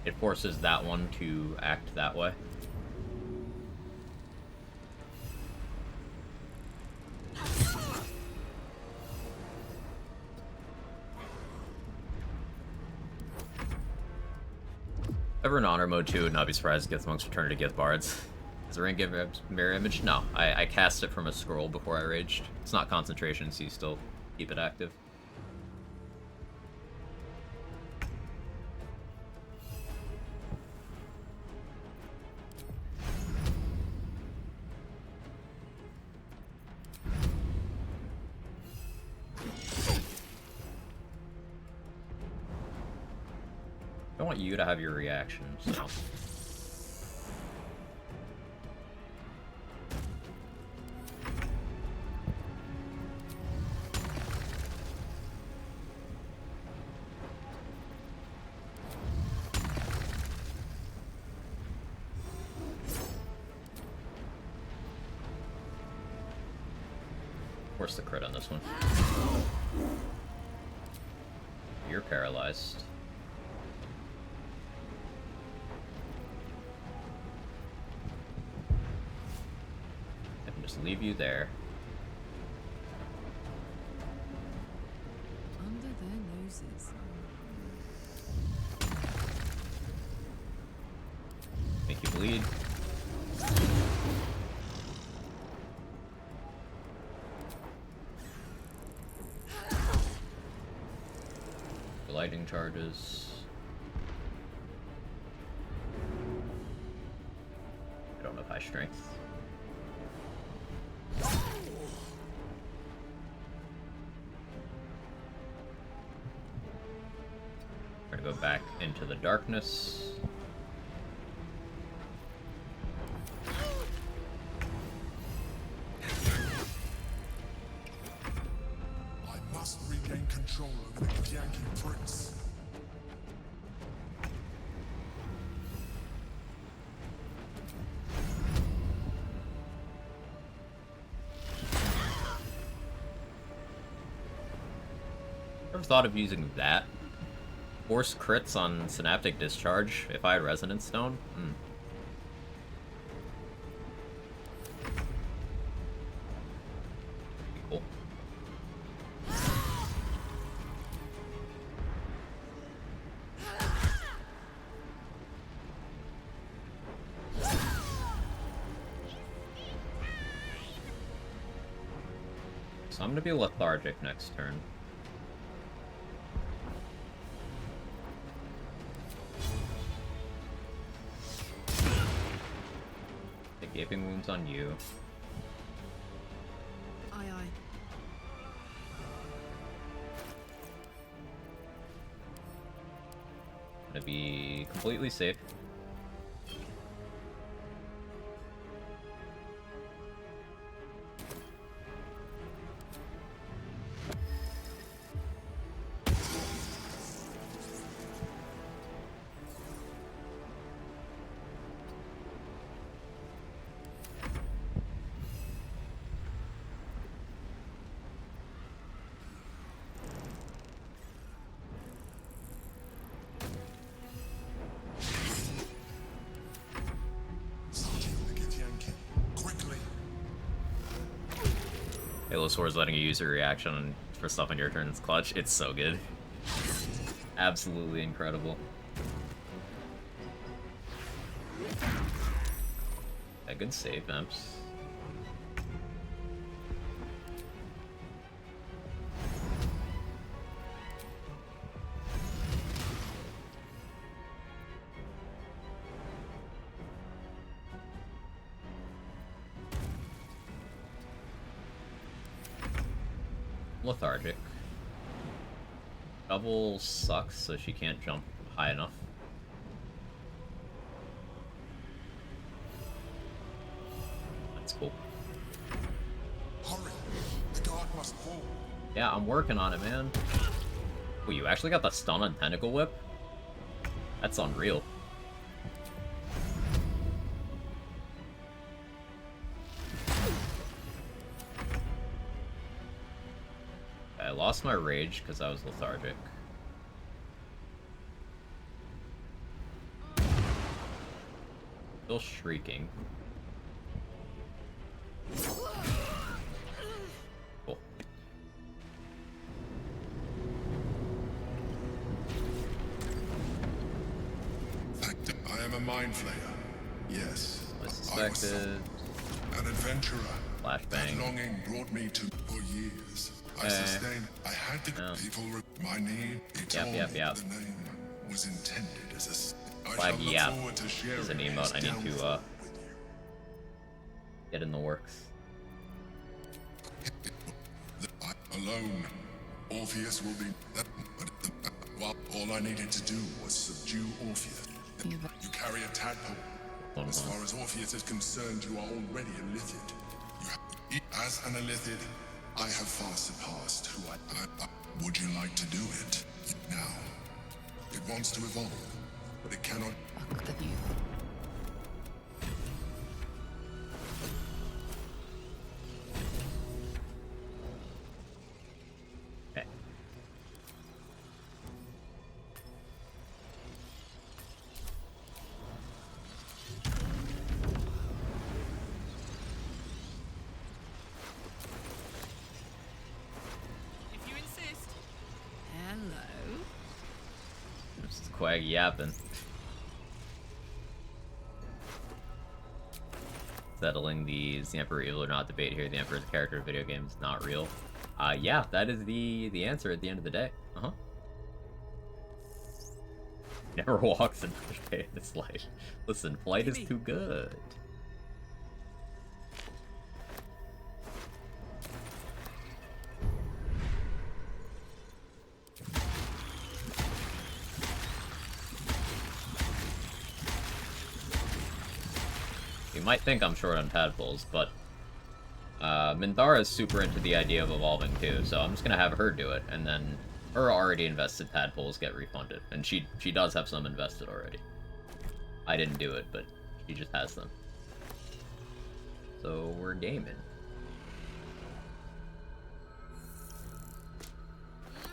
It forces that one to act that way. Ever in Honor Mode 2, and not be surprised it gets Monk's Return to Gith Bards. Does the ring give Mirror Image? No. I cast it from a scroll before I raged. It's not concentration, so you still Keep it active. I want you to have your reactions. So. Force the crit on this one. You're paralyzed. I can just leave you there. Under their noses. Make you bleed. Lightning charges. I don't have high strength. We're gonna go back into the darkness. I must regain control over the Yankee prince. Ever thought of using that? Force crits on Synaptic Discharge if I had Resonance Stone? Cool. So I'm gonna be lethargic next turn. Gaping wounds on you. Aye, aye. Gonna be completely safe. Halosaur's letting you use your reaction for stuff on your turn. It's clutch. It's so good. Absolutely incredible. Yeah, good save, Imps. Lethargic. Double sucks, so she can't jump high enough. That's cool. Hurry! The guard must fall. Yeah, I'm working on it, man. Oh, you actually got the stun on Tentacle Whip? That's unreal. I lost my rage because I was lethargic. Still shrieking. Cool. I am a mind flayer. Yes. I suspected. An adventurer. Flashbang. That longing brought me to for years. I sustained. I had to. People. My name. Yep. The name was intended as a. Flag yap is an emote I need to get in the works. Alone, Orpheus will be. Well, all I needed to do was subdue Orpheus. You carry a tadpole. As far as Orpheus is concerned, you are already a Lithid. As an Illithid, I have far surpassed who I. Would you like to do it? Now. It wants to evolve, but it cannot. Okay. If you insist. Hello. Just Quag yapping. Settling the Emperor evil or not debate here. The Emperor's character in video games not real. Yeah, that is the answer at the end of the day. Never walks in first day of his life. Listen, flight is too good. You might think I'm short on tadpoles, but Minthara is super into the idea of evolving too, so I'm just gonna have her do it, and then her already invested tadpoles get refunded, and she does have some invested already. I didn't do it, but she just has them. So we're gaming.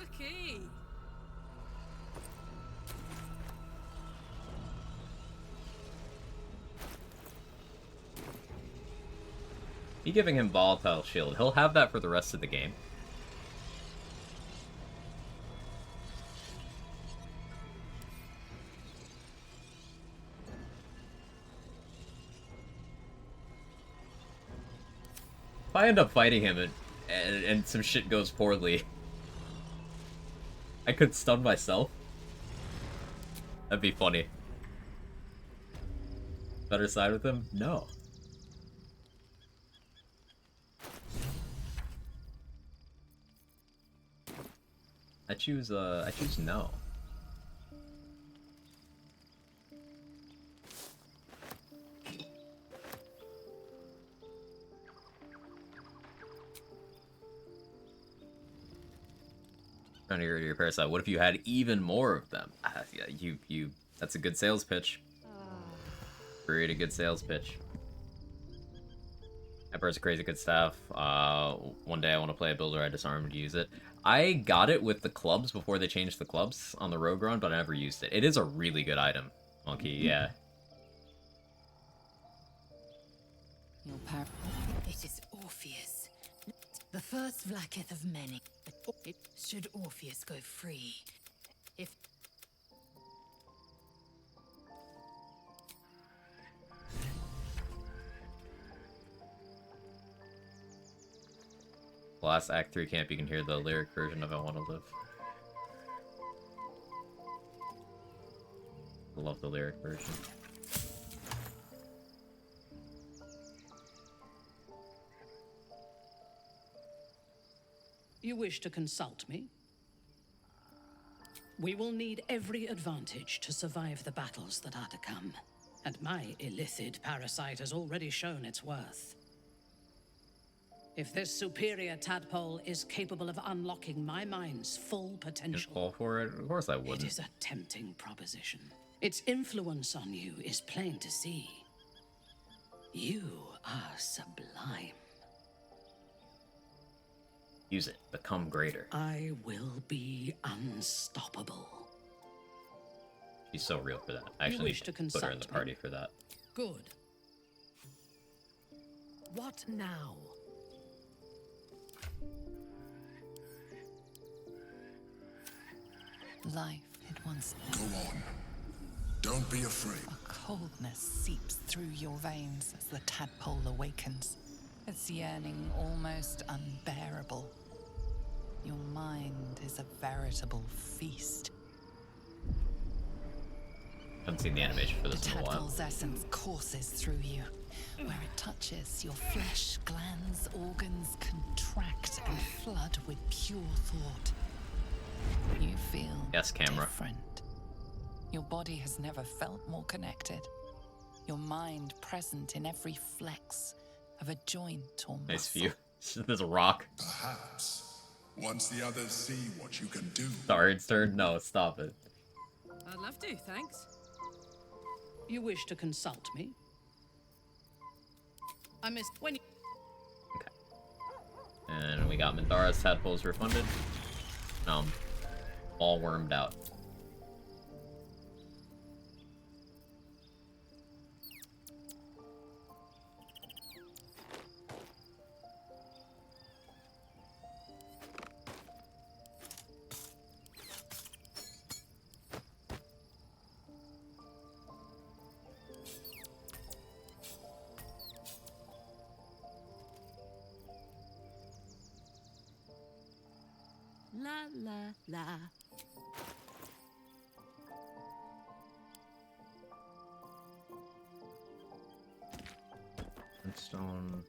Okay. Me giving him volatile shield, he'll have that for the rest of the game. If I end up fighting him and some shit goes poorly, I could stun myself. That'd be funny. Better side with him? No. I choose no. Trying to get rid of your parasite. What if you had even more of them? Yeah, you. That's a good sales pitch. Create a good sales pitch. Emperor's a crazy good staff. One day I want to play a builder I disarmed to use it. I got it with the clubs before they changed the clubs on the Rogue Run, but I never used it. It is a really good item, Monkey, yeah. It is Orpheus, the first Vlaakith of many. Should Orpheus go free? If Last Act 3 camp, you can hear the lyric version of I Want to Live. I love the lyric version. You wish to consult me? We will need every advantage to survive the battles that are to come. And my Illithid parasite has already shown its worth. If this superior tadpole is capable of unlocking my mind's full potential... Fall for it? Of course I wouldn't. It is a tempting proposition. Its influence on you is plain to see. You are sublime. Use it. Become greater. I will be unstoppable. She's so real for that. I actually need to put her in the party for that. Good. What now? Life, it once... Go on. Don't be afraid. A coldness seeps through your veins as the tadpole awakens. Its yearning almost unbearable. Your mind is a veritable feast. Haven't seen the animation for this The in a while. tadpole's essence courses through you. Where it touches, your flesh, glands, organs contract and flood with pure thought. You feel Yes, camera. different. Your body has never felt more connected. Your mind present in every flex of a joint or muscle. Nice view. There's a rock. Perhaps. Once the others see what you can do. Sorry, it's turned. No, stop it. I'd love to, thanks. You wish to consult me? I missed when you... And we got Minthara's tadpoles refunded. All wormed out. La la la. Stone.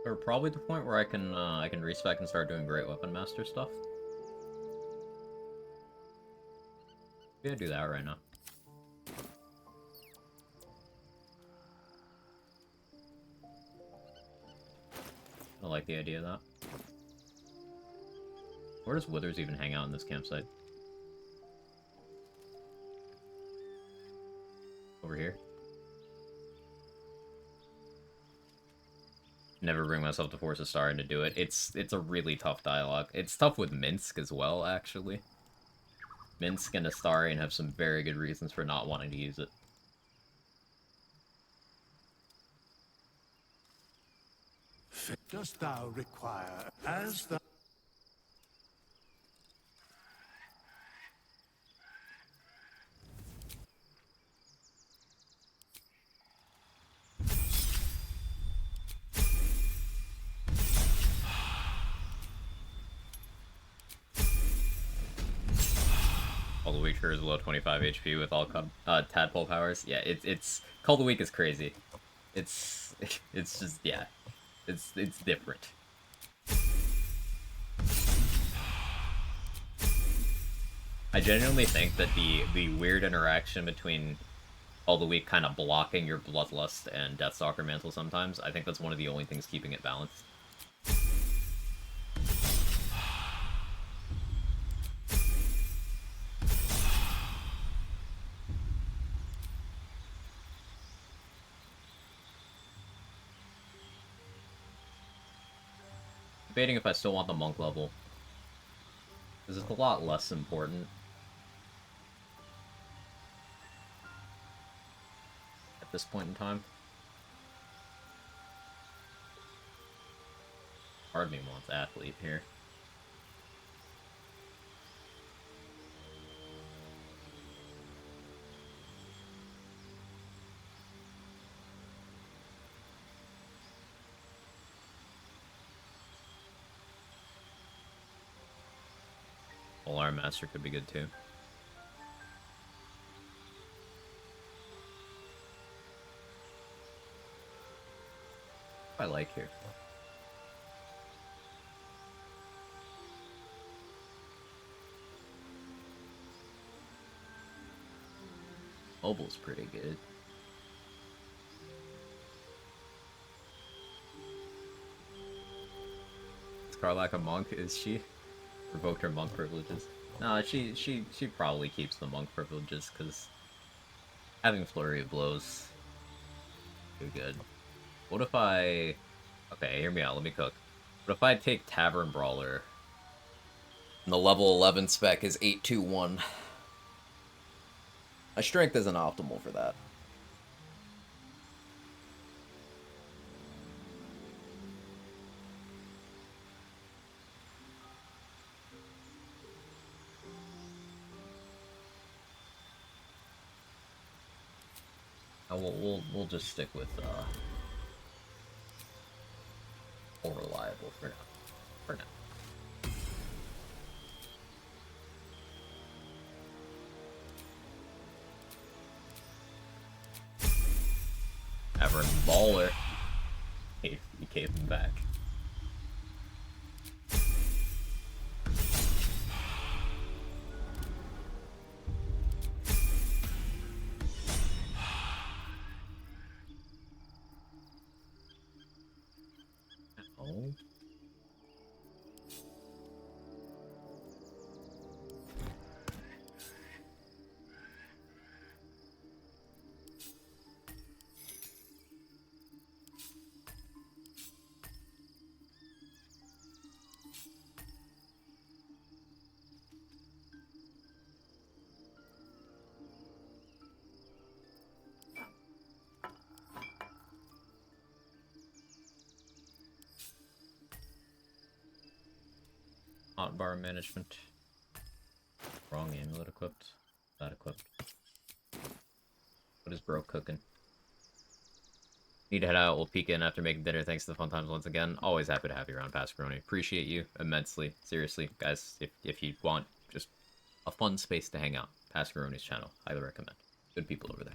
Or probably the point where I can respec and start doing Great Weapon Master stuff. Maybe I do that right now. I like the idea of that. Where does Withers even hang out in this campsite? Over here? Never bring myself to force a star to do it. It's a really tough dialogue. It's tough with Minsk as well, actually. Minsk and Astarion have some very good reasons for not wanting to use it. Dost thou require as the... Call the Weak is below 25 HP with all tadpole powers. Yeah, it's Call the Weak is crazy. It's just, yeah. It's different. I genuinely think that the weird interaction between All the Weak kind of blocking your Bloodlust and Deathstalker Mantle sometimes, I think that's one of the only things keeping it balanced. Debating if I still want the monk level, because it's a lot less important. At this point in time. Part of me wants athlete here. Alarm Master could be good too. I like here. Mobile's pretty good. Is Karlak a monk? Is she? Revoked her monk privileges. No, she probably keeps the monk privileges because having Flurry of Blows too good. What if I... Okay, hear me out, let me cook. What if I take Tavern Brawler and the level 11 spec is 821? My strength isn't optimal for that. We'll just stick with more reliable for now. For now. Everett Baller. He gave him back. Oh. Hotbar management. Wrong amulet equipped. Not equipped. What is bro cooking? Need to head out. We'll peek in after making dinner. Thanks to the fun times once again. Always happy to have you around, Pascaroni. Appreciate you immensely. Seriously, guys, if you want just a fun space to hang out, Pascaroni's channel. Highly recommend. Good people over there.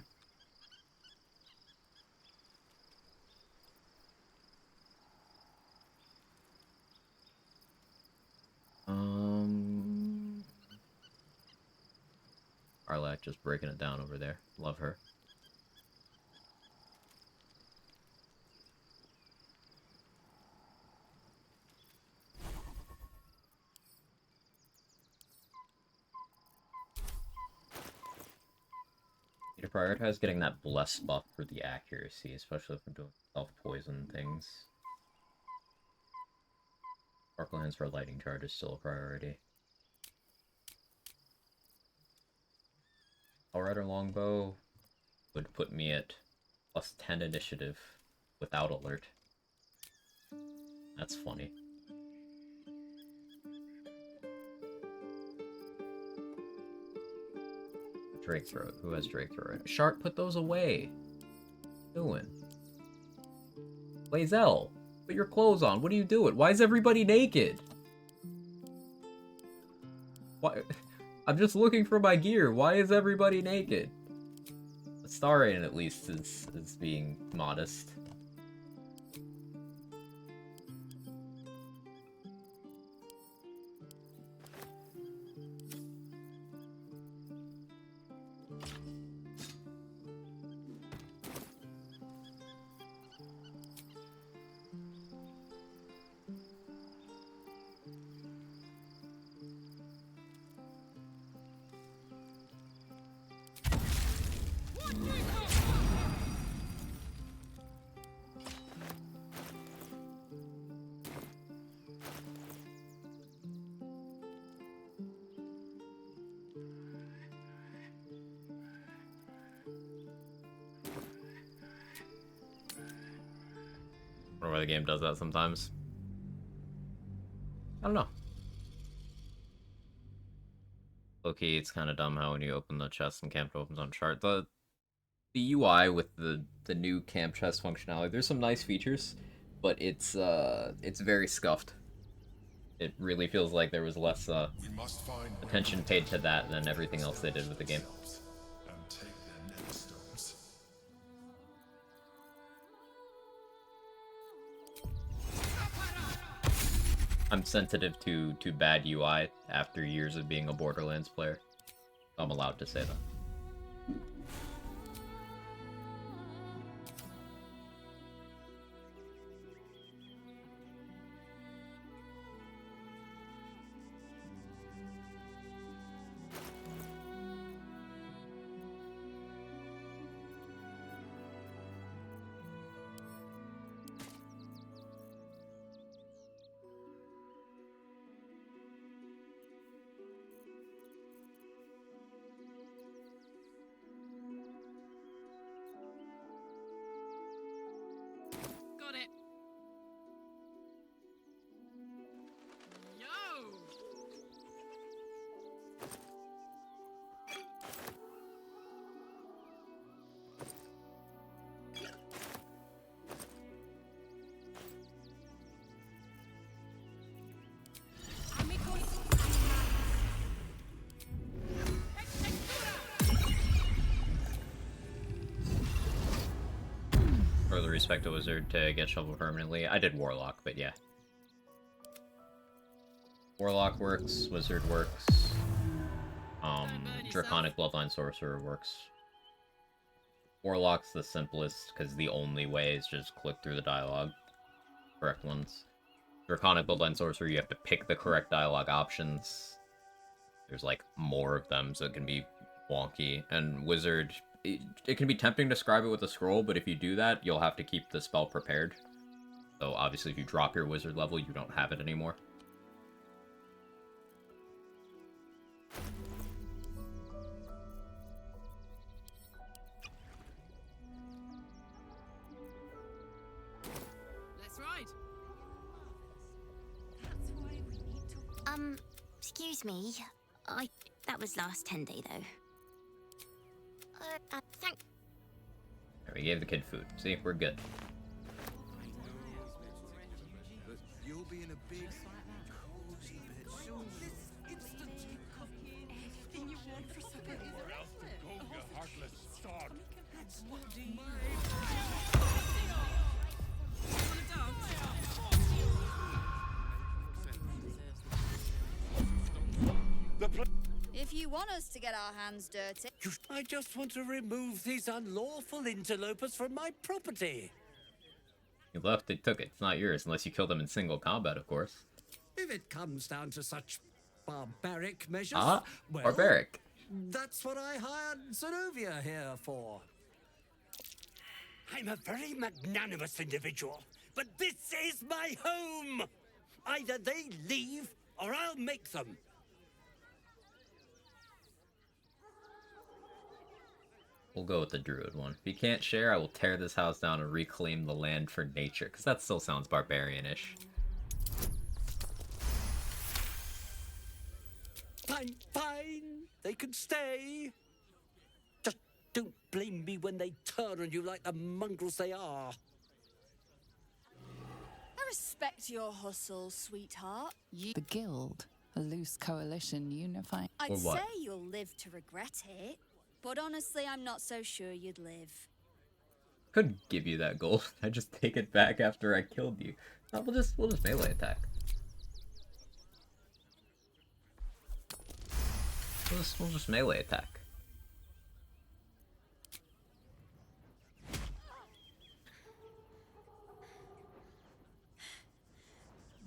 Arlac just breaking it down over there. Love her. Need to prioritize getting that bless buff for the accuracy, especially if I'm doing self-poison things. Sparkle hands for lightning charge is still a priority. Alright, or longbow would put me at plus 10 initiative without alert. That's funny. Drake throat. Who has Drake throat? Shark, put those away. What are you doing? Lazel, put your clothes on. What are you doing? Why is everybody naked? Why? I'm just looking for my gear. Why is everybody naked? The star rating at least is being modest. I don't know why the game does that sometimes. I don't know. Okay, it's kind of dumb how when you open the chest and camp opens on chart. The UI with the new camp chest functionality, there's some nice features, but it's very scuffed. It really feels like there was less attention paid to that than everything else they did with the game. I'm sensitive to bad UI after years of being a Borderlands player. I'm allowed to say that. respect a wizard to get shovel permanently. I did warlock, but yeah. Warlock works, wizard works. Draconic bloodline sorcerer works. Warlock's the simplest because the only way is just click through the dialogue. Correct ones. Draconic bloodline sorcerer, you have to pick the correct dialogue options. There's like more of them, so it can be wonky. And wizard, it can be tempting to describe it with a scroll, but if you do that, you'll have to keep the spell prepared. So obviously if you drop your wizard level, you don't have it anymore. Let's ride. Excuse me. That was last 10 day, though. Thank... There, we gave the kid food. See, we're good. You'll be in a big, cozy bed soon. This instant. Anything you want for supper is Go, you heartless sod. That's not If you want us to get our hands dirty... I just want to remove these unlawful interlopers from my property. You left, they took it. It's not yours, unless you kill them in single combat, of course. If it comes down to such barbaric measures, Ah, well, barbaric. That's what I hired Zenobia here for. I'm a very magnanimous individual, but this is my home! Either they leave, or I'll make them. We'll go with the druid one. If you can't share, I will tear this house down and reclaim the land for nature, because that still sounds barbarian-ish. Fine. They can stay. Just don't blame me when they turn on you like the mongrels they are. I respect your hustle, sweetheart. The guild, a loose coalition unifying. I'd say you'll live to regret it, but honestly, I'm not so sure you'd live. Couldn't give you that gold. I just take it back after I killed you. No, we'll just melee attack. We'll just melee attack.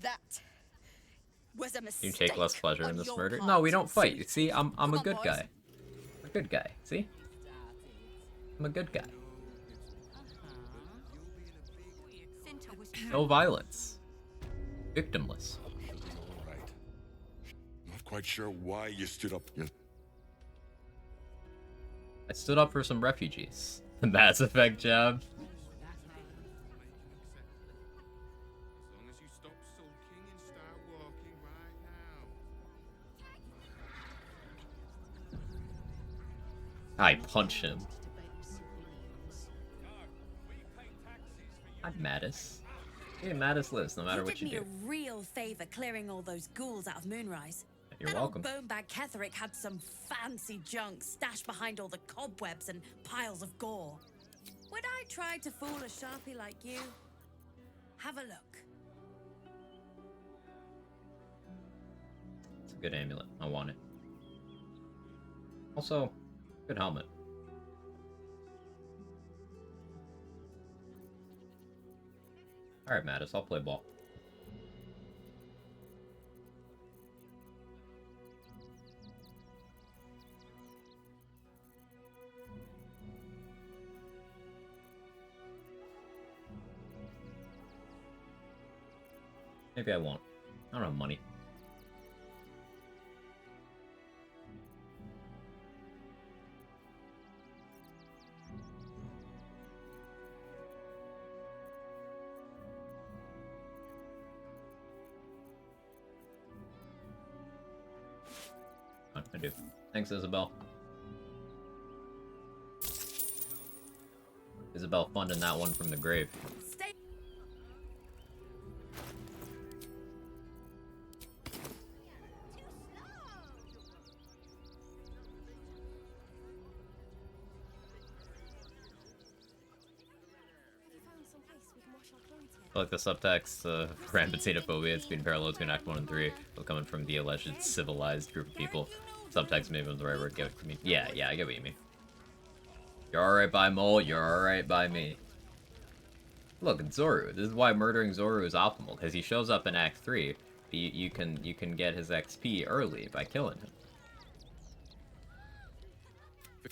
That was a mistake. You take less pleasure in this your murder? part, No, we don't fight. sweet. See, I'm Come a on, good boys. guy. I'm a good guy. See? I'm a good guy. No violence. Victimless. All right. Not quite sure why you stood up. I stood up for some refugees. The Mass Effect jab. I punch him. I'm Mattis. Hey, Mattis lives no matter what you did do. me a real favor clearing all those ghouls out of Moonrise. You're That welcome. old bonebag Ketherick had some fancy junk stashed behind all the cobwebs and piles of gore. Would I try to fool a sharpie like you? Have a look. It's a good amulet. I want it. Also, good helmet. Alright, Mattis, I'll play ball. Maybe I won't. I don't have money. I do. Thanks, Isabel. Isabel funding that one from the grave. Stay. Like the subtext, rampant xenophobia, it's been parallels in Act 1 and 3, but coming from the alleged civilized group of people. Subtext maybe was the right word, get what you mean. Yeah, I get what you mean. You're alright by Mole, you're alright by me. Look, it's Zoru. This is why murdering Zoru is optimal, because he shows up in Act 3. You can get his XP early by killing him.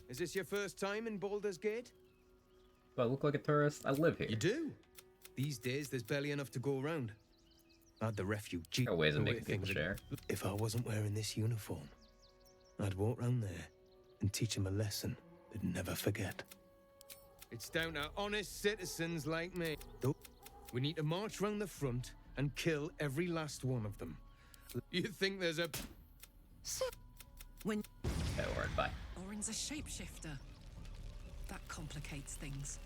Is this your first time in Baldur's Gate? Do I look like a tourist? I live here. You do. These days, there's barely enough to go around. Add the refugee. There are ways of the way making people things share. If I wasn't wearing this uniform, I'd walk round there and teach him a lesson they'd never forget. It's down to honest citizens like me. Though we need to march round the front and kill every last one of them. You think there's a... When... Okay, alright, bye. Orin's a shapeshifter. That complicates things.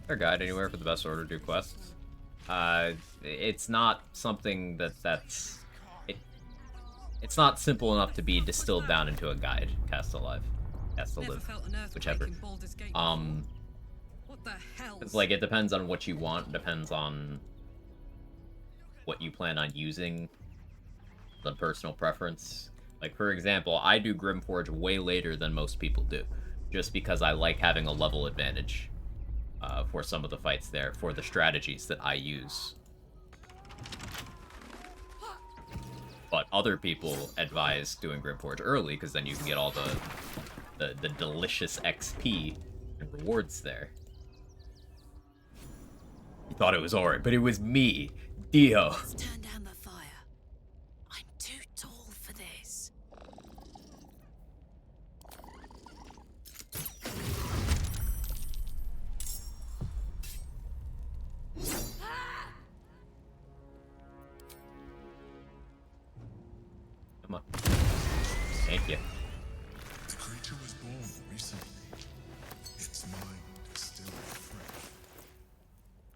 Or guide anywhere for the best order to do quests. It's not something that's... It's not simple enough to be distilled down into a guide. Cast alive. Cast to live. Whichever. What the hell? It's like, it depends on what you want, it depends on what you plan on using, the personal preference. Like, for example, I do Grimforge way later than most people do, just because I like having a level advantage for some of the fights there, for the strategies that I use. But other people advise doing Grimforge early, because then you can get all the delicious XP and rewards there. You thought it was Ori, but it was me, Dio. Let's turn down the fire. I'm too tall for this. Come on. Thank you. The creature was born recently. Its mind is still fresh.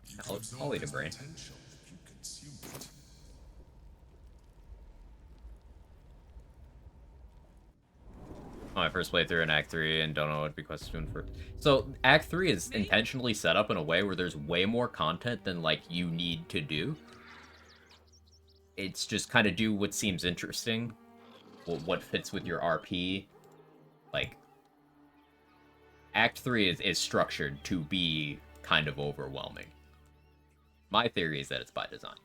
You can absorb I'll eat a its brain. potential if you consume it. My first playthrough in Act 3 and don't know what to be questioned for. So, Act 3 is intentionally set up in a way where there's way more content than, like, you need to do. It's just kind of do what seems interesting, what fits with your RP. Like, Act 3 is structured to be kind of overwhelming. My theory is that it's by design.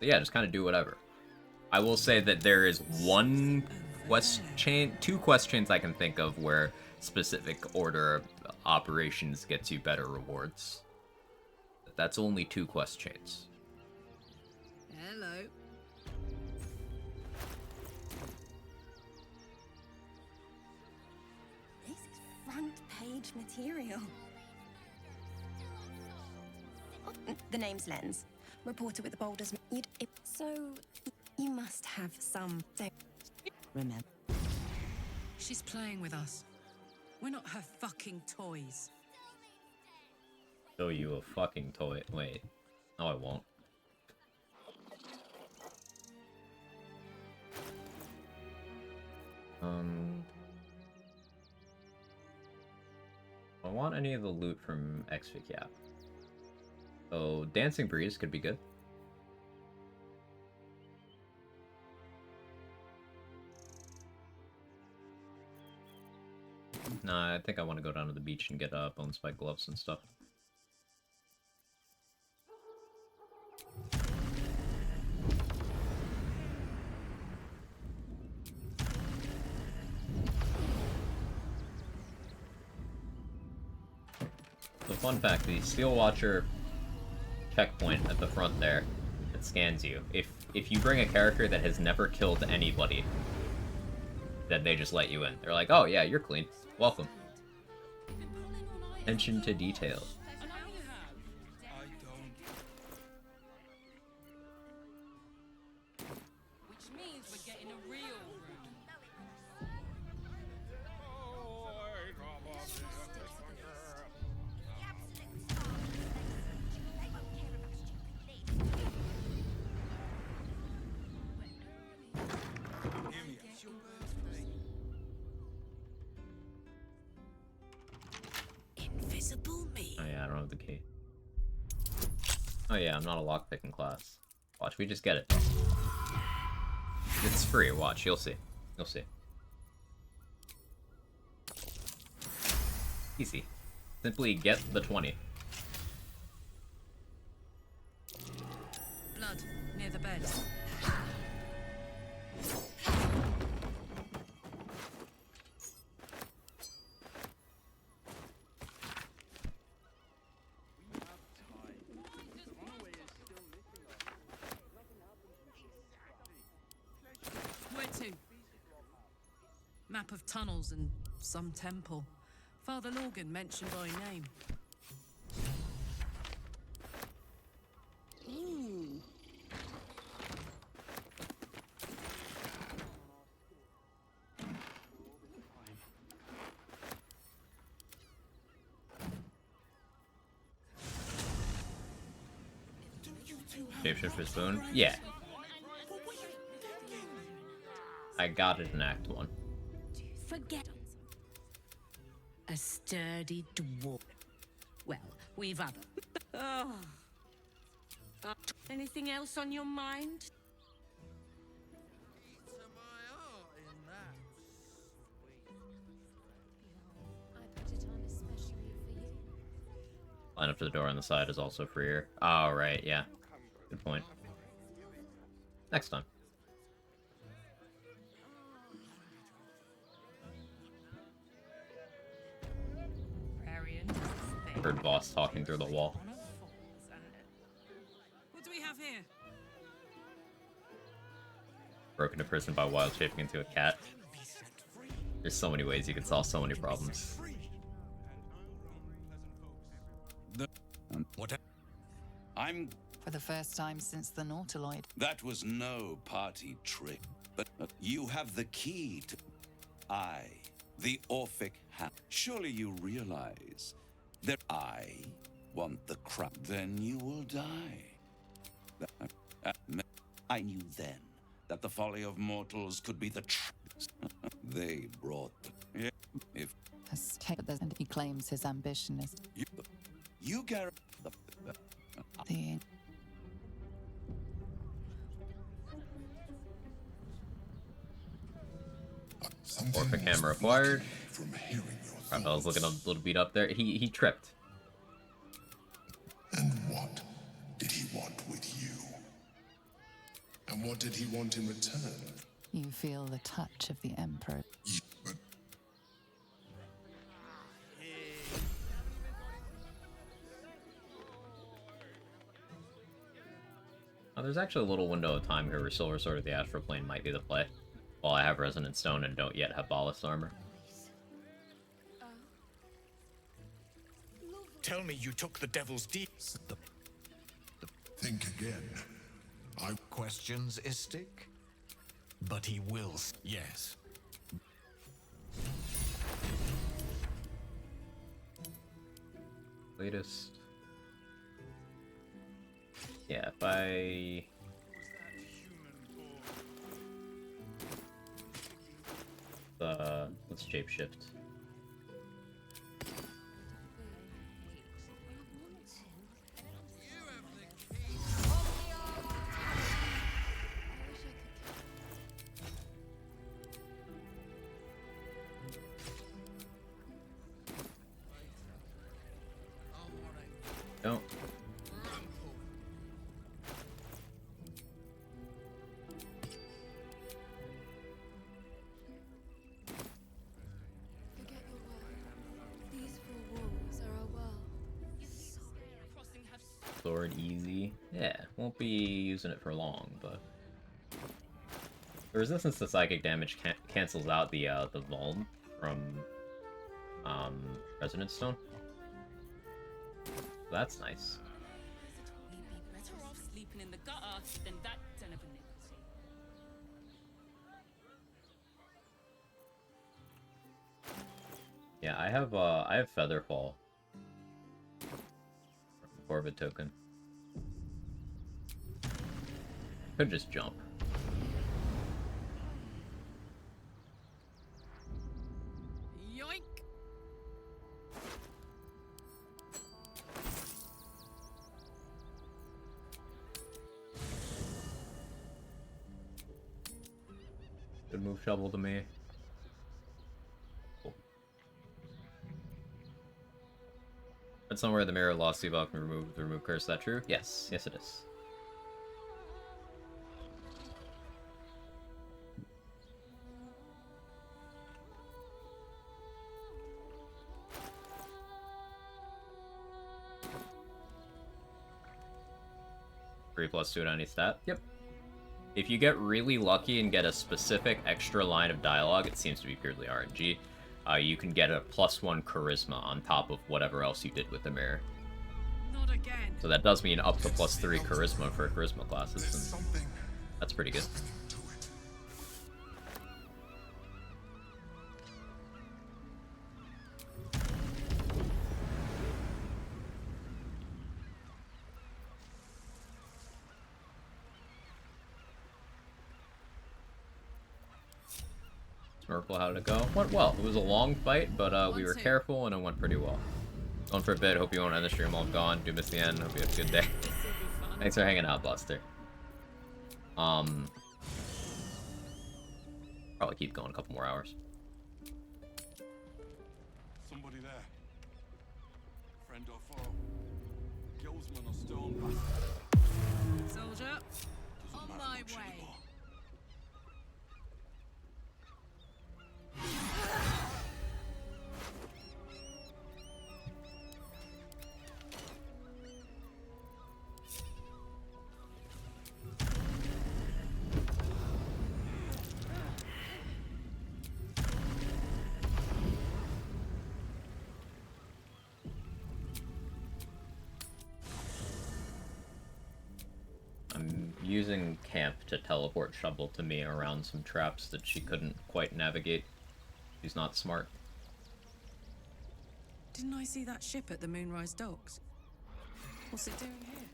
But yeah, just kind of do whatever. I will say that there is one quest chain, two quest chains I can think of where specific order of operations gets you better rewards. But that's only two quest chains. Hello. This is front page material. The name's Lens. Reporter with the Boulders. So, you must have some... Remember. She's playing with us. We're not her fucking toys. Show you a fucking toy. Wait. No, I won't. I want any of the loot from Exfig. So, Dancing Breeze could be good. Nah, I think I want to go down to the beach and get bone spike gloves and stuff. So fun fact, the Steel Watcher checkpoint at the front there, it scans you. If you bring a character that has never killed anybody, then they just let you in. They're like, oh yeah, you're clean. Welcome. Attention to detail. Which means we're getting a real the key. Oh yeah, I'm not a lockpicking class. Watch, we just get it. It's free, watch, you'll see. You'll see. Easy. Simply get the 20. Blood near the bed. Where to? Map of tunnels and some temple. Father Lorgan mentioned by name. Ooh. Shapeshifter's Boon? Yeah. I got it in Act 1. Forget. A sturdy dwarf. Well, we've other. Oh. Anything else on your mind? Line up to the door on the side is also freer. Oh, right, yeah. Good point. Next time. Heard boss talking through the wall. What do we have here? Broken to prison by wild shaping into a cat. There's so many ways you can solve so many problems. What? I'm... For the first time since the Nautiloid. That was no party trick, but you have the key to... the Orphic Hand. Surely you realize that I want the crown. Then you will die. I knew then that the folly of mortals could be the they brought the... Yeah, if... And he claims his ambition is... You guarantee the... Orphic hammer acquired. I was looking a little beat up there. He tripped. And what did he want with you? And what did he want in return? You feel the touch of the Emperor. Oh, there's actually a little window of time here where Silver Sword of the Astral Plane might be the play, while I have Resonant Stone and don't yet have Ballast Armor. Tell me you took the devil's deed. Think again. Questions, Istik? But he will. Yes. Latest. Yeah, if I... let's shapeshift. Don't. Sword easy. Yeah, won't be using it for long, but the resistance to psychic damage cancels out the vuln from Resonance Stone. So that's nice. We'd be better off sleeping in the gutter than that den of iniquity. Yeah, I have Featherfall. Corvid token. Could just jump. Yoink! Good move, shovel to me. Cool. Read somewhere the mirror lost Seabuck can remove the remove curse. Is that true? Yes. Yes, it is. Three plus 2 to any stat. Yep. If you get really lucky and get a specific extra line of dialogue, it seems to be purely RNG, you can get a +1 charisma on top of whatever else you did with the mirror. Not again. So that does mean up to +3 charisma for charisma classes, and that's pretty good. Smirkle, how did it go? Went well. It was a long fight, but we were careful and it went pretty well. Going for a bit. Hope you won't end the stream while I'm gone. Do miss the end. Hope you have a good day. Thanks for hanging out, Buster. Probably keep going a couple more hours. Somebody there. Friend or foe. Guildsman or stone. Soldier, on my way. I'm using Camp to teleport Shovel to me around some traps that she couldn't quite navigate. She's not smart. Didn't I see that ship at the Moonrise Docks? What's it doing here?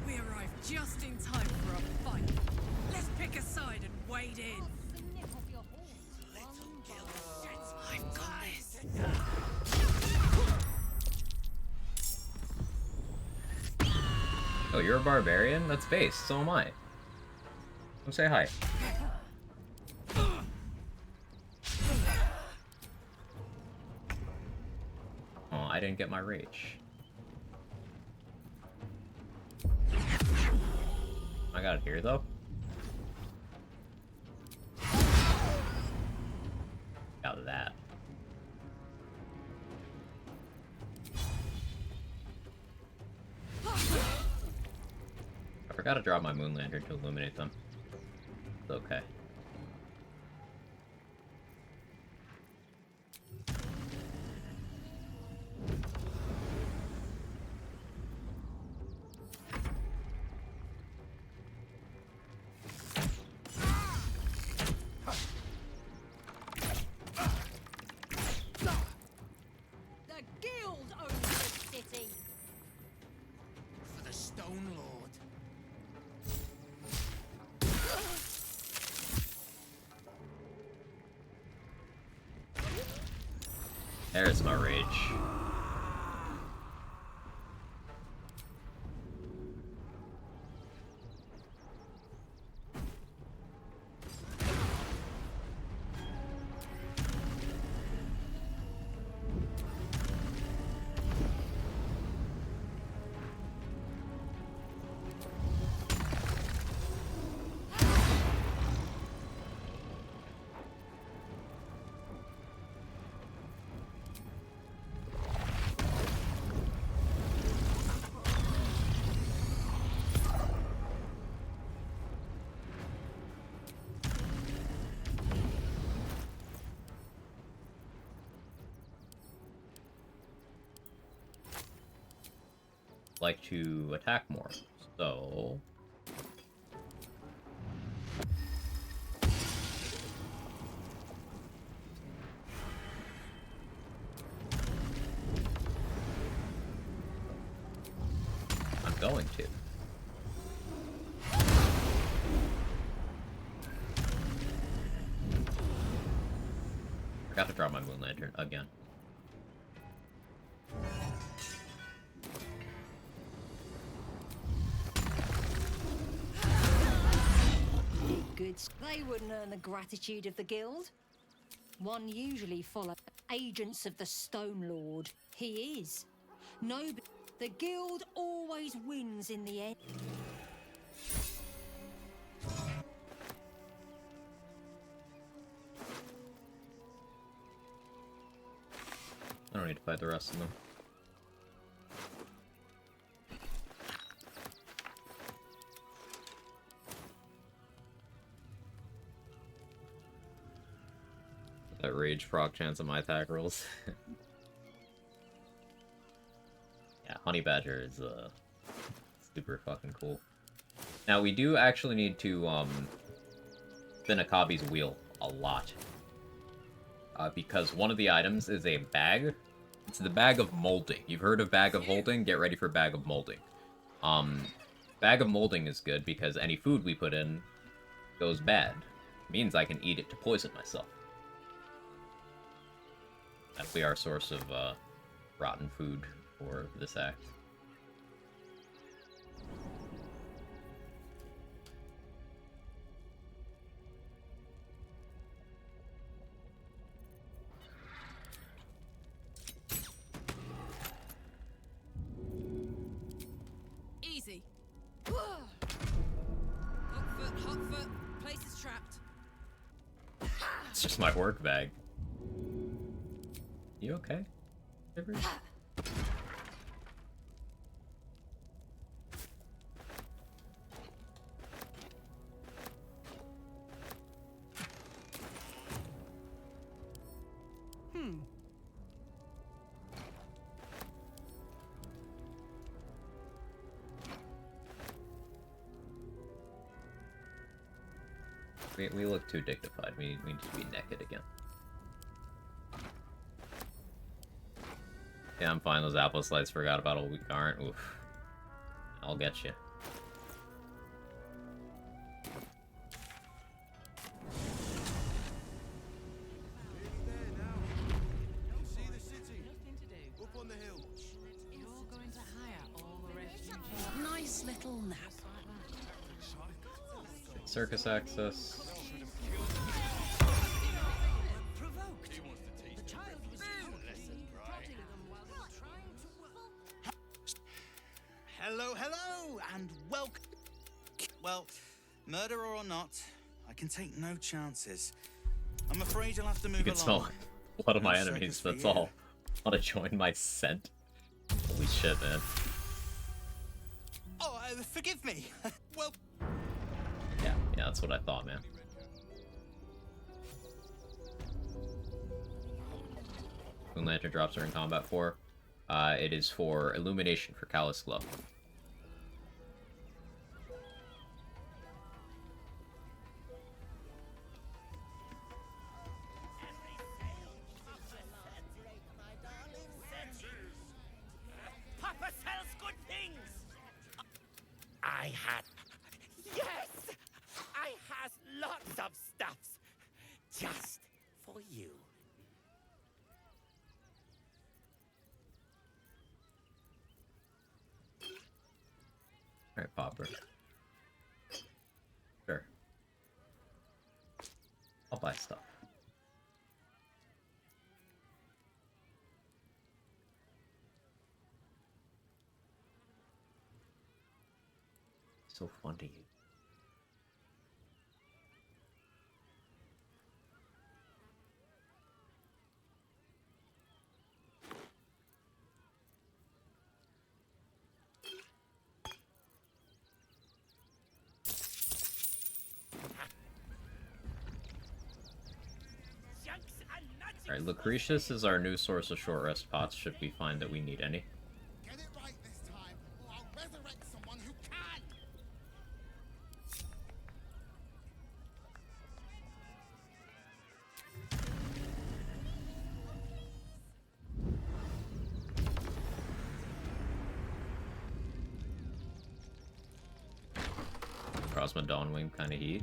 We arrived just in time for a fight. Let's pick a side and wade in. I've got this. Oh, you're a barbarian? That's base. So am I. Come say hi. Oh, I didn't get my rage. I got it here, though. Got that. I forgot to drop my moon lantern to illuminate them. It's okay. The guild owns this city. For the Stone Lord. There's my rage. Like to attack more, so I'm going to. Forgot to drop my moon lantern again. druids. They wouldn't earn the gratitude of the guild. One usually follows agents of the Stone Lord. He is. No, the guild always wins in the end. I don't need to fight the rest of them. That rage proc chance on my attack rolls. Yeah, Honey Badger is super fucking cool. Now we do actually need to spin Akabi's wheel a lot. Because one of the items is a bag. It's the bag of molding. You've heard of bag of holding? Get ready for bag of molding. Bag of molding is good because any food we put in goes bad. It means I can eat it to poison myself. That'll be our source of rotten food for this act. Easy. Hot foot. Place is trapped. It's just my work bag. You okay? Every... We look too dignified. We need to be naked again. Yeah, I'm fine. Those apple slices forgot about a week aren't. Oof. I'll get you. Nice little nap. Circus access. Hello, and welcome. Well, murderer or not, I can take no chances. I'm afraid you'll have to move You can smell along. a lot of my No enemies, circus for that's you. all. Want to join my scent? Holy shit, man. Oh, forgive me. Well, Yeah, that's what I thought, man. Moon Lantern drops are in combat for. It is for Illumination for Callous Glove. Papa sells good things. Yes, I has lots of stuffs just for you. Alright, Popper. Sure. I'll buy stuff. So fun to use. Alright, Lucretius is our new source of short rest pots, should we find that we need any. Get it right this time, or I'll resurrect someone who can. Crossman Dawnwing kind of heat.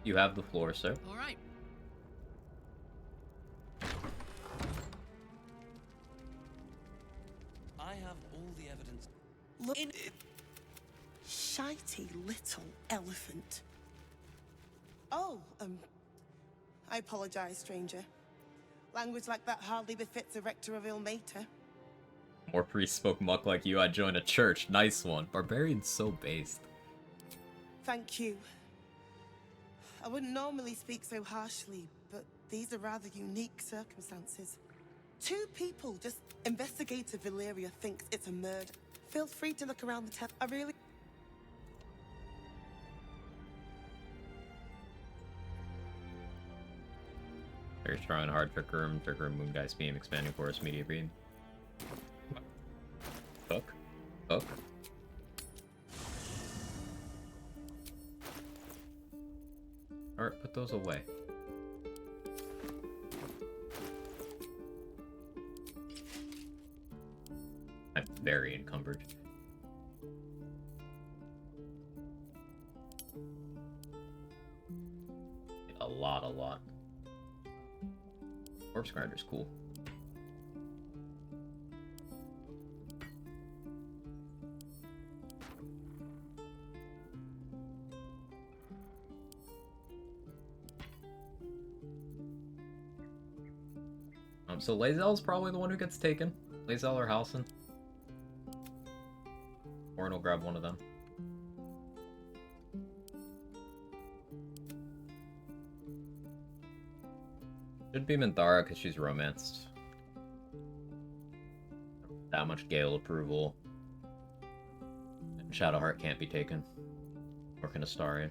You have the floor, sir. All right. I have all the evidence. Look in it. Shitey little elephant. Oh, I apologize, stranger. Language like that hardly befits a rector of Ilmater. More priests spoke muck like you, I'd join a church. Nice one. Barbarian's so based. Thank you. I wouldn't normally speak so harshly, but these are rather unique circumstances. Two people, just investigator Valyria thinks it's a murder. Feel free to look around the tent. I really... Very strong and hard trick room, moon guys beam, expanding forest, media beam. Hook. Hook. Alright, put those away. I'm very encumbered. A lot. Corpse Grinder's cool. So Lae'zel's probably the one who gets taken. Lae'zel or Halsin. Orin will grab one of them. Should be Minthara because she's romanced. That much Gale approval. And Shadowheart can't be taken. Or can Astarion.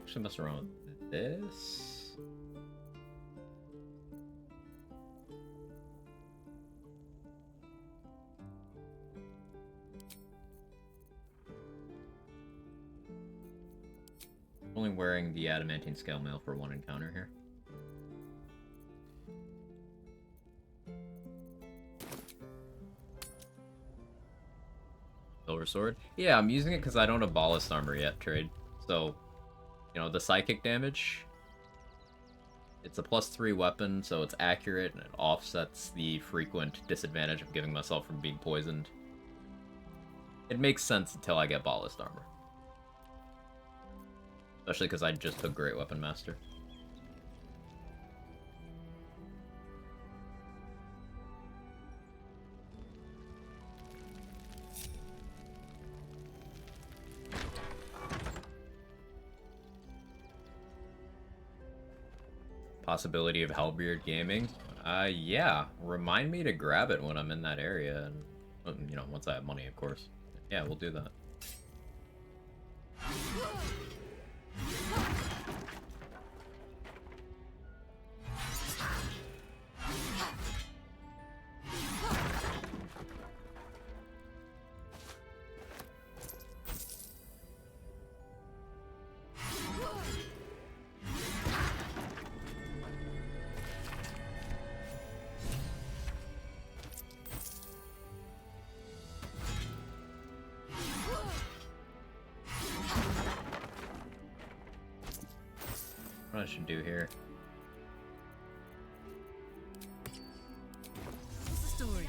Actually mess around with this. Only wearing the adamantine scale mail for one encounter here. Silver sword? Yeah, I'm using it because I don't have ballast armor yet, trade. So, you know, the psychic damage, it's a +3 weapon, so it's accurate and it offsets the frequent disadvantage of giving myself from being poisoned. It makes sense until I get ballast armor. Especially because I just took Great Weapon Master. Possibility of Hellbeard Gaming? Yeah. Remind me to grab it when I'm in that area, and, you know, once I have money, of course. Yeah, we'll do that. What I should do here. What's the story?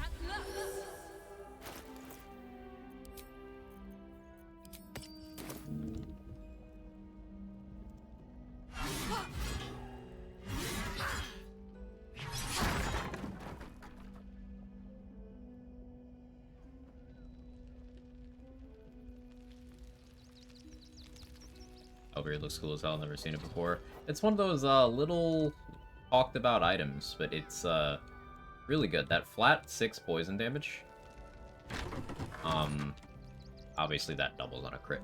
Hellbeard looks cool as hell, never seen it before. It's one of those little talked about items, but it's really good. That flat 6 poison damage. Obviously that doubles on a crit.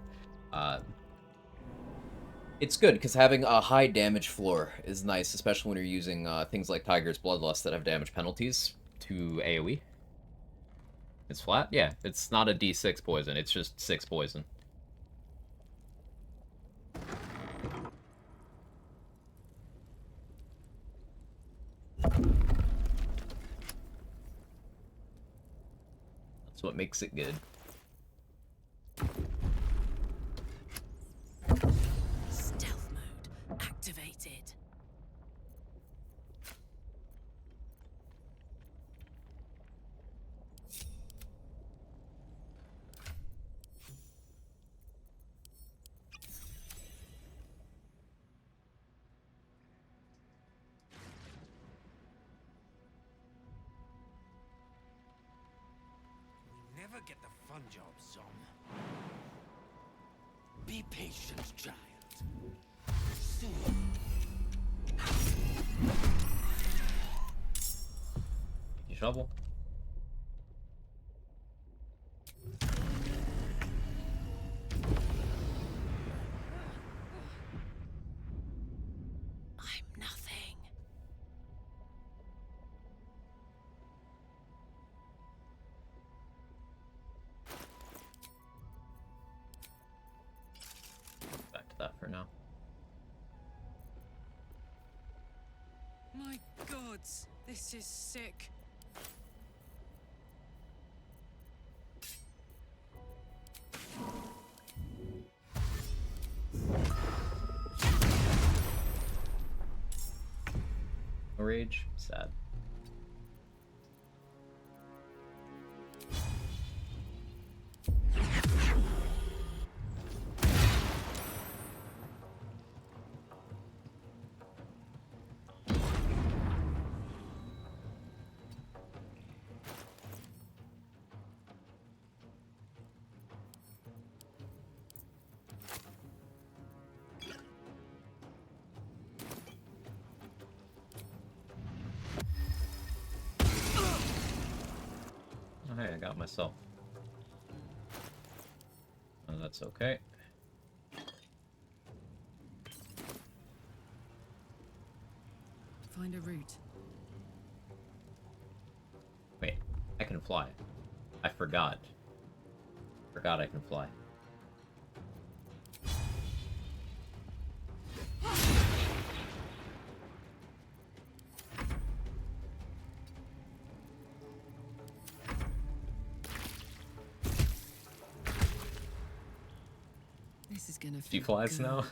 It's good, because having a high damage floor is nice, especially when you're using things like Tiger's Bloodlust that have damage penalties to AoE. It's flat? Yeah, it's not a D6 poison, it's just 6 poison. That's what makes it good. Stealth mode activated. We never get the fun job, Zom. Be patient, child. Soon. You shovel. I'm nothing. Back to that for now. My gods, this is sick. No rage? Sad. Oh, hey, I got myself. Oh, that's okay. Find a route. Wait, I can fly. I forgot. Forgot I can fly. This is gonna She feel flies good. now?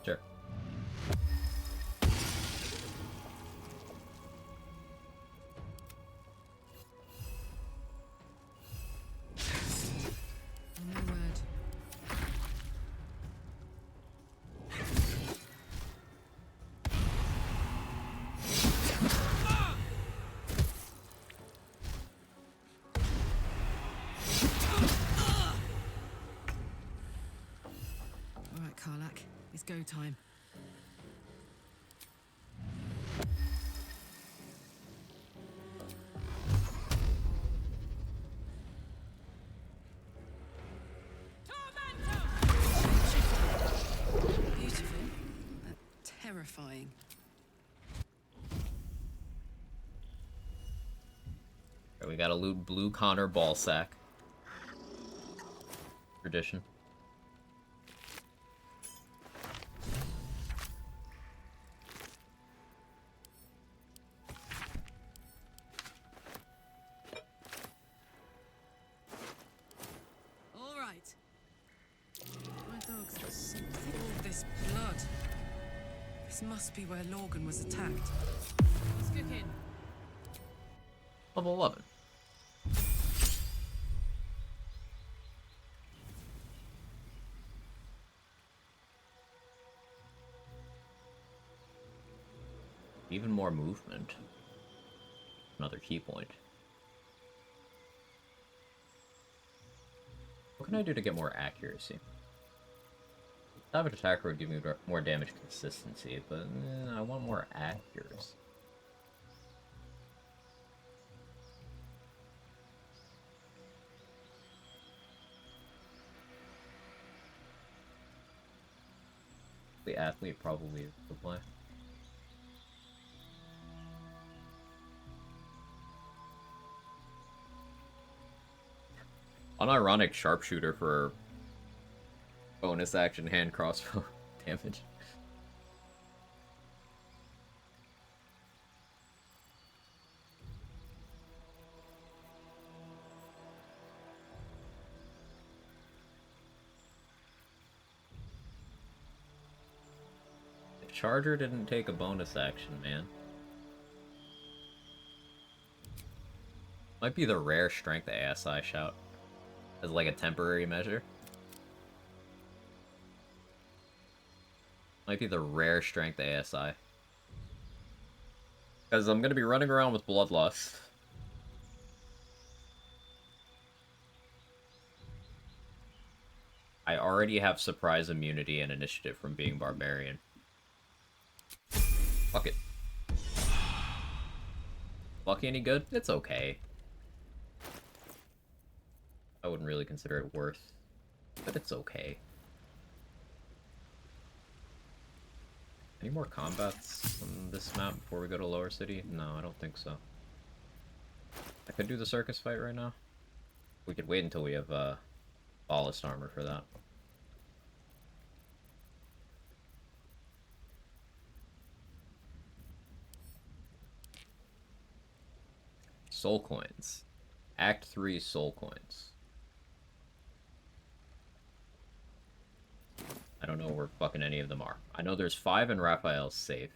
Sure. On my word. All right, Karlak, it's go time. Beautiful, but terrifying. Okay, we got a blue Connor ball sack. Tradition. This must be where Lorgan was attacked. What's cooking? Level 11. Even more movement. Another key point. What can I do to get more accuracy? Savage attacker would give me more damage consistency, but I want more accuracy. The athlete probably would play. Unironic sharpshooter for bonus action hand crossbow damage. The charger didn't take a bonus action, man. Might be the rare strength ASI shout as like a temporary measure. Might be the rare strength ASI. Because I'm going to be running around with Bloodlust. I already have surprise immunity and initiative from being Barbarian. Fuck it. Lucky any good? It's okay. I wouldn't really consider it worth, but it's okay. Any more combats on this map before we go to Lower City? No, I don't think so. I could do the circus fight right now. We could wait until we have ballast armor for that. Soul coins. Act 3 soul coins. I don't know where fucking any of them are. I know there's 5 in Raphael's safe.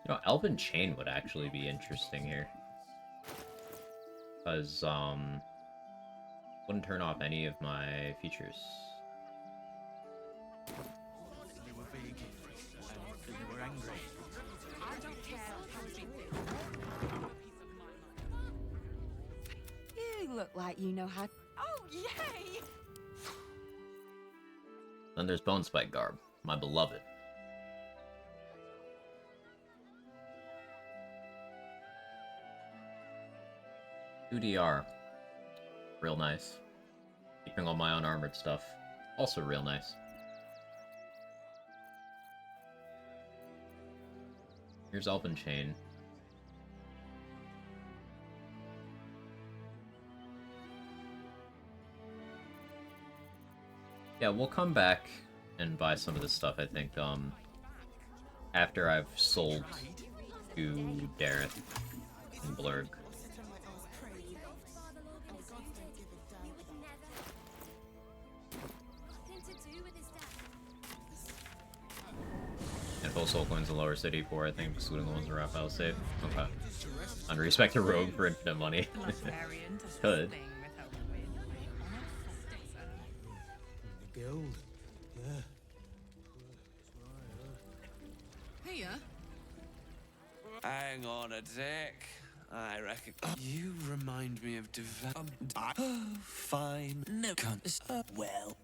You know, Elven Chain would actually be interesting here. Because, wouldn't turn off any of my features. You were vegan, and you were angry. I don't care You look like you know how. Oh, yay! Then there's Bone Spike Garb, my beloved. UDR. Real nice. Keeping all my unarmored stuff. Also real nice. Here's Elven Chain. Yeah, we'll come back and buy some of this stuff, I think, after I've sold to Dareth and Blurg. And full soul coins in Lower City for, I think, excluding the ones in Raphael safe. Okay. On respect to Rogue for infinite money. Could. The guild. Yeah. Here? Hang on a tick. I reckon you remind me of fine. No cunt. Well.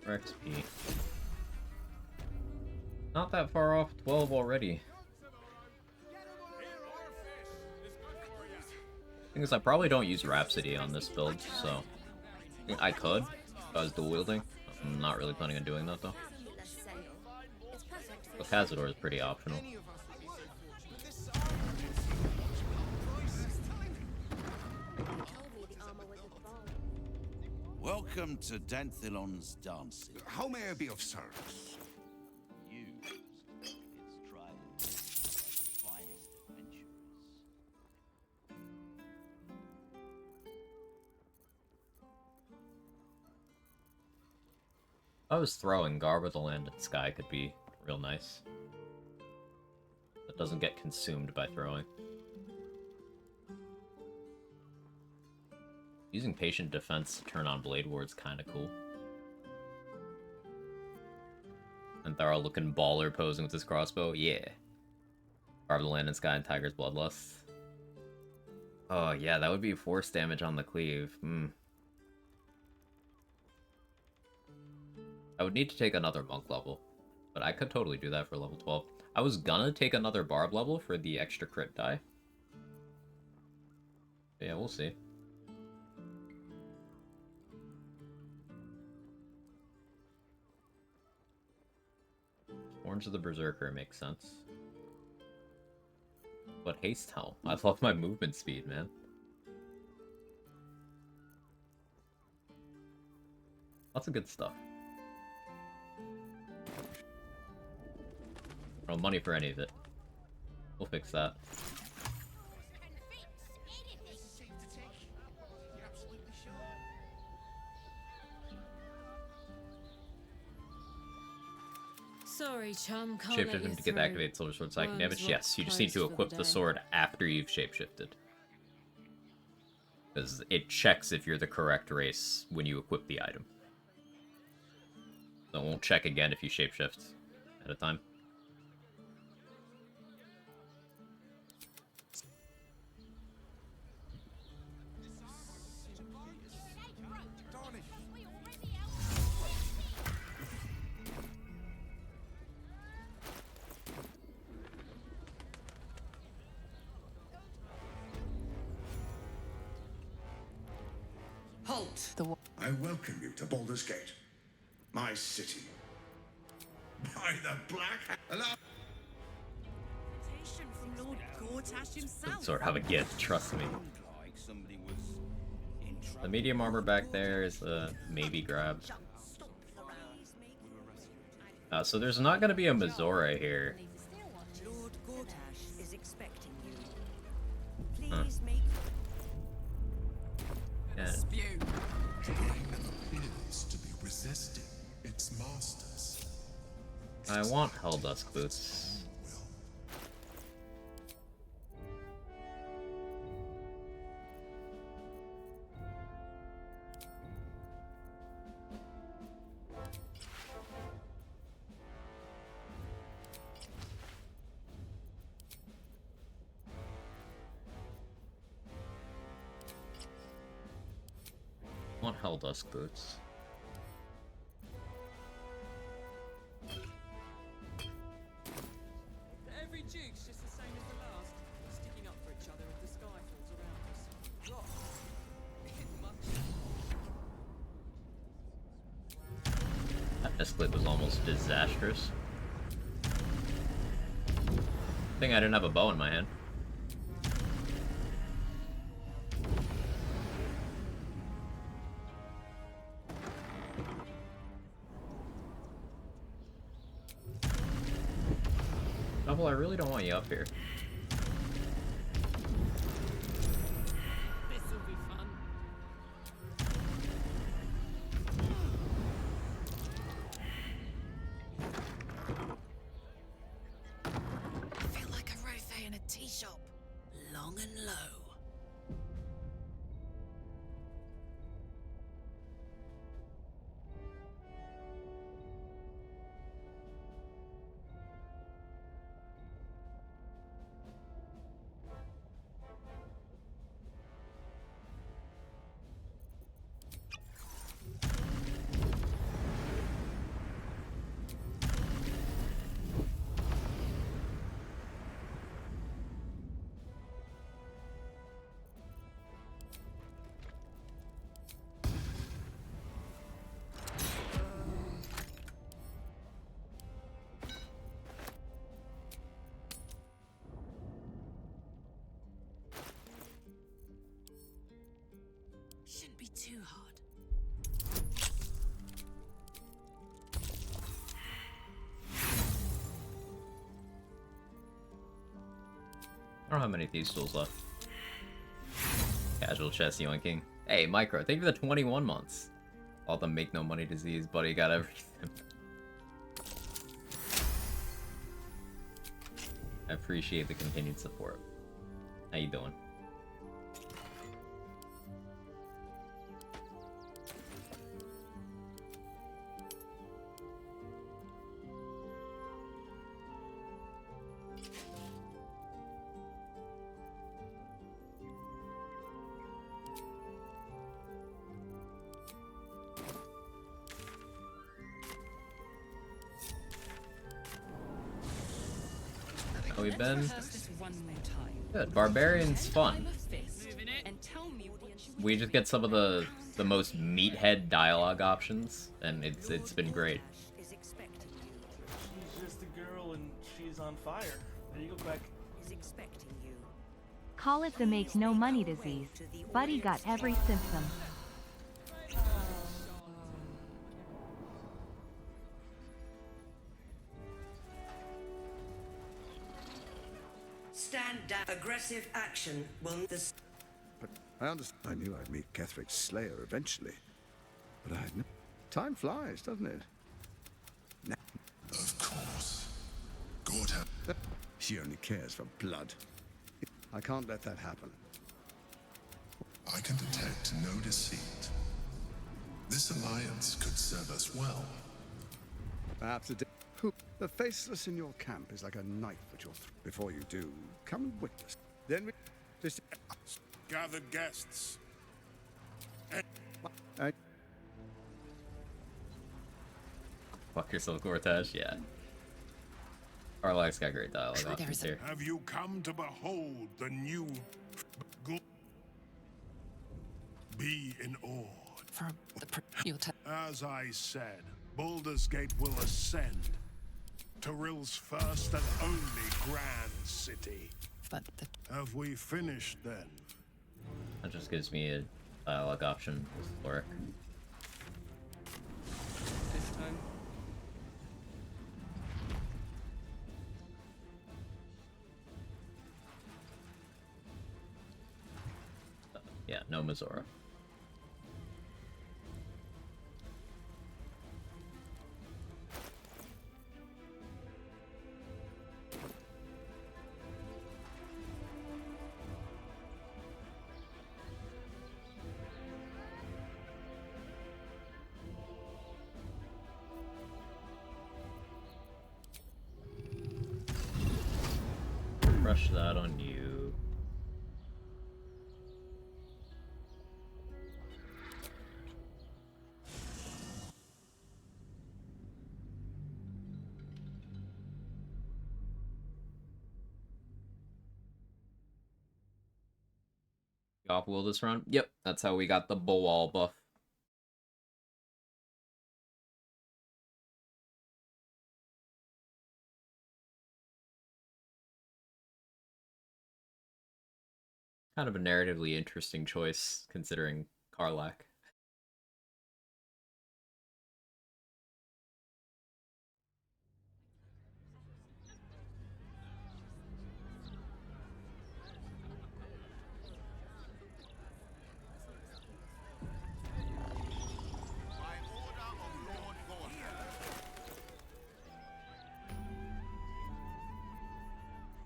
XP. Not that far off, 12 already. Thing is, I probably don't use Rhapsody on this build, so I could if I was dual wielding. I'm not really planning on doing that though. It's perfect The Cazador is pretty optional. Welcome to Danthilon's dances. How may I be of service? Its tried finest adventurers. I was throwing Garb of the Land and Sky could be real nice. That doesn't get consumed by throwing. Using Patient Defense to turn on Blade Ward's kinda cool. And Thara looking baller posing with his crossbow, yeah. Garb of the Land and Sky and Tiger's Bloodlust. Oh yeah, that would be force damage on the cleave. I would need to take another monk level, but I could totally do that for level 12. I was gonna take another barb level for the extra crit die. But yeah, we'll see. Orange of the Berserker makes sense. But Haste Helm. I love my movement speed, man. Lots of good stuff. No money for any of it. We'll fix that. Sorry, chum. Can't let Shapeshifted you to get through. activate Silver Sword psychic Worms damage? will Yes, you just need to close for equip the the day. sword after you've shapeshifted. Because it checks if you're the correct race when you equip the item. So it won't check again if you shapeshift at a time. Halt! I welcome you to Baldur's Gate, my city. By the black... Allow... Invitation from Lord Gortash himself. Sort of have a gift, trust me. Like somebody was in trouble. The medium armor back there is a maybe grab. So there's not going to be a Mizora here. Lord Gortash is expecting you. Huh. Please make Yeah. appears to be resisting its masters. I want Helldusk boots. I want Helldusk boots. Every duke's just the same as the last, sticking up for each other if the sky falls around us. What? That misclick was almost disastrous. I think I didn't have a bow in my hand. Double, I really don't want you up here. This'll be fun. I feel like a rothe in a tea shop. Long and low. don't have many Thieves Tools left. Casual chest yoinking. Hey, Micro, thank you for the 21 months. All the make no money disease, buddy, got everything. I appreciate the continued support. How you doing? How we been? Good. Barbarian's fun. We just get some of the most meathead dialogue options, and it's been great. She's just a girl and she's on fire. There you go, Quack. Call it the make no money disease. Buddy got every symptom. Stand down. Aggressive action will this. But I understand. I knew I'd meet Ketherick's Slayer eventually. But I had no... Time flies, doesn't it? Of course. God have... She only cares for blood. I can't let that happen. I can detect no deceit. This alliance could serve us well. Perhaps a... The faceless in your camp is like a knife at your throat. Before you do, come and witness. Then we... Just... Gather guests. Fuck yourself, Cortege. Yeah. Carlax's got great dialogue options here. Have you come to behold the new... Be in awe. As I said, Baldur's Gate will ascend. Tyrill's first and only grand city. Have we finished then? That just gives me a dialogue option. Floric. This time. Yeah, no Mizora. Crush that on you. Off will this run? Yep, that's how we got the Boal buff. Kind of a narratively interesting choice, considering Karlach.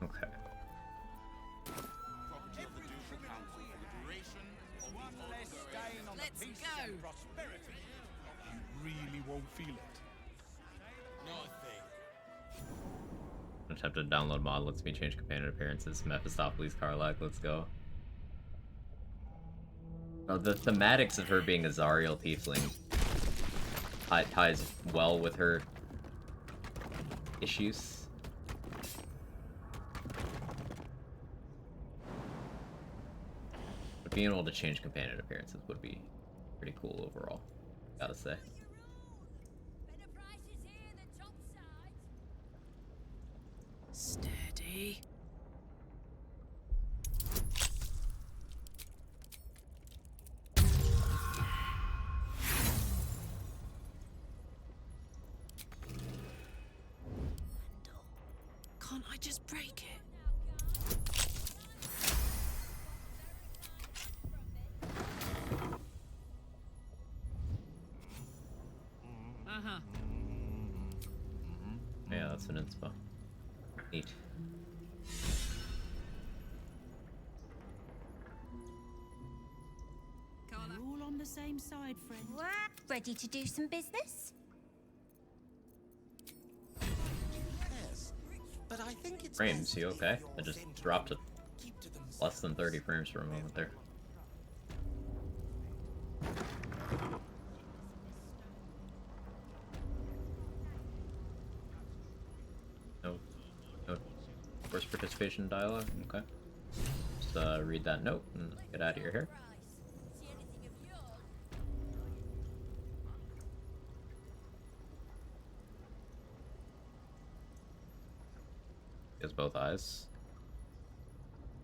Okay. Let's go. You really won't feel it. Attempted download mod lets me change companion appearances. Mephistopheles, Karlach, let's go. Oh, the thematics of her being a Zariel tiefling ties well with her issues. But being able to change companion appearances would be pretty cool overall, gotta say. Steady. Can't I just break it? Uh-huh. Yeah, that's an inspo. Neat. We're all on the same side, friend. What? Ready to do some business? Yes, but I think it's Frames, you okay? I just dropped it less than 30 frames for a moment there. No forced participation dialogue. Okay. Just read that note and get out of your hair. He has both eyes.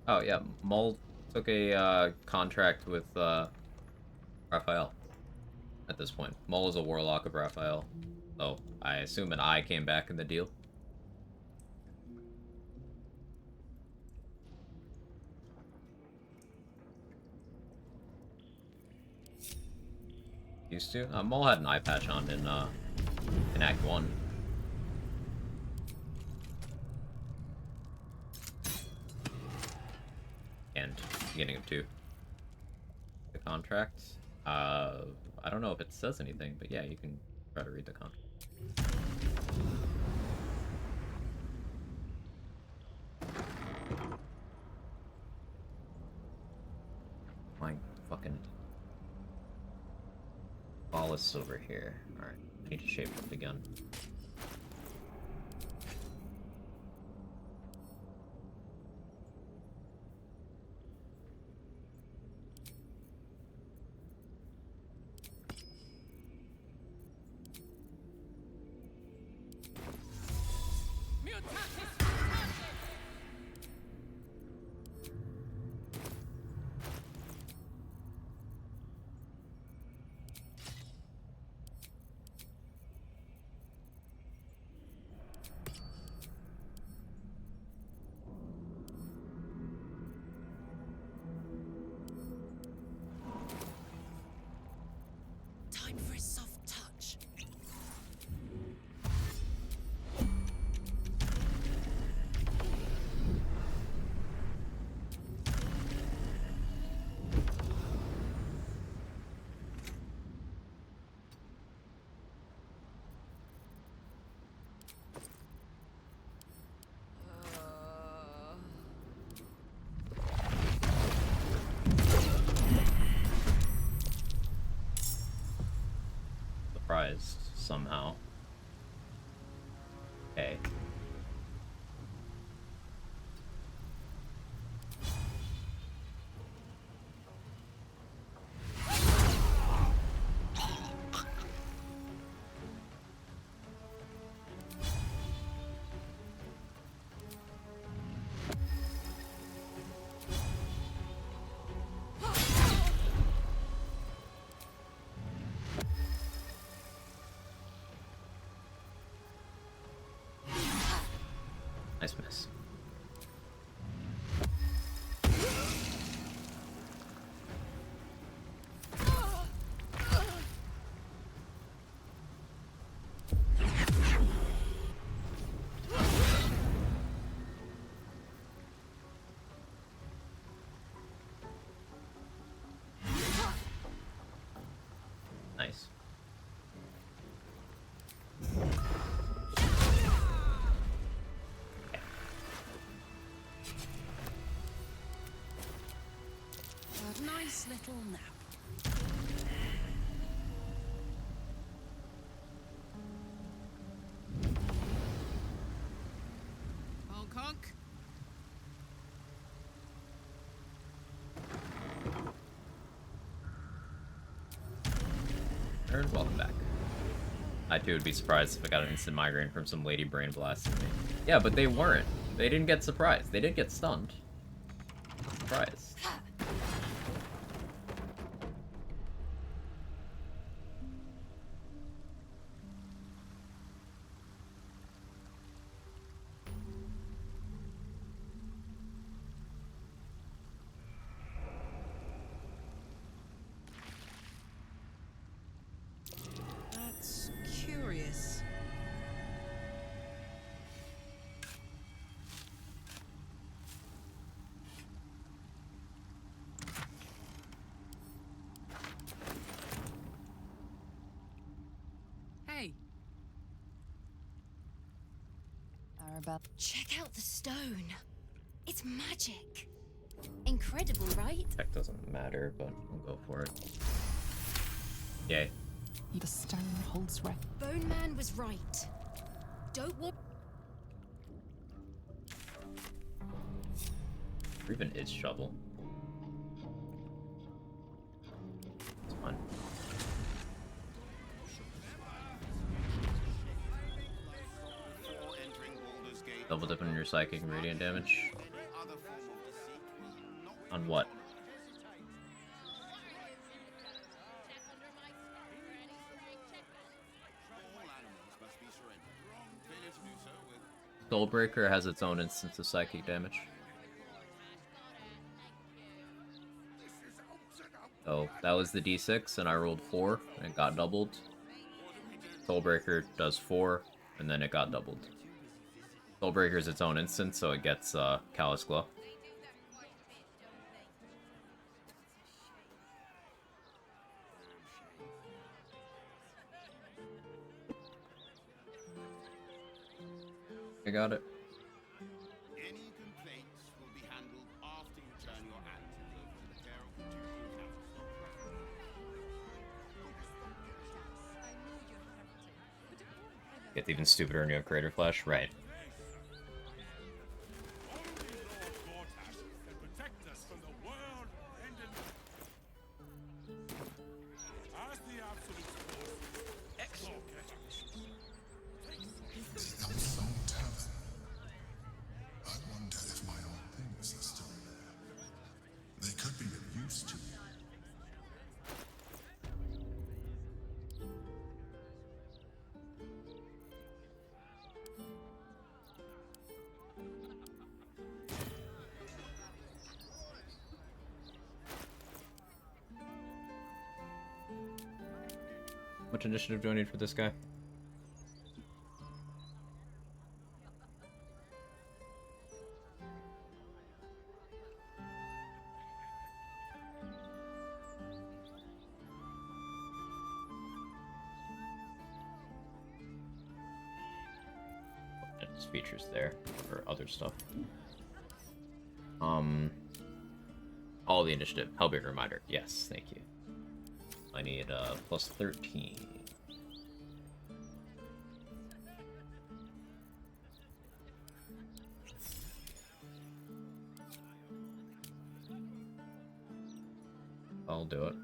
Oh yeah, Mull took a contract with Raphael. At this point, Mull is a warlock of Raphael, so I assume an eye came back in the deal. Used to. Mull had an eye patch on in Act 1. And beginning of 2. The contract. I don't know if it says anything, but yeah, you can try to read the contract. My fucking ball is over here. Alright, I need to shape up the gun. Time for a soft touch. Surprised somehow. Okay. Nice miss. Nice. A nice little nap. Honk honk. And welcome back. I too would be surprised if I got an instant migraine from some lady brain blasting me. Yeah, but they weren't. They didn't get surprised. They did get stunned. Surprised. That's curious. Arabella. Check out the stone. It's magic. Incredible, right? That doesn't matter, but we'll go for it. Yay. The stone holds Bone Man was right. Don't want. Or even is shovel. It's fine. Double dip on your psychic and radiant damage. On what? Soulbreaker has its own instance of psychic damage. Oh, that was the d6, and I rolled 4, and it got doubled. Soulbreaker does 4, and then it got doubled. Soulbreaker is its own instance, so it gets Callous Glow. I got it. Any complaints will be handled after you turn your atoms over to the care of the Council. It's even stupider when you have Creator Flash, right? How much initiative do I need for this guy? There's features there for other stuff. All the initiative. Hellbeard reminder. Yes, thank you. I need plus 13. I'll do it.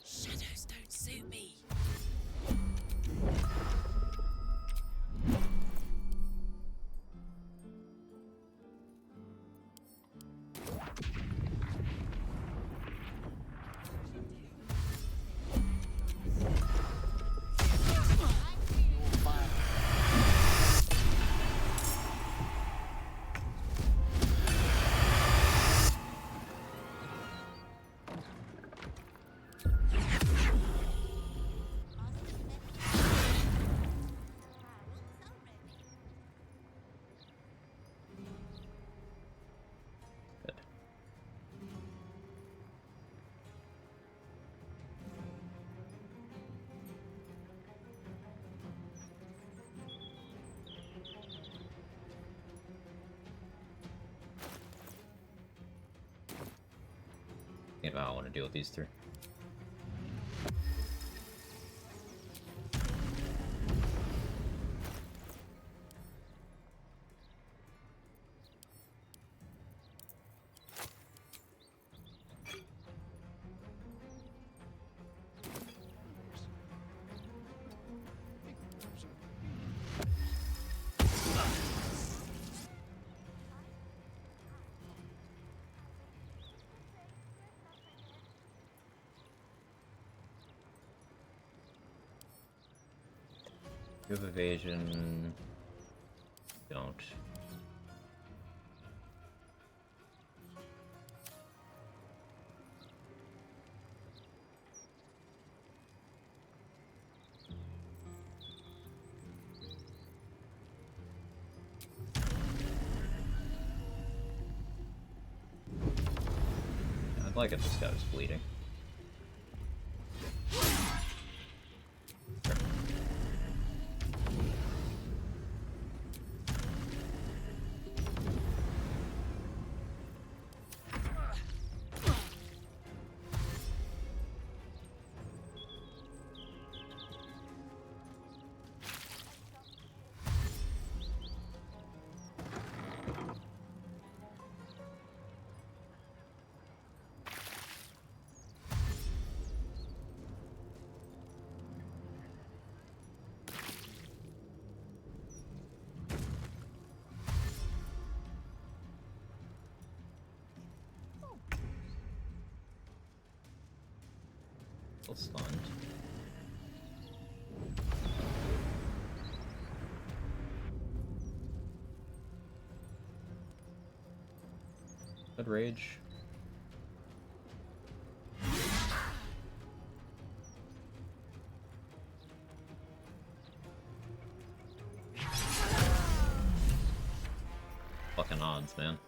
Shadows don't suit me. If I don't want to deal with these three. You have evasion. Don't. Like if this guy was bleeding. Still stunned. Good rage. Fucking odds, man.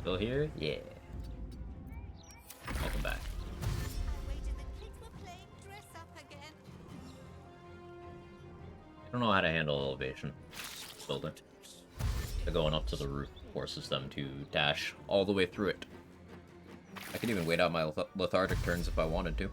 Still here? Yeah. Welcome back. I don't know how to handle elevation building. They're going up to the roof forces them to dash all the way through it. I could even wait out my lethargic turns if I wanted to.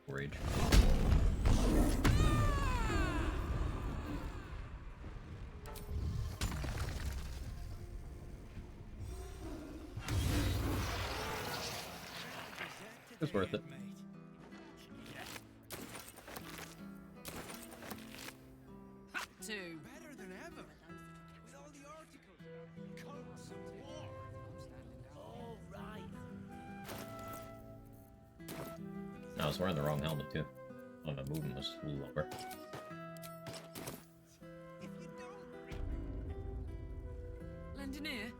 Rage. It's worth it. Better than ever. With all the articles, coats and war. All right. I was wearing the wrong helmet too. Oh, my movement was a little lower. Lendineer?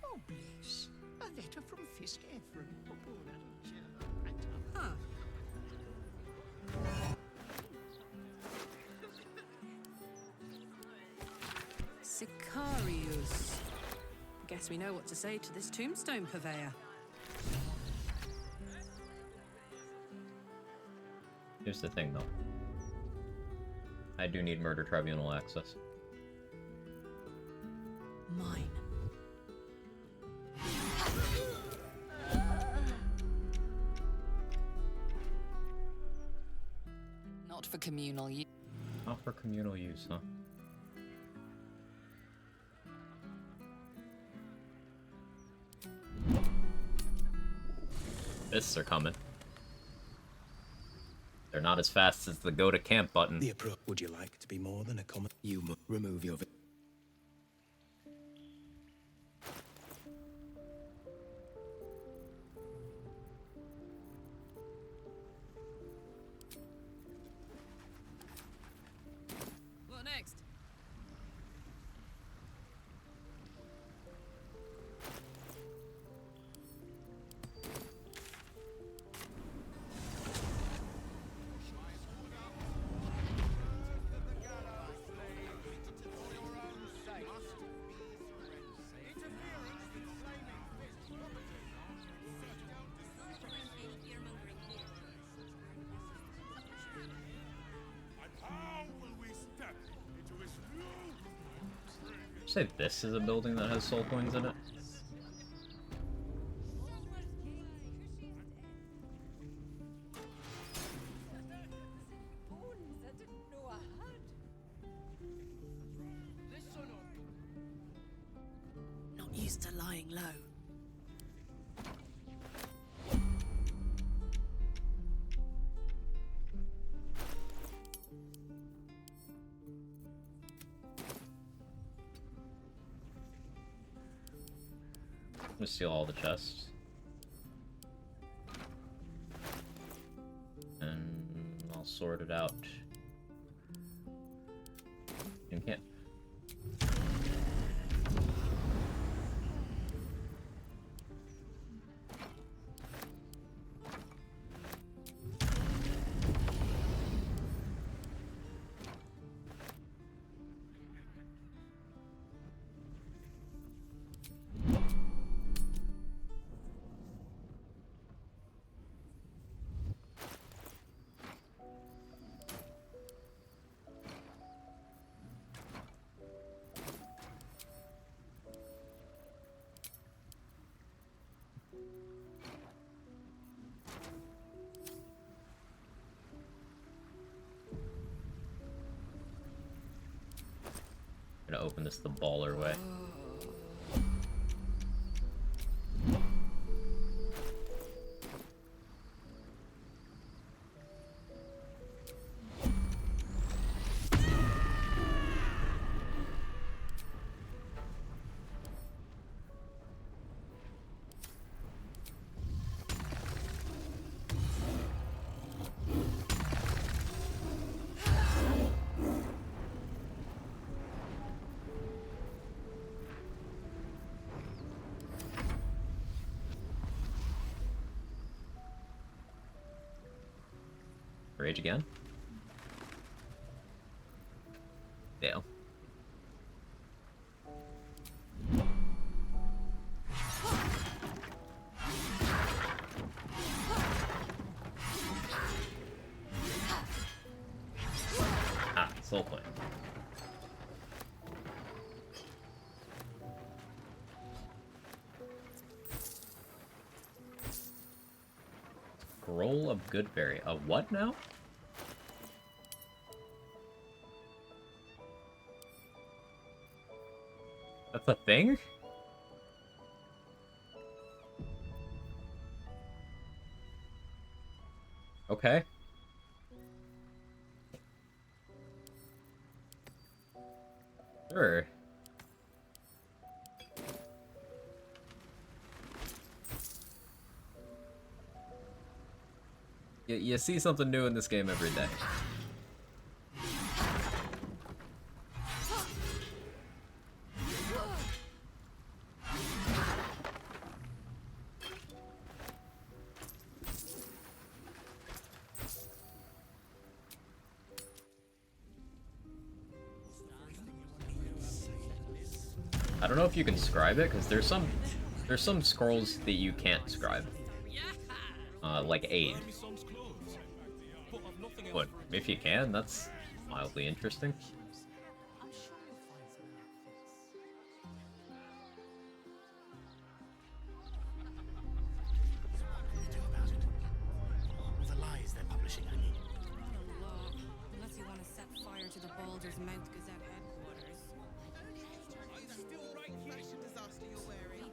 Oh, bless. A letter from Fisk Ephraim. Huh. Sicarius. Guess we know what to say to this tombstone purveyor. Here's the thing, though. I do need murder tribunal access. Mine. Not for communal use. Not for communal use, huh? Fists are coming. They're not as fast as the go to camp button. The approach. Would you like to be more than a common? You remove your. Say this is a building that has soul coins in it. Not used to lying low. I'm gonna steal all the chests. And I'll sort it out. You can't. I'm gonna open this the baller way. Rage again? Yeah. Ah, soul coin. Scroll of Goodberry. A what now? That's a thing? Okay. Sure. You see something new in this game every day. I don't know if you can scribe it, because there's some scrolls that you can't scribe. Like aid. But if you can, that's mildly interesting. The lies they're publishing, I mean. Unless you want to set fire to the Baldur's Mouth Gazette headquarters. Still right here. Disaster you're wearing.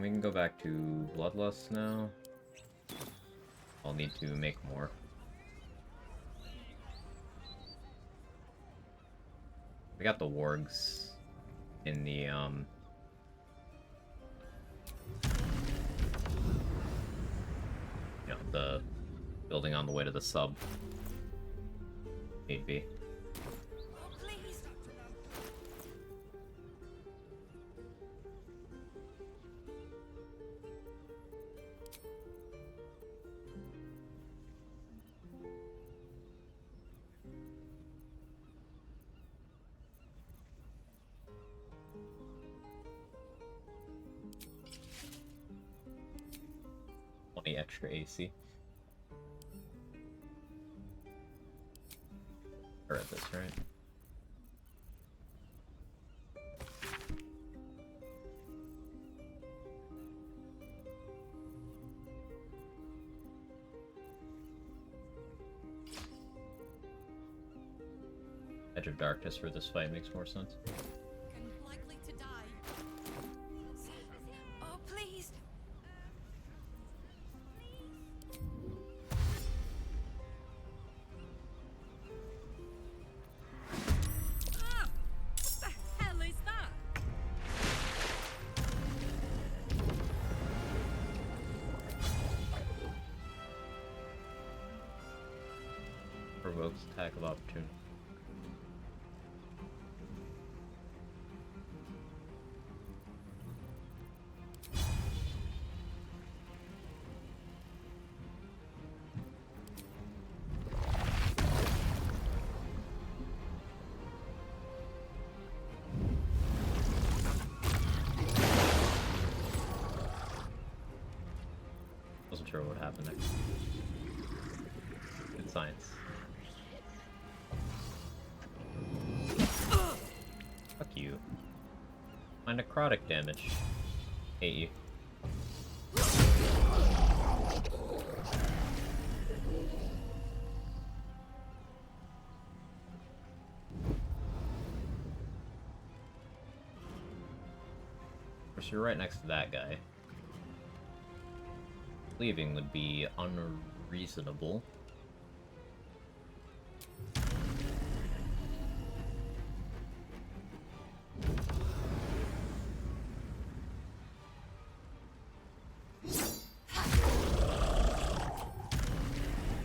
We can go back to Bloodlust now. I'll need to make more. We got the wargs in the, you know, the building on the way to the sub. Need be. Extra AC. I read this, right? Edge of Darkness for this fight makes more sense. Likely to die. Oh, please. Ah! What the hell is that? Provokes attack of opportunity. Wasn't sure what happened there. Good science. Fuck you. My necrotic damage. Hate you. Of course, you're right next to that guy. Leaving would be unreasonable.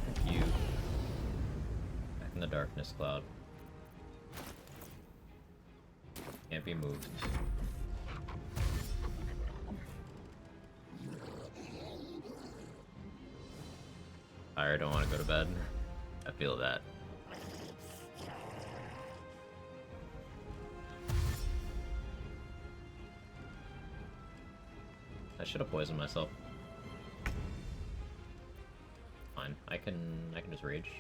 Thank you. Back in the darkness cloud. Can't be moved. I don't want to go to bed. I feel that. I should have poisoned myself. Fine. I can just rage.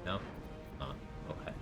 No? Oh, okay.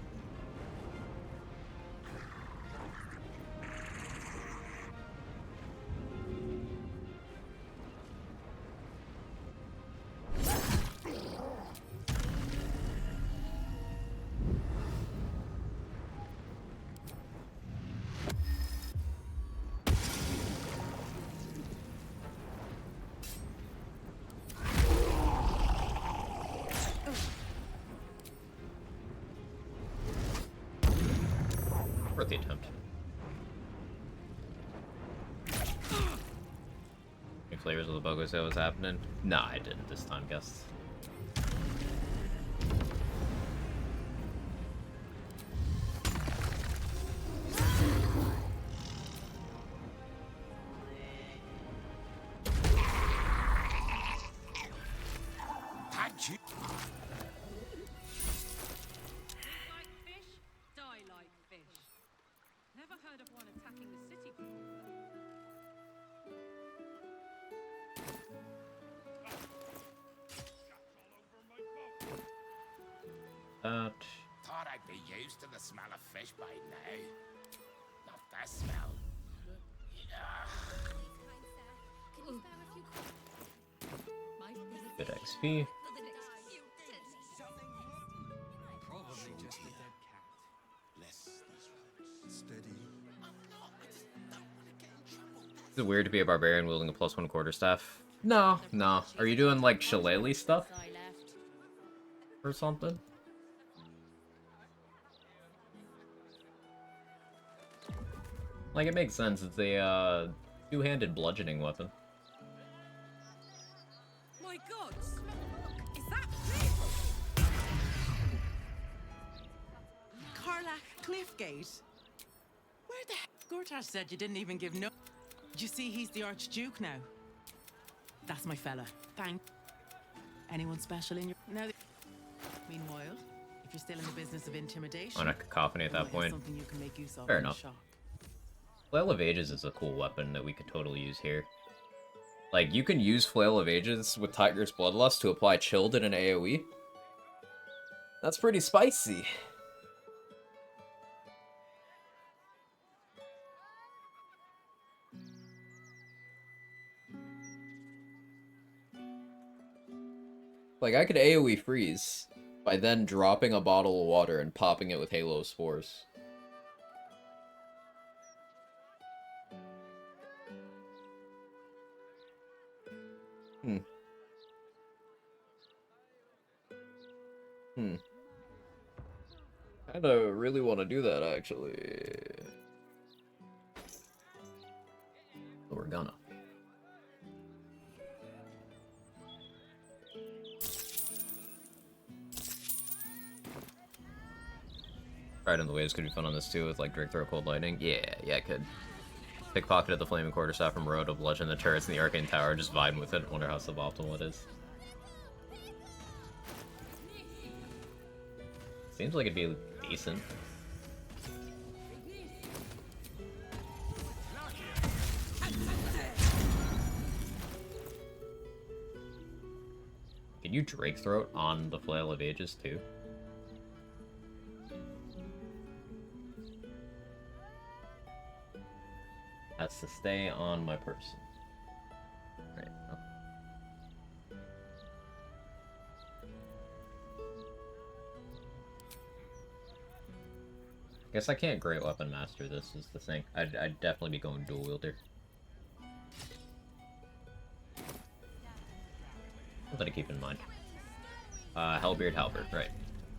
Worth the attempt. Any flavors of the bug was that was happening? Nah, I didn't this time, guess. Thank you. Like fish, die like fish. Never heard of one attacking the city before. Thought I'd be used to the smell of fish by now. Not that smell. Good XP. Probably just a dead cat. Bless these roads. Steady. Is it weird to be a barbarian wielding a +1 quarterstaff? No, no. Are you doing like shillelagh stuff? Or something? Like, it makes sense. It's a two-handed bludgeoning weapon. My God! Is that it? Karlach Cliffgate. Where the heck? Gortash said you didn't even give no. Do you see he's the Archduke now? That's my fella. Thank. Anyone special in your... Now, meanwhile, if you're still in the business of intimidation... On a cacophony at that point. Something you can make use of. Fair enough. Flail of Ages is a cool weapon that we could totally use here. Like, you can use Flail of Ages with Tiger's Bloodlust to apply Chilled in an AoE. That's pretty spicy. Like, I could AoE freeze by then dropping a bottle of water and popping it with Halo Spores. Kinda really want to do that, actually. But we're gonna. Right on the waves could be fun on this too, with like Drake Throw Cold Lightning. Yeah, it could. Pickpocketed the Flaming Quarterstaff from Road to bludgeon the turrets in the Arcane Tower, just vibing with it. Wonder how suboptimal it is. Seems like it'd be decent. Can you Drake Throat on the Flail of Ages too? Has to stay on my person. Right. Oh. Guess I can't Great Weapon Master this is the thing. I'd definitely be going Dual Wielder. Something to keep in mind. Hellbeard Halberd, right.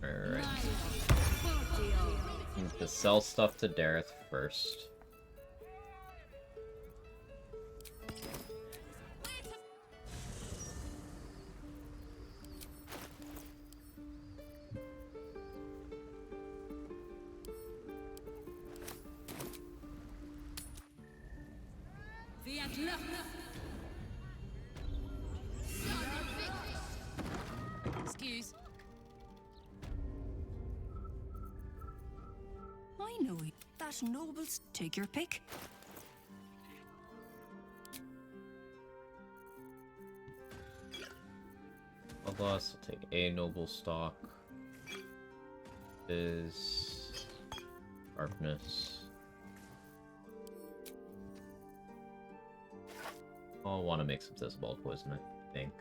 Right. Need to sell stuff to Dareth first. Excuse. I know it. That nobles. Take your pick. Bloodlust, I'll take a noble stock. Is Darkness. I'll want to make some Thisball Poison, I think.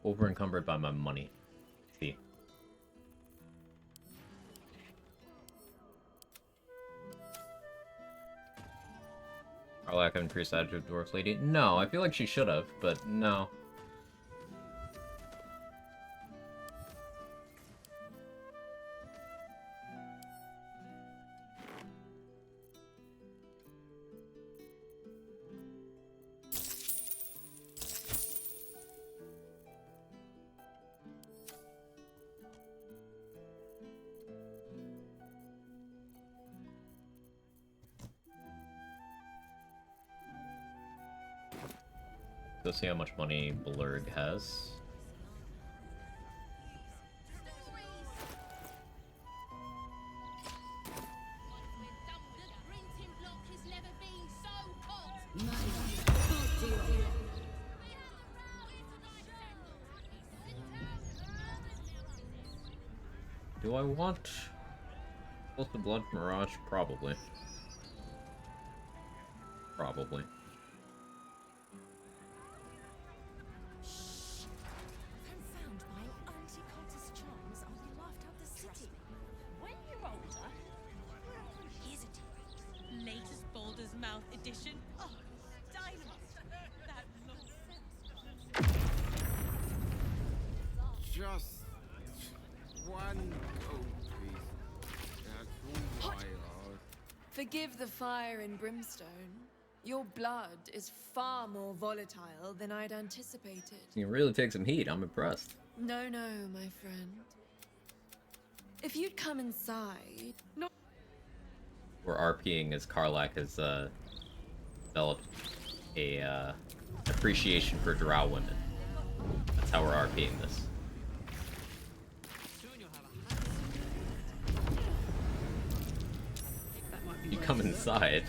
Over encumbered by my money. See. Arlac increased attitude to Dwarf Lady? No, I feel like she should have, but no. Let's see how much money Blurg has. Do I want both the blood mirage? Probably. Probably. Confound my anti-cultist charms, I'll be laughed out the city. When you're older, here's a tip. Latest Baldur's Mouth edition. Oh, dynamite. That nonsense. Just one gold piece. That's all I are. Forgive the fire and brimstone. Your blood is far more volatile than I'd anticipated. You really take some heat. I'm impressed. No, no, my friend. If you'd come inside... No. We're RPing as Karlak has developed a appreciation for drow women. That's how we're RPing this. You come inside.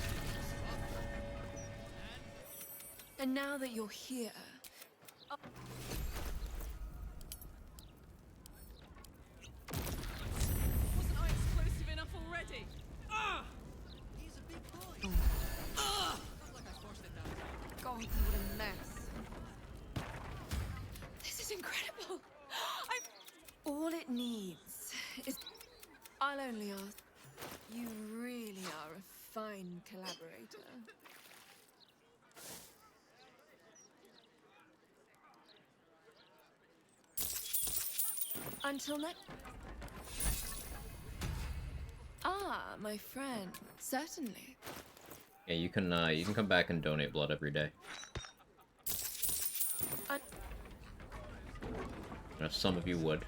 And now that you're here... Oh. Wasn't I explosive enough already? Ah! He's a big boy. Ah! Not like I forced it down. God, what a mess. This is incredible. All it needs is... I'll only ask. You really are a fine collaborator. Until next... Ah, my friend. Certainly. Yeah, you can come back and donate blood every day. And if some of you would.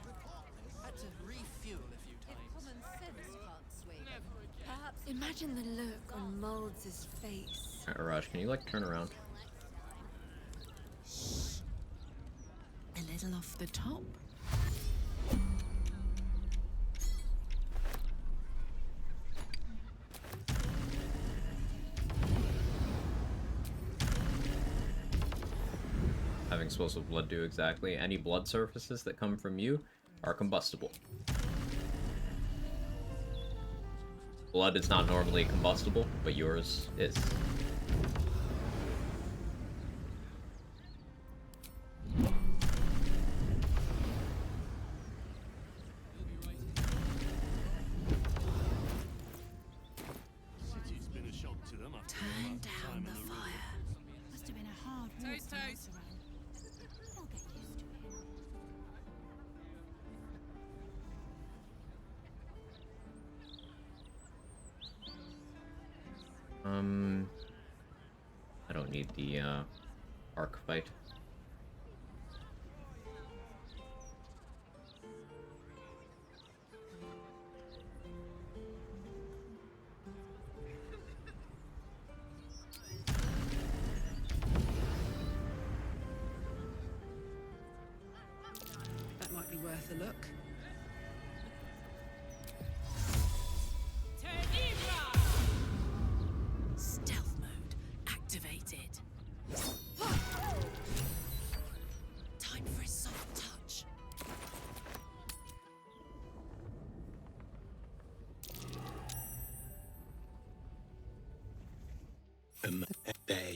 Had to refuel a few times. Common sense can't swing. perhaps imagine the look on Molds' face. Alright, Raj, can you like turn around? A little off the top. Having explosive blood do exactly. Any blood surfaces that come from you are combustible. Blood is not normally combustible, but yours is. City's been a shock to them after Turn down the fire. Must have been a hard walk Toast, to toast. bounce around. They'll get used to it. I don't need the arc fight. That might be worth a look. Stealth mode activated. Time for a soft touch. There.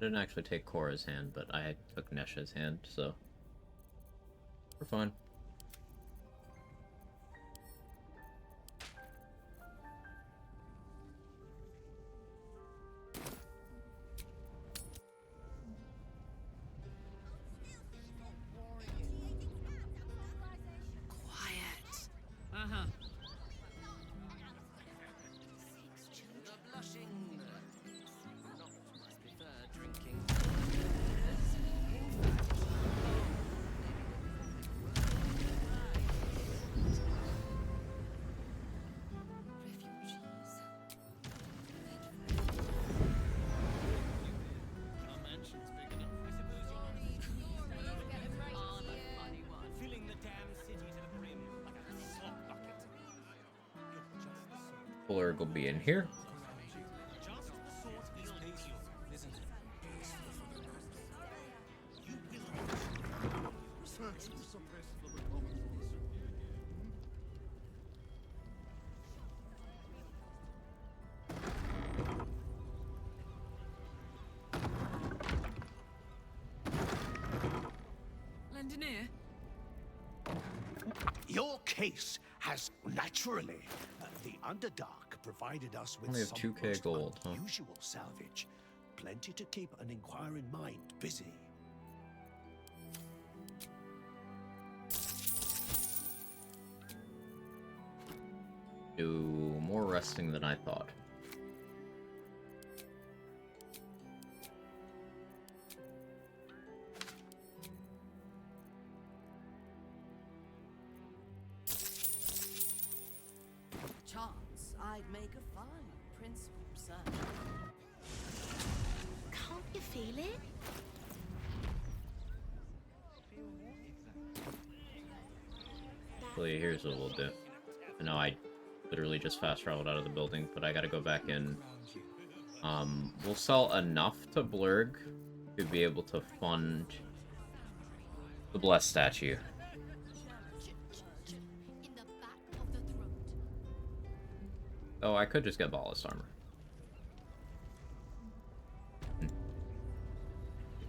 I didn't actually take Korra's hand, but I took Nesha's hand, so we're fine. Quiet. Uh-huh. The blushing not must prefer drinking. Blurg will be in here. Your case has naturally the Underdark provided us with Only have some 2K most gold, huh? unusual salvage, plenty to keep an inquiring mind busy. Do more resting than I thought. Chance, I'd make a fine prince son. Can't you feel it? Actually, here's what we'll do. I know I literally just fast traveled out of the building, but I gotta go back in. We'll sell enough to Blurg to be able to fund the Blessed statue. Oh, I could just get Ballast armor. I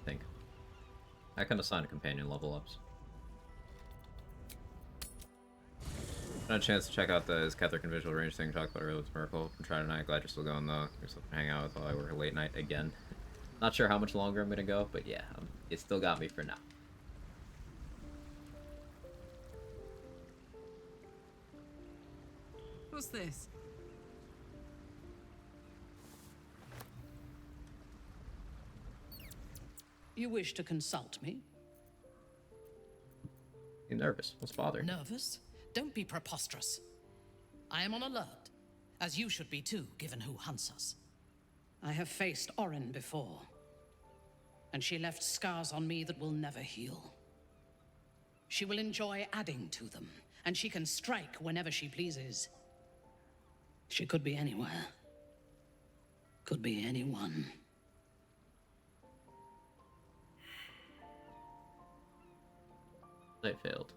think. I can assign a companion level ups. Not a chance to check out the Catholic and Visual Range thing talked about earlier with Miracle. I'm trying tonight. Glad you're still going though. You're still hanging out with while I work a late night again. Not sure how much longer I'm gonna go, but yeah, it still got me for now. What's this? You wish to consult me? You nervous? What's bothering you? Nervous? Don't be preposterous. I am on alert, as you should be too, given who hunts us. I have faced Orin before, and she left scars on me that will never heal. She will enjoy adding to them, and she can strike whenever she pleases. She could be anywhere. Could be anyone. I failed.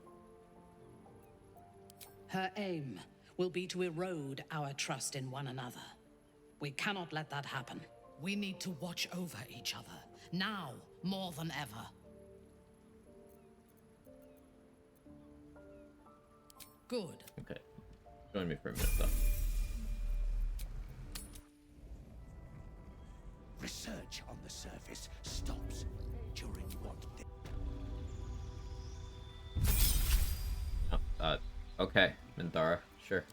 Her aim will be to erode our trust in one another. We cannot let that happen. We need to watch over each other, now more than ever. Good. Okay. Join me for a minute, though. Research on the surface stops during what? Okay, Minthara, sure.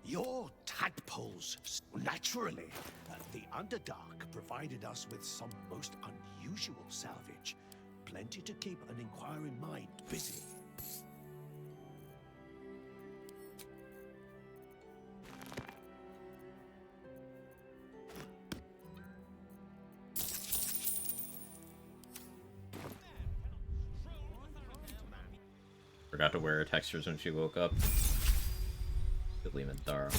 Your tadpoles. Naturally, the Underdark provided us with some most unusual salvage. Plenty to keep an inquiring mind busy. Forgot to wear her textures when she woke up. Silly Minthara.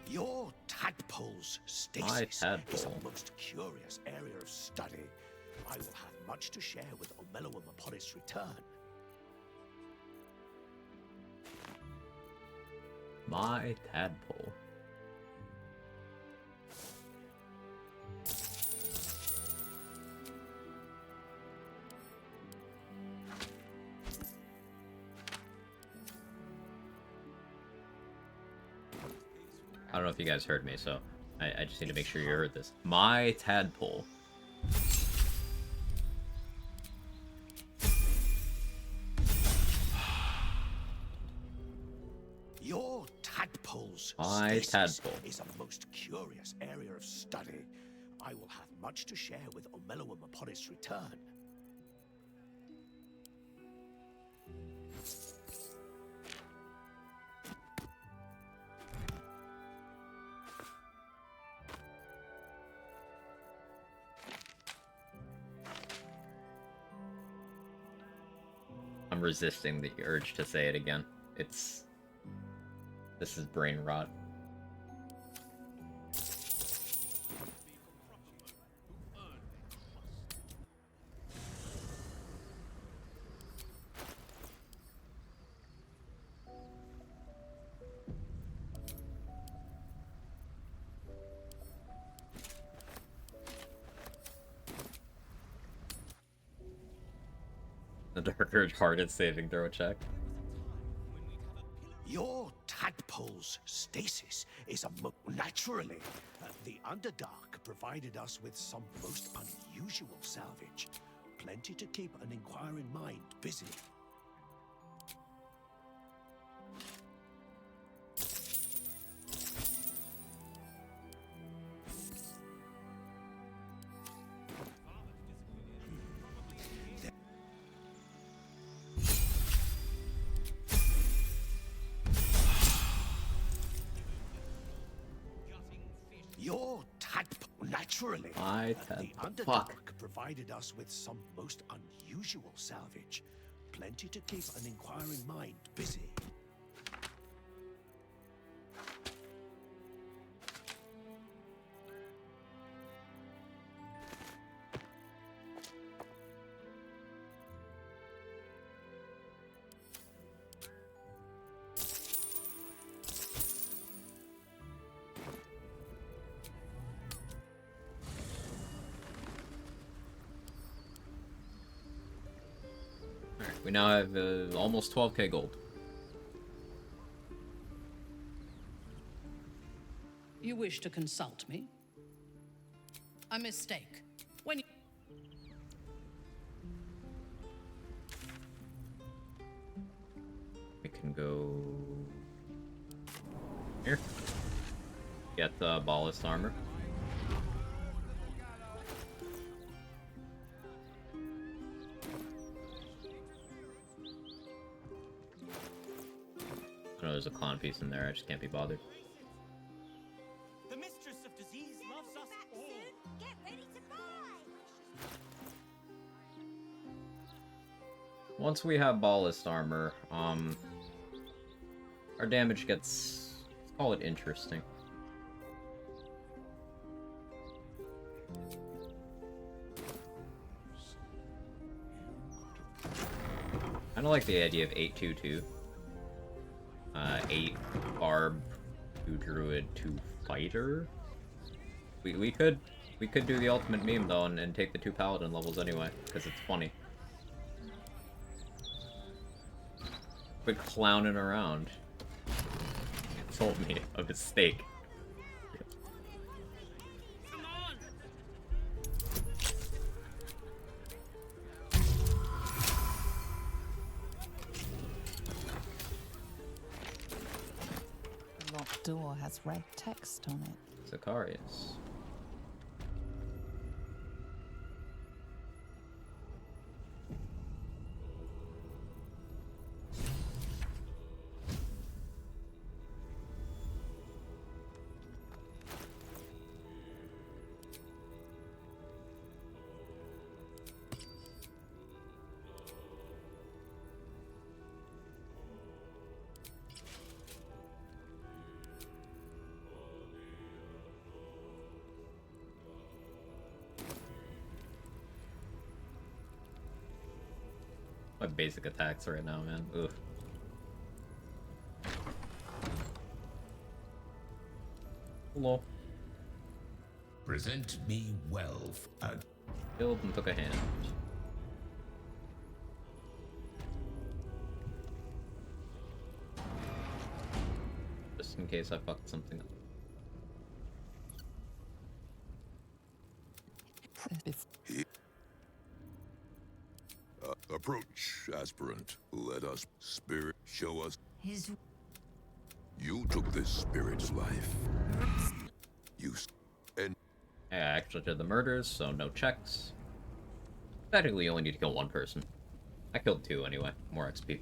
Your tadpole's stasis is a most curious area of study. I will have much to share with Omeluum upon its return. My tadpole. I don't know if you guys heard me, so I just need to make sure you heard this. My tadpole. Your tadpole's My stasis tadpole. is a most curious area of study. I will have much to share with Omeluum upon its return. resisting the urge to say it again. This is brain rot. The darker hearted saving throw check. Your tadpole's stasis is naturally. The Underdark provided us with some most unusual salvage. Plenty to keep an inquiring mind busy. Your tadpole, naturally. The Underdark provided us with some most unusual salvage. Plenty to keep an inquiring mind busy. We now have almost 12k gold. You wish to consult me? A mistake. When you... We can go here. Get the ballast armor. I know there's a clown piece in there, I just can't be bothered. The mistress of disease loves us all. Get ready to buy. Once we have ballast armor, our damage gets, let's call it interesting. I don't like the idea of 8-2-2. 8 barb, 2 druid, 2 fighter. We could do the ultimate meme though and take the 2 paladin levels anyway, because it's funny. Quit clowning around. Told me a mistake. The locked door has red text on it. Zacharias. My basic attacks right now, man. Ugh. Hello. Present me wealth. Killed and took a hand. Just in case I fucked something up. Approach, aspirant. Let us, spirit, show us. His... You took this spirit's life. You and I actually did the murders, so no checks. Technically, you only need to kill 1 person. I killed 2 anyway. More XP.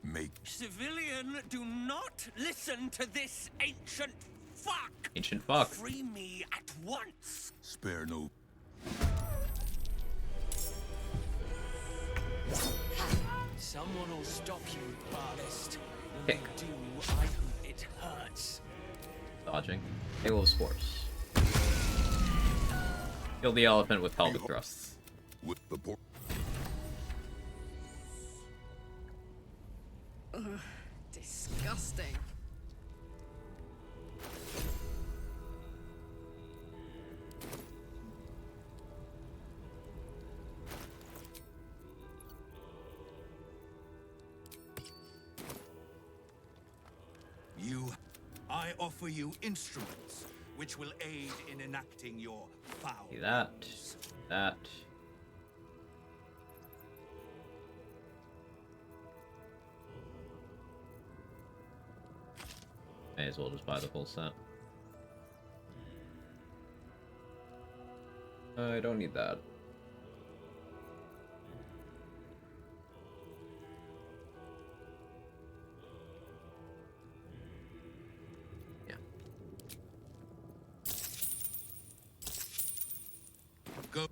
make... Civilian, do not listen to this ancient fuck! Ancient fuck. Free me at once! Spare no... Someone will stop you, Bardist. When Kick. they do, I hope it hurts. Dodging. Hey, wolf spores. Kill the elephant with pelvic thrusts. With the port... Ugh, disgusting. I offer you instruments which will aid in enacting your foul. See that. That. May as well just buy the full set. I don't need that. Yeah. Go.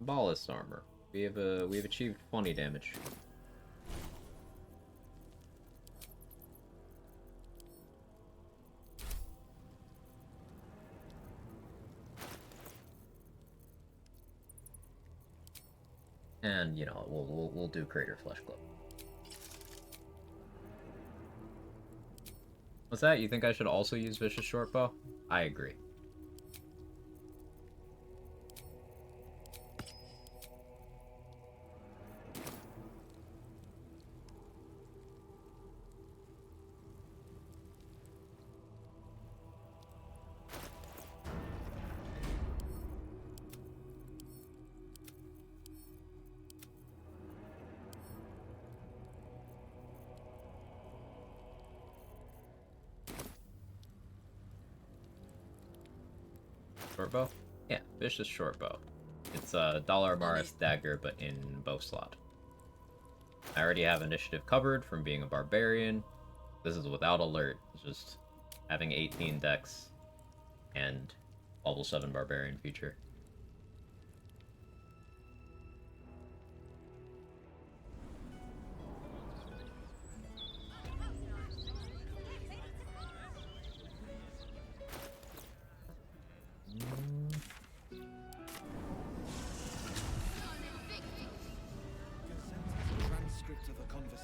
Ballast armor. We've achieved 20 damage. And, you know, we'll do Crater Flesh Club. What's that? You think I should also use Vicious Shortbow? I agree. Shortbow? Yeah, Vicious Shortbow. It's a $1 dagger, but in bow slot. I already have initiative covered from being a barbarian. This is without alert. It's just having 18 dex and level 7 barbarian feature.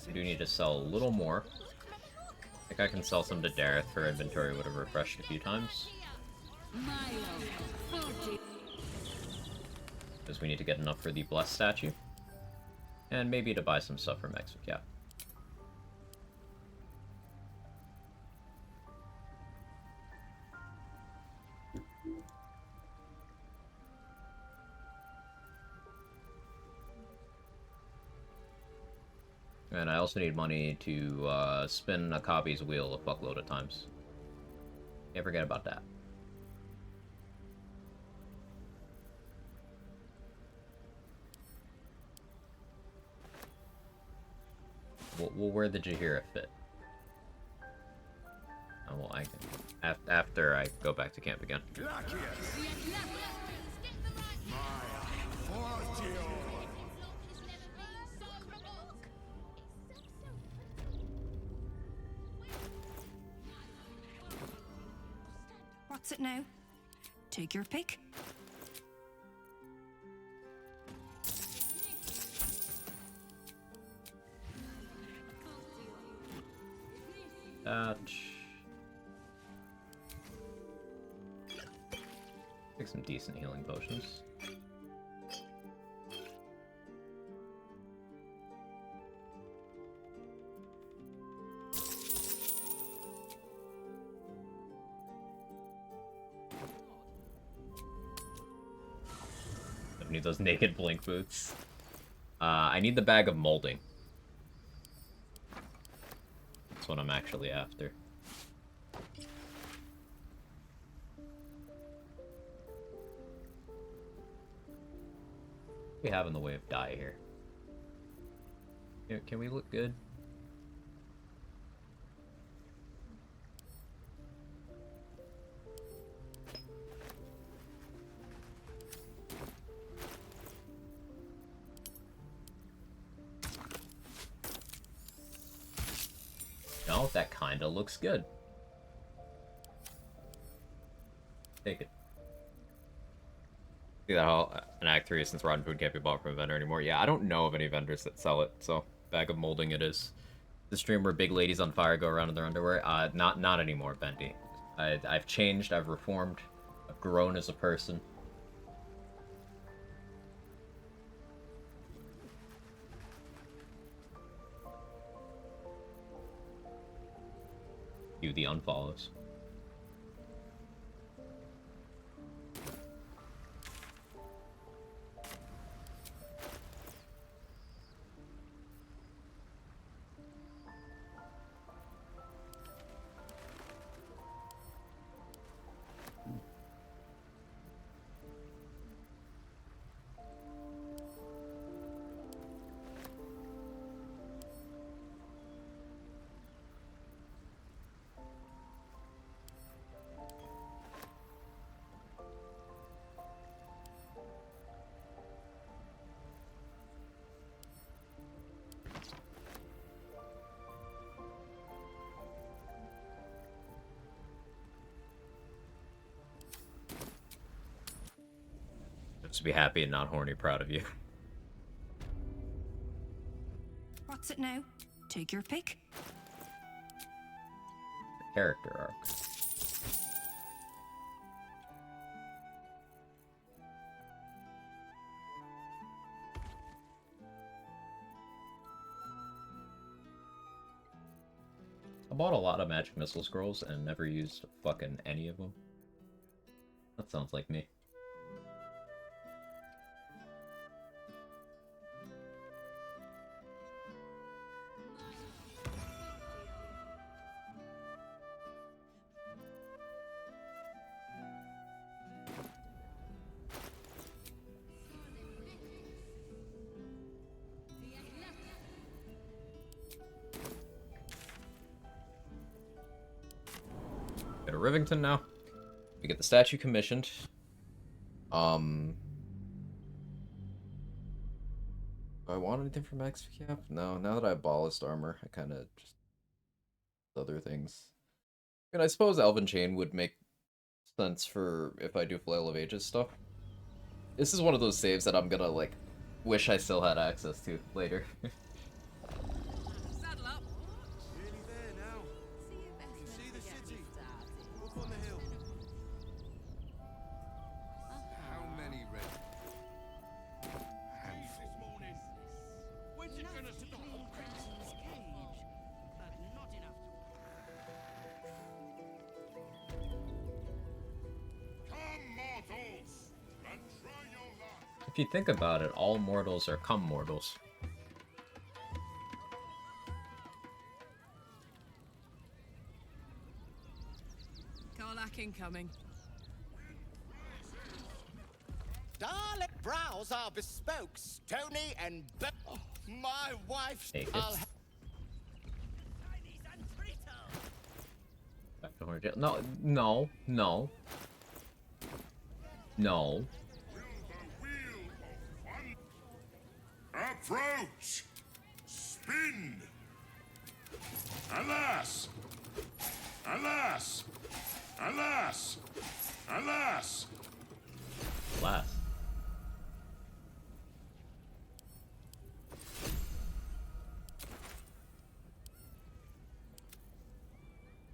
I do need to sell a little more. I think I can sell some to Dareth. Her inventory would have refreshed a few times. Because we need to get enough for the Blessed statue. And maybe to buy some stuff from Exocap. And I also need money to spin a copy's wheel a fuckload of times. Can't forget about that. We'll wear the Jahira fit. Oh, well, I can after I go back to camp again. What's it now? Take your pick. That. Take some decent healing potions. I need those naked blink boots. I need the bag of molding. That's what I'm actually after. We have in the way of dye here. Can we look good? No, that kinda looks good. Take it. See that how an Act 3 since rotten food can't be bought from a vendor anymore? Yeah, I don't know of any vendors that sell it, so bag of molding it is. The stream where big ladies on fire go around in their underwear? Not anymore, Bendy. I've changed, I've reformed, I've grown as a person. Cue the unfollows. Just be happy and not horny, proud of you. What's it now? Take your pick. The character arc. I bought a lot of magic missile scrolls and never used fucking any of them. That sounds like me. Go to Rivington now. We get the statue commissioned. Do I want anything from XCap? No, now that I have ballast armor, I kind of just other things. And I suppose Elven Chain would make sense for if I do Flail of Ages stuff. This is one of those saves that I'm gonna, like, wish I still had access to later. Saddle up. Nearly there now. You see the city? Up on the hill. How many red? This morning. When's it gonna stop? Crimson's cage, but not enough to. Come, mortals, and try your luck. If you think about it, all mortals are come mortals. Karlach incoming. Darling, brows are bespoke, stony and oh, my wife's. Take it. Back to Hornjail. No, no, no. No. Approach! Spin! Alas! Alas! Alas! Alas! Alas.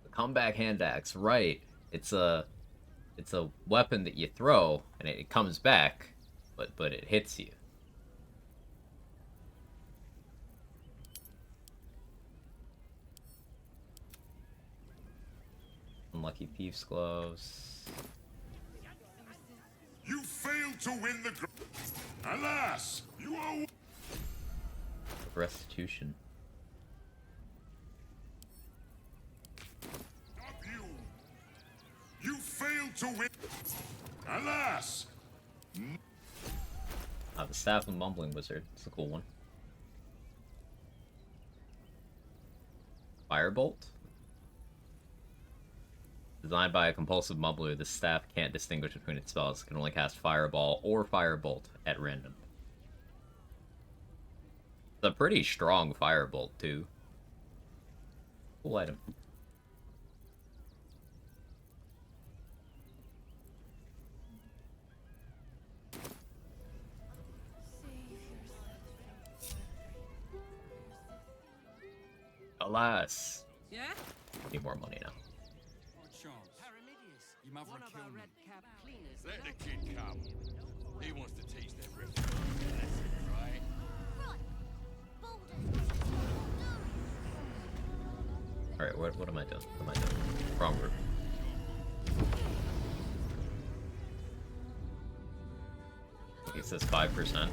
The comeback hand axe, right. It's a weapon that you throw and it comes back, but it hits you. Unlucky Thief's Gloves. You failed to win the Alas! You are Restitution. Stop you! You failed to win. Alas! The Staff of the Mumbling Wizard. It's a cool one. Firebolt? Designed by a compulsive mumbler, the staff can't distinguish between its spells. It can only cast Fireball or Firebolt at random. It's a pretty strong Firebolt, too. Cool item. Alas. Yeah? Need more money now. You mother would kill me. Let the kid come. He wants to teach them riffs. Right? Alright, what am I doing? What am I doing? Wrong group. It says 5%.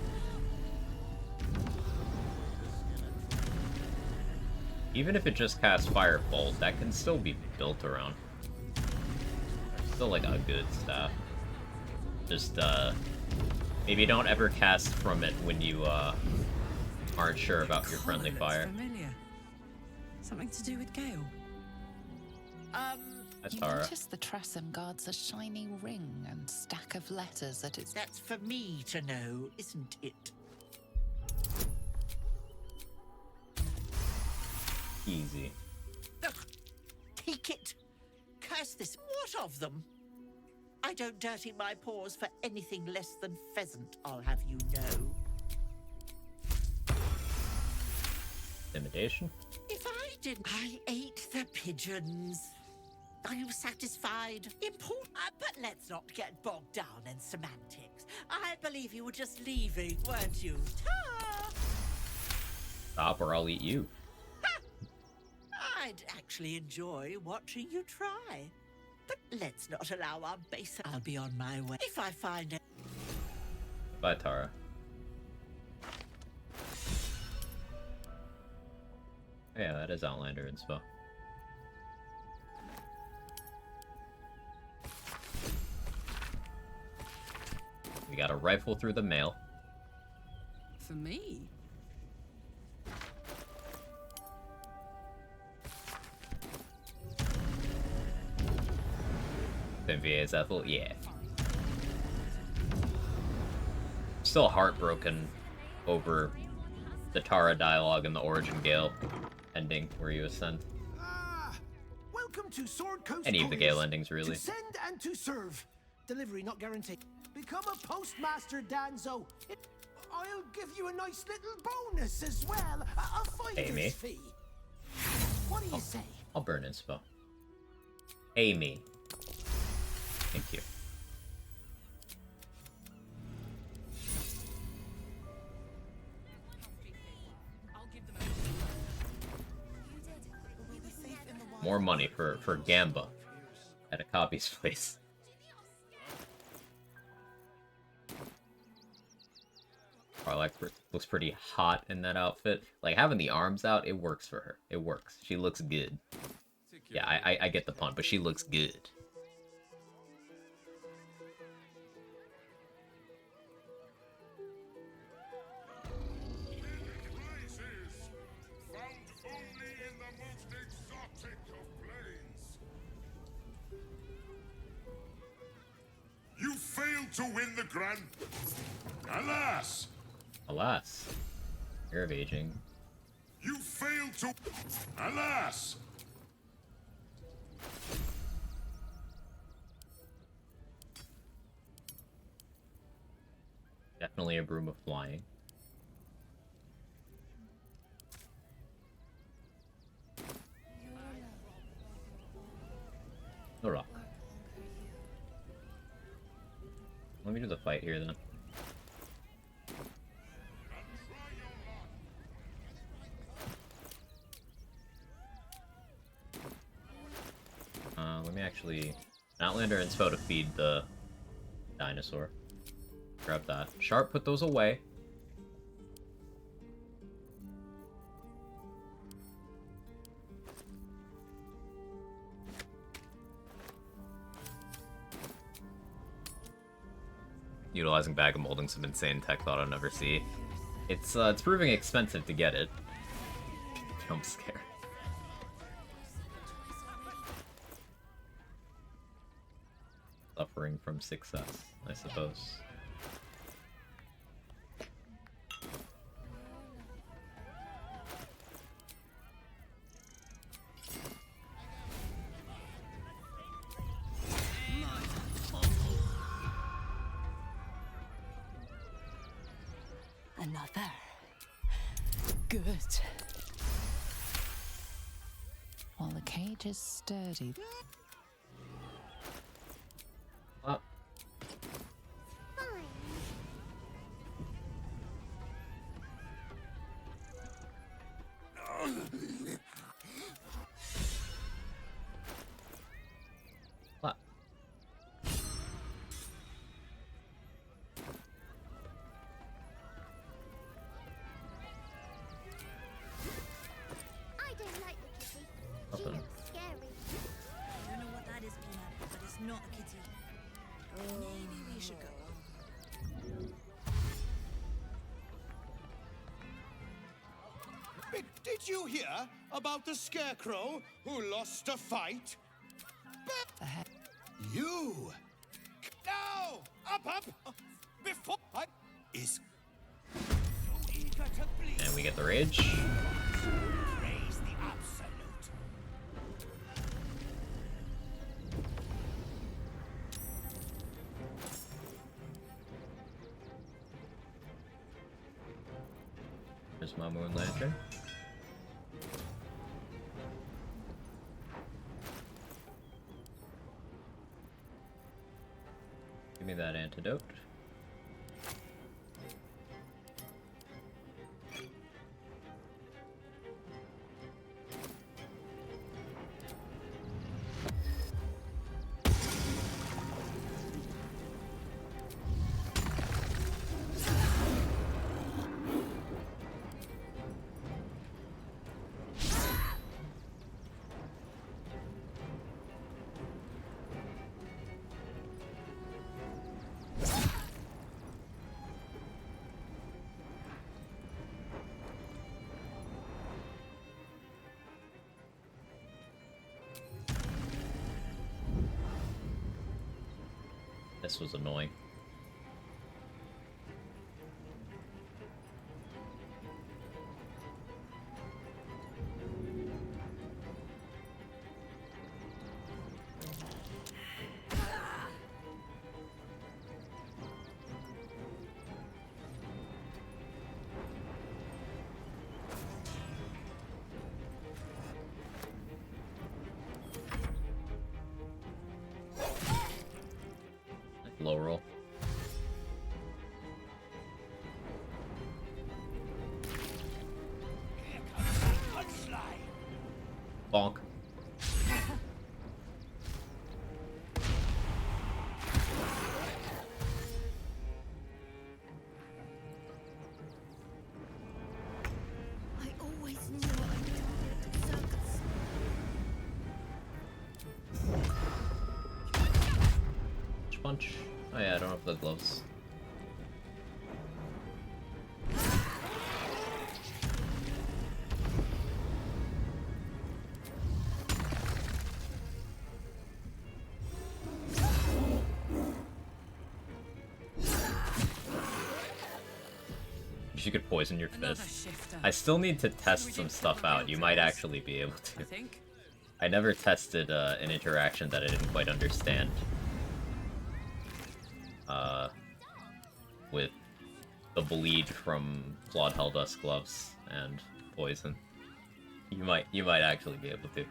Even if it just casts Firebolt, that can still be built around. Still like a good staff. Just maybe don't ever cast from it when you aren't sure about your friendly fire. Familiar. Something to do with Gale. That's You Tara. notice the Tressum guards a shiny ring and stack of letters at its... That's for me to know, isn't it? Easy. Look, take it. Curse this. What of them? I don't dirty my paws for anything less than pheasant, I'll have you know. Intimidation? If I didn't, I ate the pigeons. Are you satisfied? Important, but let's not get bogged down in semantics. I believe you were just leaving, weren't you? Ta! Stop or I'll eat you. I'd actually enjoy watching you try. But let's not allow our base. I'll be on my way. If I find it. Bye, Tara. Yeah, that is Outlander inspo. We got a rifle through the mail. For me? VA's Ethel, yeah. Still heartbroken over the Tara dialogue and the Origin Gale ending where you ascend. Welcome to Sword Coast. Any of the Gale endings, really. To send and to serve. Delivery not guaranteed. Become a postmaster, Danzo. I'll give you a nice little bonus as well. A finder's Amy. fee. What do you say? I'll burn inspo. Amy. Thank you. More money for Gamba at a copy's place. Karlak looks pretty hot in that outfit. Like, having the arms out, it works for her. It works. She looks good. Yeah, I get the pun, but she looks good. You failed to win the grand. Alas! Alas. Year of Aging. You failed to. Alas! Definitely a broom of flying. No rock. Let me do the fight here then. Let me actually Outlander inspo to feed the dinosaur. Grab that. Sharp, put those away. utilizing bag of molding some insane tech thought I'd never see. It's proving expensive to get it. Jump scare. Suffering from success, I suppose. Another. Good. While the cage is sturdy. Well. What? I don't like the kitty. She Nothing. looks scary. I don't know what that is, Peanut, but it's not a kitty. Maybe we should go. Did you hear about the scarecrow who lost a fight? You! Now! Up! Before I is so eager to please. And we get the rage. Praise the absolute. There's my moon lantern. Give me that antidote. This was annoying. Low roll. Bonk. I always knew I'd do circus. Punch. Oh yeah, I don't have the gloves. You could poison your fist. I still need to test some stuff out. You might actually be able to. I never tested an interaction that I didn't quite understand. With the bleed from Claude Helldust gloves and poison. You might actually be able to.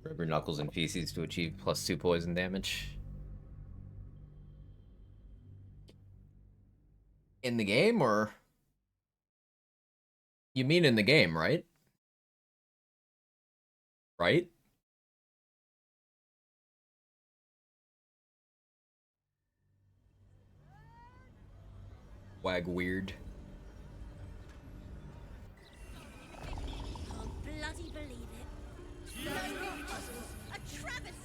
Rubber Knuckles and PCs to achieve +2 poison damage. In the game, or? You mean in the game, right? Right? Wag weird. I'll bloody believe it. A travesty.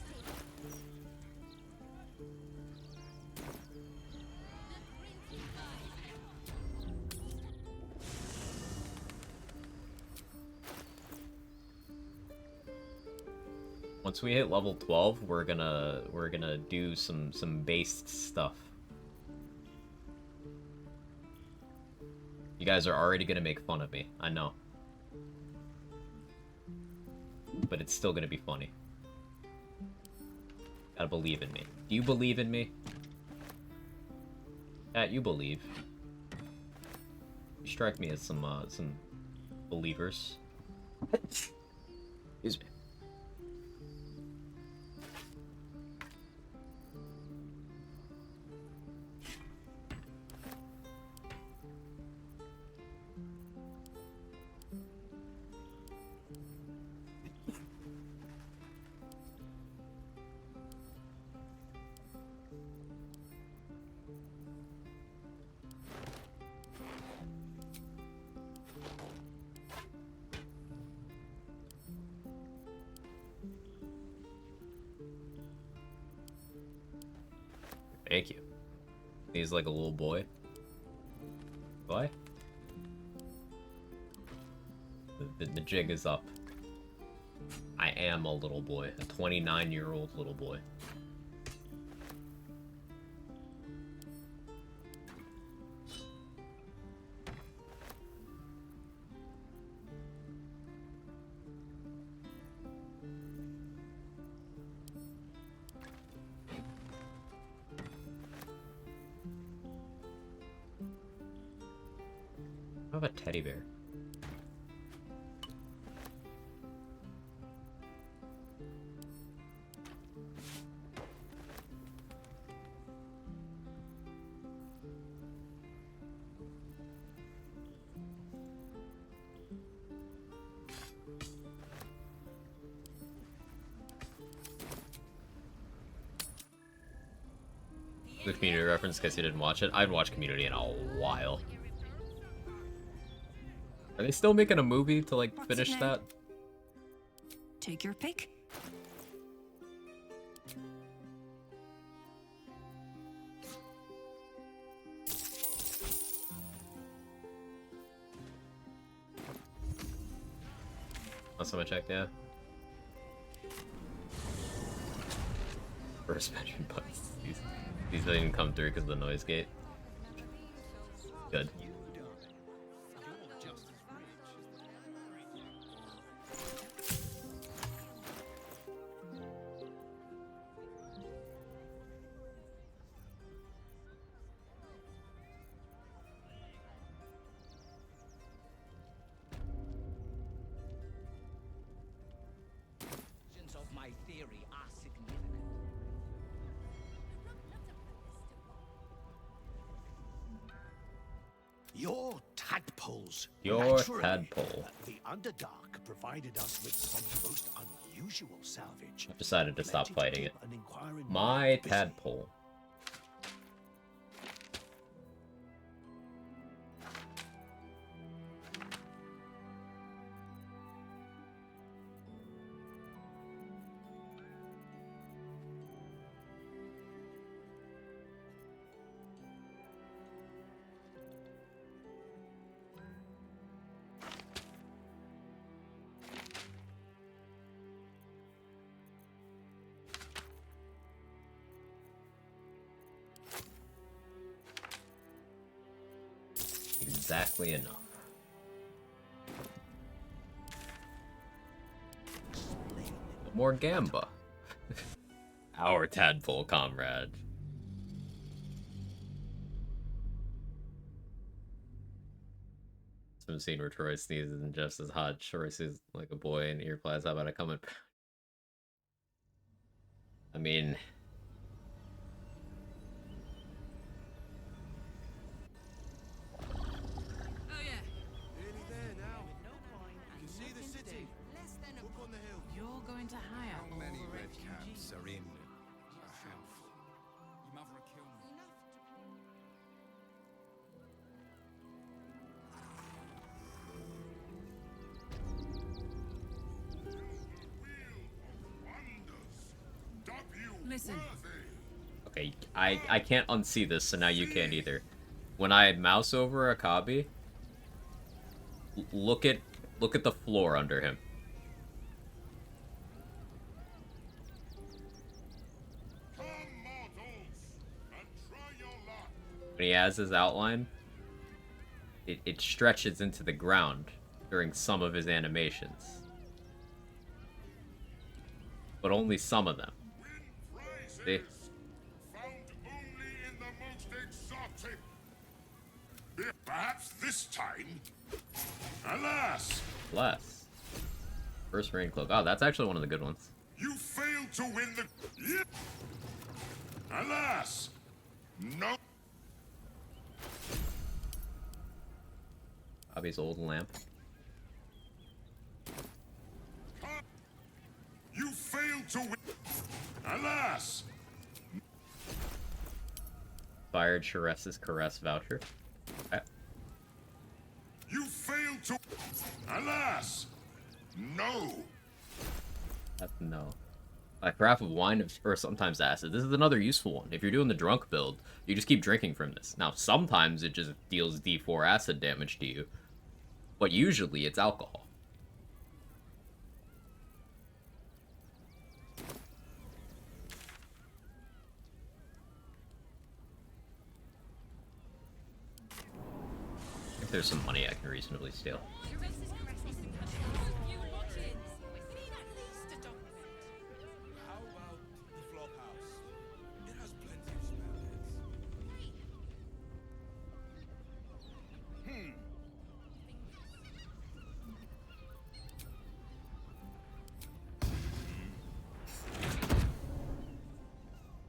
Once we hit level 12, we're gonna do some based stuff. You guys are already gonna make fun of me, I know. But it's still gonna be funny. Gotta believe in me. Do you believe in me? You believe. You strike me as some believers. Excuse me. Thank you. He's like a little boy. Why? The jig is up. I am a little boy. A 29-year-old little boy. I have a teddy bear. The Community reference, in case you didn't watch it. I haven't watched Community in a while. Are they still making a movie to, like, finish that? Take your pick. Last time I checked, yeah. First mention buttons. These don't even come through because of the noise gate. Good. Of my theory are significant. Your tadpoles. Your Naturally, tadpole. The Underdark provided us with some most unusual salvage. I've decided to stop Plenty fighting it. keep an inquiring My mind busy. tadpole. Exactly enough. More Gamba. Our tadpole comrade. Some scene where Troy sneezes and just as hot. Troy sees like a boy and he replies, "How about I come in?" I mean, Oh yeah. Nearly there now. You can see the city. Up on the hill. You're going going to hire How all many the red refugees? caps are in a handful? You mother kill me. Listen. Okay, I can't unsee this, so now you can't either. When I mouse over Akabi, look at the floor under him. When he has his outline, it stretches into the ground during some of his animations. But only some of them. See? Perhaps this time. Alas! Less. First rain cloak. Oh, that's actually one of the good ones. You failed to win the. Yeah. Alas! No. Bobby's old lamp. You failed to win. Alas! Fired Chares's caress voucher. Okay. You failed to. Alas! No. No. A carafe of wine or sometimes acid. This is another useful one. If you're doing the drunk build, you just keep drinking from this. Now, sometimes it just deals D4 acid damage to you, but usually it's alcohol. If there's some money I can reasonably steal. How about the flop house? It has plenty of spare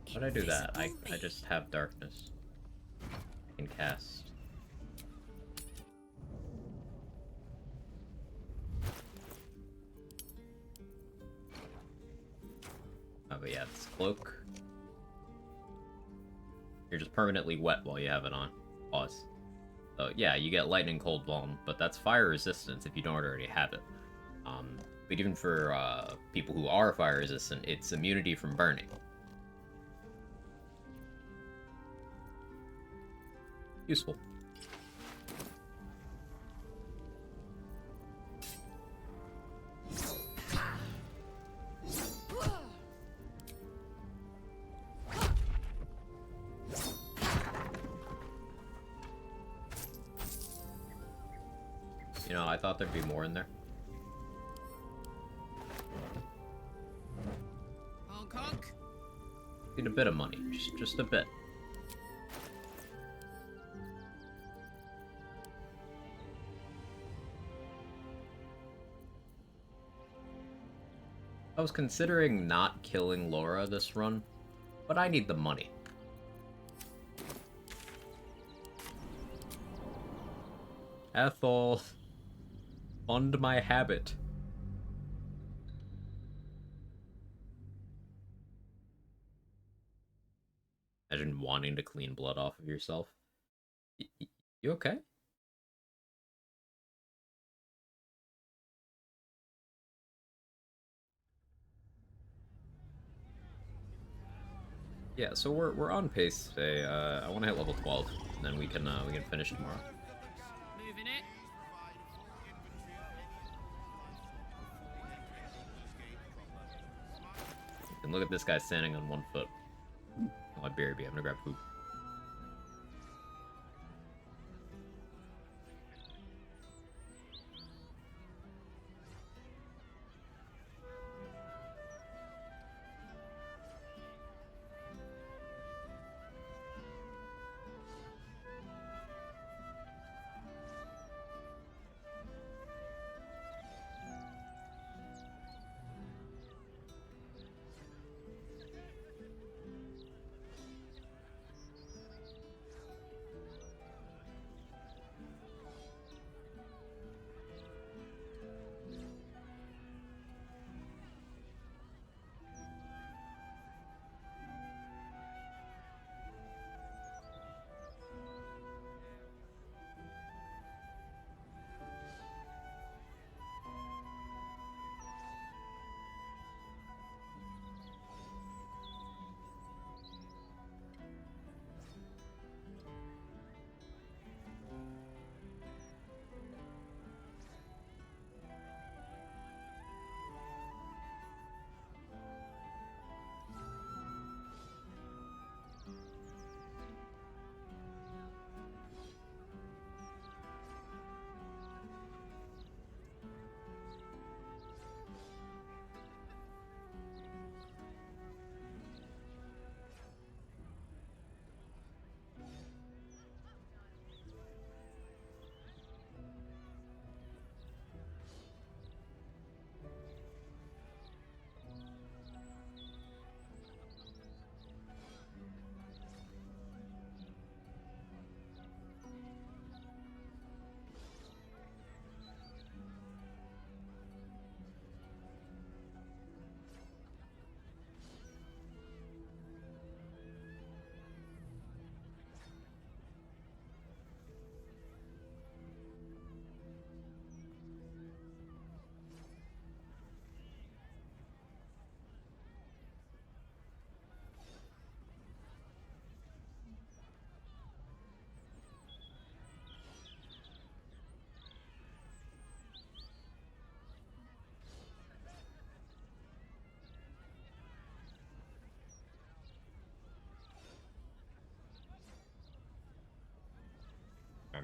beds. Why'd I do that? I just have darkness. I can cast. Oh, but yeah, this cloak. You're just permanently wet while you have it on. Pause. So yeah, you get lightning cold vuln, but that's fire resistance if you don't already have it. But even for people who are fire resistant, it's immunity from burning. Useful. You know, I thought there'd be more in there. Hong Kong? Need a bit of money, just a bit. I was considering not killing Laura this run, but I need the money. Ethel, fund my habit. Imagine wanting to clean blood off of yourself. You okay? Yeah, so we're on pace today. I want to hit level 12, and then we can finish tomorrow. Moving it. And look at this guy standing on one foot. Oh, I BRB. I'm gonna grab food.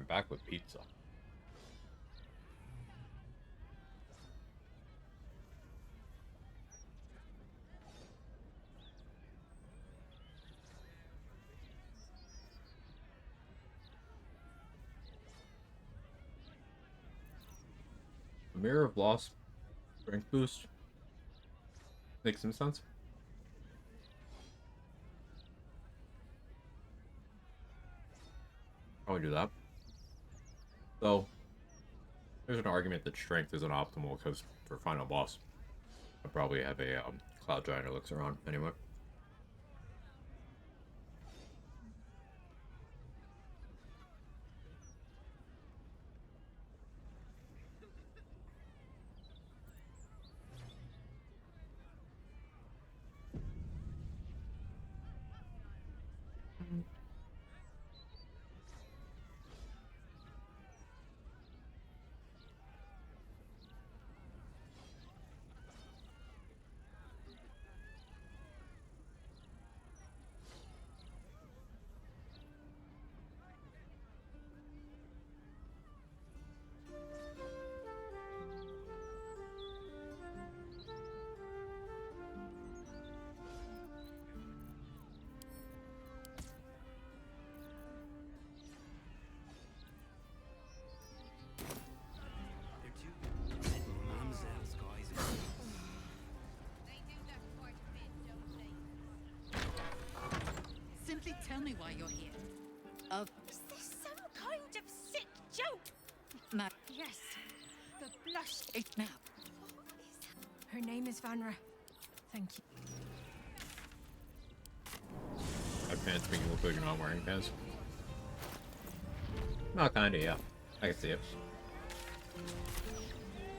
I'm back with pizza. A mirror of loss, strength boost. Makes some sense. I would do that. So, there's an argument that strength isn't optimal because for final boss, I'd probably have a Cloud Giant elixir on anyway. Simply tell me why you're here. Is this some kind of sick joke? Yes. The blush. Now. Her name is Vanra. Thank you. Have pants make you look like you're not wearing pants? Not kinda, yeah. I can see it.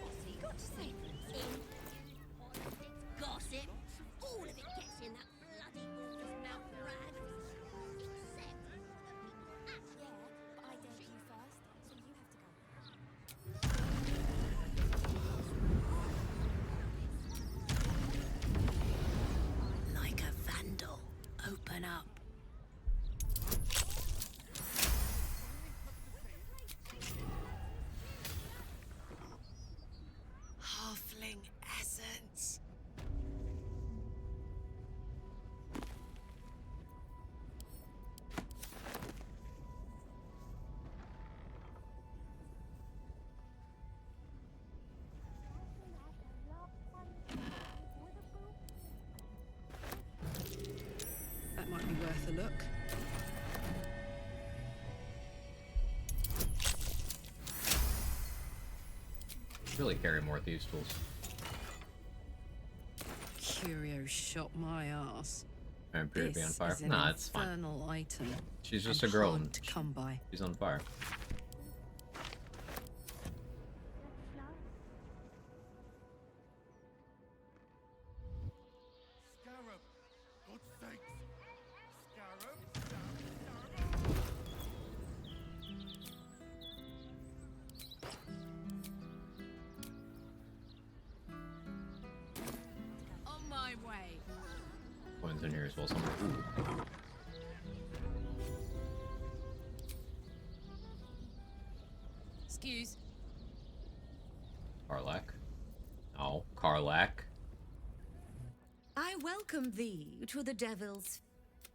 What's he got to say? Gossip. All of it gets in that bloody Walter's mouth rag. Except for the people at but I dared you first, so you have to go. Like a vandal. Open up. Halfling essence. That might be worth a look. Really carry more thieves tools. Curio shot my ass. I appear to be on This fire. is an Nah, it's fine. infernal item. She's just and a girl hard and to come by. she's on fire. Scarab! God's sakes! Scarab! On my way. Coins in here as well. Somewhere. Ooh. Excuse. Karlak. No, Karlak. I welcome thee to the Devil's.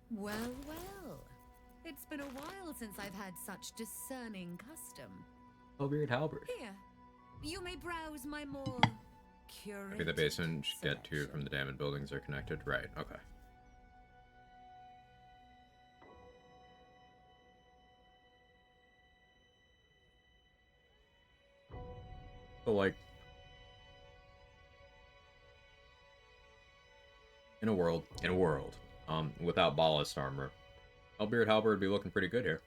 Well, well. It's been a while since I've had such discerning custom. Hellbeard Halberd. Here, you may browse my more curated. Maybe the basement should get to from the damaged buildings are connected. Right, okay. So, like, in a world, without ballast armor, Hellbeard Halberd would be looking pretty good here.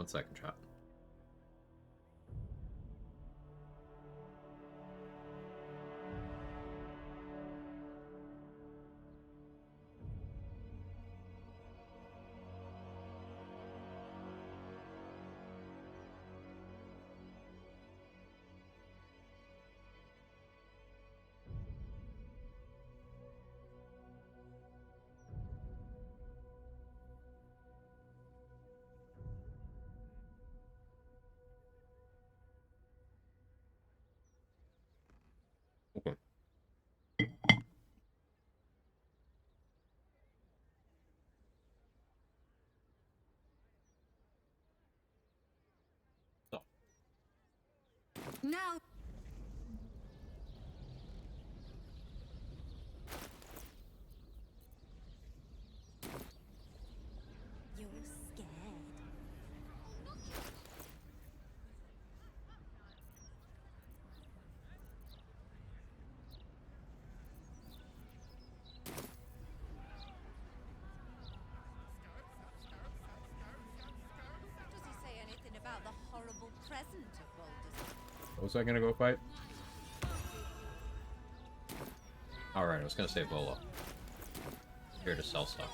1 second, chat. Okay. So. Now. You're scared. Does he say anything about the horrible present of Baldur's? What was I gonna go fight? Alright, I was gonna save Lola. Here to sell stuff.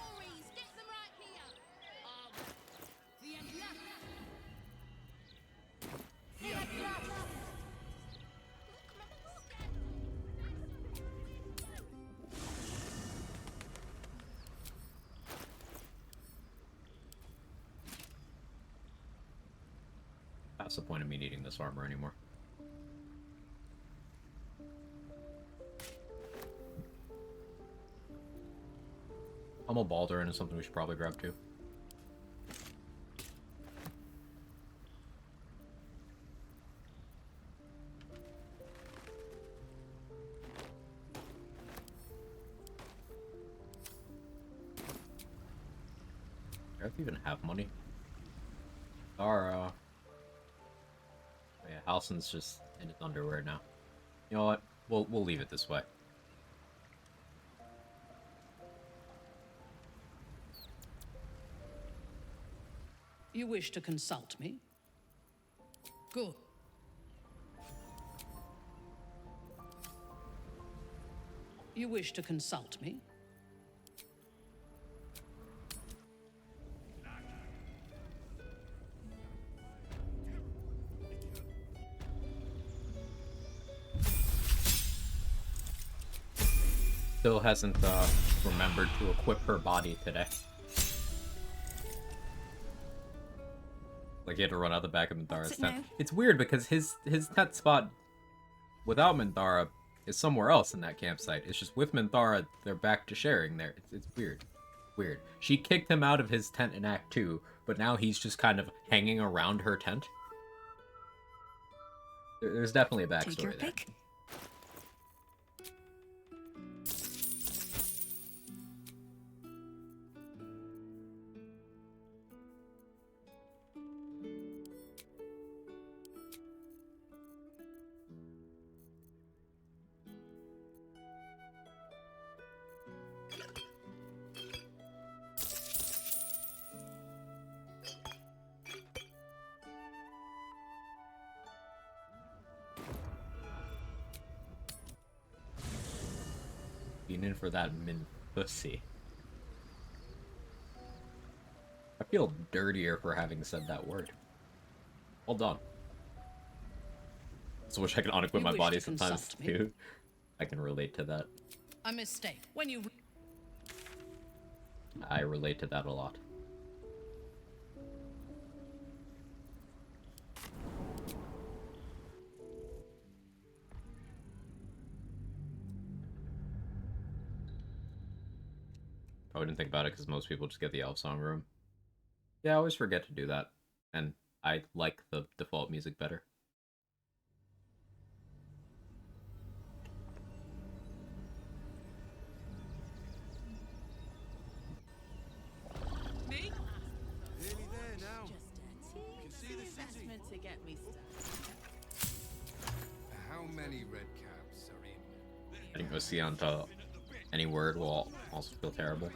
That's the point of me needing this armor anymore. Hummel Baldurn is something we should probably grab too. Do I have to even have money? Oh yeah, Halsin's just in his underwear now. You know what? We'll leave it this way. You wish to consult me? Good. You wish to consult me? Still hasn't remembered to equip her body today. Like he had to run out the back of Minthara's tent. It's weird because his tent spot without Minthara is somewhere else in that campsite. It's just with Minthara, they're back to sharing there. It's weird. Weird. She kicked him out of his tent in Act 2, but now he's just kind of hanging around her tent. There's definitely a backstory Take your there. pick. Being in for that min pussy. I feel dirtier for having said that word. Well done. So wish I could unequip my body sometimes too. I can relate to that. A mistake. When you... I relate to that a lot. Probably didn't think about it because most people just get the elf song room. Yeah, I always forget to do that. And I like the default music better. Me? Nearly there now. Just a You can see the city. investment to get me started. How many red caps are in? I didn't go see onto any word will also feel terrible.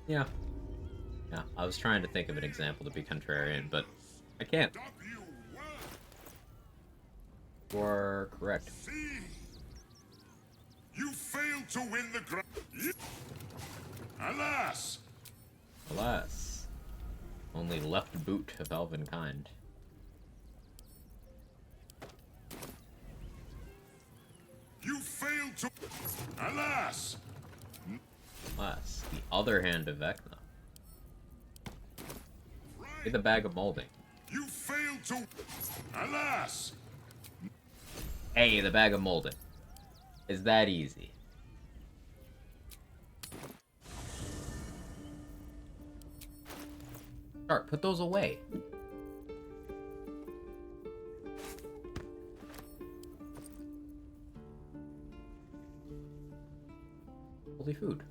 Yeah. Yeah, I was trying to think of an example to be contrarian, but I can't. You are correct. See? You failed to win the ground. Alas! Alas. Only left boot of elven kind. You failed to... Alas! Alas. The other hand of Vecna. Get the bag of molding. You failed to... Alas! Hey, the bag of molding. Is that easy? Start, put those away. Holy food.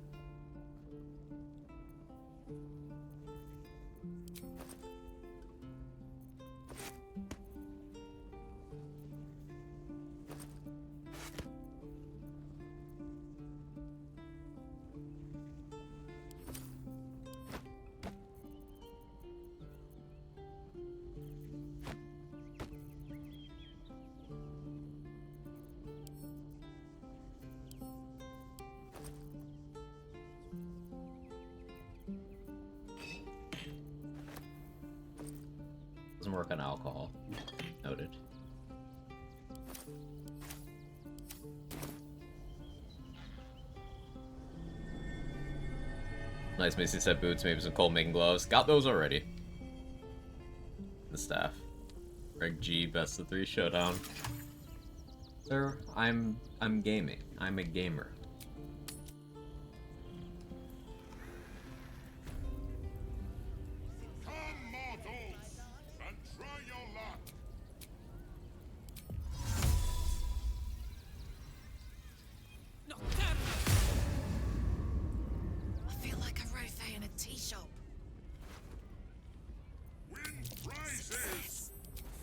Doesn't work on alcohol. Noted. Nice Missy set boots, maybe some cold making gloves. Got those already. The staff. Greg G, best of 3 showdown. Sir, I'm gaming. I'm a gamer. I feel like a rofé in a tea shop. Win prizes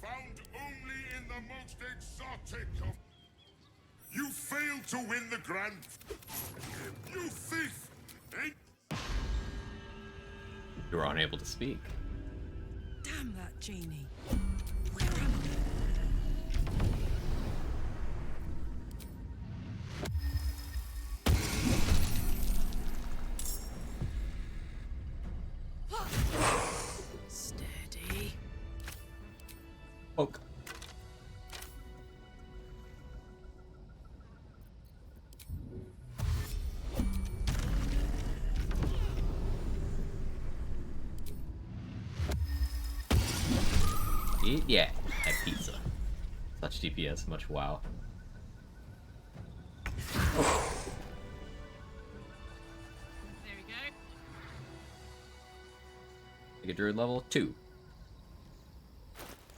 found only in the most exotic of... You failed to win the grand... You thief! You were unable to speak. Damn that genie. Steady. Poke. Yeah, at pizza. Such DPS, much wow. There we go. Take a druid level 2.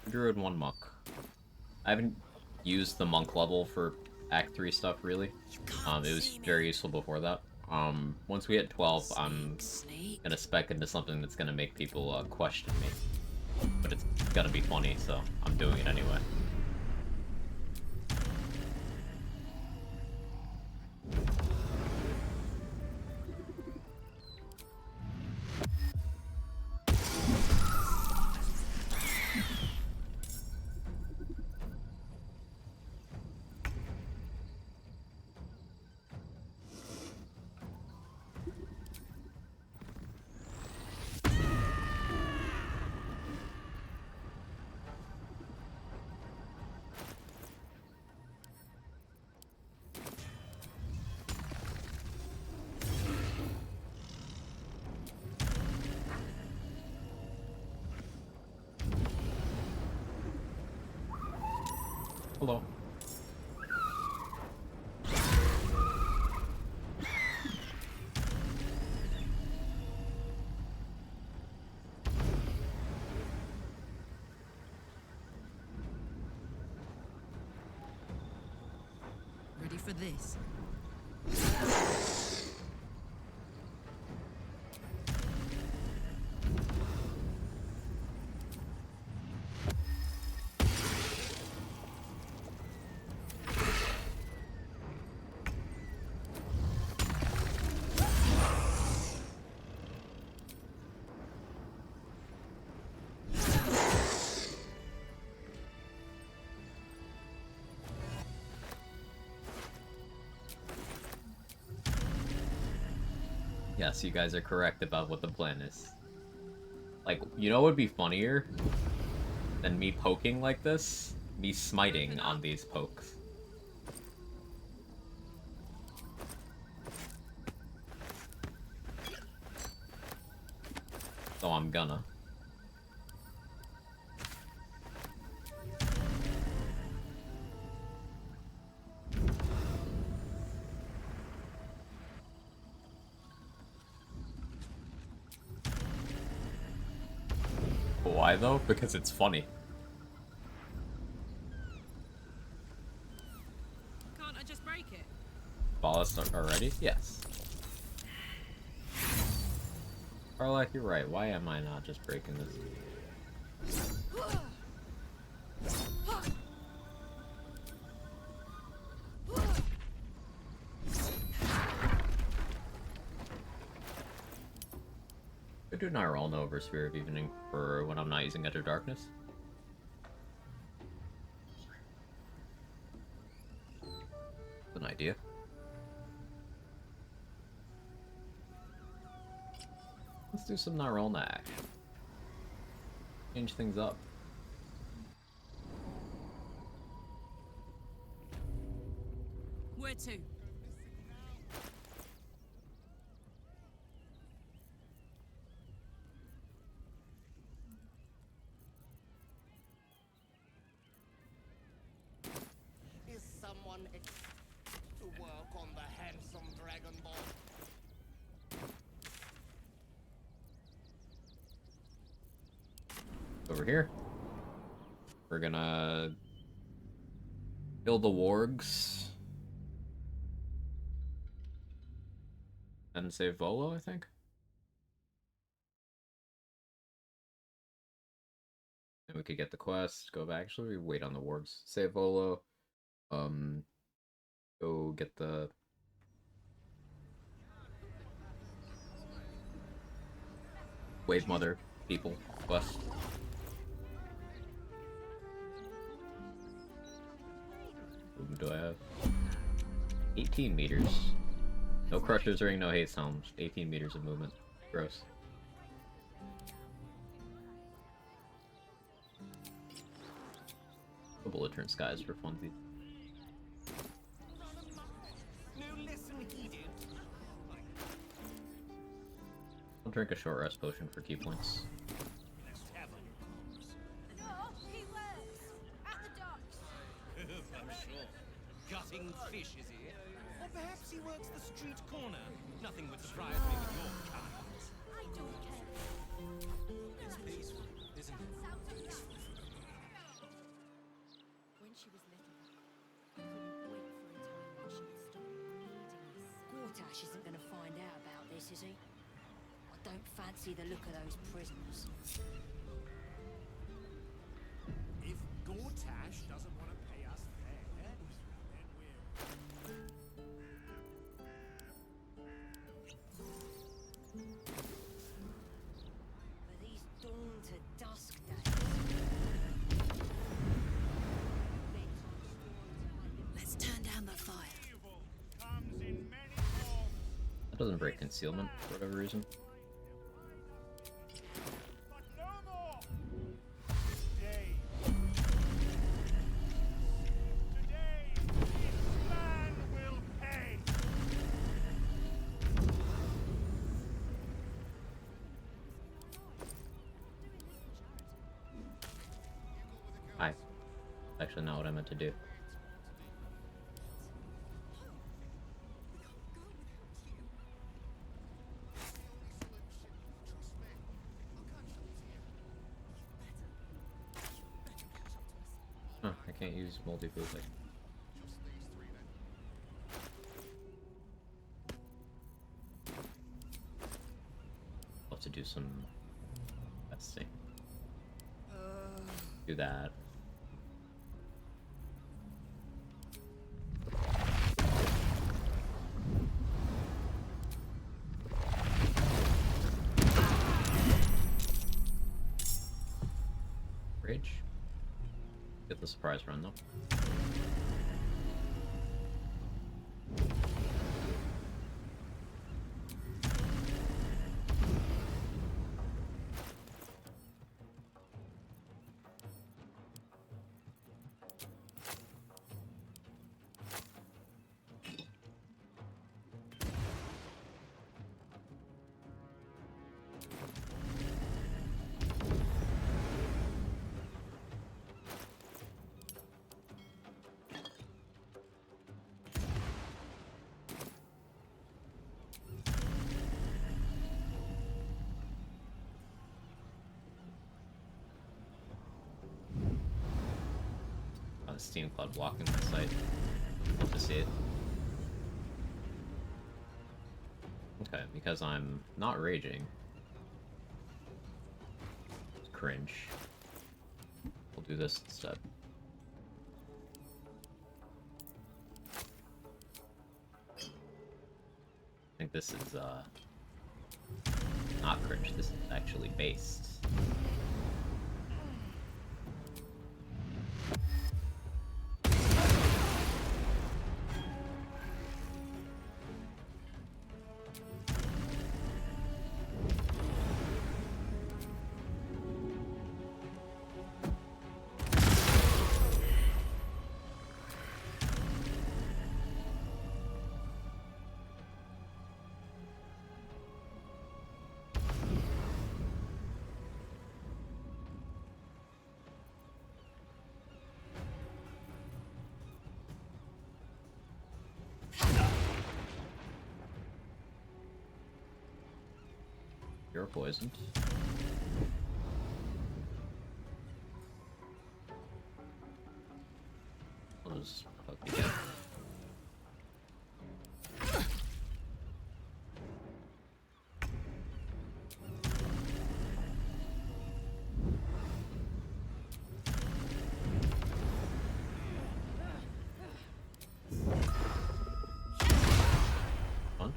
Druid 1 monk. I haven't used the monk level for Act 3 stuff really. It was very useful before that. Once we hit 12, I'm gonna spec into something that's gonna make people question me. But it's gonna be funny, so I'm doing it anyway. Hello. Ready for this? Yes, you guys are correct about what the plan is. Like, you know what would be funnier than me poking like this? Me smiting on these pokes. So I'm gonna. Why though? Because it's funny. Can't I just break it? Ballast already? Yes. Arlak, you're right. Why am I not just breaking this? Could do Nyrol over Sphere of Evening for when I'm not using Edge of Darkness. An idea. Let's do some Nyrolna action. Change things up. Where to? Is someone to work on the handsome Dragon Ball? Over here. We're gonna kill the wargs. And save Volo, I think. And we could get the quest, go back. Actually, we wait on the wargs. Save Volo. Go get the Wave Mother people quest. What do I have? 18 meters. No Crusher's Ring, no Haste Helms. 18 meters of movement. Gross. A bullet turn skies for funsies. I'll drink a short rest potion for key points. He works at the docks. I'm sure. Gutting fish, is he? Or perhaps he works the street corner. Nothing would surprise me with your kind. I don't care. It's peaceful, isn't it? When she was little, I couldn't wait for a time when she would stop needing us. Gortash isn't going to find out about this, is he? I don't fancy the look of those prisoners. If Gortash doesn't want to pay us fair, then For these dawn to dusk days. Let's turn down the fire. That doesn't break concealment for whatever reason. Hi. Actually not what I meant to do. Huh, I can't use multi-food like. I'll have to do some testing. Do that. Rage. Get the surprise run though. steam cloud blocking my sight. Love to see it. Okay, because I'm not raging. It's cringe. We'll do this instead. I think this is, not cringe, this is actually based. You're poisoned. I'll just poke you again. Punch.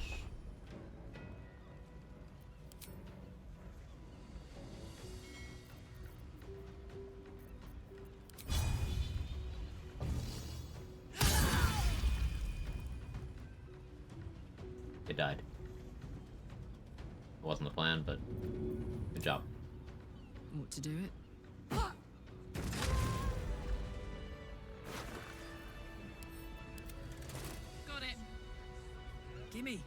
It died. It wasn't the plan, but good job. Ought to do it. Got it. Gimme.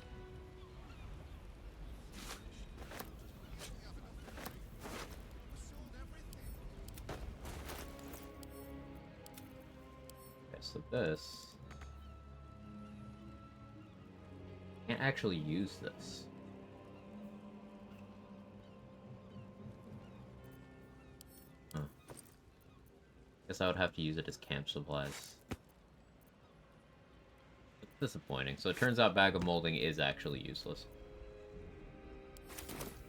Okay, so this... Can't actually use this. Huh. Guess I would have to use it as camp supplies. It's disappointing. So it turns out bag of molding is actually useless.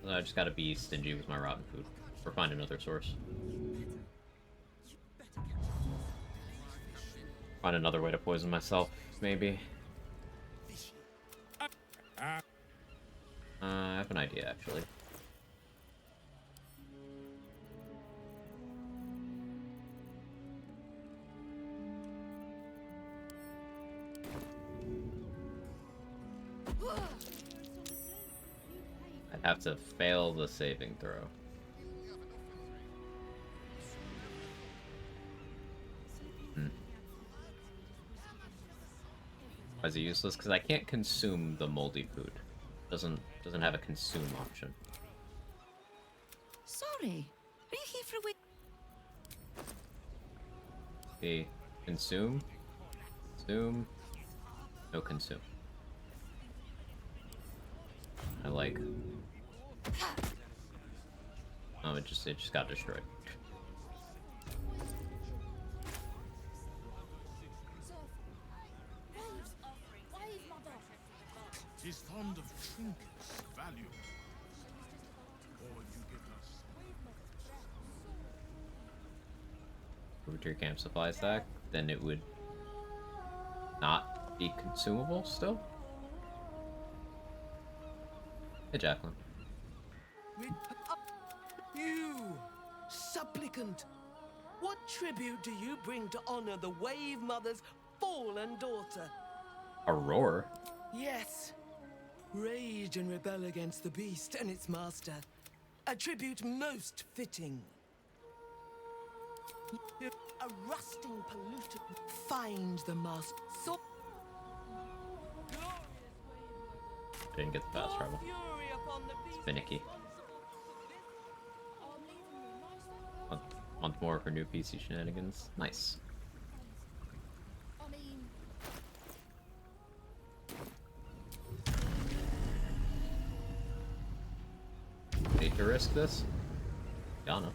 So I just gotta be stingy with my rotten food. Or find another source. Find another way to poison myself, maybe. I have an idea, actually. I'd have to fail the saving throw. Why is it useless? Because I can't consume the moldy food. Doesn't have a consume option. Sorry, are you here for a week? Okay, consume, consume, no consume. I like. Oh, it just got destroyed. He's fond of trinkets, valuables. All you give us. Move to your camp supply stack, then it would not be consumable still. Hey, Jacqueline. You, supplicant! What tribute do you bring to honor the Wave Mother's fallen daughter? A roar? Yes. Rage and rebel against the beast and its master. A tribute most fitting. A rusting polluted. Find the master. So I didn't get the fast travel. It's finicky. Want more for new PC shenanigans? Nice. Need to risk this? Gonna.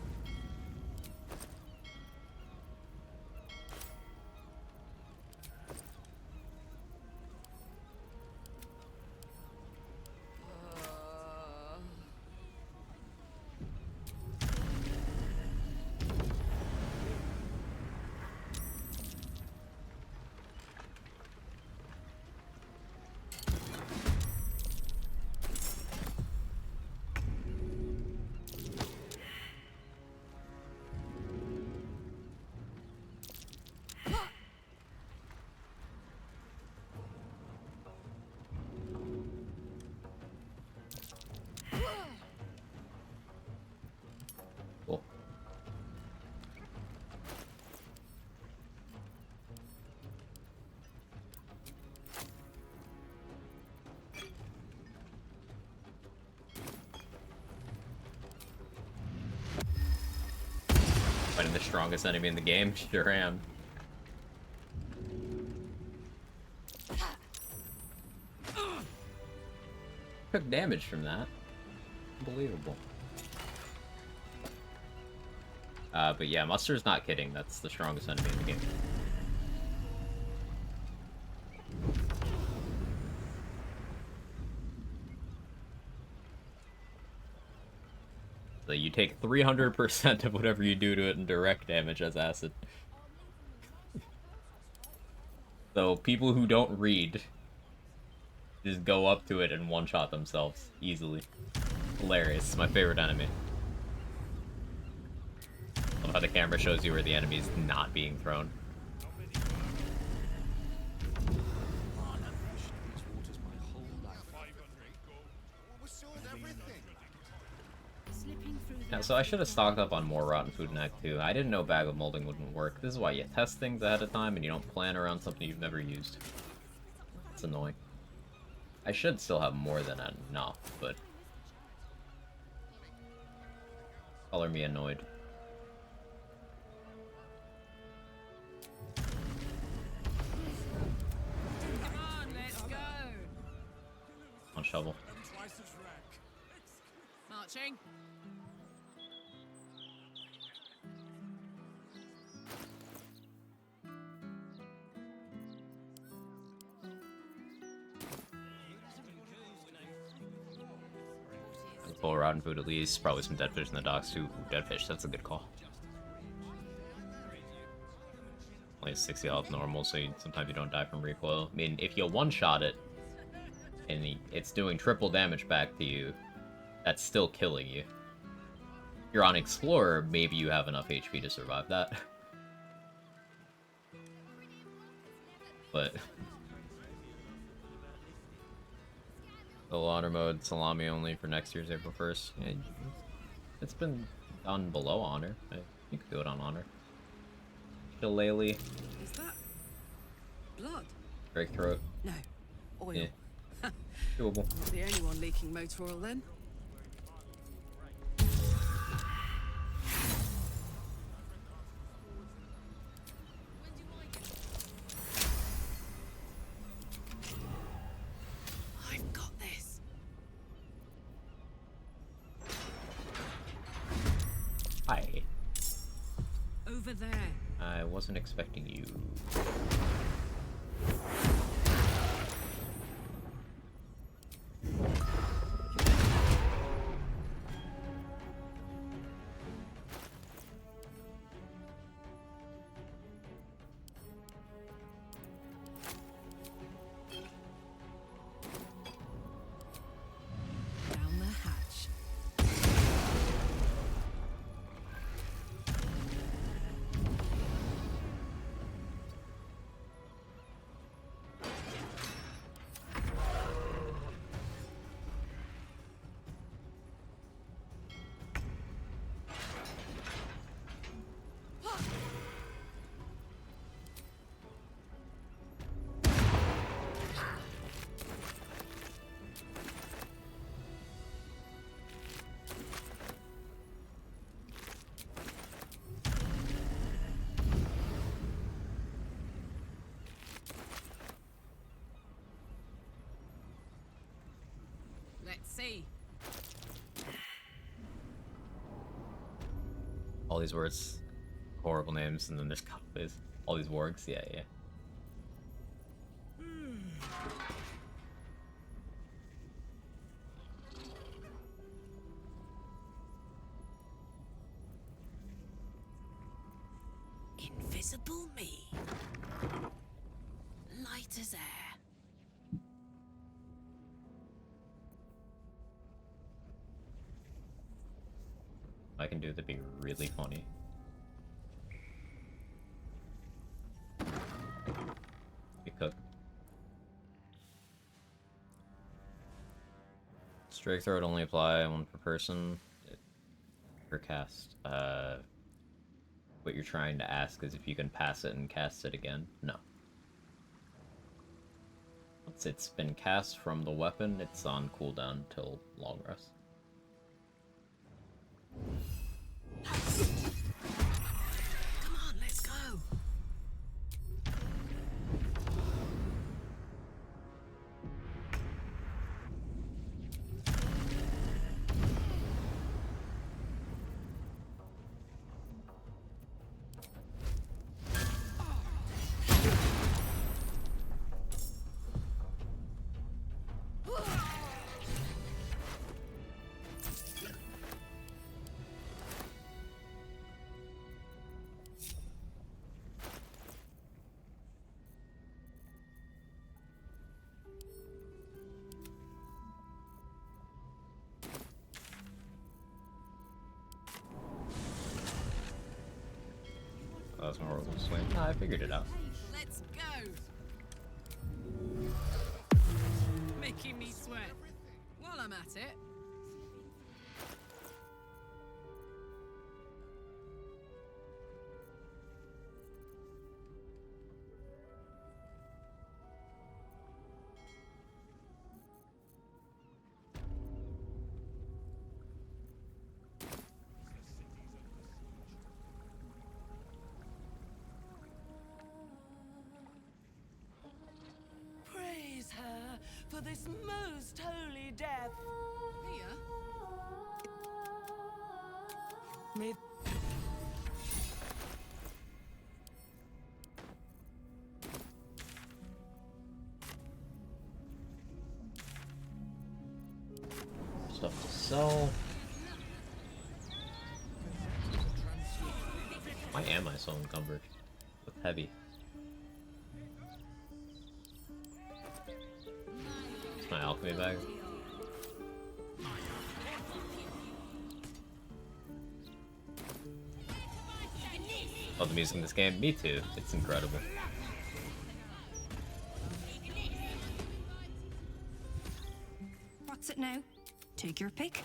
I'm the strongest enemy in the game? Sure am. Took damage from that. Unbelievable. But yeah, Mustard's not kidding. That's the strongest enemy in the game. So you take 300% of whatever you do to it in direct damage as acid. So people who don't read just go up to it and one-shot themselves easily. Hilarious. It's my favorite enemy. Love how the camera shows you where the enemy is not being thrown. Yeah, so I should have stocked up on more rotten food in Act 2. I didn't know bag of molding wouldn't work. This is why you test things ahead of time and you don't plan around something you've never used. It's annoying. I should still have more than enough, but... color me annoyed. Come on, let's go. On shovel. Marching. Full rotten food at least. Probably some dead fish in the docks too. Ooh, dead fish, that's a good call. Only 60 health normal, so sometimes you don't die from recoil. I mean, if you one-shot it, and it's doing triple damage back to you, that's still killing you. If you're on Explorer, maybe you have enough HP to survive that. But... the honor mode, salami only for next year's April 1st. Yeah, it's been done below honor. You could do it on honor. Shillelagh. Is that blood? Drake throat. No. Oil. Yeah. Doable. Not the only one leaking motor oil then. I've got this. Hi. Over there. I wasn't expecting you. Down the hatch. Let's see. All these words, horrible names, and then there's cutaways. All these wargs, yeah, yeah. Invisible me. Light as air. I can do that'd be really funny. You cook. Strike throw would only apply one per person per cast. What you're trying to ask is if you can pass it and cast it again. No. Once it's been cast from the weapon, it's on cooldown till long rest. That's an horrible swing. Nah, I figured it out. Let's go! Making me sweat. While I'm at it. Praise her for this most holy death. Here. May Stuff to sell. Why am I so encumbered with heavy? My alchemy bag. Love the music in this game. Me too. It's incredible. What's it now? Take your pick.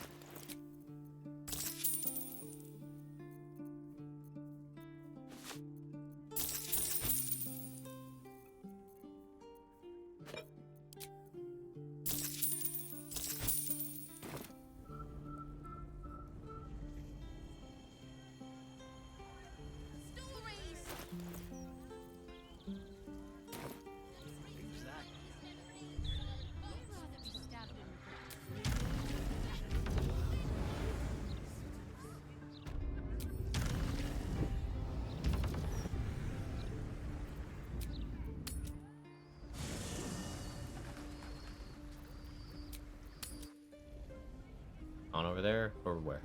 On over there or where?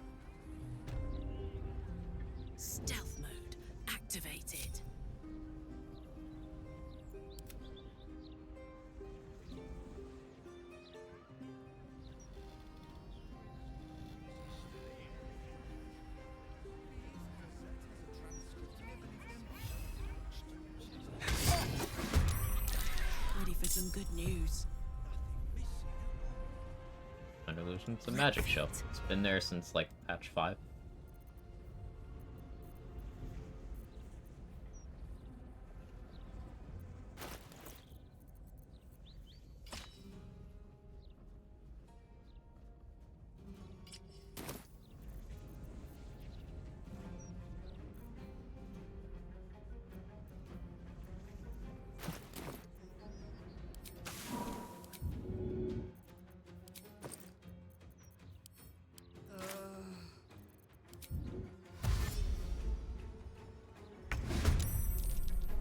Stealth mode activated. Ready for some good news. Illusion. It's a magic show. It's been there since like patch 5.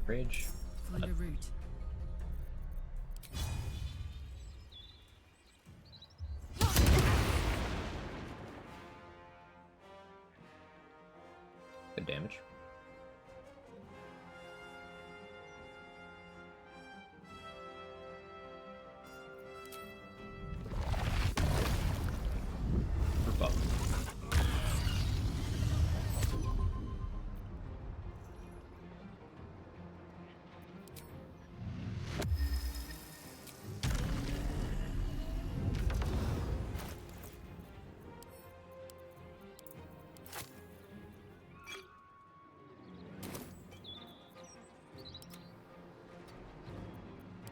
Bridge. Find a route. Good damage. Group up.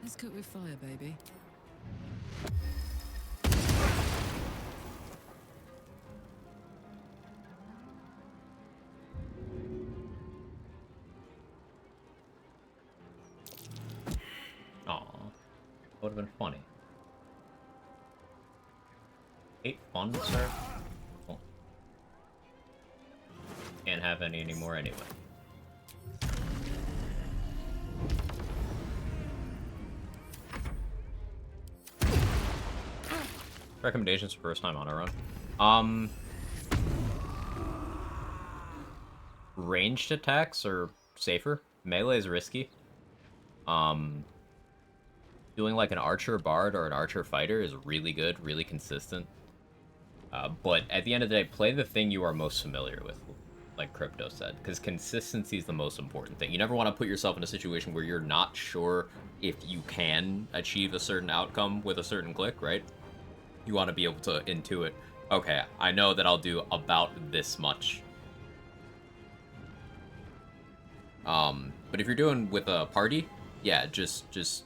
Let's cook with fire, baby. Aw, would have been funny. 8 fun, sir? Oh. Can't have any anymore anyway. Recommendations for first time on a run. Ranged attacks are safer. Melee is risky. Doing like an archer bard or an archer fighter is really good, really consistent. But at the end of the day, play the thing you are most familiar with. like Crypto said, because consistency is the most important thing. You never want to put yourself in a situation where you're not sure if you can achieve a certain outcome with a certain click, right? You want to be able to intuit, okay, I know that I'll do about this much. But if you're doing with a party, yeah, just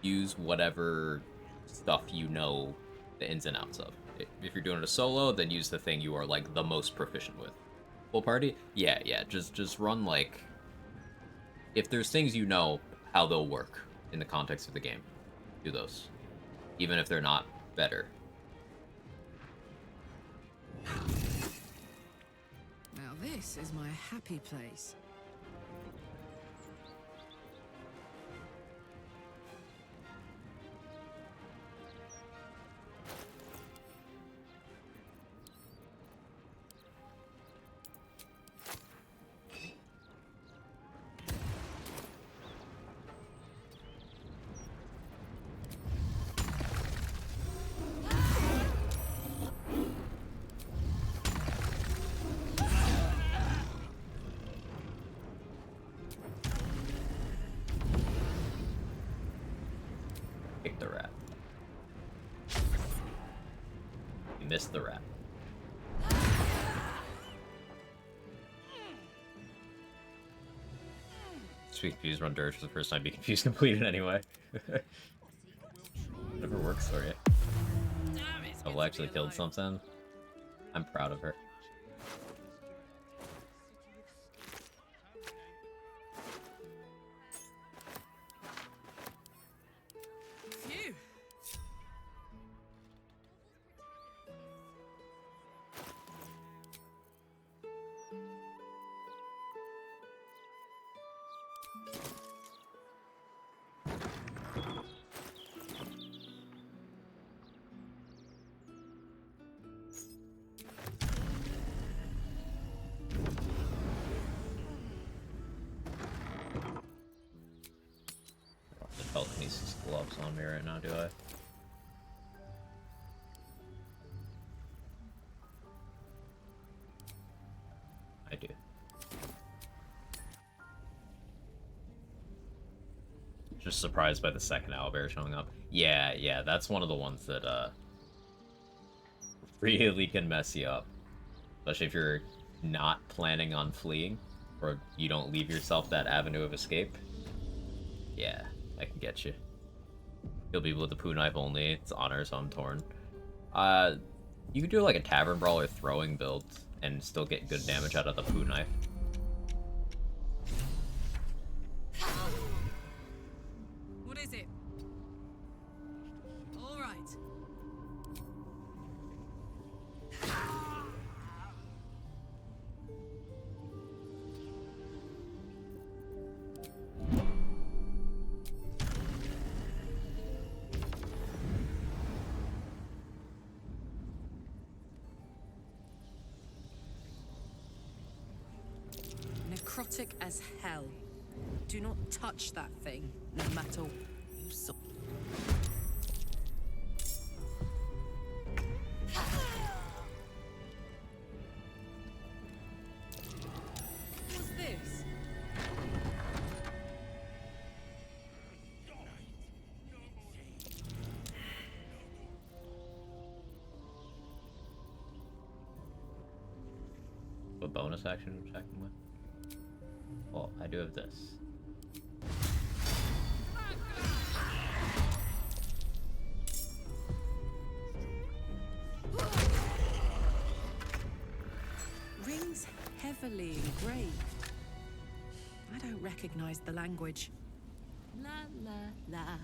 use whatever stuff you know the ins and outs of. If you're doing it a solo, then use the thing you are like the most proficient with. Full party, yeah, just run like, if there's things you know how they'll work in the context of the game, do those, even if they're not better. Now this is my happy place. Kick the rat. You missed the rat. Sweet confused run dirt for the first time. Be confused completed anyway. Whatever works for you. I've actually killed something. I'm proud of her. Phew. The telekinesis gloves on me right now, do I? I do. Just surprised by the second owlbear showing up. Yeah, that's one of the ones that really can mess you up. Especially if you're not planning on fleeing, or you don't leave yourself that avenue of escape. Yeah, I can get you. Kill people with the poo knife only. It's honor, so I'm torn. You could do like a tavern brawl or throwing build and still get good damage out of the poo knife. What is it? All right. Necrotic as hell. Do not touch that thing, no matter you saw. What's this? A bonus action to check them with? Well, I do have this. Rings heavily engraved. I don't recognize the language. La la la.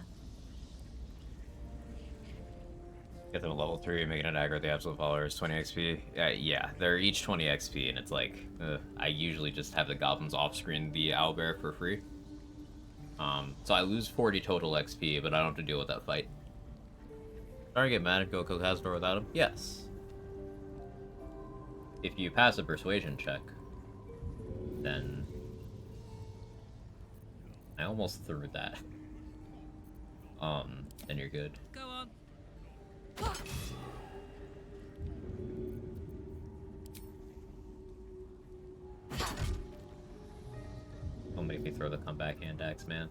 Get them to level 3, making it aggro the absolute followers, 20 XP. Yeah, they're each 20 XP, and it's like, I usually just have the goblins off-screen the owlbear for free. So I lose 40 total XP, but I don't have to deal with that fight. Trying to get mad and go kill Cazador without him? Yes. If you pass a persuasion check, then... I almost threw that. Then you're good. Go on. throw the comeback hand axe, man.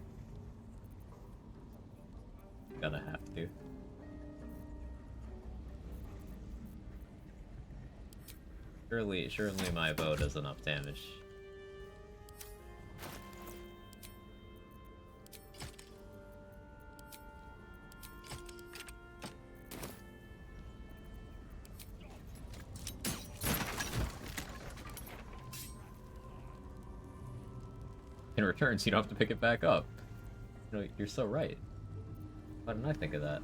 Gonna have to. Surely my bow does enough damage. In return, so you don't have to pick it back up. You know, you're so right. Why didn't I think of that?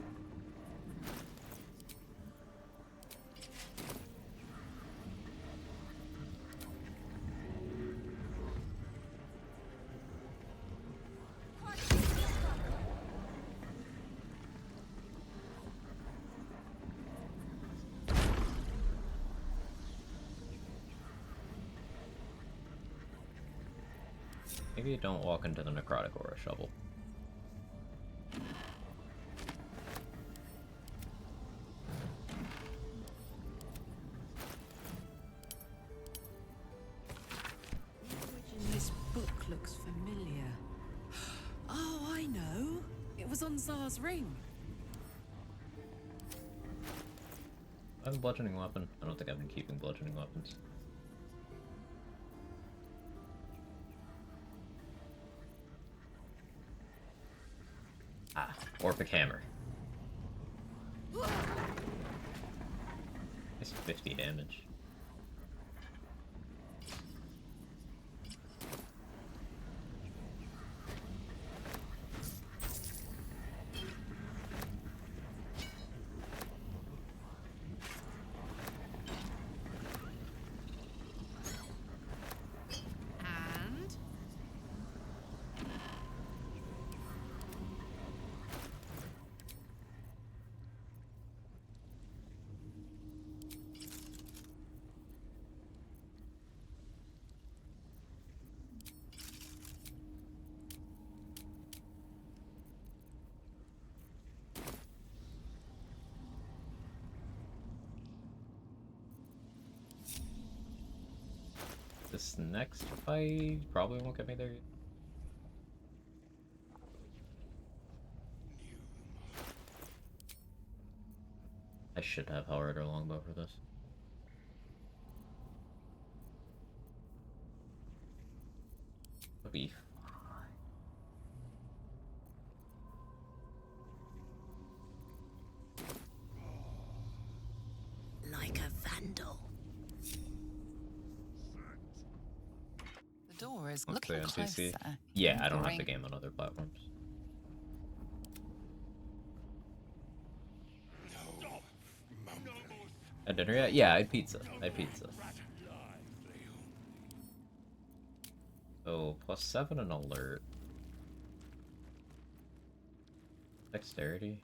Maybe don't walk into the necrotic or a shovel. This book looks familiar. Oh, I know. It was on Zar's ring. I have a bludgeoning weapon. I don't think I've been keeping bludgeoning weapons. Ah, Orphic Hammer. It's 50 damage. And This next fight probably won't get me there. I should have Hellrider Longbow for this. It'll be Like a vandal. The door is Let's looking say on PC. closer. Yeah, I don't have the Ring. game on other platforms. Had dinner yet? Yeah, I had pizza. So, +7 and alert. Dexterity.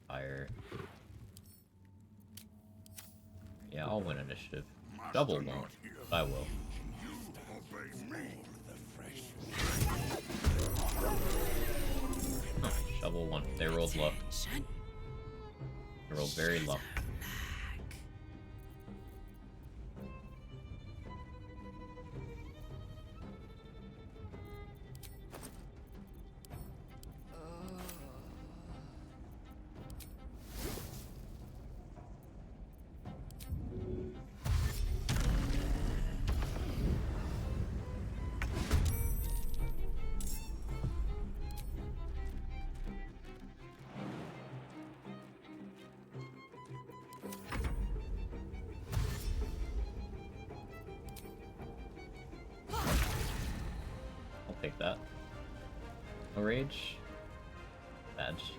Fire. Yeah, I'll win initiative. Double won't. I will. Huh, shovel 1. They rolled low. They rolled very low. I'll take that. No rage. Badge.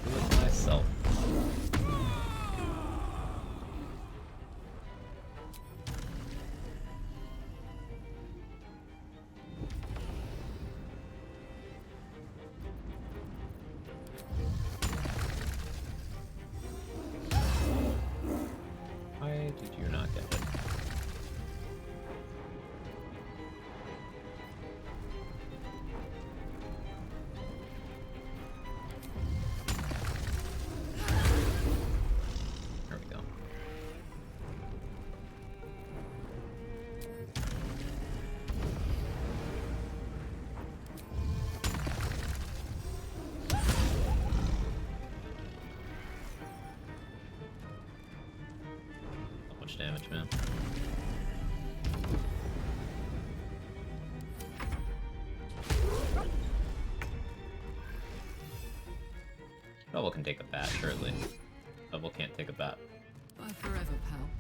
Do it myself. Why did you not get it? much damage, man. Double can take a bat, surely. Double can't take a bat. Bye forever, pal.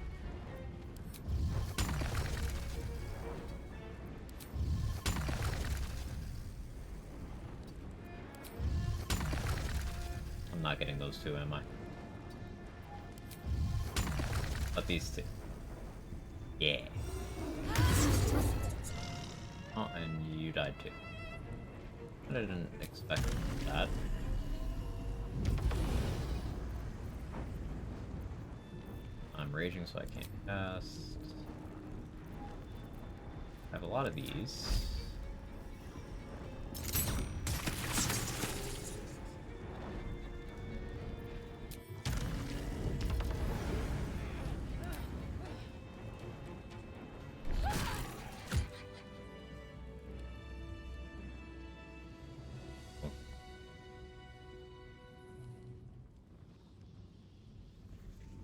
I'm not getting those two, am I? But these two. Yeah. Oh, and you died too. I didn't expect that. I'm raging, so I can't cast. I have a lot of these.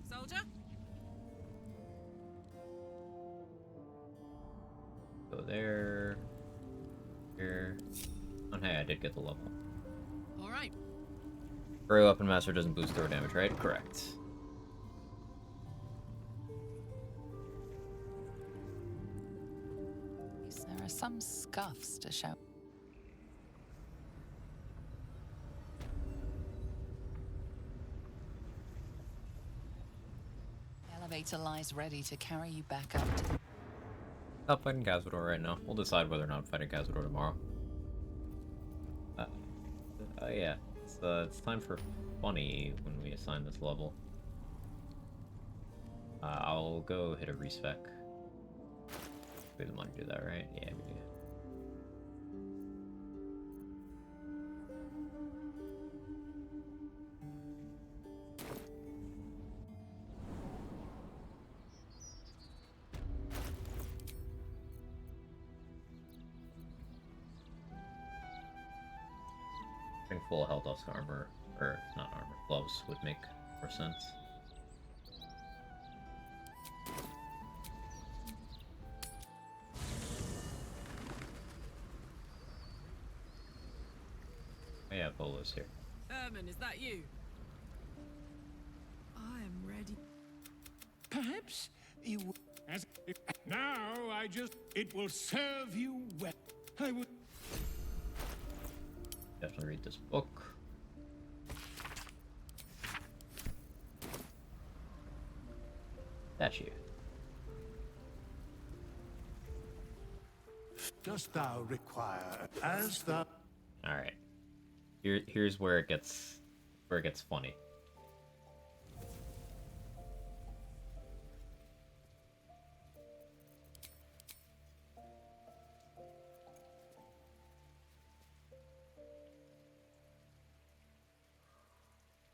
Soldier? Go there. Here. Oh, hey, I did get the level. Alright. Furry Weapon Master doesn't boost throw damage, right? Correct. There are some scuffs to show. The elevator lies ready to carry you back up to the... Not fighting Cazador right now. We'll decide whether or not I'm fighting Cazador tomorrow. Yeah. It's time for funny when we assign this level. I'll go hit a respec. We didn't want to do that, right? Yeah, we do. I think full health Husk armor, or not armor, gloves would make more sense. Oh yeah, Bolo's here. Herman, is that you? I am ready. Perhaps you... Now I just... It will serve you well. I would... Definitely read this book. That's you. Dost thou require as thou... Alright. Here's where it gets funny.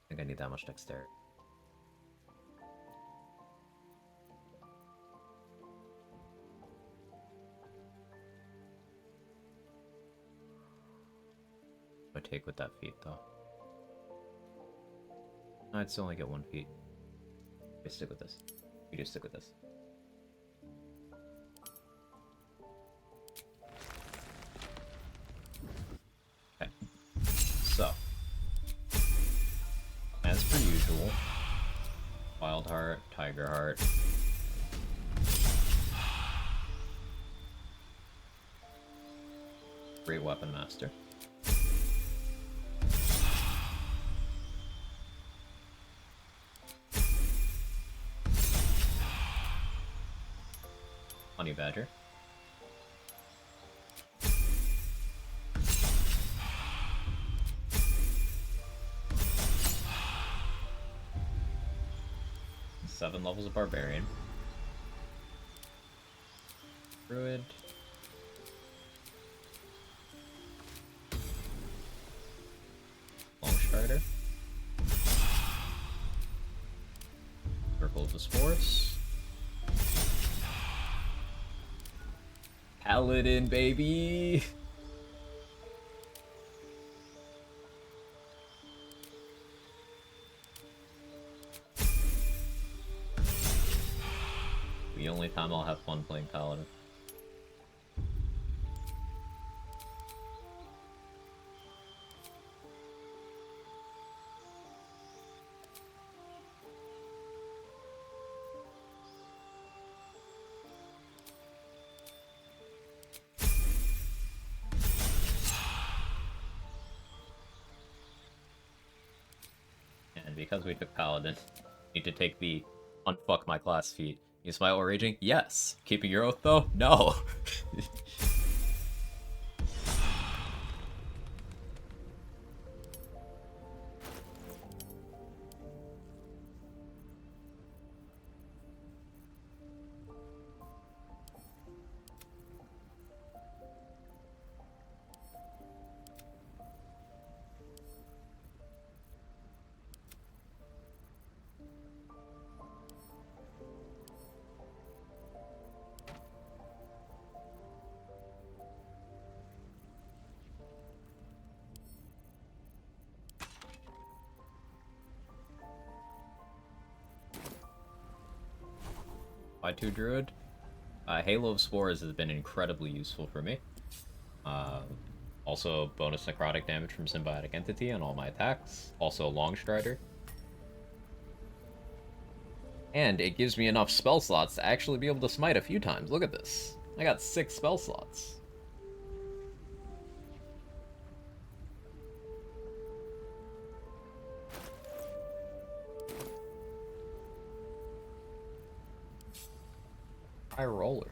I think I need that much dexterity. I take with that feat though. I'd still only get 1 feat. I stick with this. You just stick with this. Okay. So, as per usual, Wild Heart, Tiger Heart. Great Weapon Master. Honey Badger. Seven levels of Barbarian. Druid. Longstrider. Circle of the Spores. Paladin, baby! The only time I'll have fun playing Paladin. And because we took Paladin, need to take the unfuck my class feat. You smile while raging? Yes. Keeping your oath though? No. Why 2 Druid? Halo of Spores has been incredibly useful for me. Also, bonus necrotic damage from Symbiotic Entity on all my attacks. Also, Longstrider. And it gives me enough spell slots to actually be able to smite a few times. Look at this. I got 6 spell slots. High roller.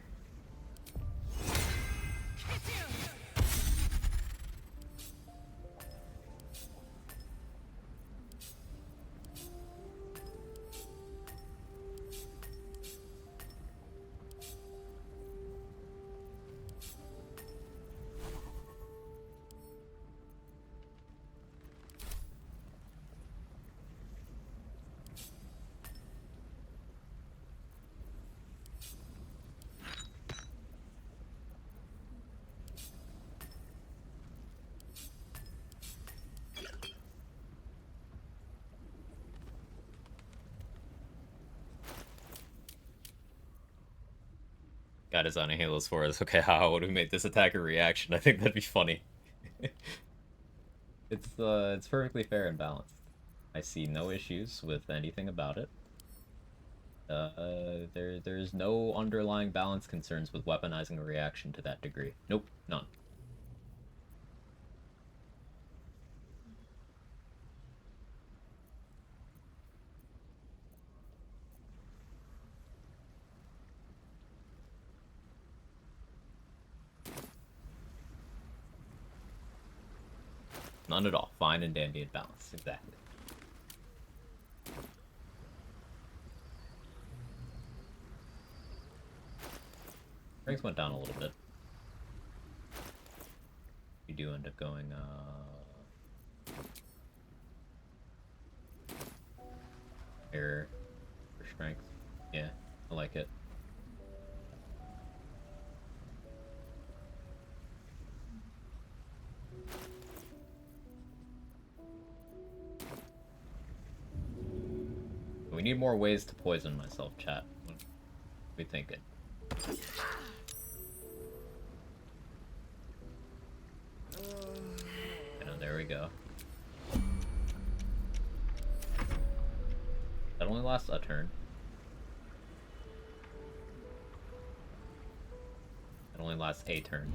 Got his on a Halo's for us. Okay, how would we make this attack a reaction? I think that'd be funny. It's perfectly fair and balanced. I see no issues with anything about it. There's no underlying balance concerns with weaponizing a reaction to that degree. Nope, none. None at all. Fine and dandy and balanced. Exactly. Strength went down a little bit. We do end up going, higher for strength. Yeah, I like it. We need more ways to poison myself, chat. What are we thinking? There we go. That only lasts a turn. That only lasts a turn.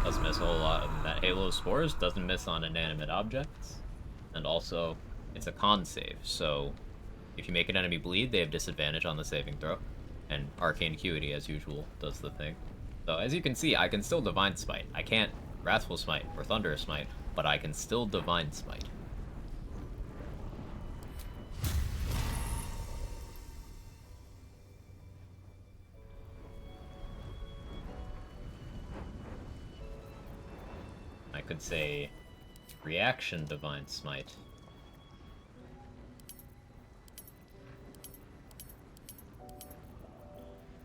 Doesn't miss a whole lot. That Halo of Spores doesn't miss on inanimate objects. And also, it's a con save, so if you make an enemy bleed, they have disadvantage on the saving throw. And Arcane Acuity, as usual, does the thing. So as you can see, I can still Divine Smite. I can't Wrathful Smite or Thunderous Smite, but I can still Divine Smite. could say reaction Divine Smite.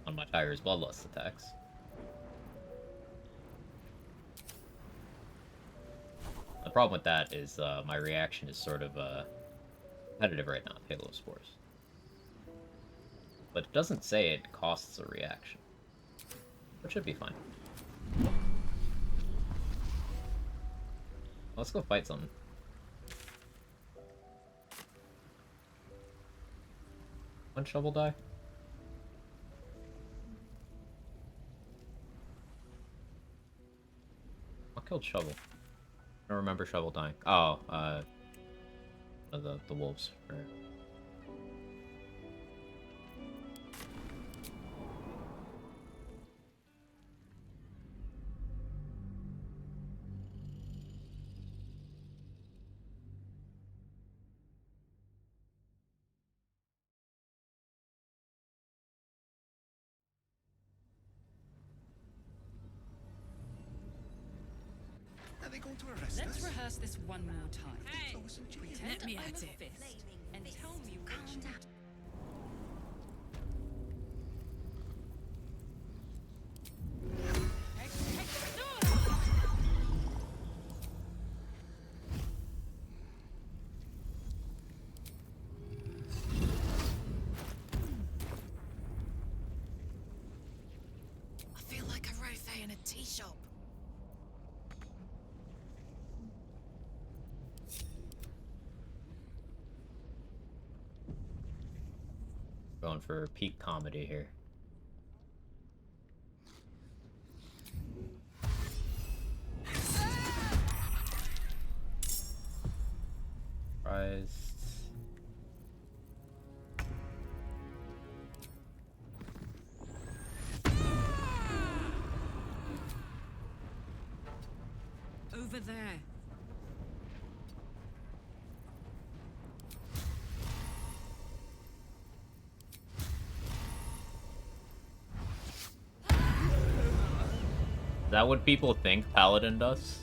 On my Tiger's Bloodlust attacks. The problem with that is my reaction is sort of competitive right now, Halo Spores. But it doesn't say it costs a reaction. Which should be fine. Let's go fight something. When Shovel die? What killed Shovel? I don't remember Shovel dying. Oh, the wolves. Right. Are they going to arrest Let's us? rehearse this one more time. Hey, Pretend let me I'm at a it. fist and tell me which. I feel like a rothe in a tea shop. Going for peak comedy here. Surprised. Over there. Is that what people think Paladin does?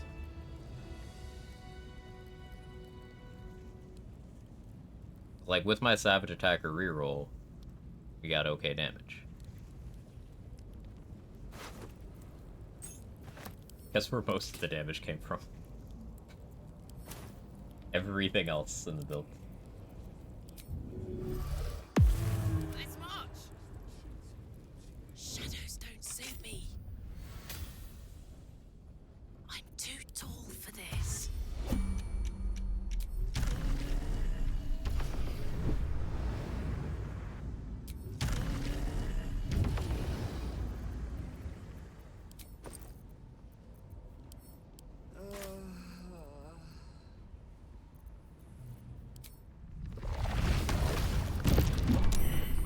Like, with my Savage Attacker reroll, we got okay damage. Guess where most of the damage came from. Everything else in the build. Let's march. Shadows don't suit me. I'm too tall for this.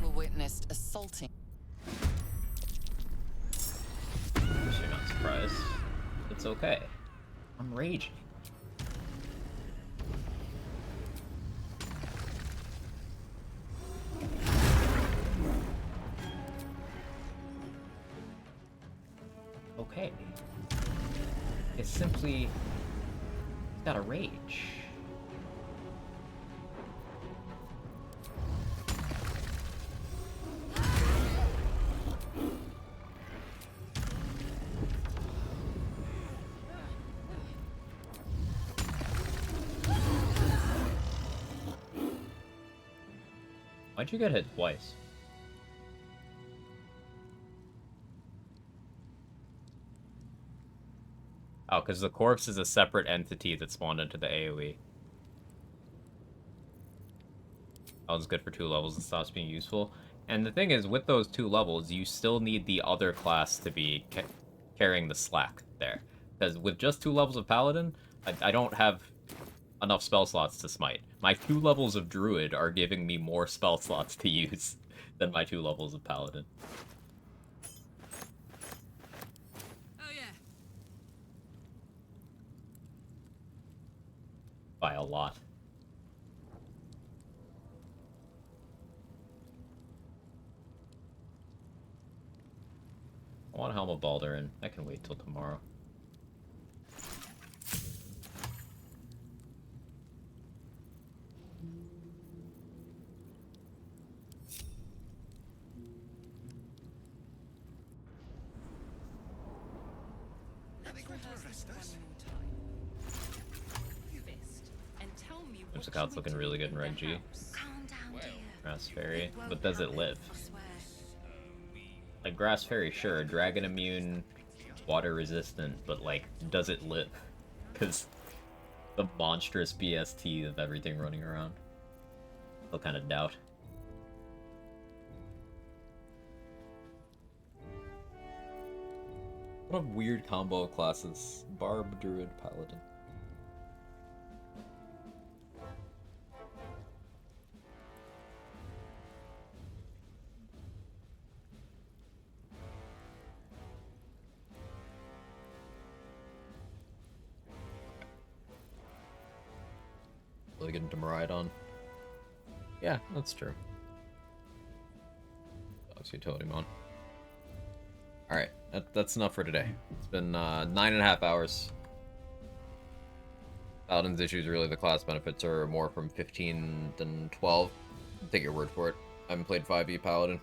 We witnessed assaulting. You're not surprised. It's okay. I'm raging. Okay. It's simply got a rage. Why'd you get hit twice? Oh, because the corpse is a separate entity that spawned into the AoE. That was good for 2 levels and stops being useful. And the thing is, with those 2 levels, you still need the other class to be carrying the slack there. Because with just 2 levels of Paladin, I don't have enough spell slots to smite. My 2 levels of Druid are giving me more spell slots to use than my 2 levels of Paladin. Oh yeah. By a lot. I want Helm of Baldur, and I can wait till tomorrow. Looks like how it's looking really good in Red G. Grass Fairy. But does it live? Like, Grass Fairy, sure. Dragon immune, water resistant, but, like, does it live? Because the monstrous BST of everything running around. Still kind of doubt. What a weird combo of classes. Barb, Druid, Paladin. Really getting to Maridon. Yeah, that's true. Dog's utility mon. Alright, that's enough for today. It's been 9.5 hours. Paladin's issues, really, the class benefits are more from 15 than 12. Take your word for it. I haven't played 5e Paladin.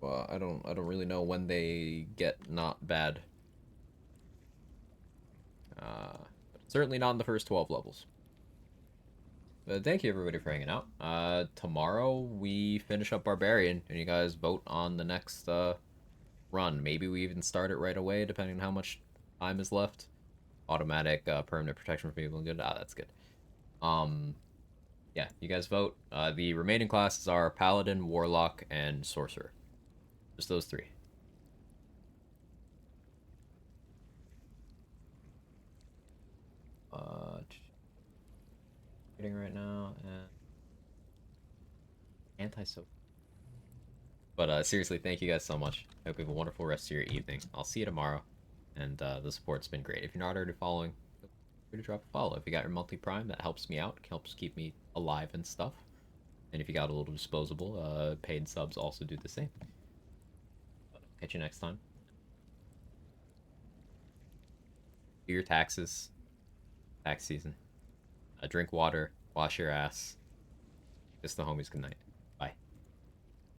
Well, I don't really know when they get not bad. But certainly not in the first 12 levels. But thank you everybody for hanging out. Tomorrow we finish up Barbarian, and you guys vote on the next run. Maybe we even start it right away, depending on how much time is left. Automatic permanent protection for people. Good. Ah, that's good. Yeah, you guys vote. The remaining classes are Paladin, Warlock, and Sorcerer. Just those three. Right now, and anti-soap. But seriously, thank you guys so much. I hope you have a wonderful rest of your evening. I'll see you tomorrow, and the support's been great. If you're not already following, feel free to drop a follow. If you got your monthly Prime, that helps me out, helps keep me alive and stuff. And if you got a little disposable, paid subs also do the same. But I'll catch you next time. Do your taxes. Tax season. Drink water, wash your ass. Kiss the homies goodnight.